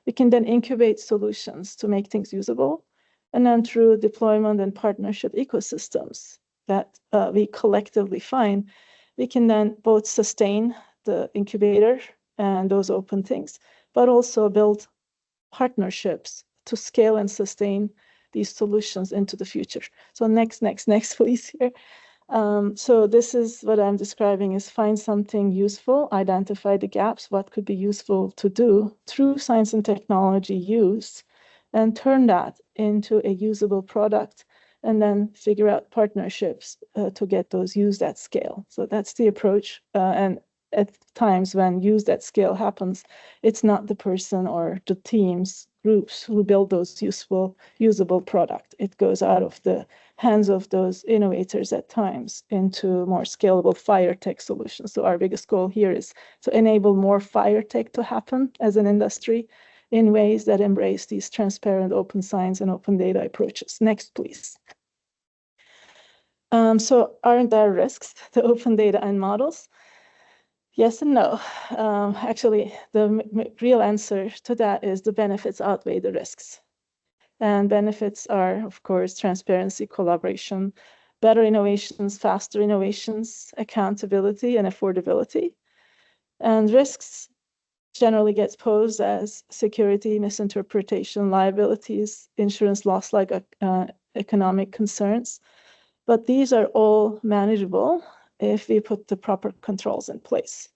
we can then incubate solutions to make things usable. And then through deployment and partnership ecosystems that we collectively find, we can then both sustain the incubator and those open things, but also build partnerships to scale and sustain these solutions into the future. So next, please here. So this is what I'm describing is find something useful, identify the gaps, what could be useful to do through science and technology use, and turn that into a usable product, and then figure out partnerships to get those used at scale. So that's the approach. And at times when used at scale happens, it's not the person or the teams, groups who build those usable product. It goes out of the hands of those innovators at times into more scalable fire tech solutions. So our biggest goal here is to enable more fire tech to happen as an industry in ways that embrace these transparent open science and open data approaches. Next, please. So aren't there risks to open data and models? Yes and no. Actually, the real answer to that is the benefits outweigh the risks. And benefits are, of course, transparency, collaboration, better innovations, faster innovations, accountability, and affordability. And risks generally gets posed as security, misinterpretation, liabilities, insurance loss, like economic concerns. But these are all manageable if we put the proper controls in place.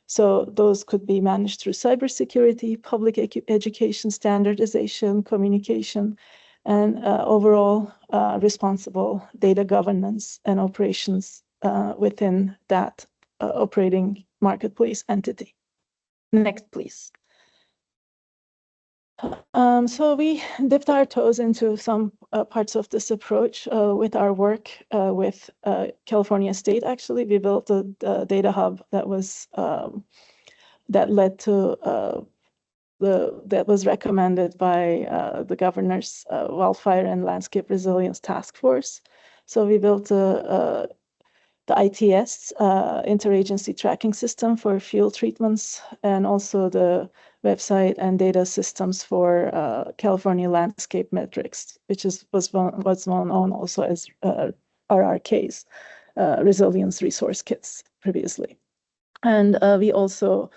So those could be managed through cybersecurity, public education, standardization, communication, and overall responsible data governance and operations within that operating marketplace entity. Next, please. So we dipped our toes into some parts of this approach with our work with California State. Actually, we built a data hub that was that led to that was recommended by the governor's Wildfire and Landscape Resilience Task Force. So we built the ITS, interagency tracking system for fuel treatments, and also the website and data systems for California landscape metrics, which was known also as RRKs, resilience resource kits previously. And we also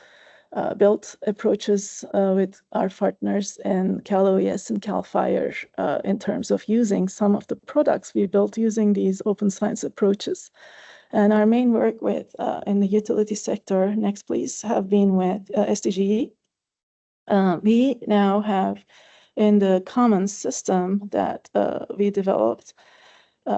built approaches with our partners in Cal OES and Cal Fire in terms of using some of the products we built using these open science approaches. And our main work with in the utility sector, next please, have been with SDGE. We now have in the commons system that we developed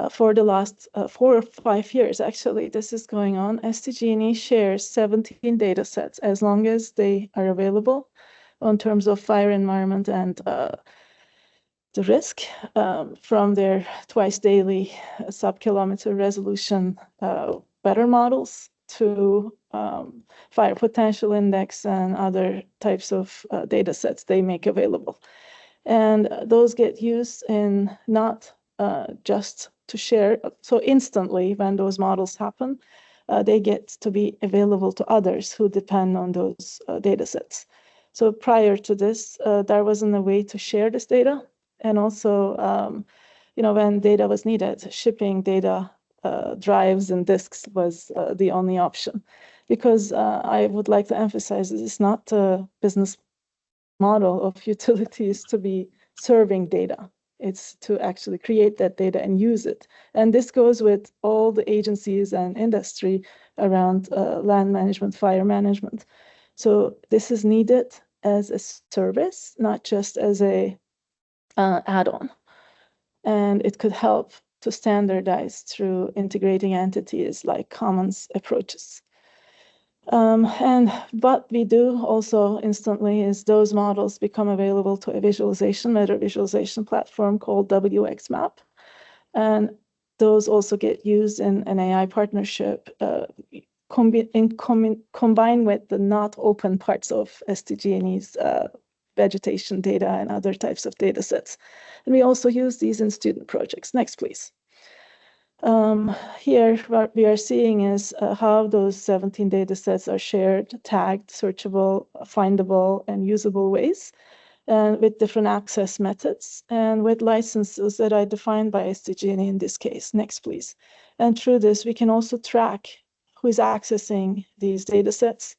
for the last 4 or 5 years, actually, this is going on. SDG&E shares 17 data sets as long as they are available in terms of fire environment and the risk from their twice daily sub-kilometer resolution weather models to fire potential index and other types of data sets they make available. And those get used in not just to share, so instantly when those models happen, they get to be available to others who depend on those data sets. So prior to this, there wasn't a way to share this data. And also when data was needed, shipping data drives and disks was the only option. Because I would like to emphasize this is not a business model of utilities to be serving data. It's to actually create that data and use it. And this goes with all the agencies and industry around land management, fire management. So this is needed as a service, not just as a add-on. And it could help to standardize through integrating entities like commons approaches. And what we do also instantly is those models become available to a meta visualization platform called WXMap. And those also get used in an AI partnership combined with the not open parts of SDG&E's vegetation data and other types of data sets. And we also use these in student projects. Next, please. Here, what we are seeing is how those 17 data sets are shared, tagged, searchable, findable, and usable ways, and with different access methods, and with licenses that are defined by SDG&E in this case. Next, please. And through this, we can also track who is accessing these data sets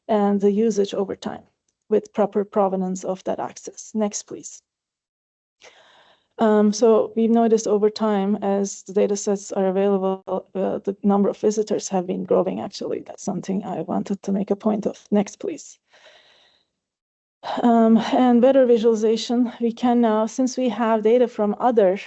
and the usage over time with proper provenance of that access. Next, please. So we've noticed over time, as the data sets are available, the number of visitors have been growing, actually. That's something I wanted to make a point of. Next, please. And better visualization, we can now, since we have data from other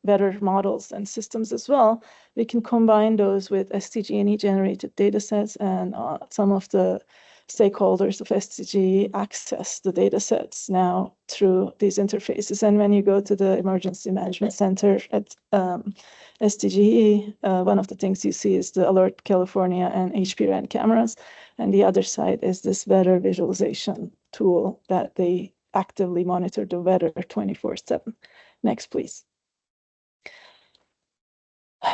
better models and systems as well, we can combine those with SDG&E generated data sets, and some of the stakeholders of SDG access the data sets now through these interfaces. And when you go to the Emergency Management Center at SDG, one of the things you see is the Alert California and HPRAN cameras. And the other side is this weather visualization tool that they actively monitor the weather 24/7. Next, please.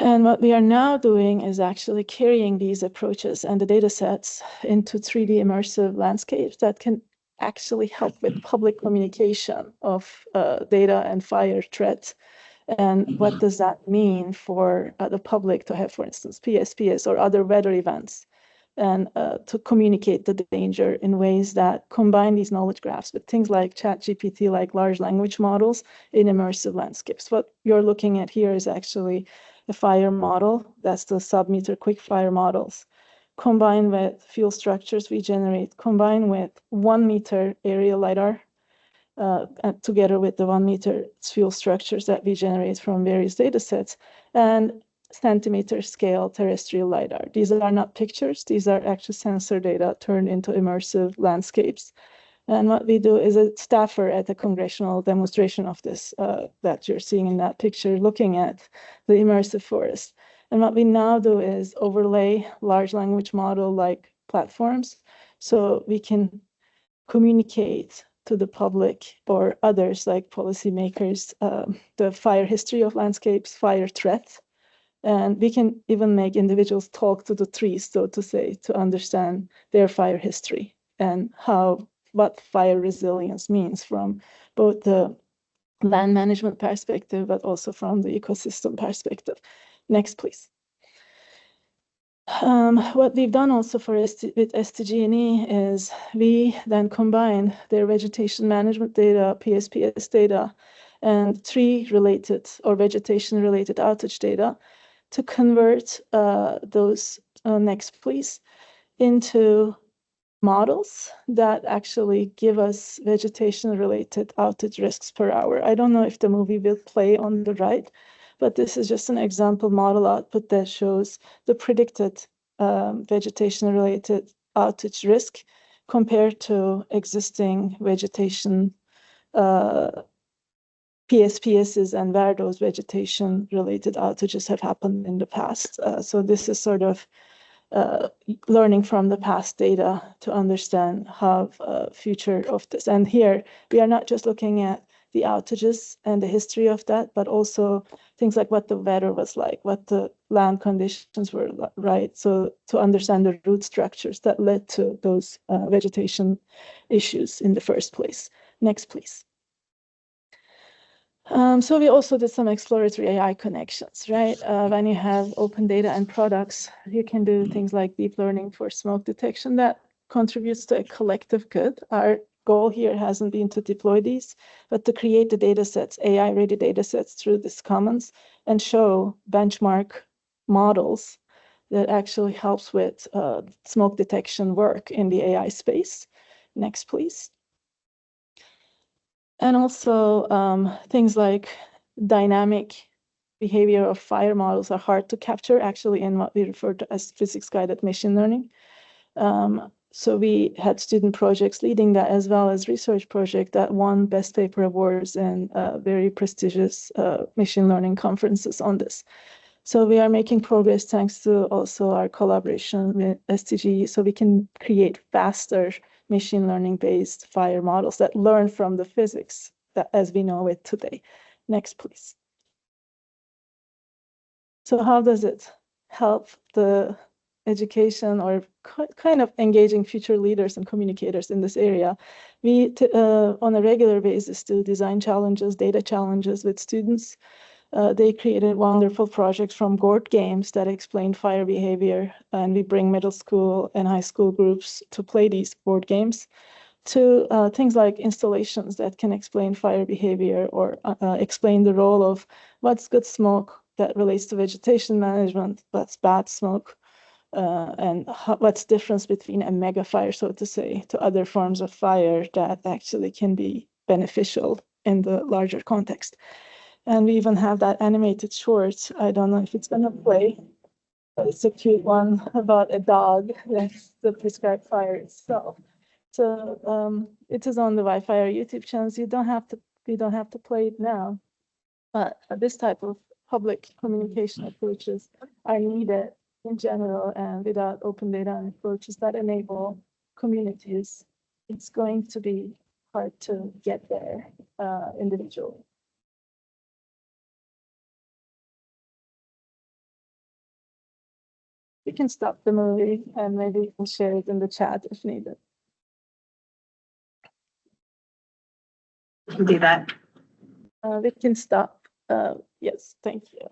And what we are now doing is actually carrying these approaches and the data sets into 3D immersive landscapes that can actually help with public communication of data and fire threats. And what does that mean for the public to have, for instance, PSPS or other weather events, and to communicate the danger in ways that combine these knowledge graphs with things like ChatGPT, like large language models in immersive landscapes. What you're looking at here is actually a fire model. That's the sub-meter quick fire models, combined with fuel structures we generate, combined with 1 meter aerial LiDAR, together with the 1 meter fuel structures that we generate from various data sets, and centimeter scale terrestrial LiDAR. These are not pictures, these are actual sensor data turned into immersive landscapes. And what we do is a staffer at a congressional demonstration of this that you're seeing in that picture, looking at the immersive forest. And what we now do is overlay large language model like platforms, so we can communicate to the public or others like policymakers the fire history of landscapes, fire threats. And we can even make individuals talk to the trees, so to say, to understand their fire history and what fire resilience means from both the land management perspective, but also from the ecosystem perspective. Next, please. What we've done also with SDG&E is we then combine their vegetation management data, PSPS data, and tree-related or vegetation-related outage data to convert those, next please, into models that actually give us vegetation-related outage risks per hour. I don't know if the movie will play on the right, but this is just an example model output that shows the predicted vegetation-related outage risk compared to existing vegetation PSPSs and where those vegetation-related outages have happened in the past. So this is sort of learning from the past data to understand how future of this. And here, we are not just looking at the outages and the history of that, but also things like what the weather was like, what the land conditions were right. So to understand the root structures that led to those vegetation issues in the first place. Next, please. So we also did some exploratory AI connections, right? When you have open data and products, you can do things like deep learning for smoke detection that contributes to a collective good. Our goal here hasn't been to deploy these, but to create the data sets, AI-ready data sets through this commons and show benchmark models that actually helps with smoke detection work in the AI space. Next, please. And also things like dynamic behavior of fire models are hard to capture actually in what we refer to as physics-guided machine learning. So we had student projects leading that as well as research project that won best paper awards and very prestigious machine learning conferences on this. So we are making progress thanks to also our collaboration with STG, so we can create faster machine learning based fire models that learn from the physics that as we know it today. Next, please. So how does it help the education or kind of engaging future leaders and communicators in this area? We, on a regular basis, do design challenges, data challenges with students. They created wonderful projects from board games that explain fire behavior, and we bring middle school and high school groups to play these board games, to things like installations that can explain fire behavior or explain the role of what's good smoke that relates to vegetation management, what's bad smoke, and what's the difference between a mega fire, so to say, to other forms of fire that actually can be beneficial in the larger context. And we even have that animated short. I don't know if it's gonna play, but it's a cute one about a dog. That's the prescribed fire itself. So it is on the Wildfire YouTube channels. You don't have to play it now, but this type of public communication approaches are needed in general, and without open data and approaches that enable communities, it's going to be hard to get there individually. We can stop the movie and maybe we can share it in the chat if needed. We can do that. We can stop. Yes, thank you.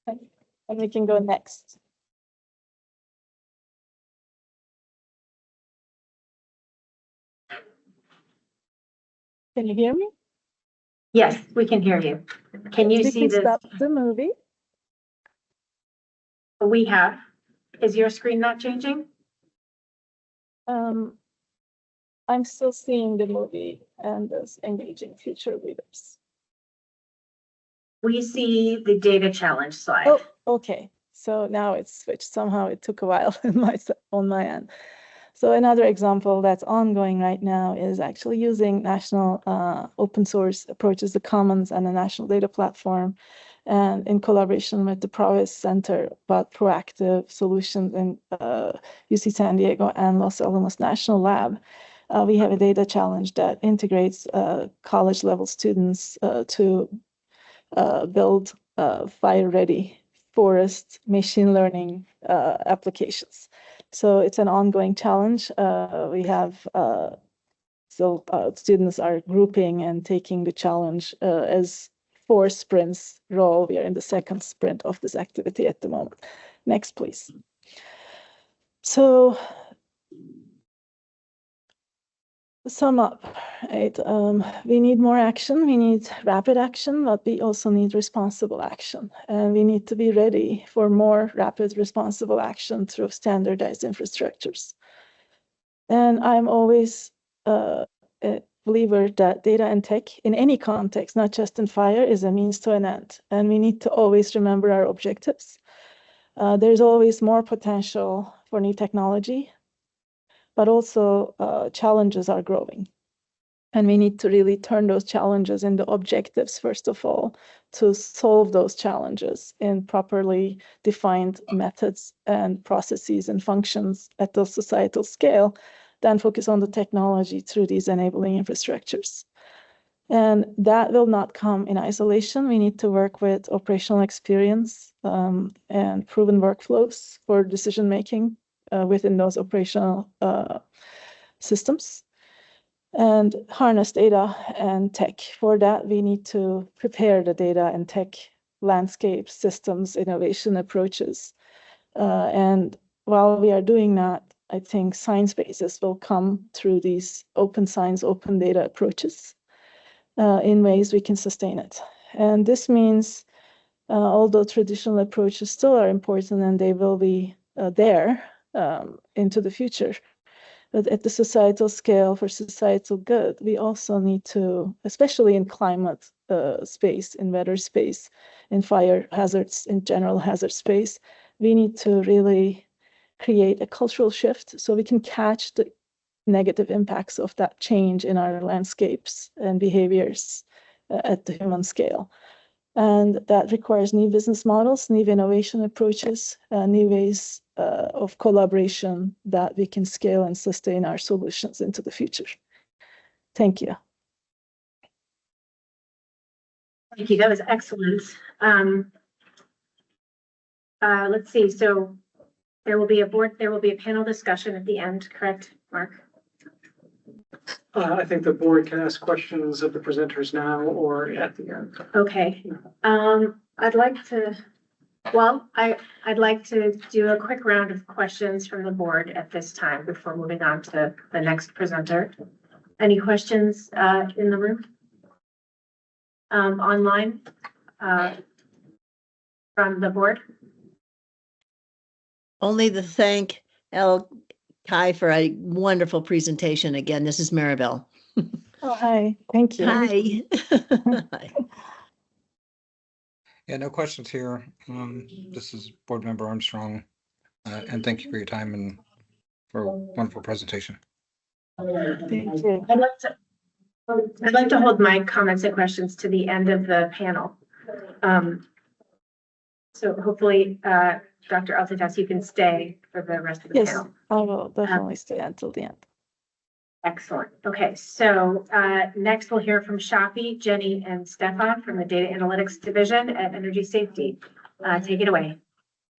And we can go next. Can you hear me? Yes, we can hear you. Can you We see can this? stop the movie. We have. Is your screen not changing? I'm still seeing the movie and those engaging future readers. We see the data challenge slide. Oh, okay. So now it's switched. Somehow it took a while on my end. So another example that's ongoing right now is actually using national open source approaches, the Commons and the National Data Platform, and in collaboration with the Prowess Center about proactive solutions in UC San Diego and Los Alamos National Lab. We have a data challenge that integrates college level students to build fire-ready forest machine learning applications. So it's an ongoing challenge. We have students are grouping and taking the challenge as 4 sprints roll. We are in the 2nd sprint of this activity at the moment. Next, please. So sum up, right? We need more action. We need rapid action, but we also need responsible action. And we need to be ready for more rapid, responsible action through standardized infrastructures. And I'm always a believer that data and tech in any context, not just in fire, is a means to an end. And we need to always remember our objectives. There's always more potential for new technology, but also challenges are growing. And we need to really turn those challenges into objectives, first of all, to solve those challenges in properly defined methods and processes and functions at the societal scale, then focus on the technology through these enabling infrastructures. And that will not come in isolation. We need to work with operational experience and proven workflows for decision-making within those operational systems. and harness data and tech. For that, we need to prepare the data and tech landscape, systems, innovation approaches. And while we are doing that, I think science bases will come through these open science, open data approaches in ways we can sustain it. And this means, although traditional approaches still are important and they will be there into the future, but at the societal scale for societal good, we also need to, especially in climate space, in weather space, in fire hazards, in general hazard space, we need to really create a cultural shift so we can catch the negative impacts of that change in our landscapes and behaviors at the human scale. And that requires new business models, new innovation approaches, new ways of collaboration that we can scale and sustain our solutions into the future. Thank you. Thank you. That was excellent. Let's see. So there will be a panel discussion at the end, correct, Mark? I think the board can ask questions of the presenters now or at the end. Okay. I'd like to do a quick round of questions from the board at this time before moving on to the next presenter. Any questions in the room? Online from the board? Only to thank El Kai for a wonderful presentation. Again, this is Maribel. Oh, hi. Thank you. Hi. Hi. Yeah, no questions here. This is Board Member Armstrong, and thank you for your time and for a wonderful presentation. Thank you. I'd like to hold my comments and questions to the end of the panel. So hopefully, Dr. Altitas, you can stay for the rest of the Yes, panel. I will definitely stay until the end. Excellent. Okay, so next we'll hear from Shafi, Jenny, and Stefan from the Data Analytics Division at Energy Safety. Take it away.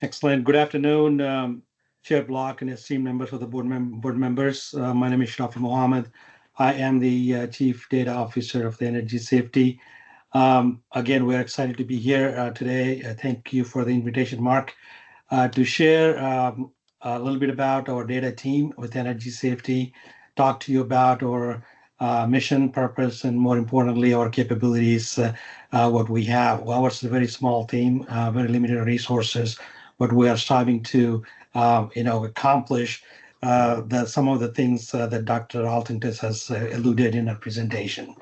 Excellent. Good afternoon, Chair Block and esteemed members of the board members. My name is Shafi Mohammed. I am the Chief Data Officer of the Energy Safety. Again, we're excited to be here today. Thank you for the invitation, Mark, to share a little bit about our data team with Energy Safety, talk to you about our mission, purpose, and more importantly, our capabilities, what we have. Well, it's a very small team, very limited resources, but we are striving to, accomplish some of the things that Dr. Altintas has alluded in her presentation.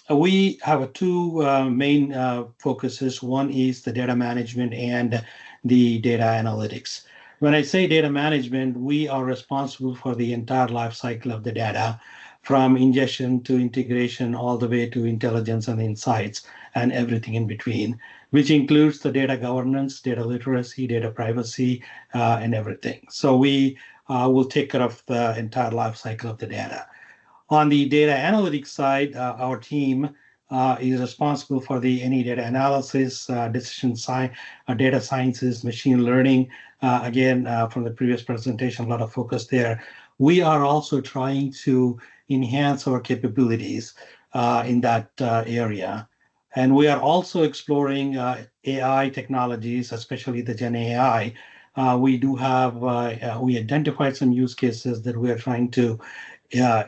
We have two main focuses. One is the data management and the data analytics. When I say data management, we are responsible for the entire life cycle of the data, from ingestion to integration, all the way to intelligence and insights and everything in between, which includes the data governance, data literacy, data privacy, and everything. So we will take care of the entire life cycle of the data. On the data analytics side, our team is responsible for any data analysis, decision science, data sciences, machine learning. Again, from the previous presentation, a lot of focus there. We are also trying to enhance our capabilities in that area. And we are also exploring AI technologies, especially the Gen AI. We do have, we identified some use cases that we are trying to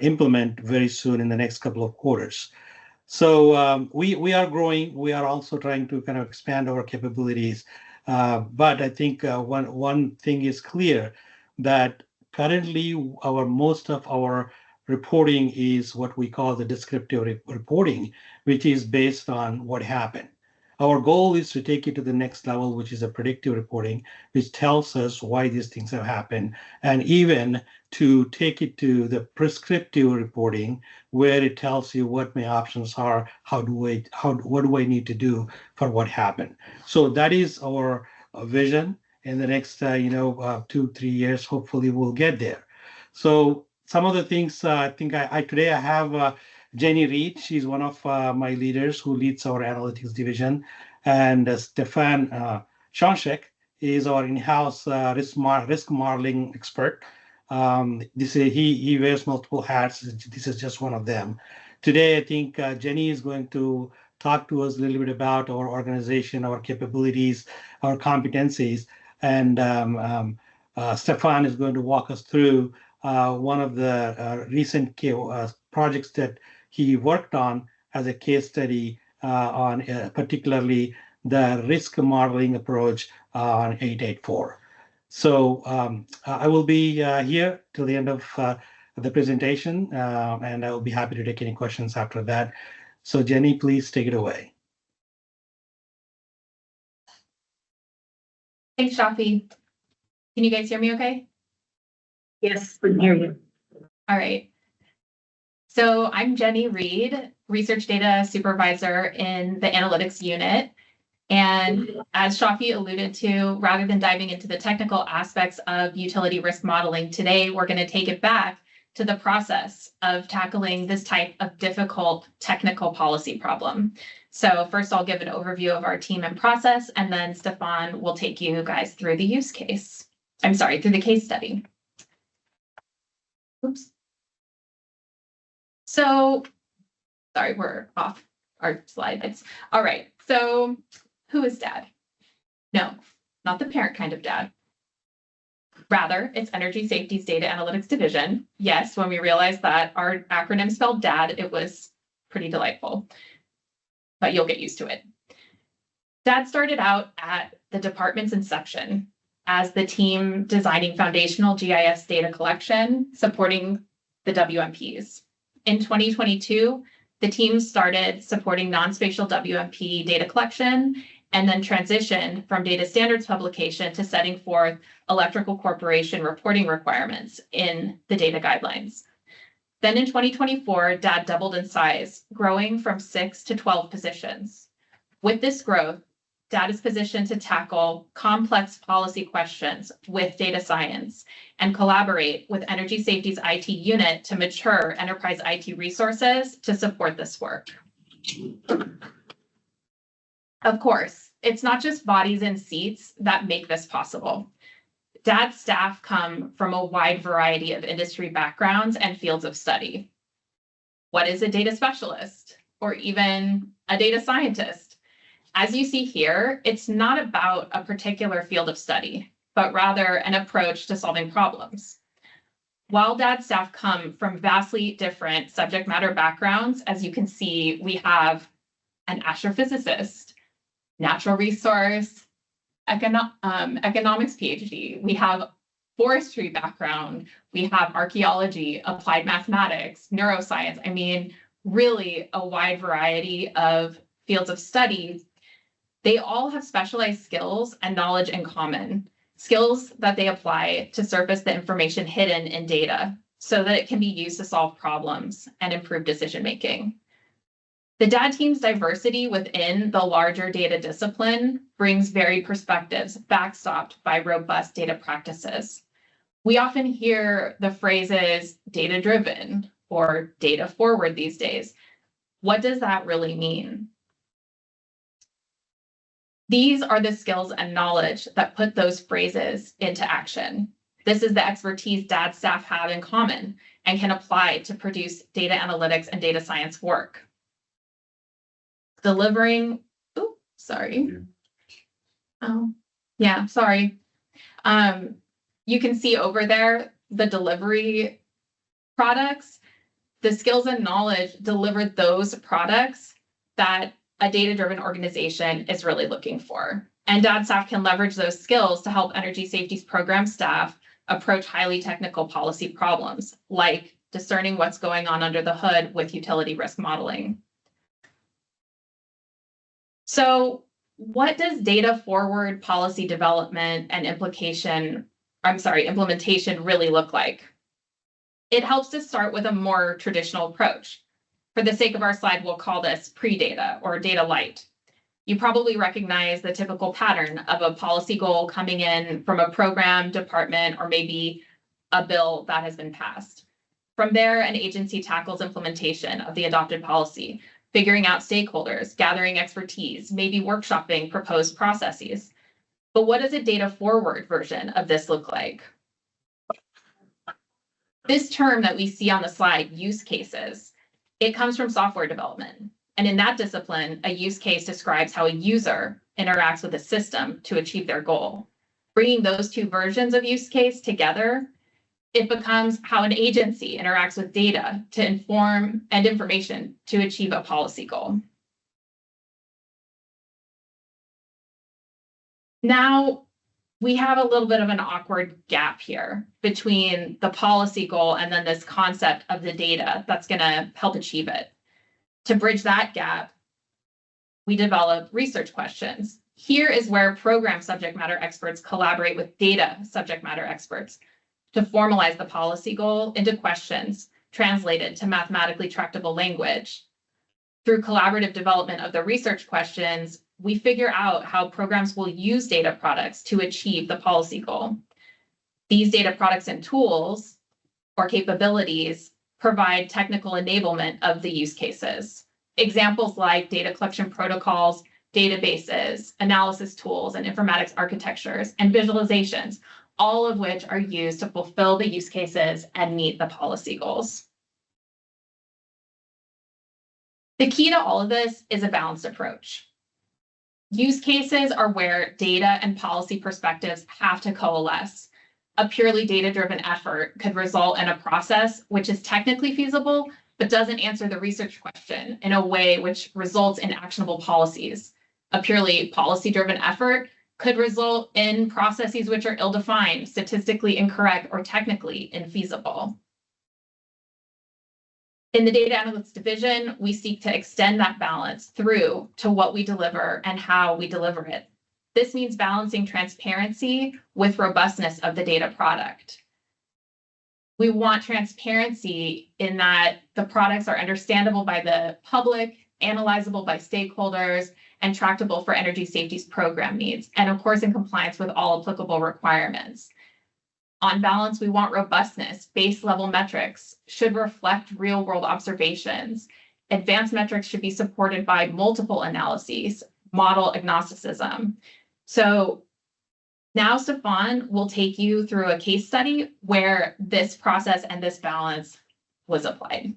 implement very soon in the next couple of quarters. So we are growing. We are also trying to kind of expand our capabilities. But I think one thing is clear, that currently most of our reporting is what we call the descriptive reporting, which is based on what happened. Our goal is to take it to the next level, which is a predictive reporting, which tells us why these things have happened, and even to take it to the prescriptive reporting, where it tells you what my options are, what do I need to do for what happened. So that is our vision. In the next 2-3 years, hopefully we'll get there. So some of the things I think today I have Jenny Reed. She's one of my leaders who leads our analytics division, and Stefan Shonshek is our in-house risk modeling expert. He wears multiple hats. This is just one of them. Today, I think Jenny is going to talk to us a little bit about our organization, our capabilities, our competencies, and Stefan is going to walk us through one of the recent projects that he worked on as a case study on particularly the risk modeling approach on 884. So I will be here till the end of the presentation, and I will be happy to take any questions after that. So Jenny, please take it away. Thanks, Shafi. Can you guys hear me okay? Yes, we can hear you. All right. So I'm Jenny Reed, Research Data Supervisor in the Analytics Unit. And as Shafi alluded to, rather than diving into the technical aspects of utility risk modeling today, we're going to take it back to the process of tackling this type of difficult technical policy problem. So first, I'll give an overview of our team and process, and then Stefan will take you guys through the use case. I'm sorry, through the case study. Oops. So, sorry, we're off our slides. All right, so who is DAD? No, not the parent kind of DAD. Rather, it's Energy Safety's Data Analytics Division. Yes, when we realized that our acronym spelled DAD, it was pretty delightful, but you'll get used to it. DAD started out at the department's inception as the team designing foundational GIS data collection, supporting the WMPs. In 2022, the team started supporting non-spatial WMP data collection and then transitioned from data standards publication to setting forth electrical corporation reporting requirements in the data guidelines. Then in 2024, DAD doubled in size, growing from 6 to 12 positions. With this growth, DAD is positioned to tackle complex policy questions with data science and collaborate with Energy Safety's IT unit to mature enterprise IT resources to support this work. Of course, it's not just bodies and seats that make this possible. DAD staff come from a wide variety of industry backgrounds and fields of study. What is a data specialist or even a data scientist? As you see here, it's not about a particular field of study, but rather an approach to solving problems. While DAD staff come from vastly different subject matter backgrounds, as you can see, we have an astrophysicist, natural resource, economics PhD. We have forestry background. We have archaeology, applied mathematics, neuroscience. I mean, really a wide variety of fields of study. They all have specialized skills and knowledge in common, skills that they apply to surface the information hidden in data so that it can be used to solve problems and improve decision-making. The DAD team's diversity within the larger data discipline brings varied perspectives backstopped by robust data practices. We often hear the phrases data-driven or data-forward these days. What does that really mean? These are the skills and knowledge that put those phrases into action. This is the expertise DAD staff have in common and can apply to produce data analytics and data science work. Delivering, oh, sorry. Oh, yeah, sorry. You can see over there the delivery products. The skills and knowledge deliver those products that a data-driven organization is really looking for. And DAD staff can leverage those skills to help Energy Safety's program staff approach highly technical policy problems, like discerning what's going on under the hood with utility risk modeling. So what does data-forward policy development and implementation really look like? It helps to start with a more traditional approach. For the sake of our slide, we'll call this pre-data or data light. You probably recognize the typical pattern of a policy goal coming in from a program, department, or maybe a bill that has been passed. From there, an agency tackles implementation of the adopted policy, figuring out stakeholders, gathering expertise, maybe workshopping proposed processes. But what does a data-forward version of this look like? This term that we see on the slide, use cases, it comes from software development. And in that discipline, a use case describes how a user interacts with a system to achieve their goal. Bringing those two versions of use case together, it becomes how an agency interacts with data to inform and information to achieve a policy goal. Now, we have a little bit of an awkward gap here between the policy goal and then this concept of the data that's going to help achieve it. To bridge that gap, we develop research questions. Here is where program subject matter experts collaborate with data subject matter experts to formalize the policy goal into questions translated to mathematically tractable language. Through collaborative development of the research questions, we figure out how programs will use data products to achieve the policy goal. These data products and tools or capabilities provide technical enablement of the use cases. Examples like data collection protocols, databases, analysis tools, and informatics architectures, and visualizations, all of which are used to fulfill the use cases and meet the policy goals. The key to all of this is a balanced approach. Use cases are where data and policy perspectives have to coalesce. A purely data-driven effort could result in a process which is technically feasible, but doesn't answer the research question in a way which results in actionable policies. A purely policy-driven effort could result in processes which are ill-defined, statistically incorrect, or technically infeasible. In the data analytics division, we seek to extend that balance through to what we deliver and how we deliver it. This means balancing transparency with robustness of the data product. We want transparency in that the products are understandable by the public, analyzable by stakeholders, and tractable for energy safety's program needs, and of course in compliance with all applicable requirements. On balance, we want robustness. Base level metrics should reflect real world observations. Advanced metrics should be supported by multiple analyses, model agnosticism. So now Stefan will take you through a case study where this process and this balance was applied.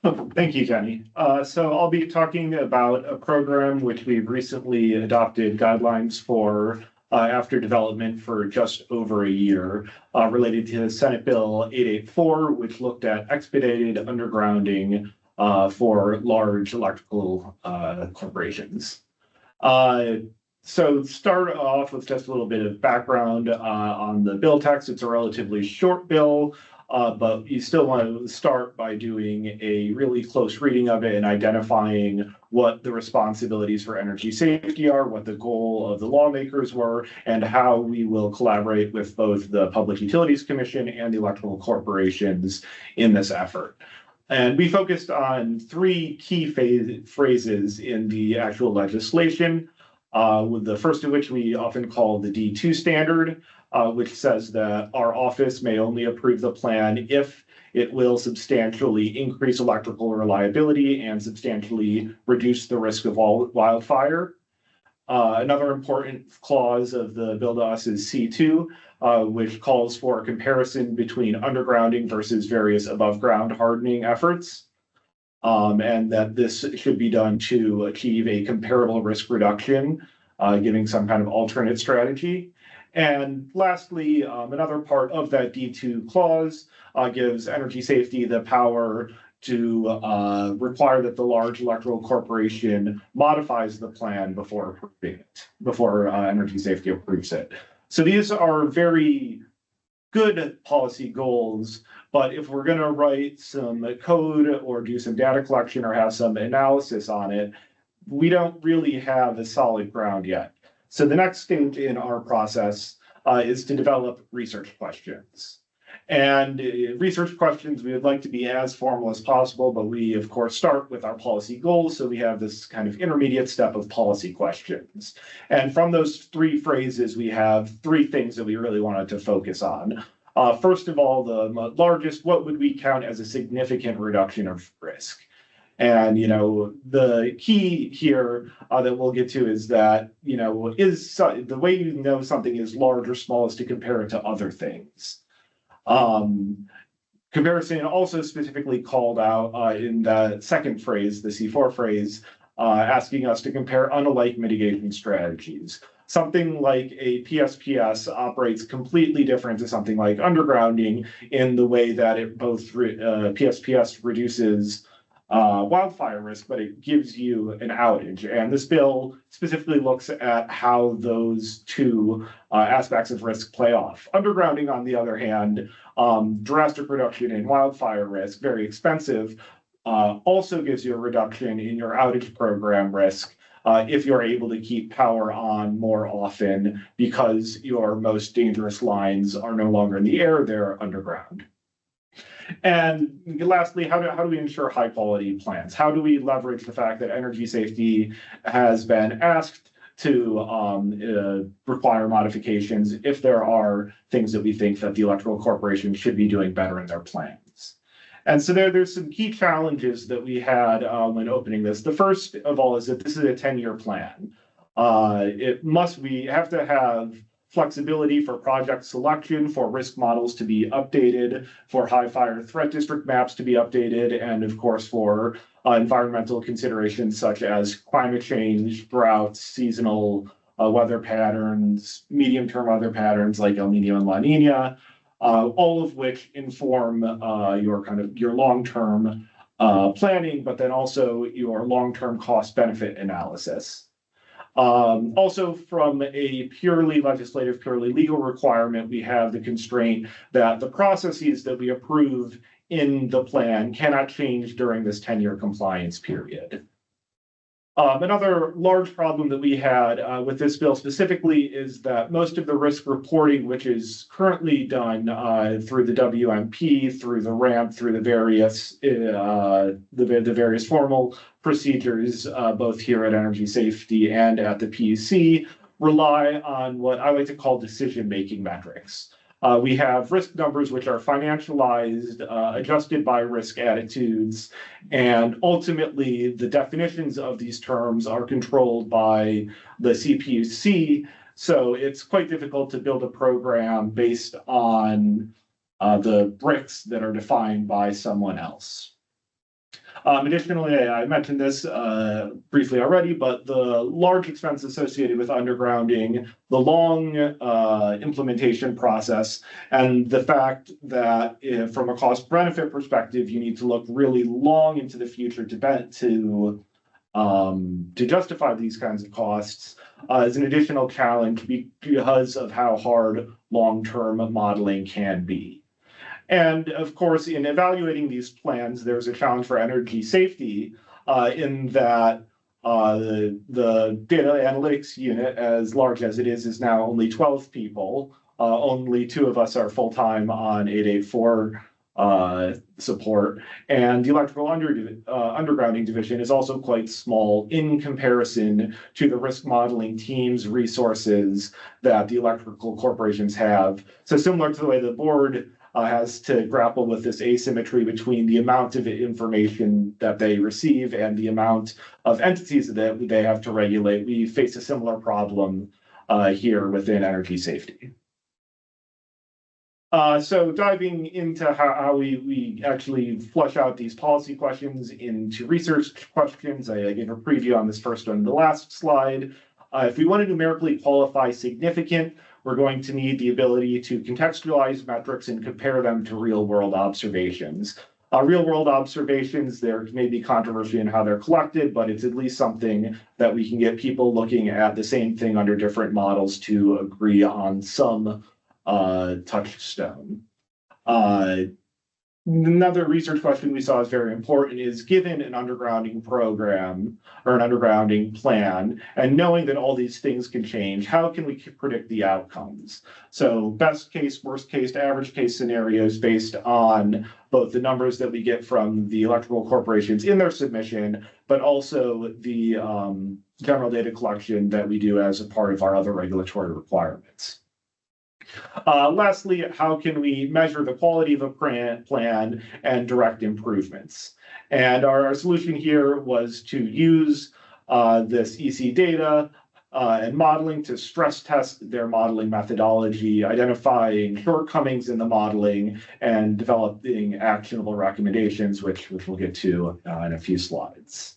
Oh, thank you, Jenny. So I'll be talking about a program which we've recently adopted guidelines for after development for just over a year, related to Senate Bill 884, which looked at expedited undergrounding for large electrical corporations. So start off with just a little bit of background on the bill text. It's a relatively short bill, but you still want to start by doing a really close reading of it and identifying what the responsibilities for energy safety are, what the goal of the lawmakers were, and how we will collaborate with both the Public Utilities Commission and the electrical corporations in this effort. And we focused on three key phrases in the actual legislation, with the first of which we often call the D2 standard, which says that our office may only approve the plan if it will substantially increase electrical reliability and substantially reduce the risk of wildfire. Another important clause of the bill to us is C2, which calls for a comparison between undergrounding versus various above ground hardening efforts. And that this should be done to achieve a comparable risk reduction, giving some kind of alternate strategy. And lastly, another part of that D2 clause gives energy safety the power to require that the large electrical corporation modifies the plan before approving it, before energy safety approves it. So these are very good policy goals, but if we're going to write some code or do some data collection or have some analysis on it, we don't really have a solid ground yet. So the next stage in our process is to develop research questions. And research questions, we would like to be as formal as possible, but we of course start with our policy goals. So we have this kind of intermediate step of policy questions. And from those three phrases, we have three things that we really wanted to focus on. First of all, the largest, what would we count as a significant reduction of risk? And, you know, the key here that we'll get to is that, you know, the way you know something is large or small is to compare it to other things. Comparison also specifically called out in the second phrase, the C4 phrase, asking us to compare unalike mitigation strategies. Something like a PSPS operates completely different to something like undergrounding in the way that it both PSPS reduces wildfire risk, but it gives you an outage. And this bill specifically looks at how those two aspects of risk play off. Undergrounding, on the other hand, drastic reduction in wildfire risk, very expensive, also gives you a reduction in your outage program risk if you're able to keep power on more often because your most dangerous lines are no longer in the air, they're underground. And lastly, how do we ensure high quality plans? How do we leverage the fact that energy safety has been asked to require modifications if there are things that we think that the electrical corporation should be doing better in their plans? And so there's some key challenges that we had when opening this. The first of all is that this is a 10-year plan. We have to have flexibility for project selection, for risk models to be updated, for high fire threat district maps to be updated, and of course for environmental considerations such as climate change, droughts, seasonal weather patterns, medium-term weather patterns like El Nino and La Nina, all of which inform your long-term planning, but then also your long-term cost-benefit analysis. Also, from a purely legislative, purely legal requirement, we have the constraint that the processes that we approve in the plan cannot change during this 10-year compliance period. Another large problem that we had with this bill specifically is that most of the risk reporting, which is currently done through the WMP, through the RAMP, through the various formal procedures, both here at Energy Safety and at the PUC, rely on what I like to call decision-making metrics. We have risk numbers which are financialized, adjusted by risk attitudes, and ultimately the definitions of these terms are controlled by the CPUC. So it's quite difficult to build a program based on the bricks that are defined by someone else. Additionally, I mentioned this briefly already, but the large expense associated with undergrounding, the long implementation process, and the fact that from a cost benefit perspective, you need to look really long into the future to justify these kinds of costs is an additional challenge because of how hard long-term modeling can be. And of course, in evaluating these plans, there's a challenge for energy safety in that the data analytics unit, as large as it is now only 12 people. Only 2 of us are full-time on 884 support. And the electrical undergrounding division is also quite small in comparison to the risk modeling team's resources that the electrical corporations have. So similar to the way the board has to grapple with this asymmetry between the amount of information that they receive and the amount of entities that they have to regulate. We face a similar problem here within energy safety. So diving into how we actually flush out these policy questions into research questions, I gave a preview on this first on the last slide. If we want to numerically qualify significant, we're going to need the ability to contextualize metrics and compare them to real-world observations. Real-world observations, there may be controversy in how they're collected, but it's at least something that we can get people looking at the same thing under different models to agree on some touchstone. Another research question we saw is very important is, given an undergrounding program or an undergrounding plan, and knowing that all these things can change, how can we predict the outcomes? So best case, worst case, average case scenarios based on both the numbers that we get from the electrical corporations in their submission, but also the general data collection that we do as a part of our other regulatory requirements. Lastly, how can we measure the quality of a plan and direct improvements? And our solution here was to use this EC data and modeling to stress test their modeling methodology, identifying shortcomings in the modeling, and developing actionable recommendations, which we'll get to in a few slides.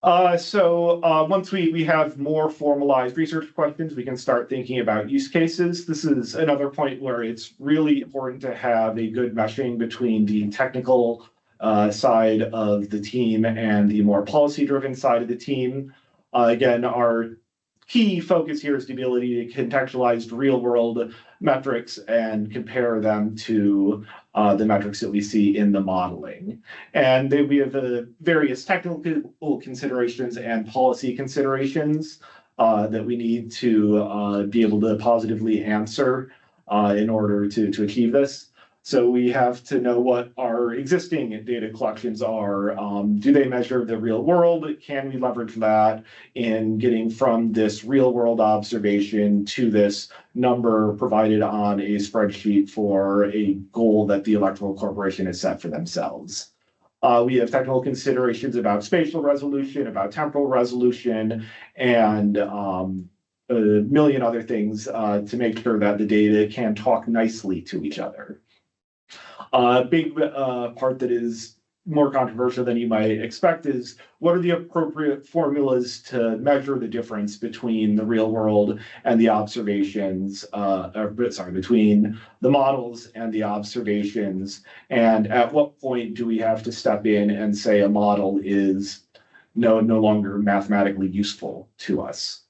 Once we have more formalized research questions, we can start thinking about use cases. This is another point where it's really important to have a good meshing between the technical side of the team and the more policy-driven side of the team. Again, our key focus here is the ability to contextualize real-world metrics and compare them to the metrics that we see in the modeling. And then we have various technical considerations and policy considerations that we need to be able to positively answer in order to achieve this. So we have to know what our existing data collections are. Do they measure the real world? Can we leverage that in getting from this real world observation to this number provided on a spreadsheet for a goal that the electrical corporation has set for themselves? We have technical considerations about spatial resolution, about temporal resolution, and a million other things to make sure that the data can talk nicely to each other. A big part that is more controversial than you might expect is what are the appropriate formulas to measure the difference between the real world and the observations, between the models and the observations, and at what point do we have to step in and say a model is no longer mathematically useful to us?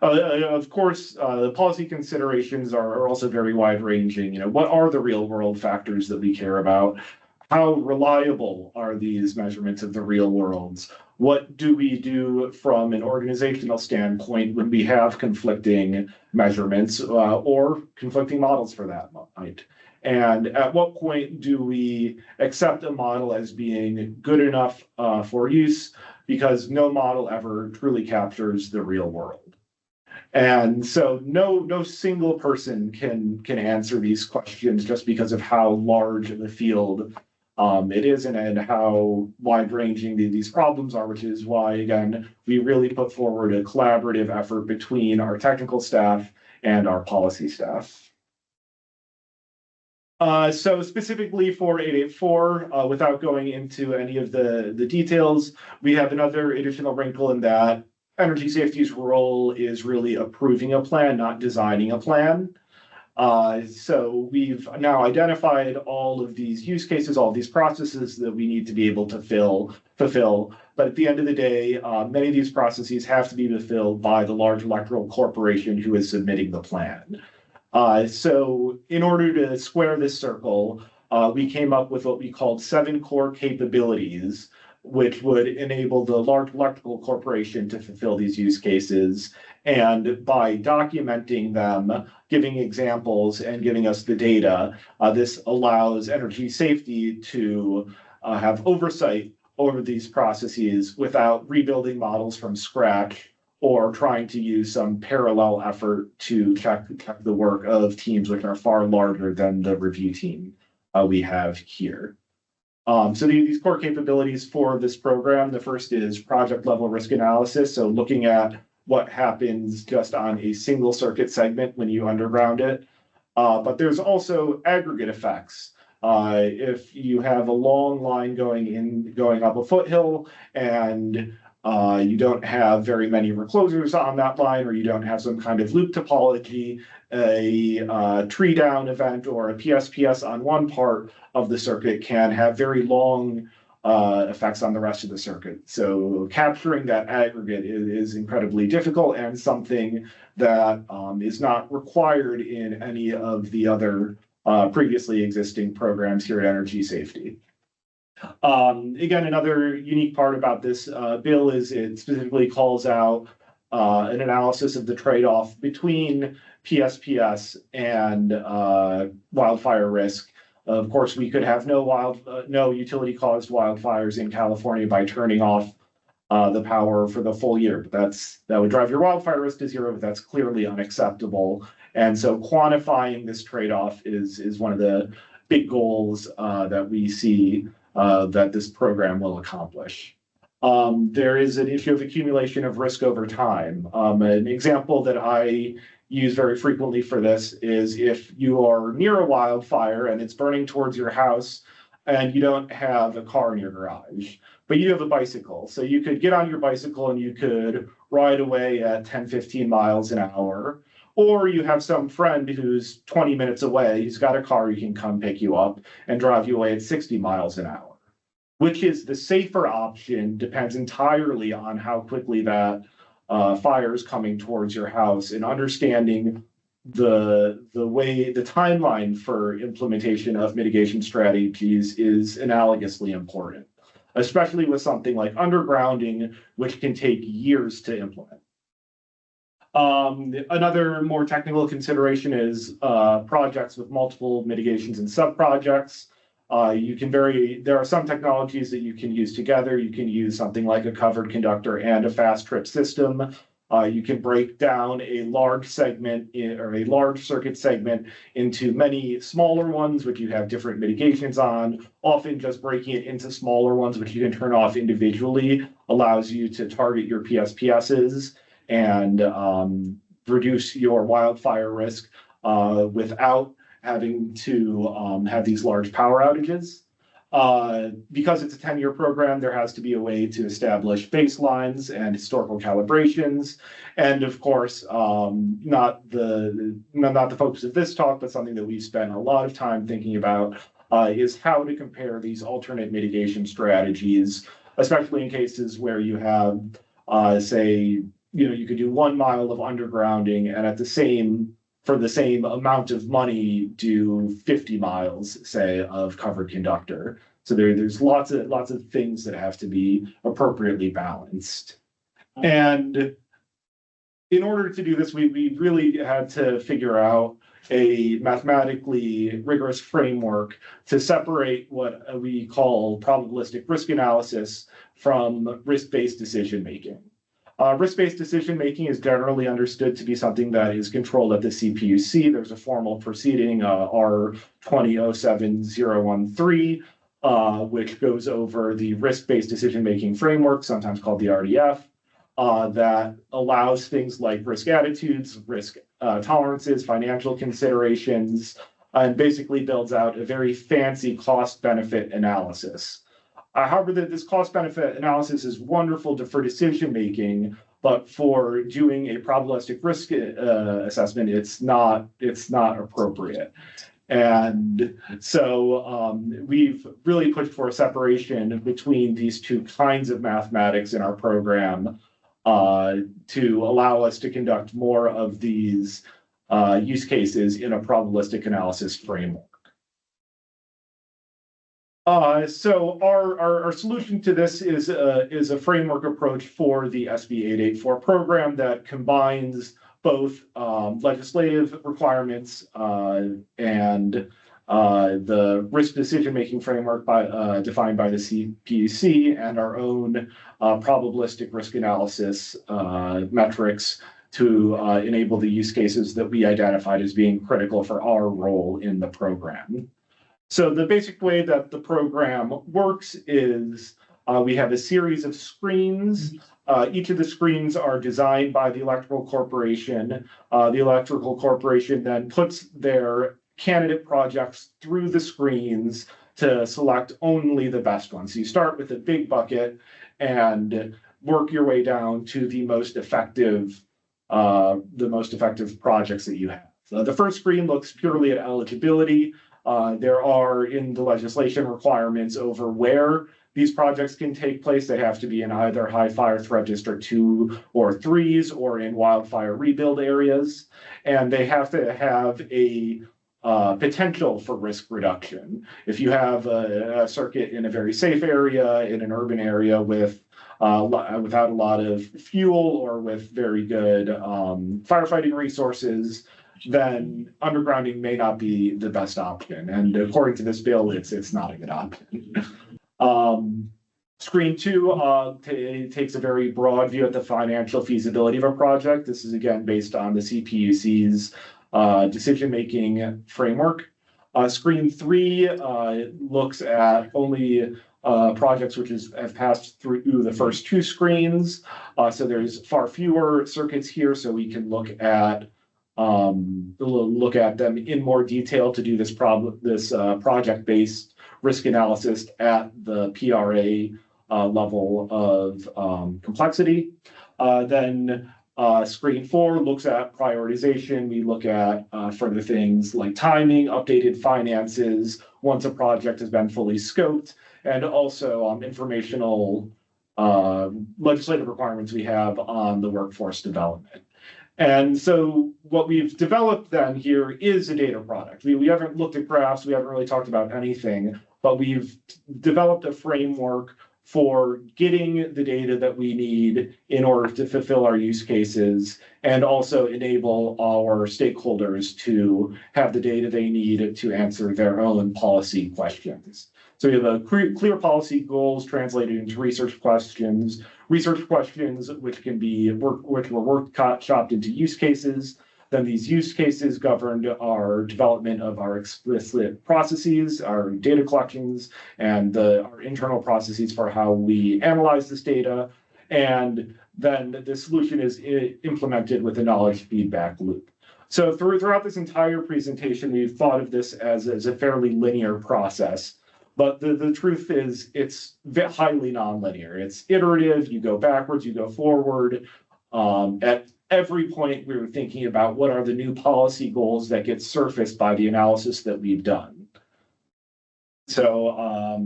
Of course, the policy considerations are also very wide-ranging. What are the real-world factors that we care about? How reliable are these measurements of the real worlds? What do we do from an organizational standpoint when we have conflicting measurements or conflicting models for that point? And at what point do we accept a model as being good enough for use, because no model ever truly captures the real world? And so no single person can answer these questions just because of how large of a field it is and how wide-ranging these problems are, which is why, again, we really put forward a collaborative effort between our technical staff and our policy staff. So specifically for 884, without going into any of the details, we have another additional wrinkle in that energy safety's role is really approving a plan, not designing a plan. So we've now identified all of these use cases, all of these processes that we need to be able to fulfill. But at the end of the day, many of these processes have to be fulfilled by the large electrical corporation who is submitting the plan. So in order to square this circle, we came up with what we called 7 core capabilities, which would enable the large electrical corporation to fulfill these use cases. And by documenting them, giving examples, and giving us the data, this allows energy safety to have oversight over these processes without rebuilding models from scratch or trying to use some parallel effort to check the work of teams which are far larger than the review team we have here. So these core capabilities for this program, the first is project level risk analysis. So looking at what happens just on a single circuit segment when you underground it. But there's also aggregate effects. If you have a long line going up a foothill and you don't have very many reclosers on that line, or you don't have some kind of loop topology, a tree down event or a PSPS on one part of the circuit can have very long effects on the rest of the circuit. So capturing that aggregate is incredibly difficult and something that is not required in any of the other previously existing programs here at Energy Safety. Again, another unique part about this bill is it specifically calls out an analysis of the trade-off between PSPS and wildfire risk. Of course, we could have no utility-caused wildfires in California by turning off the power for the full year. But that would drive your wildfire risk to zero, but that's clearly unacceptable. And so quantifying this trade-off is one of the big goals that we see that this program will accomplish. there is an issue of accumulation of risk over time. An example that I use very frequently for this is if you are near a wildfire and it's burning towards your house and you don't have a car in your garage, but you have a bicycle. So you could get on your bicycle and you could ride away at 10, 15 miles an hour. Or you have some friend who's 20 minutes away, who's got a car, who can come pick you up and drive you away at 60 miles an hour. Which is the safer option depends entirely on how quickly that fire is coming towards your house, and understanding the timeline for implementation of mitigation strategies is analogously important, especially with something like undergrounding, which can take years to implement. Another more technical consideration is projects with multiple mitigations and sub-projects. There are some technologies that you can use together. You can use something like a covered conductor and a fast trip system. You can break down a large segment or a large circuit segment into many smaller ones, which you have different mitigations on. Often just breaking it into smaller ones, which you can turn off individually, allows you to target your PSPSs and reduce your wildfire risk without having to have these large power outages. Because it's a 10-year program, there has to be a way to establish baselines and historical calibrations. And of course, not the focus of this talk, but something that we spent a lot of time thinking about is how to compare these alternate mitigation strategies, especially in cases where you have, say, you could do 1 mile of undergrounding and for the same amount of money, do 50 miles, say, of covered conductor. So there's lots of things that have to be appropriately balanced. And in order to do this, we really had to figure out a mathematically rigorous framework to separate what we call probabilistic risk analysis from risk-based decision-making. Risk-based decision-making is generally understood to be something that is controlled at the CPUC. There's a formal proceeding, R 2007-013, which goes over the risk-based decision-making framework, sometimes called the RDF, that allows things like risk attitudes, risk tolerances, financial considerations, and basically builds out a very fancy cost-benefit analysis. However, this cost-benefit analysis is wonderful for decision-making, but for doing a probabilistic risk assessment, it's not appropriate. And so we've really pushed for a separation between these two kinds of mathematics in our program to allow us to conduct more of these use cases in a probabilistic analysis framework. So our solution to this is a framework approach for the SB 884 program that combines both legislative requirements and the risk decision-making framework defined by the CPUC and our own probabilistic risk analysis metrics to enable the use cases that we identified as being critical for our role in the program. So the basic way that the program works is we have a series of screens. Each of the screens are designed by the Electrical Corporation. The Electrical Corporation then puts their candidate projects through the screens to select only the best ones. So you start with a big bucket and work your way down to the most effective projects that you have. So the first screen looks purely at eligibility. There are in the legislation requirements over where these projects can take place. They have to be in either high fire threat district 2 or 3s or in wildfire rebuild areas. And they have to have a potential for risk reduction. If you have a circuit in a very safe area, in an urban area without a lot of fuel or with very good firefighting resources, then undergrounding may not be the best option. And according to this bill, it's not a good option. Screen 2 takes a very broad view at the financial feasibility of a project. This is again based on the CPUC's decision-making framework. Screen 3 looks at only projects which have passed through the first two screens. So there's far fewer circuits here, so we can look at them in more detail to do this project-based risk analysis at the PRA level of complexity. Then screen 4 looks at prioritization. We look at further things like timing, updated finances once a project has been fully scoped, and also informational legislative requirements we have on the workforce development. And so what we've developed then here is a data product. We haven't looked at graphs, we haven't really talked about anything, but we've developed a framework for getting the data that we need in order to fulfill our use cases and also enable our stakeholders to have the data they need to answer their own policy questions. So we have a clear policy goals translated into research questions which were workshopped into use cases. Then these use cases governed our development of our explicit processes, our data collections, and our internal processes for how we analyze this data. And then the solution is implemented with a knowledge feedback loop. So throughout this entire presentation, we've thought of this as a fairly linear process. But the truth is it's highly nonlinear. It's iterative, you go backwards, you go forward. At every point, we were thinking about what are the new policy goals that get surfaced by the analysis that we've done. So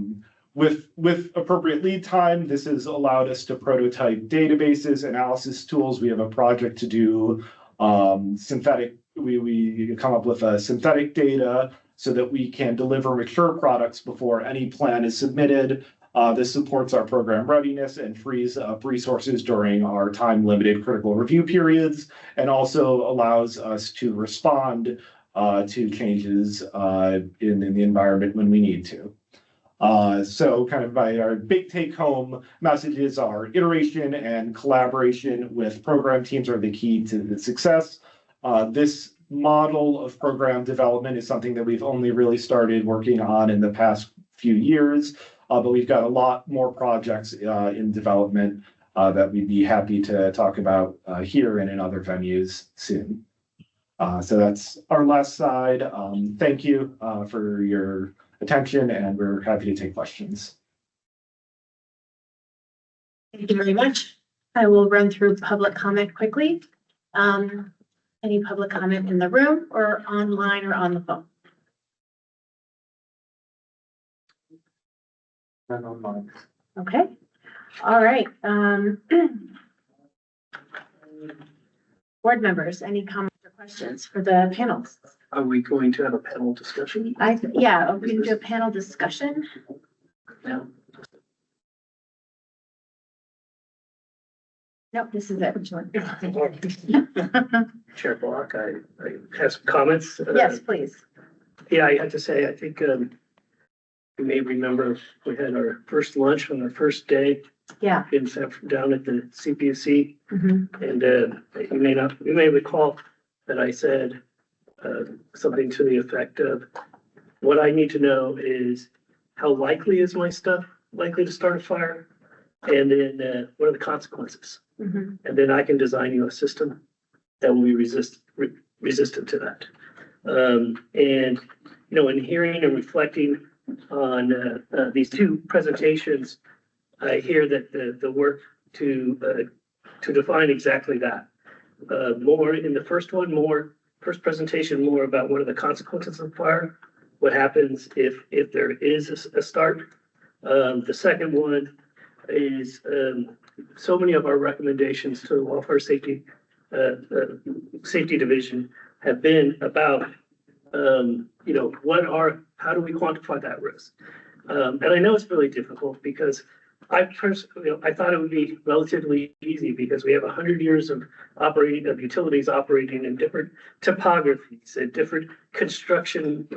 with appropriate lead time, this has allowed us to prototype databases, analysis tools. We have a project to do synthetic, we come up with a synthetic data so that we can deliver mature products before any plan is submitted. This supports our program readiness and frees up resources during our time-limited critical review periods, and also allows us to respond to changes in the environment when we need to. So kind of our big take-home messages are iteration and collaboration with program teams are the key to the success. This model of program development is something that we've only really started working on in the past few years, but we've got a lot more projects in development that we'd be happy to talk about here and in other venues soon. So that's our last slide. Thank you for your attention, and we're happy to take questions. Thank you very much. I will run through public comment quickly. Any public comment in the room or online or on the phone? And online. Okay, all right. Board members, any comments or questions for the panels? Are we going to have a panel discussion? Yeah, are we going to do a panel discussion? No. Nope, this is it. Which one? Chair Block, I have some comments. Yes, please. Yeah, I have to say, I think you may remember we had our first lunch on our first day. Yeah. Down at the CPUC. Mm-hmm. And you may recall that I said something to the effect of, what I need to know is how likely is my stuff likely to start a fire? And then what are the consequences? Mm-hmm. And then I can design you a system that will be resistant to that. And, in hearing and reflecting on these two presentations, I hear that the work to define exactly that. More in the first presentation, more about what are the consequences of fire, what happens if there is a start. The second one is so many of our recommendations to the Wildfire Safety Division have been about how do we quantify that risk? And I know it's really difficult because I thought it would be relatively easy because we have 100 years of utilities operating in different topographies and different construction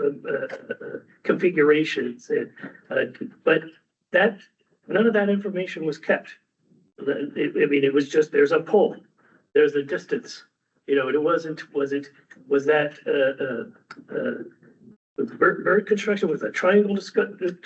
configurations, but none of that information was kept. It was just there's a pole, there's a distance. Was that with bird construction, with a triangle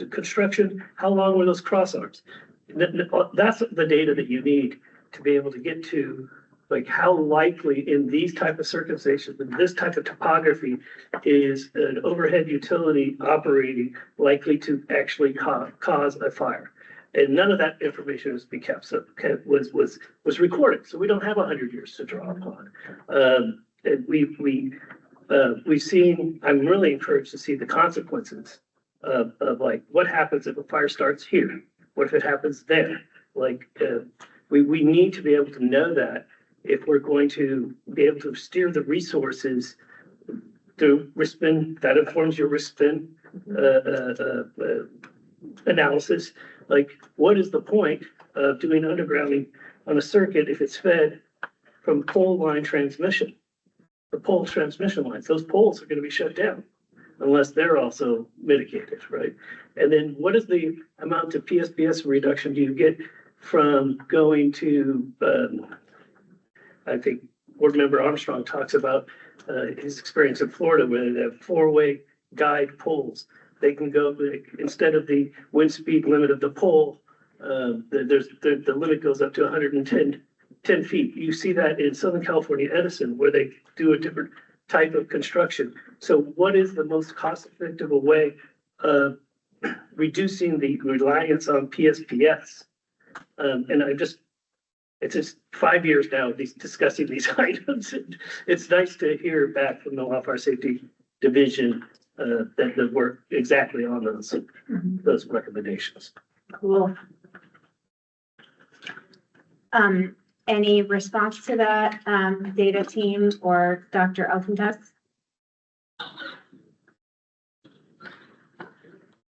construction, how long were those cross arms? That's the data that you need to be able to get to, like, how likely in these type of circumstances, in this type of topography, is an overhead utility operating likely to actually cause a fire. And none of that information was kept, so was recorded. So we don't have 100 years to draw upon. And we've seen, I'm really encouraged to see the consequences of like, what happens if a fire starts here? What if it happens there? Like, we need to be able to know that if we're going to be able to steer the resources through risk spin, that informs your risk spin analysis. Like, what is the point of doing undergrounding on a circuit if it's fed from pole line transmission? The pole transmission lines, those poles are going to be shut down unless they're also mitigated, right? And then what is the amount of PSPS reduction do you get from going to, I think Board Member Armstrong talks about his experience in Florida where they have four-way guide poles. They can go, instead of the wind speed limit of the pole, the limit goes up to 110 feet. You see that in Southern California Edison, where they do a different type of construction. So what is the most cost-effective way of reducing the reliance on PSPS? And it's just 5 years now discussing these items. It's nice to hear back from the Wildfire Safety Division that they work exactly on those recommendations. Cool. Any response to that, data team or Dr. Elfentuss?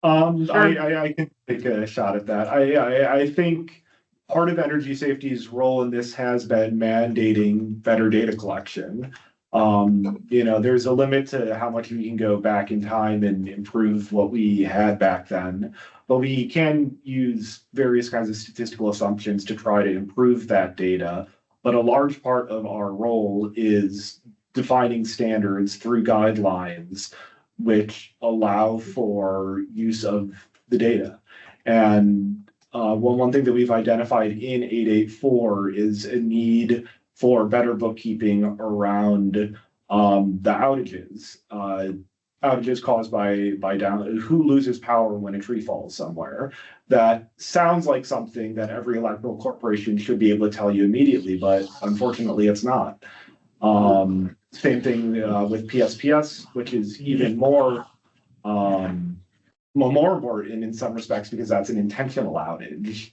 I can take a shot at that. I think part of energy safety's role in this has been mandating better data collection. There's a limit to how much we can go back in time and improve what we had back then. But we can use various kinds of statistical assumptions to try to improve that data. But a large part of our role is defining standards through guidelines which allow for use of the data. And one thing that we've identified in 884 is a need for better bookkeeping around the outages. Outages caused by down, who loses power when a tree falls somewhere. That sounds like something that every electrical corporation should be able to tell you immediately, but unfortunately it's not. Same thing with PSPS, which is even more important in some respects because that's an intentional outage.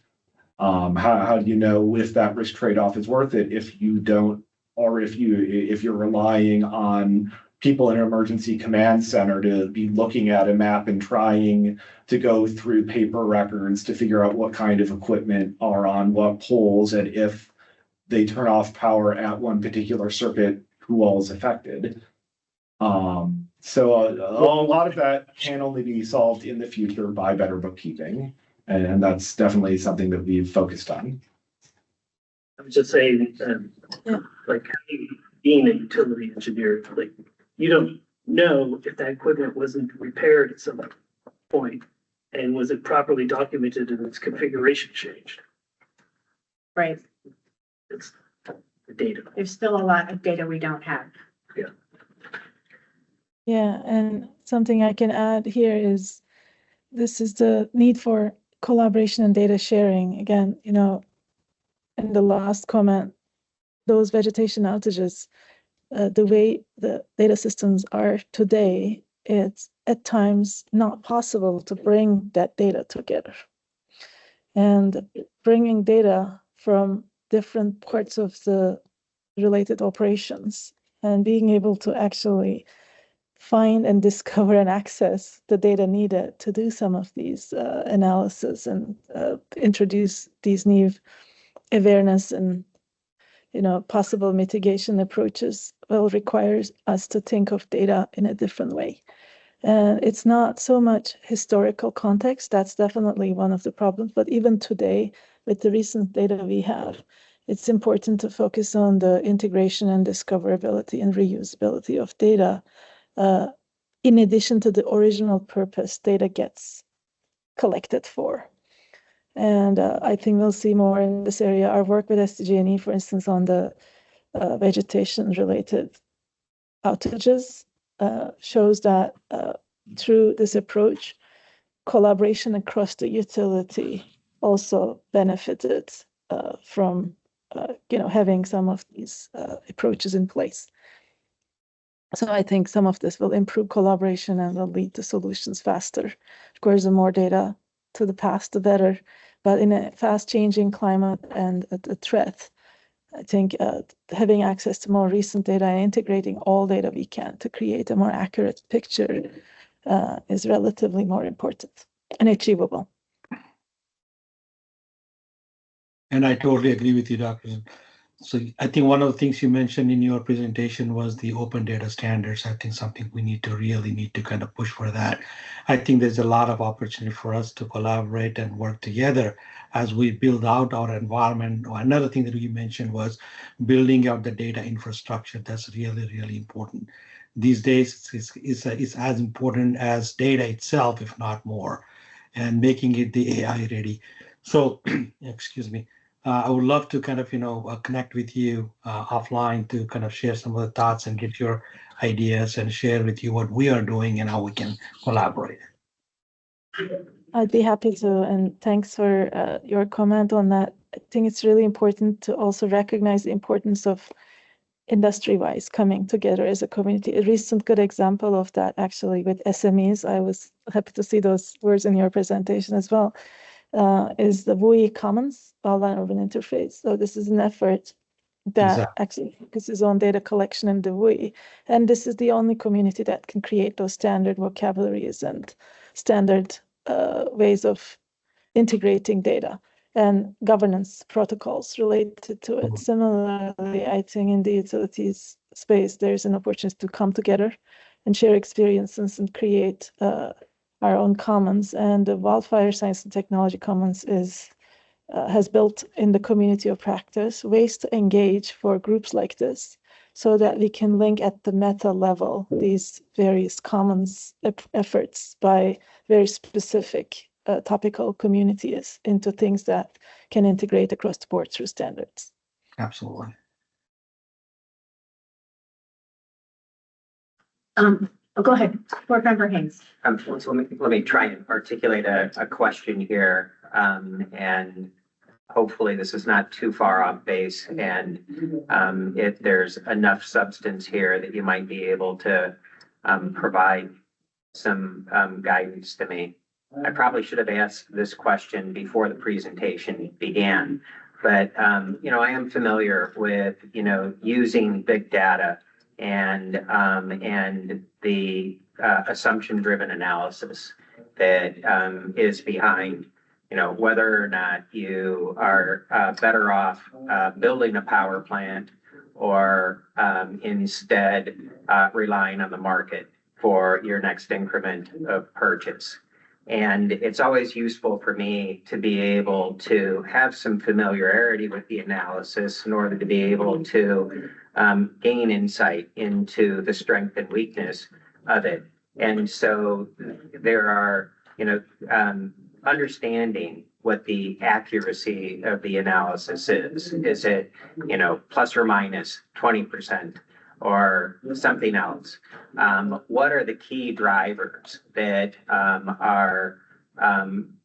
How do you know if that risk trade-off is worth it if you don't, or if you're relying on people in an emergency command center to be looking at a map and trying to go through paper records to figure out what kind of equipment are on what poles, and if they turn off power at one particular circuit, who all is affected. So a lot of that can only be solved in the future by better bookkeeping. And that's definitely something that we've focused on. I was just saying, like, being a utility engineer, like, you don't know if that equipment wasn't repaired at some point, and was it properly documented and its configuration changed? Right. It's the data. There's still a lot of data we don't have. Yeah. Yeah, and something I can add here is this is the need for collaboration and data sharing. Again, in the last comment, those vegetation outages, the way the data systems are today, it's at times not possible to bring that data together. And bringing data from different parts of the related operations and being able to actually find and discover and access the data needed to do some of these analysis and introduce these new awareness and possible mitigation approaches will require us to think of data in a different way. And it's not so much historical context, that's definitely one of the problems, but even today, with the recent data we have, it's important to focus on the integration and discoverability and reusability of data in addition to the original purpose data gets collected for. And I think we'll see more in this area. Our work with SDG&E, for instance, on the vegetation-related outages shows that through this approach, collaboration across the utility also benefited from having some of these approaches in place. So I think some of this will improve collaboration and will lead to solutions faster. Of course, the more data to the past, the better. But in a fast-changing climate and a threat, I think having access to more recent data and integrating all data we can to create a more accurate picture is relatively more important and achievable. And I totally agree with you, Dr. So I think one of the things you mentioned in your presentation was the open data standards. I think something we need to kind of push for that. I think there's a lot of opportunity for us to collaborate and work together as we build out our environment. Another thing that you mentioned was building out the data infrastructure. That's really, really important. These days, it's as important as data itself, if not more, and making it the AI ready. So, excuse me. I would love to kind of, connect with you offline to kind of share some of the thoughts and get your ideas and share with you what we are doing and how we can collaborate. I'd be happy to, and thanks for your comment on that. I think it's really important to also recognize the importance of industry-wise coming together as a community. A recent good example of that actually with SMEs, I was happy to see those words in your presentation as well. Is the WUI Commons, Wildland Urban Interface. So this is an effort that actually focuses on data collection in the WUI. And this is the only community that can create those standard vocabularies and standard ways of integrating data and governance protocols related to it. Similarly, I think in the utilities space, there's an opportunity to come together and share experiences and create our own commons, and the Wildfire Science and Technology Commons has built in the community of practice ways to engage for groups like this so that we can link at the meta level these various commons efforts by very specific topical communities into things that can integrate across the board through standards. Absolutely. Go ahead, Board Member Haynes. So let me try and articulate a question here, and hopefully this is not too far off base, and if there's enough substance here that you might be able to provide some guidance to me. I probably should have asked this question before the presentation began, but I am familiar with using big data and the assumption-driven analysis that is behind, whether or not you are better off building a power plant or instead relying on the market for your next increment of purchase. And it's always useful for me to be able to have some familiarity with the analysis in order to be able to gain insight into the strength and weakness of it. And so there are, understanding what the accuracy of the analysis is. Is it, plus or minus 20% or something else? What are the key drivers that are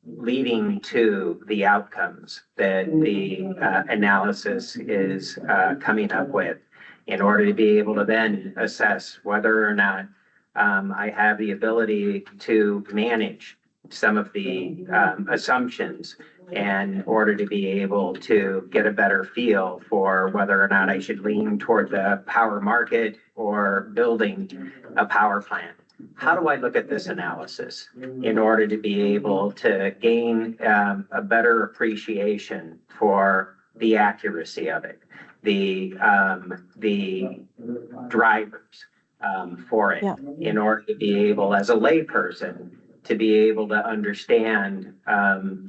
leading to the outcomes that the analysis is coming up with, in order to be able to then assess whether or not I have the ability to manage some of the assumptions in order to be able to get a better feel for whether or not I should lean toward the power market or building a power plant. How do I look at this analysis in order to be able to gain a better appreciation for the accuracy of it, the drivers for it, in order to be able, as a layperson, to be able to understand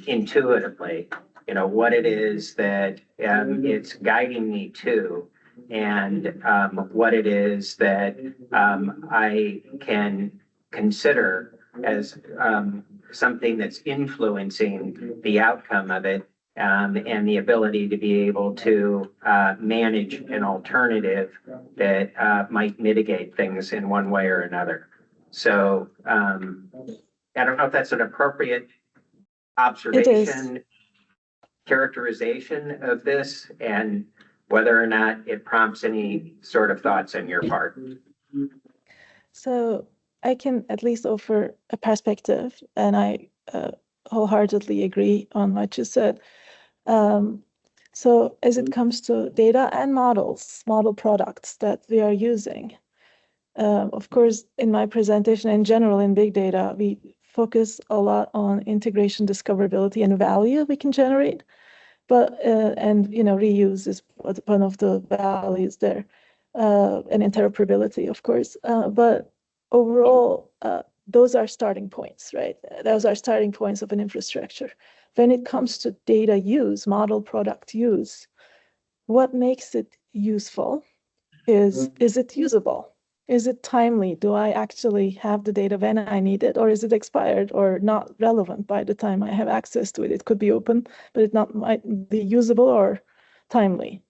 intuitively, what it is that it's guiding me to, and what it is that I can consider as something that's influencing the outcome of it, and the ability to be able to manage an alternative that might mitigate things in one way or another. So I don't know if that's an appropriate observation, characterization of this, and whether or not it prompts any sort of thoughts on your part. So I can at least offer a perspective, and I wholeheartedly agree on what you said. So as it comes to data and models, model products that we are using, of course, in my presentation in general in big data, we focus a lot on integration, discoverability, and value we can generate. But and reuse is one of the values there, and interoperability, of course. But overall, those are starting points, right? Those are starting points of an infrastructure. When it comes to data use, model product use, what makes it useful is it usable? Is it timely? Do I actually have the data when I need it, or is it expired or not relevant by the time I have access to it? It could be open, but it might be usable or timely.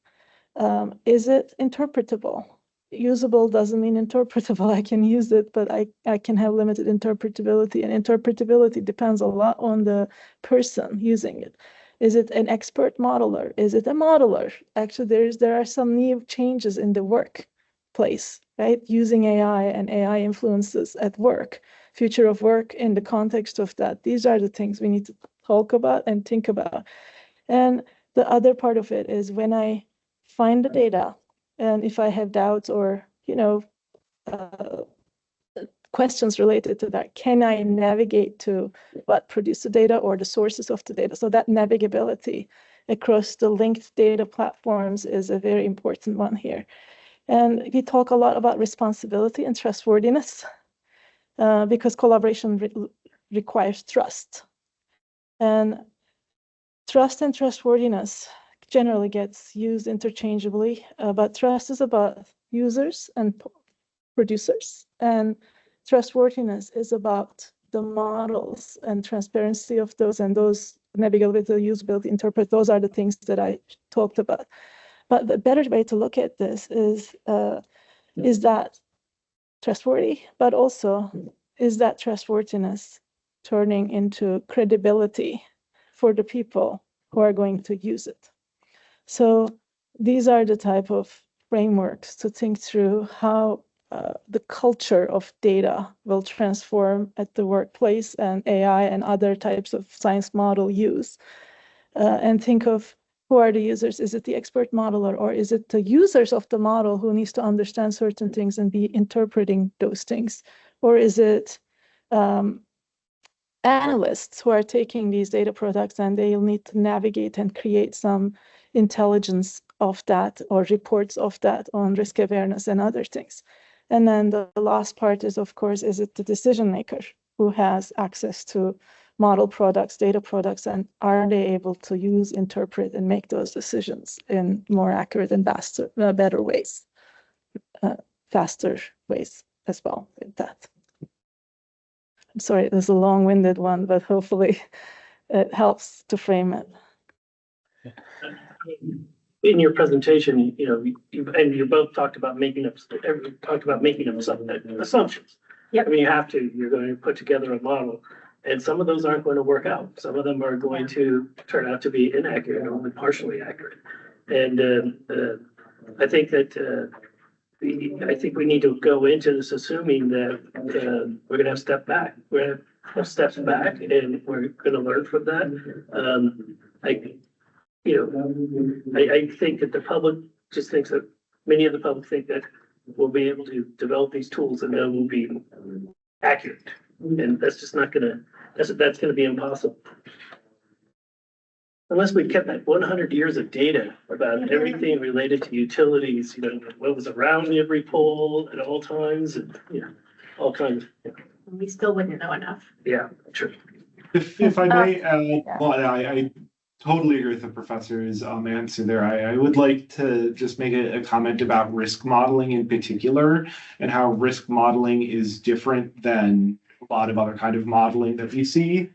Is it interpretable? Usable doesn't mean interpretable. I can use it, but I can have limited interpretability, and interpretability depends a lot on the person using it. Is it an expert modeler? Is it a modeler? Actually, there are some new changes in the workplace, right? Using AI and AI influences at work, future of work in the context of that. These are the things we need to talk about and think about. And the other part of it is when I find the data, and if I have doubts or, questions related to that, can I navigate to what produced the data or the sources of the data? So that navigability across the linked data platforms is a very important one here. And we talk a lot about responsibility and trustworthiness because collaboration requires trust. And trust and trustworthiness generally gets used interchangeably, but trust is about users and producers, and trustworthiness is about the models and transparency of those, and those navigability, usability, interpret, those are the things that I talked about. But the better way to look at this is that trustworthy, but also is that trustworthiness turning into credibility for the people who are going to use it? So these are the type of frameworks to think through how the culture of data will transform at the workplace and AI and other types of science model use. And think of who are the users? Is it the expert modeler, or is it the users of the model who needs to understand certain things and be interpreting those things? Or is it analysts who are taking these data products and they'll need to navigate and create some intelligence of that or reports of that on risk awareness and other things? And then the last part is, of course, is it the decision maker who has access to model products, data products, and are they able to use, interpret, and make those decisions in more accurate and faster, better ways, faster ways as well with that. I'm sorry, it was a long-winded one, but hopefully it helps to frame it. In your presentation, you both talked about making up some assumptions. Yep. I mean, you're going to put together a model, and some of those aren't going to work out. Some of them are going to turn out to be inaccurate or only partially accurate. And I think that I think we need to go into this assuming that we're going to have step back. We're going to have steps back, and we're going to learn from that. I think that the public just thinks that many of the public think that we'll be able to develop these tools and they will be accurate, and that's just not gonna. That's gonna be impossible unless we kept that 100 years of data about everything related to utilities. What was around every pole at all times, and all kinds of. We still wouldn't know enough. Yeah, true. If I may, well, I totally agree with the professor's answer there. I would like to just make a comment about risk modeling in particular and how risk modeling is different than a lot of other kind of modeling that we see.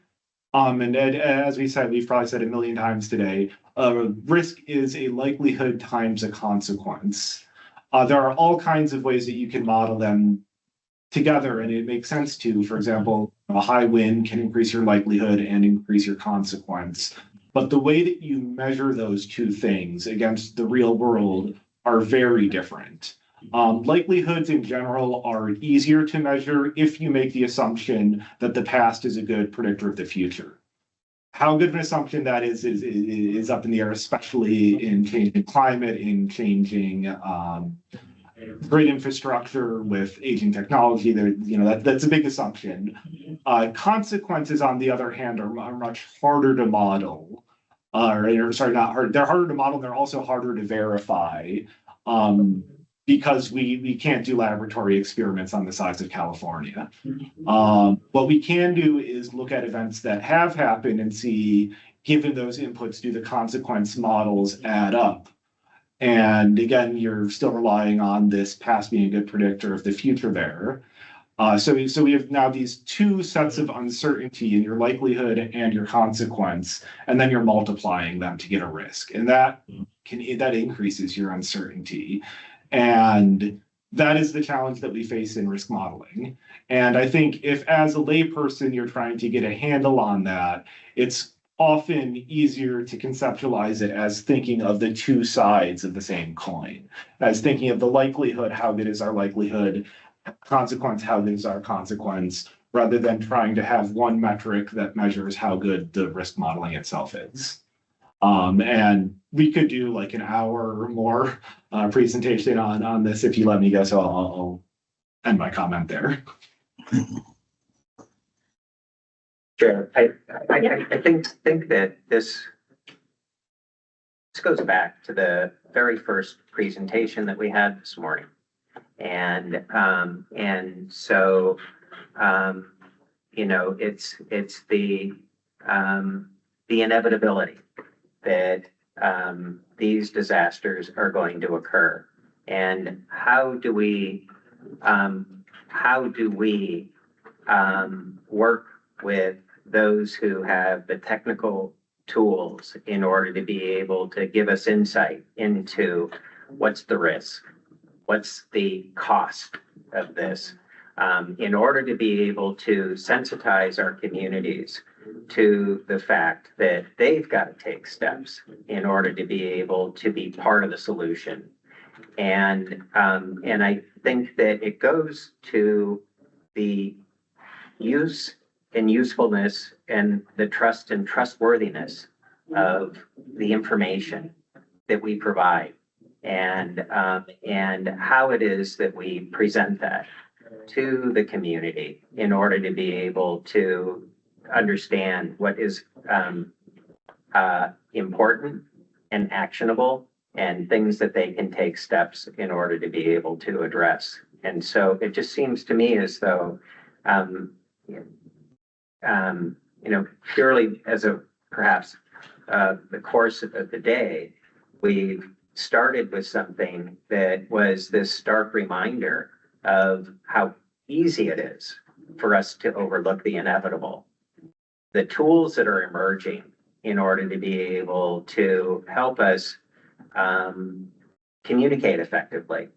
And as we said, we've probably said a million times today, risk is a likelihood times a consequence. There are all kinds of ways that you can model them together, and it makes sense to, for example, a high wind can increase your likelihood and increase your consequence. But the way that you measure those two things against the real world are very different. Likelihoods in general are easier to measure if you make the assumption that the past is a good predictor of the future. How good of an assumption that is up in the air, especially in changing climate, in changing grid infrastructure with aging technology. That's a big assumption. Consequences, on the other hand, are much harder to model. Sorry, not hard. They're harder to model. They're also harder to verify. Because we can't do laboratory experiments on the size of California. What we can do is look at events that have happened and see, given those inputs, do the consequence models add up? And again, you're still relying on this past being a good predictor of the future there. So we have now these two sets of uncertainty in your likelihood and your consequence, and then you're multiplying them to get a risk. And that increases your uncertainty. And that is the challenge that we face in risk modeling. And I think if, as a layperson, you're trying to get a handle on that, it's often easier to conceptualize it as thinking of the two sides of the same coin, as thinking of the likelihood, how good is our likelihood, consequence, how good is our consequence, rather than trying to have one metric that measures how good the risk modeling itself is. And we could do like an hour or more presentation on this if you let me go. So I'll end my comment there. Sure. I think that this goes back to the very first presentation that we had this morning, and so it's the inevitability that these disasters are going to occur, and how do we work with those who have the technical tools in order to be able to give us insight into what's the risk, what's the cost of this, in order to be able to sensitize our communities to the fact that they've got to take steps in order to be able to be part of the solution. And I think that it goes to the use and usefulness and the trust and trustworthiness of the information that we provide, and how it is that we present that to the community in order to be able to understand what is important and actionable, and things that they can take steps in order to be able to address. And so it just seems to me as though, purely as a perhaps the course of the day, we've started with something that was this stark reminder of how easy it is for us to overlook the inevitable. The tools that are emerging in order to be able to help us communicate effectively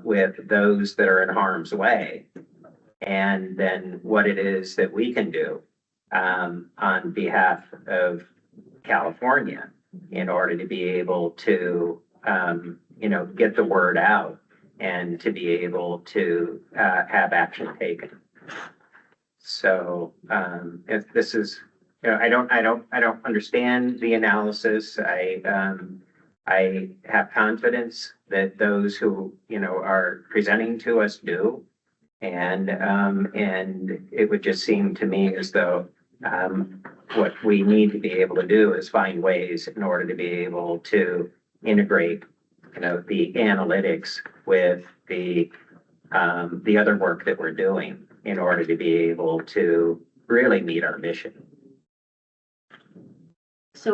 with those that are in harm's way, and then what it is that we can do on behalf of California in order to be able to get the word out and to be able to have action taken. So if this is, I don't understand the analysis. I have confidence that those who are presenting to us do, and it would just seem to me as though what we need to be able to do is find ways in order to be able to integrate the analytics with the other work that we're doing in order to be able to really meet our mission. So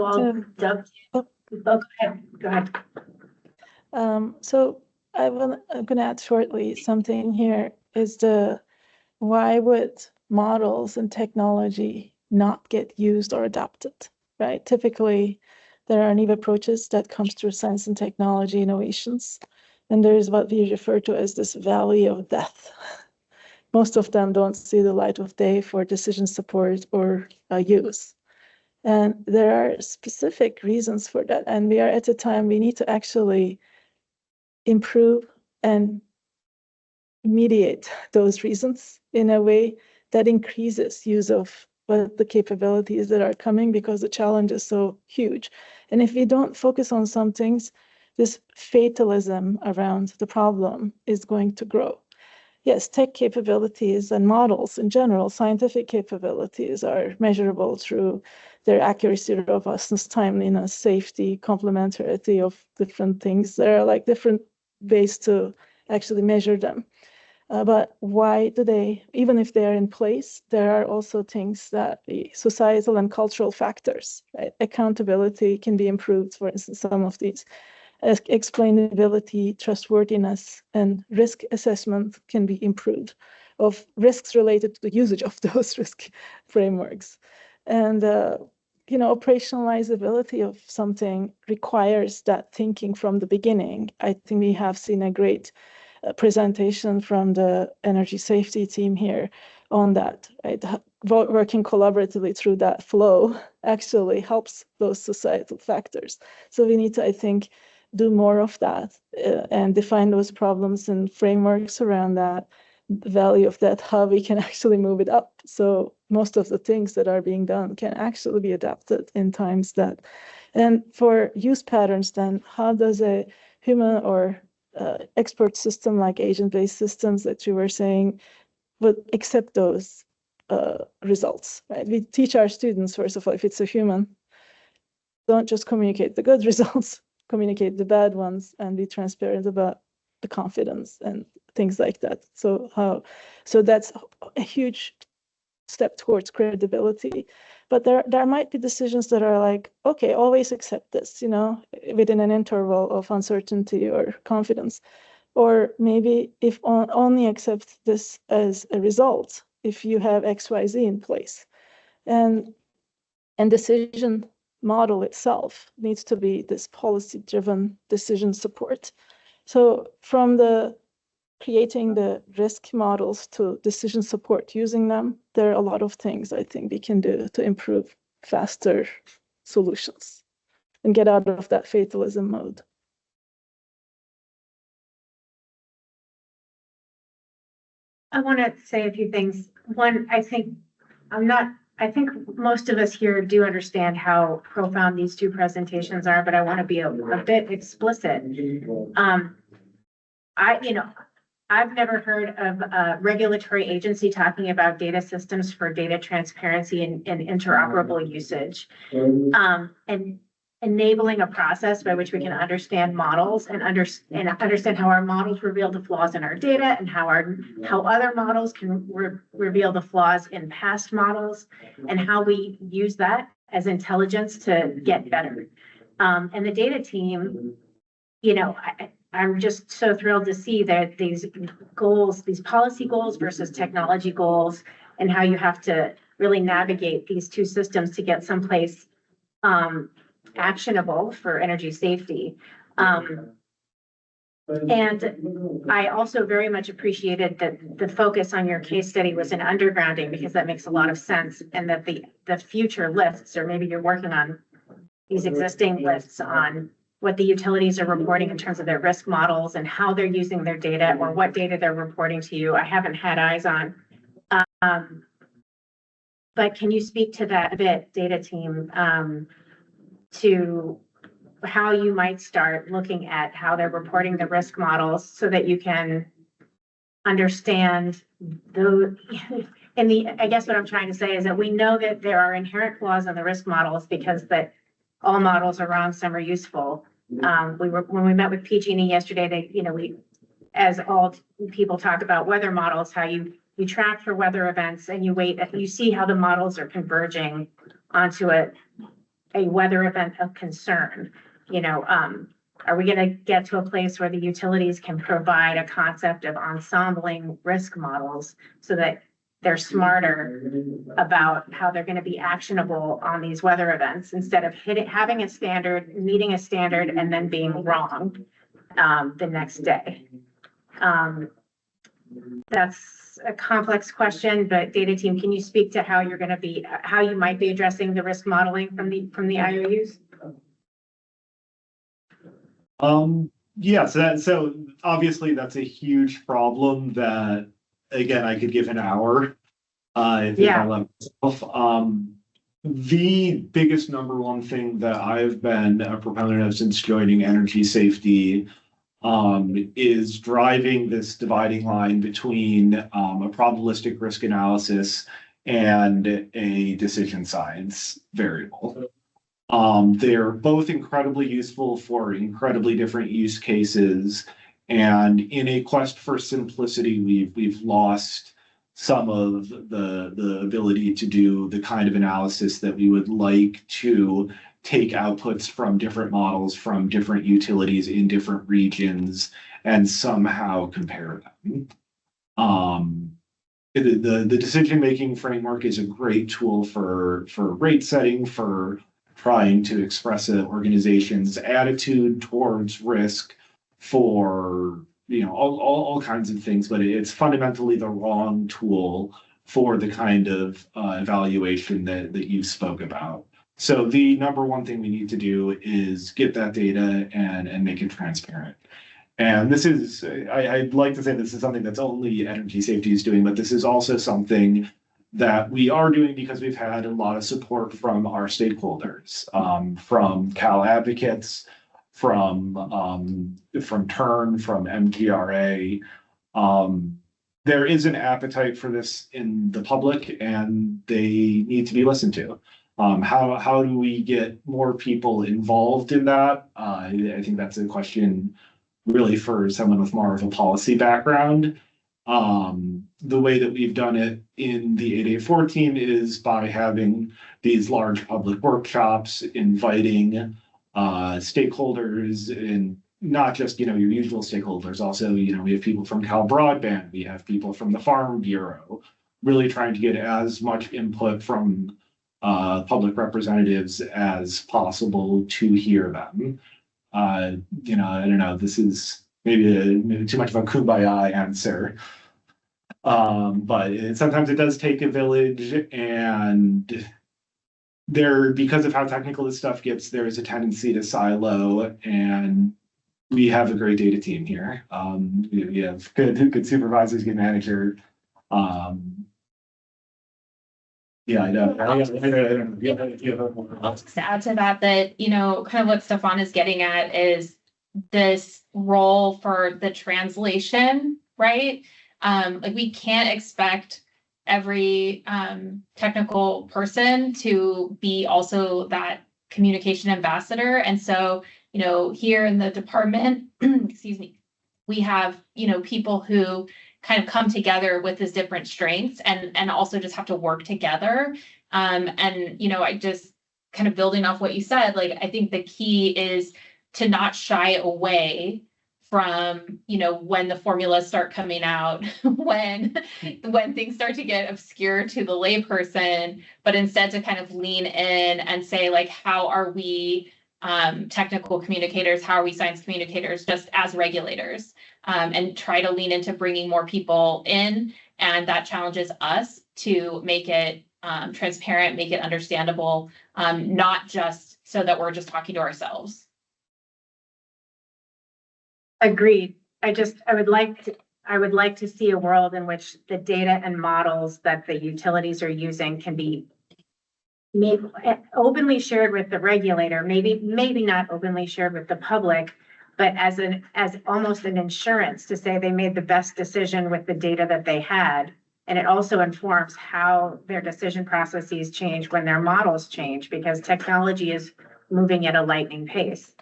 go ahead. So I'm gonna add shortly something here is why would models and technology not get used or adopted, right? Typically, there are new approaches that comes through science and technology innovations, and there's what we refer to as this valley of death. Most of them don't see the light of day for decision support or use. And there are specific reasons for that. And we are at a time we need to actually improve and mediate those reasons in a way that increases use of what the capabilities that are coming, because the challenge is so huge. And if we don't focus on some things, this fatalism around the problem is going to grow. Yes, tech capabilities and models in general, scientific capabilities are measurable through their accuracy, robustness, timeliness, safety, complementarity of different things. There are like different ways to actually measure them. But why do they, even if they are in place, there are also things that the societal and cultural factors, right? Accountability can be improved, for instance, some of these. Explainability, trustworthiness, and risk assessment can be improved of risks related to the usage of those risk frameworks. And, operationalizability of something requires that thinking from the beginning. I think we have seen a great presentation from the energy safety team here on that, right? Working collaboratively through that flow actually helps those societal factors. So we need to, I think, do more of that and define those problems and frameworks around that, the value of that, how we can actually move it up. So most of the things that are being done can actually be adapted in times that, and for use patterns, then how does a human or expert system like agent-based systems that you were saying would accept those results, right? We teach our students, first of all, if it's a human, don't just communicate the good results, communicate the bad ones, and be transparent about the confidence and things like that. So that's a huge step towards credibility. But there might be decisions that are like, okay, always accept this, within an interval of uncertainty or confidence. Or maybe if only accept this as a result, if you have XYZ in place. And decision model itself needs to be this policy-driven decision support. So from the creating the risk models to decision support using them, there are a lot of things I think we can do to improve faster solutions and get out of that fatalism mode. I want to say a few things. One, I think most of us here do understand how profound these two presentations are, but I want to be a bit explicit. I've never heard of a regulatory agency talking about data systems for data transparency and interoperable usage. And enabling a process by which we can understand models and understand how our models reveal the flaws in our data and how other models can reveal the flaws in past models and how we use that as intelligence to get better. And the data team, I'm just so thrilled to see that these goals, these policy goals versus technology goals, and how you have to really navigate these two systems to get someplace actionable for energy safety. And I also very much appreciated that the focus on your case study was in undergrounding, because that makes a lot of sense, and that the future lists, or maybe you're working on these existing lists on what the utilities are reporting in terms of their risk models and how they're using their data or what data they're reporting to you. I haven't had eyes on. But can you speak to that a bit, data team, to how you might start looking at how they're reporting the risk models so that you can understand I guess what I'm trying to say is that we know that there are inherent flaws in the risk models, because that all models are wrong, some are useful. When we met with PG&E yesterday, as all people talk about weather models, how you track for weather events and you see how the models are converging onto a weather event of concern? You know, are we going to get to a place where the utilities can provide a concept of ensembling risk models so that they're smarter about how they're going to be actionable on these weather events instead of having a standard, meeting a standard, and then being wrong the next day? That's a complex question, but data team, can you speak to how you're going to be, how you might be addressing the risk modeling from the IOUs? Yeah, so obviously that's a huge problem that, again, I could give an hour. If I let myself. The biggest number one thing that I've been a proponent of since joining energy safety is driving this dividing line between a probabilistic risk analysis and a decision science variable. They're both incredibly useful for incredibly different use cases. And in a quest for simplicity, we've lost some of the ability to do the kind of analysis that we would like to take outputs from different models from different utilities in different regions and somehow compare them. The decision-making framework is a great tool for rate setting, for trying to express an organization's attitude towards risk, for all kinds of things, but it's fundamentally the wrong tool for the kind of evaluation that you spoke about. So the number one thing we need to do is get that data and make it transparent. And this is, I'd like to say this is something that's only energy safety is doing, but this is also something that we are doing because we've had a lot of support from our stakeholders, from Cal Advocates, from TURN, from MGRA. There is an appetite for this in the public, and they need to be listened to. How do we get more people involved in that? I think that's a question really for someone with more of a policy background. The way that we've done it in the 8814 is by having these large public workshops, inviting stakeholders, and not just your usual stakeholders. Also, we have people from Cal Broadband, we have people from the Farm Bureau, really trying to get as much input from public representatives as possible to hear them. I don't know, this is maybe too much of a kumbaya answer. But sometimes it does take a village, and because of how technical this stuff gets, there is a tendency to silo, and we have a great data team here. We have good supervisors, good manager. Yeah, I know. I don't know. I'll just add to that, kind of what Stefan is getting at is this role for the translation, right? Like we can't expect every technical person to be also that communication ambassador. And so, here in the department, excuse me, we have, people who kind of come together with his different strengths and also just have to work together. I just kind of building off what you said, like, I think the key is to not shy away from, when the formulas start coming out, when things start to get obscure to the layperson, but instead to kind of lean in and say, like, how are we technical communicators, how are we science communicators just as regulators, and try to lean into bringing more people in. And that challenges us to make it transparent, make it understandable, not just so that we're just talking to ourselves. Agreed. I would like to see a world in which the data and models that the utilities are using can be openly shared with the regulator, maybe not openly shared with the public, but as almost an insurance to say they made the best decision with the data that they had. And it also informs how their decision processes change when their models change, because technology is moving at a lightning pace.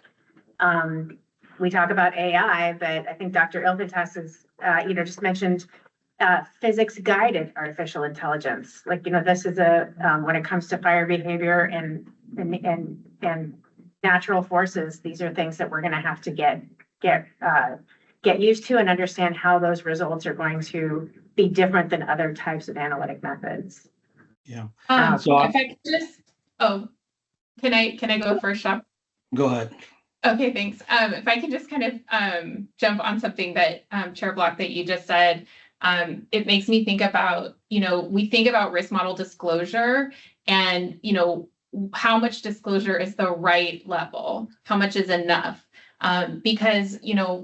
We talk about AI, but I think Dr. Ilvitas has, just mentioned physics-guided artificial intelligence. Like, this is when it comes to fire behavior and and natural forces, these are things that we're gonna have to get used to and understand how those results are going to be different than other types of analytic methods. Yeah. So if I could just, oh, can I go first, Shep? Go ahead. Okay, thanks. If I could just kind of jump on something that Chair Block that you just said, it makes me think about, we think about risk model disclosure and, how much disclosure is the right level? How much is enough? Because,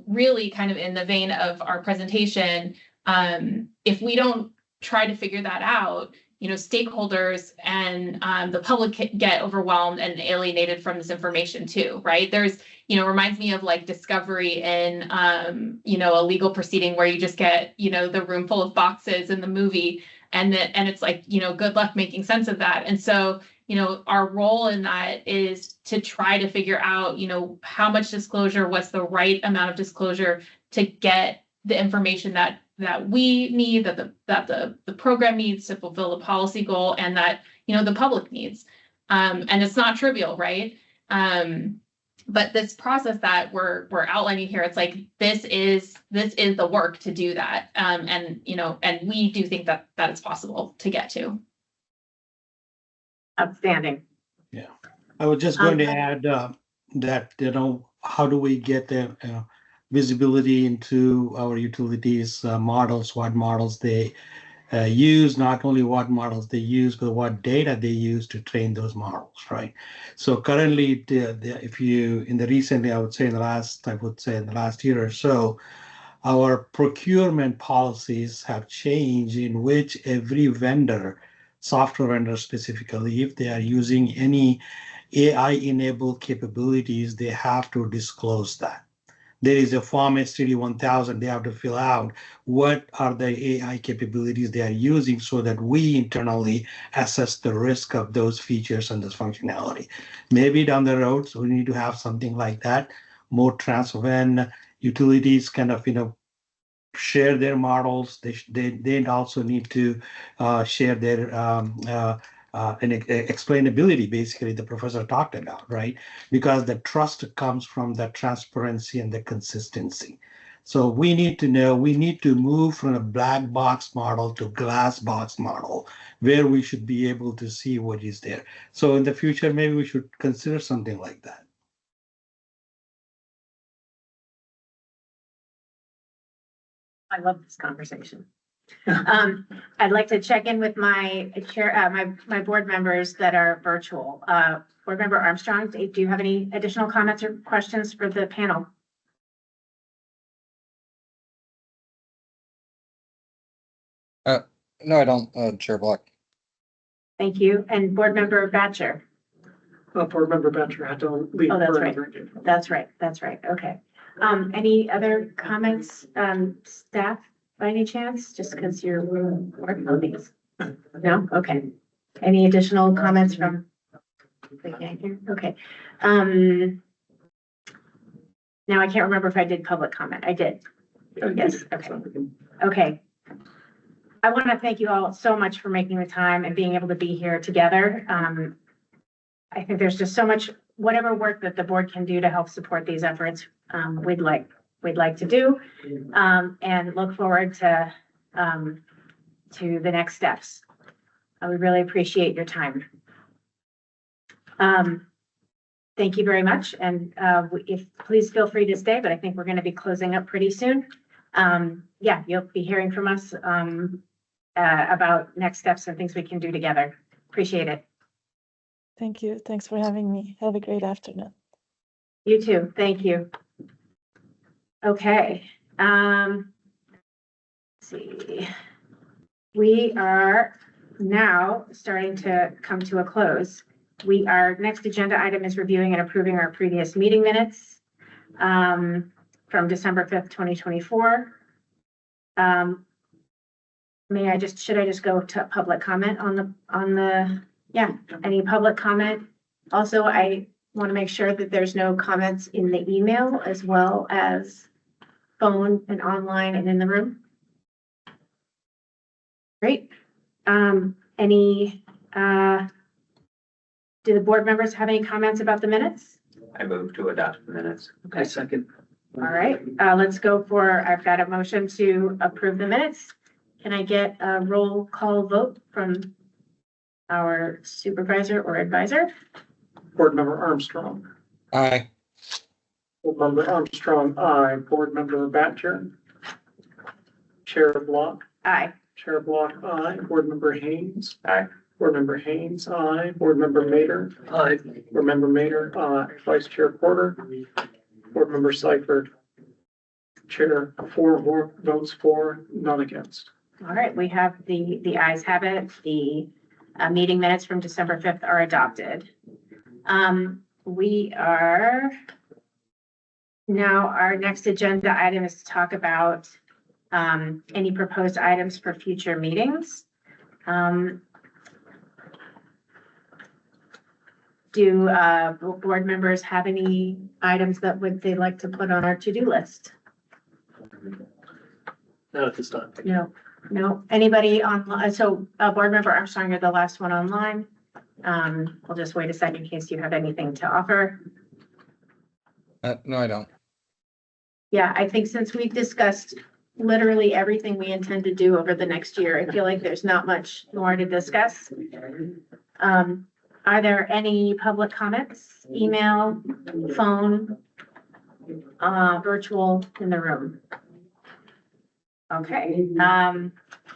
really kind of in the vein of our presentation, if we don't try to figure that out, stakeholders and the public get overwhelmed and alienated from this information too, right? There's, reminds me of like discovery in, a legal proceeding where you just get, the room full of boxes in the movie and it's like, good luck making sense of that. And so, our role in that is to try to figure out, how much disclosure, what's the right amount of disclosure to get the information that we need, that the program needs to fulfill the policy goal, and that the public needs. And it's not trivial, right? But this process that we're outlining here, it's like this is the work to do that. And we do think that it's possible to get to. Outstanding. Yeah, I was just going to add that, how do we get the visibility into our utilities models, what models they use, not only what models they use, but what data they use to train those models, right? So currently, if you, in the recently, I would say in the last year or so, our procurement policies have changed in which every vendor, software vendor specifically, if they are using any AI-enabled capabilities, they have to disclose that. There is a Form STD 1000 they have to fill out. What are the AI capabilities they are using so that we internally assess the risk of those features and this functionality. Maybe down the road, so we need to have something like that, more when utilities kind of, share their models. They also need to share their explainability, basically, the professor talked about, right? Because the trust comes from the transparency and the consistency. So we need to know, we need to move from a black box model to glass box model, where we should be able to see what is there. So in the future, maybe we should consider something like that. I love this conversation. I'd like to check in with my chair, my board members that are virtual. Board Member Armstrong, do you have any additional comments or questions for the panel? No, I don't, Chair Block. Thank you. And Board Member Batcher? Board Member Batcher had to leave. Oh, that's right. That's right. Okay. Any other comments, staff, by any chance? Just because you're working on these? No? Okay. Any additional comments from the gang here? Okay. Now I can't remember if I did public comment. I did. Yes, okay. Okay. I want to thank you all so much for making the time and being able to be here together. I think there's just so much, whatever work that the board can do to help support these efforts, we'd like to do, and look forward to the next steps. I would really appreciate your time. Thank you very much, and please feel free to stay, but I think we're going to be closing up pretty soon. Yeah, you'll be hearing from us about next steps and things we can do together. Appreciate it. Thank you. Thanks for having me. Have a great afternoon. You too. Thank you. Okay. Let's see. We are now starting to come to a close. Our next agenda item is reviewing and approving our previous meeting minutes from December 5th, 2024. Should I just go to public comment yeah, any public comment? Also, I want to make sure that there's no comments in the email as well as phone and online and in the room. Great. Any Do the board members have any comments about the minutes? I move to adopt the minutes. I second. All right, let's go for, I've got a motion to approve the minutes. Can I get a roll call vote from our supervisor or advisor? Board Member Armstrong. Aye. Board Member Armstrong, aye. Board Member Batjer. Chair Block. Aye. Chair Block, aye. Board Member Haynes. Aye. Board Member Haynes, aye. Board Member Mater. Aye. Board Member Mater, aye. Vice Chair Porter. Board Member Seifert. Chair, 4 votes for, none against. All right, we have the ayes have it. The meeting minutes from December 5th are adopted. We are now, our next agenda item is to talk about any proposed items for future meetings. Do board members have any items that they'd like to put on our to-do list? Not at this time. No. Anybody online? So board member Armstrong, you're the last one online. We'll just wait a second in case you have anything to offer. No, I don't. Yeah, I think since we've discussed literally everything we intend to do over the next year, I feel like there's not much more to discuss. Are there any public comments, email, phone, virtual in the room? Okay,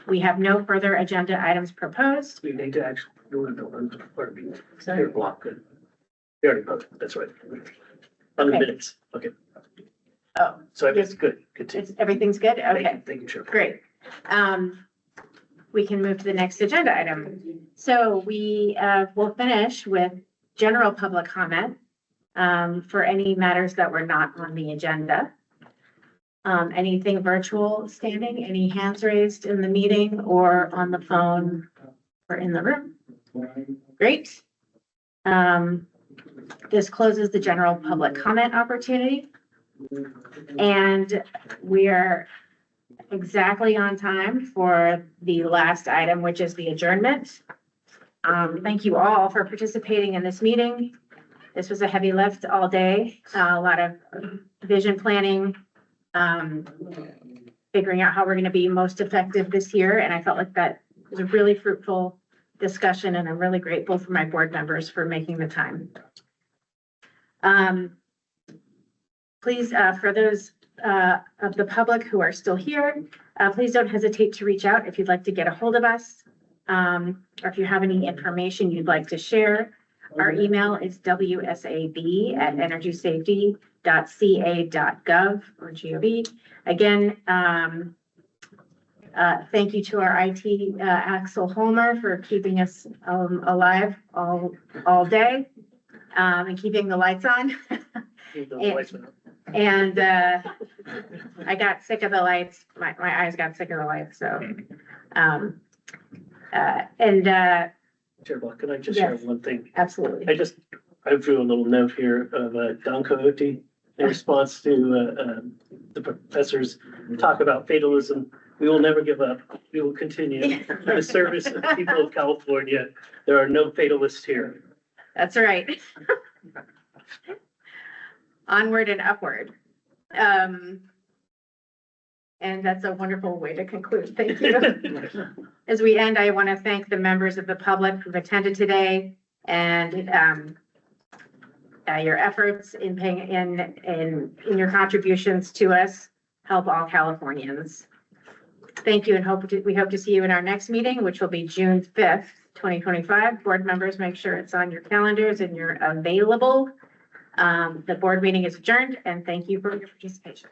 we have no further agenda items proposed. We need to actually do it on our meeting. Sorry. Block, good. We already voted, that's right. On the Okay. minutes, okay. Oh, So it's good. Continue. everything's good? Okay. Thank you, Chair. Great. We can move to the next agenda item. So we will finish with general public comment for any matters that were not on the agenda. Anything virtual standing, any hands raised in the meeting or on the phone or in the room? Great. This closes the general public comment opportunity. And we are exactly on time for the last item, which is the adjournment. Thank you all for participating in this meeting. This was a heavy lift all day, a lot of vision planning, figuring out how we're going to be most effective this year. And I felt like that was a really fruitful discussion, and I'm really grateful for my board members for making the time. Please, for those of the public who are still here, please don't hesitate to reach out if you'd like to get a hold of us, or if you have any information you'd like to share. Our email is wsab@energysafety.ca.gov or gov. Again, thank you to our IT Axel Holmer for keeping us alive all day and keeping the lights on. And I got sick of the lights. My eyes got sick of the lights. So, Chair Block, can I just Yes. share one thing? Absolutely. I drew a little note here of Don Coyote in response to the professor's talk about fatalism. We will never give up. We will continue in the service of the people of California. There are no fatalists here. That's right. Onward and upward. And that's a wonderful way to conclude. Thank you. As we end, I want to thank the members of the public who've attended today and your efforts in paying in your contributions to us help all Californians. Thank you, and we hope to see you in our next meeting, which will be June 5th, 2025. Board members, make sure it's on your calendars and you're available. The board meeting is adjourned, and thank you for your participation.